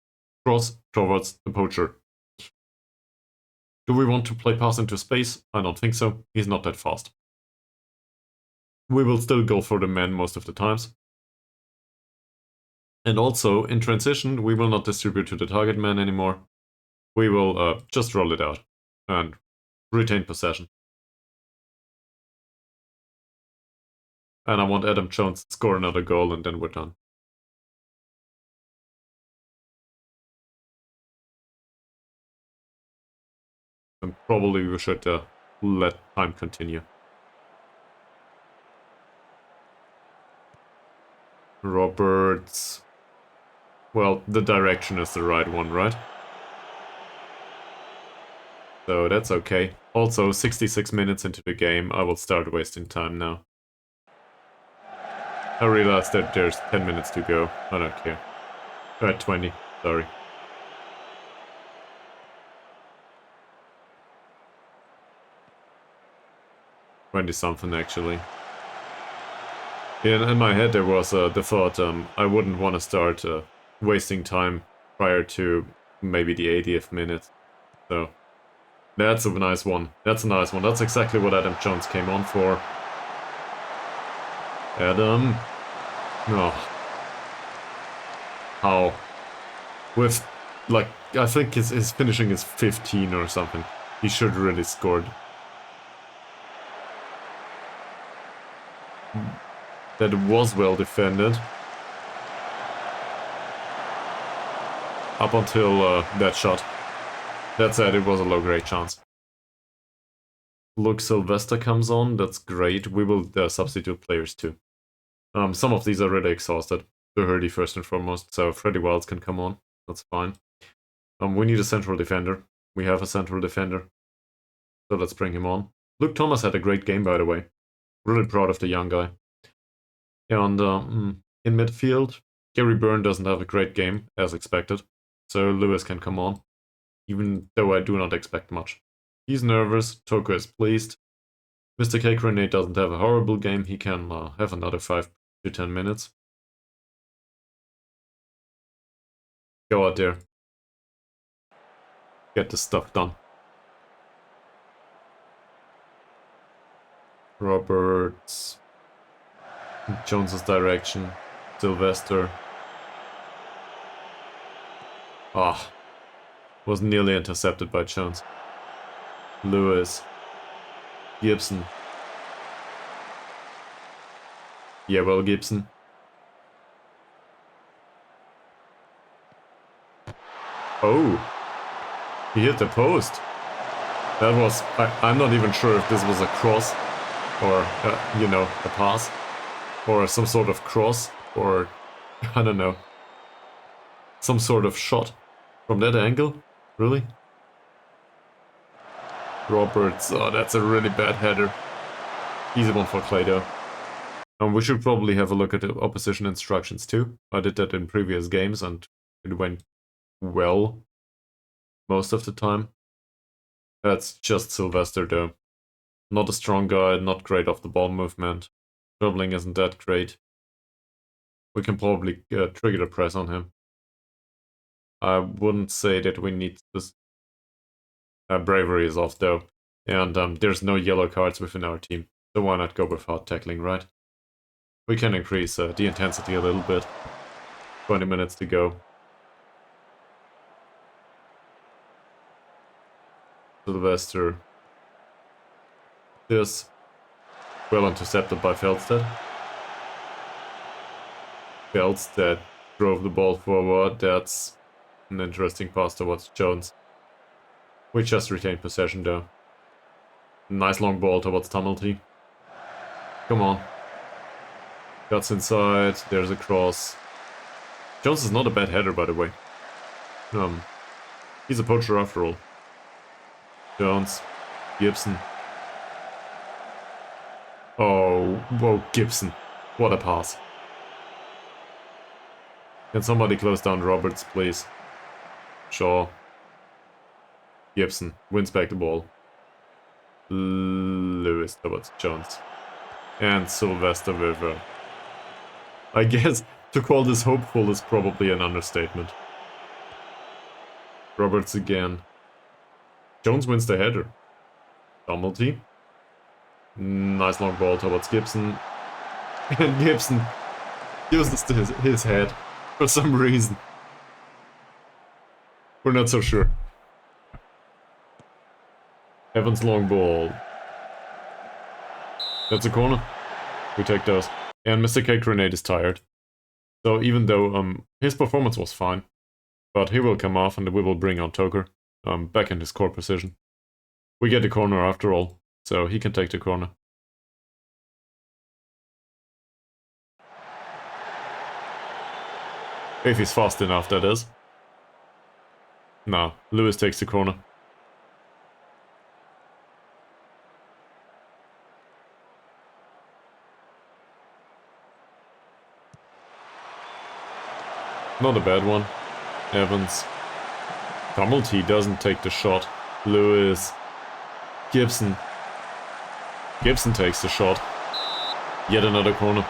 Cross towards the poacher. Do we want to play pass into space? I don't think so. He's not that fast. We will still go for the man most of the times. And also, in transition, we will not distribute to the target man anymore. We will just roll it out and retain possession. And I want Adam Jones to score another goal and then we're done. And probably we should let time continue. Roberts. Well, the direction is the right one, right? So that's okay. Also, 66 minutes into the game, I will start wasting time now. I realized that there's 10 minutes to go. I don't care. 20, sorry. Something actually. In my head there was the thought I wouldn't want to start wasting time prior to maybe the 80th minute. So that's a nice one. That's a nice one. That's exactly what Adam Jones came on for. Adam. Oh. How? With, like, I think his finishing is 15 or something. He should really scored. That was well defended. Up until that shot. That said, it was a low-grade chance. Look, Sylvester comes on, that's great. We will substitute players too. Some of these are really exhausted. Doherty first and foremost, so Freddie Wilds can come on. That's fine. We need a central defender. We have a central defender. So let's bring him on. Luke Thomas had a great game, by the way. Really proud of the young guy. And in midfield, Gary Byrne doesn't have a great game, as expected. So Lewis can come on, even though I do not expect much. He's nervous, Toko is pleased. Mr. Cake Renee doesn't have a horrible game, he can have another 5 to 10 minutes. Go out there. Get the stuff done. Roberts. Jones's direction. Sylvester. Ah. Was nearly intercepted by Jones. Lewis. Gibson. Yeah, well, Gibson. Oh. He hit the post. That was... I'm not even sure if this was a cross. Or, you know, a pass. Or some sort of cross. Or, I don't know. Some sort of shot. From that angle? Really? Roberts, oh, that's a really bad header. Easy one for Clado. We should probably have a look at the opposition instructions too. I did that in previous games and it went well most of the time. That's just Sylvester though. Not a strong guy, not great off the ball movement. Dribbling isn't that great. We can probably trigger the press on him. I wouldn't say that we need this. Bravery is off though, and there's no yellow cards within our team, so why not go with hard tackling, right? We can increase the intensity a little bit. 20 minutes to go. Sylvester. This. Well intercepted by Feldstedt. Feldstedt drove the ball forward. That's an interesting pass towards Jones. We just retained possession though. Nice long ball towards Tumulty. Come on. Guts inside. There's a cross. Jones is not a bad header, by the way. He's a poacher after all. Jones. Gibson. Oh, whoa, Gibson. What a pass. Can somebody close down Roberts, please? Shaw. Gibson wins back the ball. Lewis towards Jones. And Sylvester with I guess to call this hopeful is probably an understatement. Roberts again. Jones wins the header. Tumulty. Nice long ball towards Gibson. And Gibson uses his head for some reason. We're not so sure. Evans long ball. That's a corner. We take those. And Mr. K Grenade is tired. So even though his performance was fine, but he will come off and we will bring on Toker back in his core position. We get the corner after all, so he can take the corner. If he's fast enough, that is. No, Lewis takes the corner. Not a bad one. Evans. Tumulty doesn't take the shot. Lewis. Gibson. Gibson takes the shot. Yet another corner.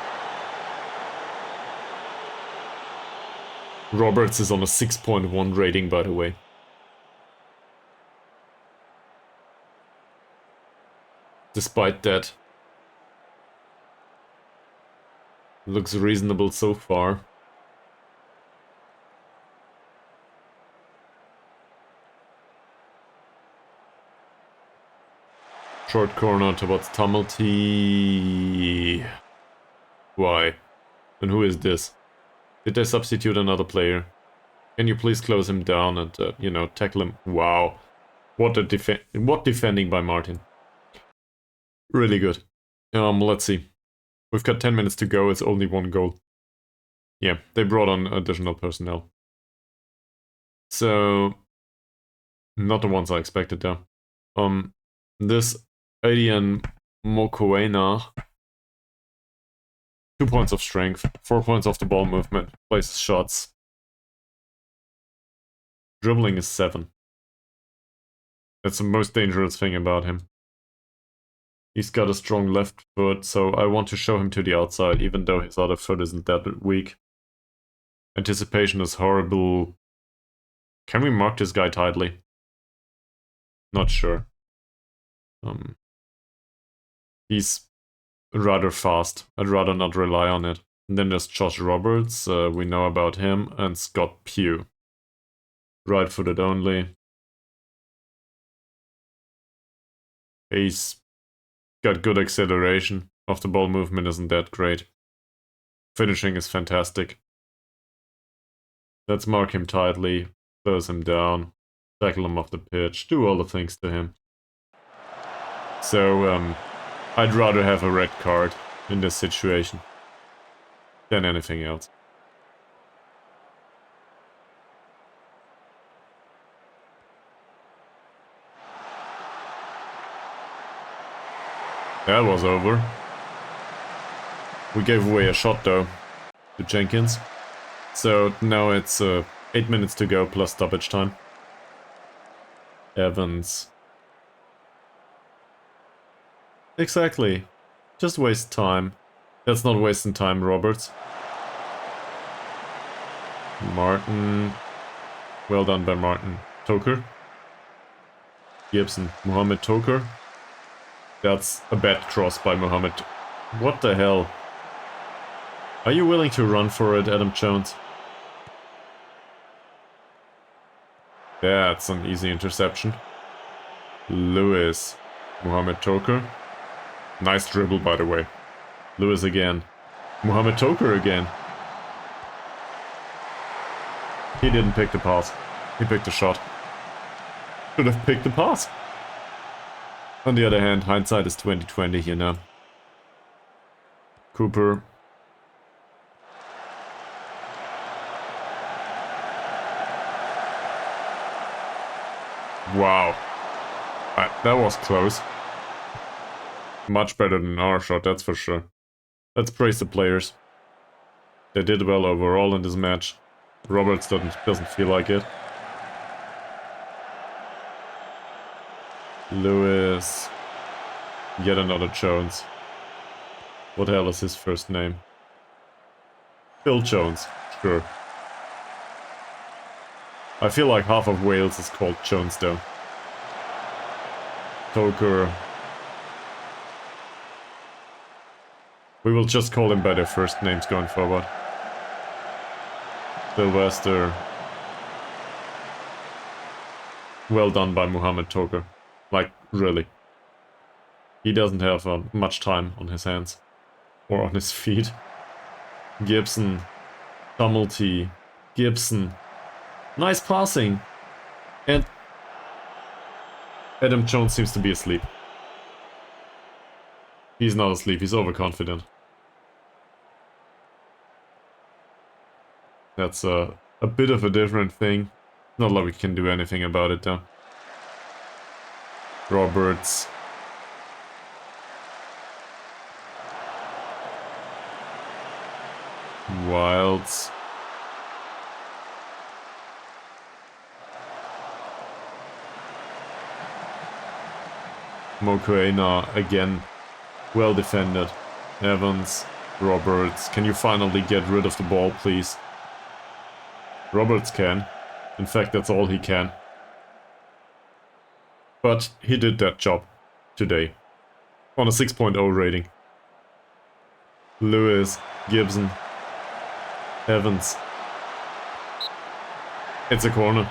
Roberts is on a 6.1 rating, by the way. Despite that, looks reasonable so far. Short corner towards Tumulty. Why? And who is this? Did they substitute another player? Can you please close him down and, you know, tackle him? Wow. What defending by Martin. Really good. Let's see. We've got 10 minutes to go, it's only one goal. Yeah, they brought on additional personnel. So, not the ones I expected though. This Adian Mokoena, 2 points of strength, 4 points off the ball movement, places shots. Dribbling is 7. That's the most dangerous thing about him. He's got a strong left foot, so I want to show him to the outside, even though his other foot isn't that weak. Anticipation is horrible. Can we mark this guy tightly? Not sure. He's rather fast. I'd rather not rely on it. And then there's Josh Roberts, we know about him, and Scott Pugh. Right-footed only. He's got good acceleration. Off the ball movement isn't that great. Finishing is fantastic. Let's mark him tightly, close him down, tackle him off the pitch, do all the things to him. So, I'd rather have a red card in this situation than anything else. That was over. We gave away a shot though to Jenkins. So now it's 8 minutes to go plus stoppage time. Evans. Exactly. Just waste time. That's not wasting time, Roberts. Martin. Well done by Martin. Toker. Gibson. Mohamed Toker. That's a bad cross by Mohamed. What the hell? Are you willing to run for it, Adam Jones? That's an easy interception. Lewis. Mohamed Toker. Nice dribble, by the way. Lewis again. Mohamed Toker again. He didn't pick the pass. He picked the shot. Should have picked the pass. On the other hand, hindsight is 20/20, you know. Cooper. Wow. That was close. Much better than our shot, that's for sure. Let's praise the players. They did well overall in this match. Roberts doesn't feel like it. Lewis. Yet another Jones. What the hell is his first name? Phil Jones. Sure. I feel like half of Wales is called Jones though. Toker. We will just call him by their first names going forward. Sylvester. Well done by Mohamed Toker. Like, really. He doesn't have much time on his hands. Or on his feet. Gibson. Tumulty. Gibson. Nice passing. And Adam Jones seems to be asleep. He's not asleep, he's overconfident. That's a bit of a different thing. Not like we can do anything about it though. Roberts. Wilds. Mokoena again, well defended. Evans, Roberts, can you finally get rid of the ball, please? Roberts can. In fact, that's all he can. But he did that job today. On a 6.0 rating. Lewis, Gibson, Evans. It's a corner.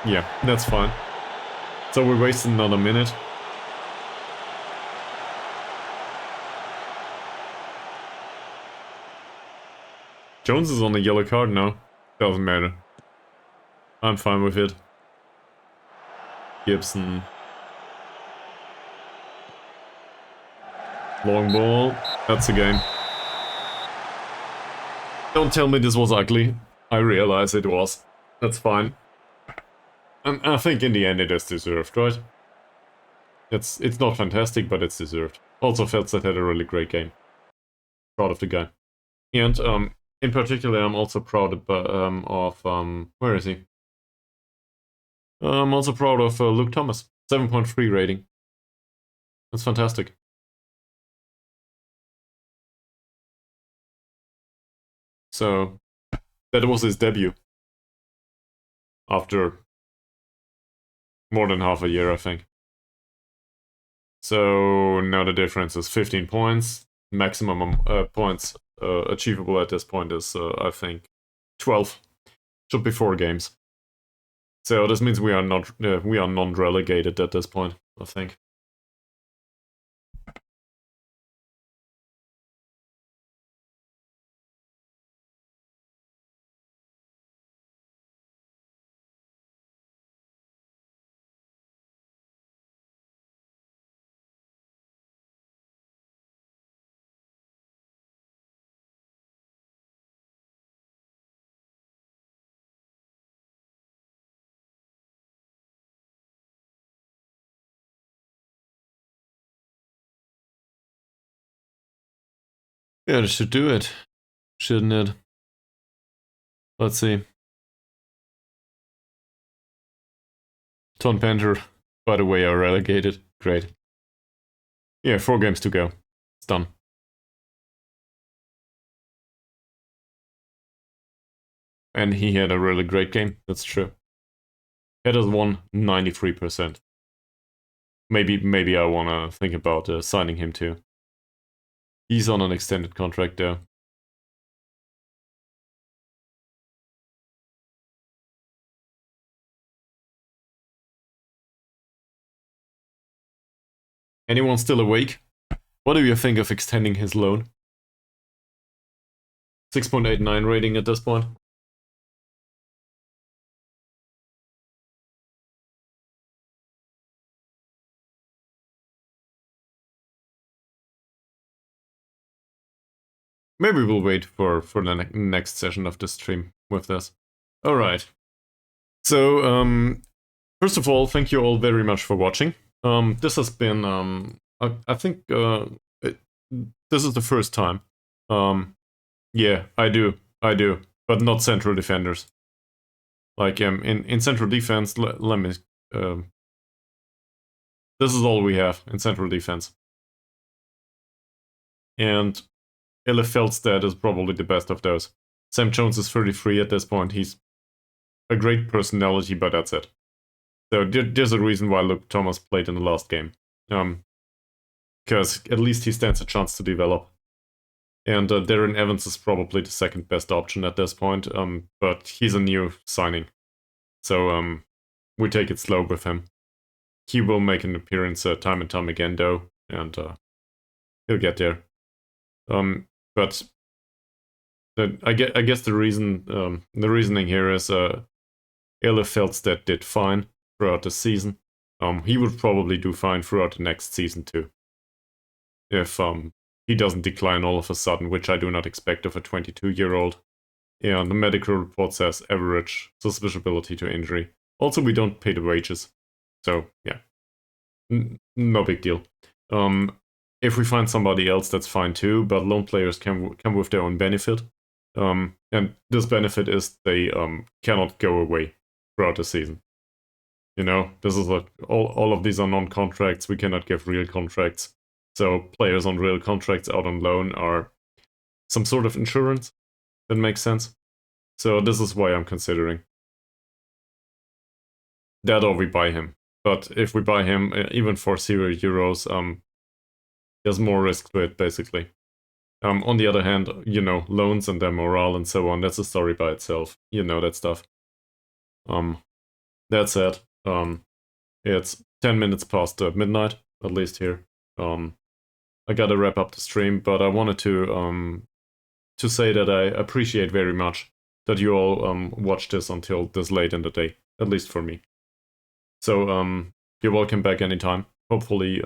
Yeah, that's fine. So we're wasting another minute. Jones is on a yellow card now. Doesn't matter. I'm fine with it. Gibson. Long ball. That's a game. Don't tell me this was ugly. I realize it was. That's fine. And I think in the end it is deserved, right? It's not fantastic, but it's deserved. Also, Feldstedt had a really great game. Proud of the guy. And in particular, I'm also proud of where is he? I'm also proud of Luke Thomas. 7.3 rating. That's fantastic. So, that was his debut. After more than half a year, I think. So, now the difference is 15 points. Maximum points achievable at this point is, I think, 12. Should be 4 games. So this means we are non-relegated at this point, I think. Yeah, this should do it, shouldn't it? Let's see. Ton Panther, by the way, are relegated. Great. Yeah, 4 games to go. It's done. And he had a really great game, that's true. Headers won 93%. Maybe I wanna think about signing him too. He's on an extended contract there. Anyone still awake? What do you think of extending his loan? 6.89 rating at this point. Maybe we'll wait for the next session of the stream with this. Alright. So, first of all, thank you all very much for watching. This has been, I think, this is the first time. Yeah, I do, but not central defenders. Like, in central defense, let me, this is all we have in central defense. And Elif Feldstedt is probably the best of those. Sam Jones is 33 at this point. He's a great personality, but that's it. So there's a reason why Luke Thomas played in the last game. Because at least he stands a chance to develop. And Darren Evans is probably the second best option at this point, but he's a new signing. So we take it slow with him. He will make an appearance time and time again, though, and he'll get there. But I guess the reasoning here is Elif Feldstedt did fine throughout the season. He would probably do fine throughout the next season too, if he doesn't decline all of a sudden, which I do not expect of a 22-year-old. And the medical report says average susceptibility to injury. Also, we don't pay the wages, so yeah, no big deal. If we find somebody else, that's fine too, but loan players come with their own benefit. And this benefit is they cannot go away throughout the season. You know, this is like all of these are non-contracts. We cannot give real contracts. So players on real contracts out on loan are some sort of insurance. That makes sense. So this is why I'm considering that, or we buy him. But if we buy him, even for €0, there's more risk to it, basically. On the other hand, you know, loans and their morale and so on, that's a story by itself. You know that stuff. That said, it's 10 minutes past midnight, at least here. I gotta wrap up the stream, but I wanted to say that I appreciate very much that you all watched this until this late in the day, at least for me. So you're welcome back anytime. Hopefully,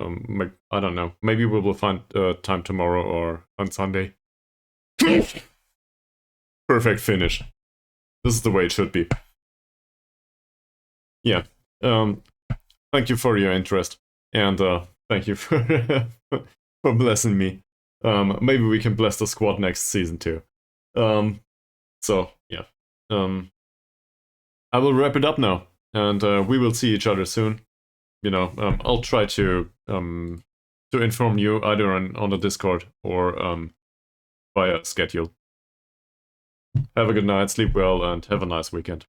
I don't know, maybe we will find time tomorrow or on Sunday. Perfect finish. This is the way it should be. Yeah. Thank you for your interest, and thank you for for blessing me. Maybe we can bless the squad next season too. So yeah. I will wrap it up now, and we will see each other soon. You know, I'll try to inform you either on the Discord or via schedule. Have a good night, sleep well, and have a nice weekend.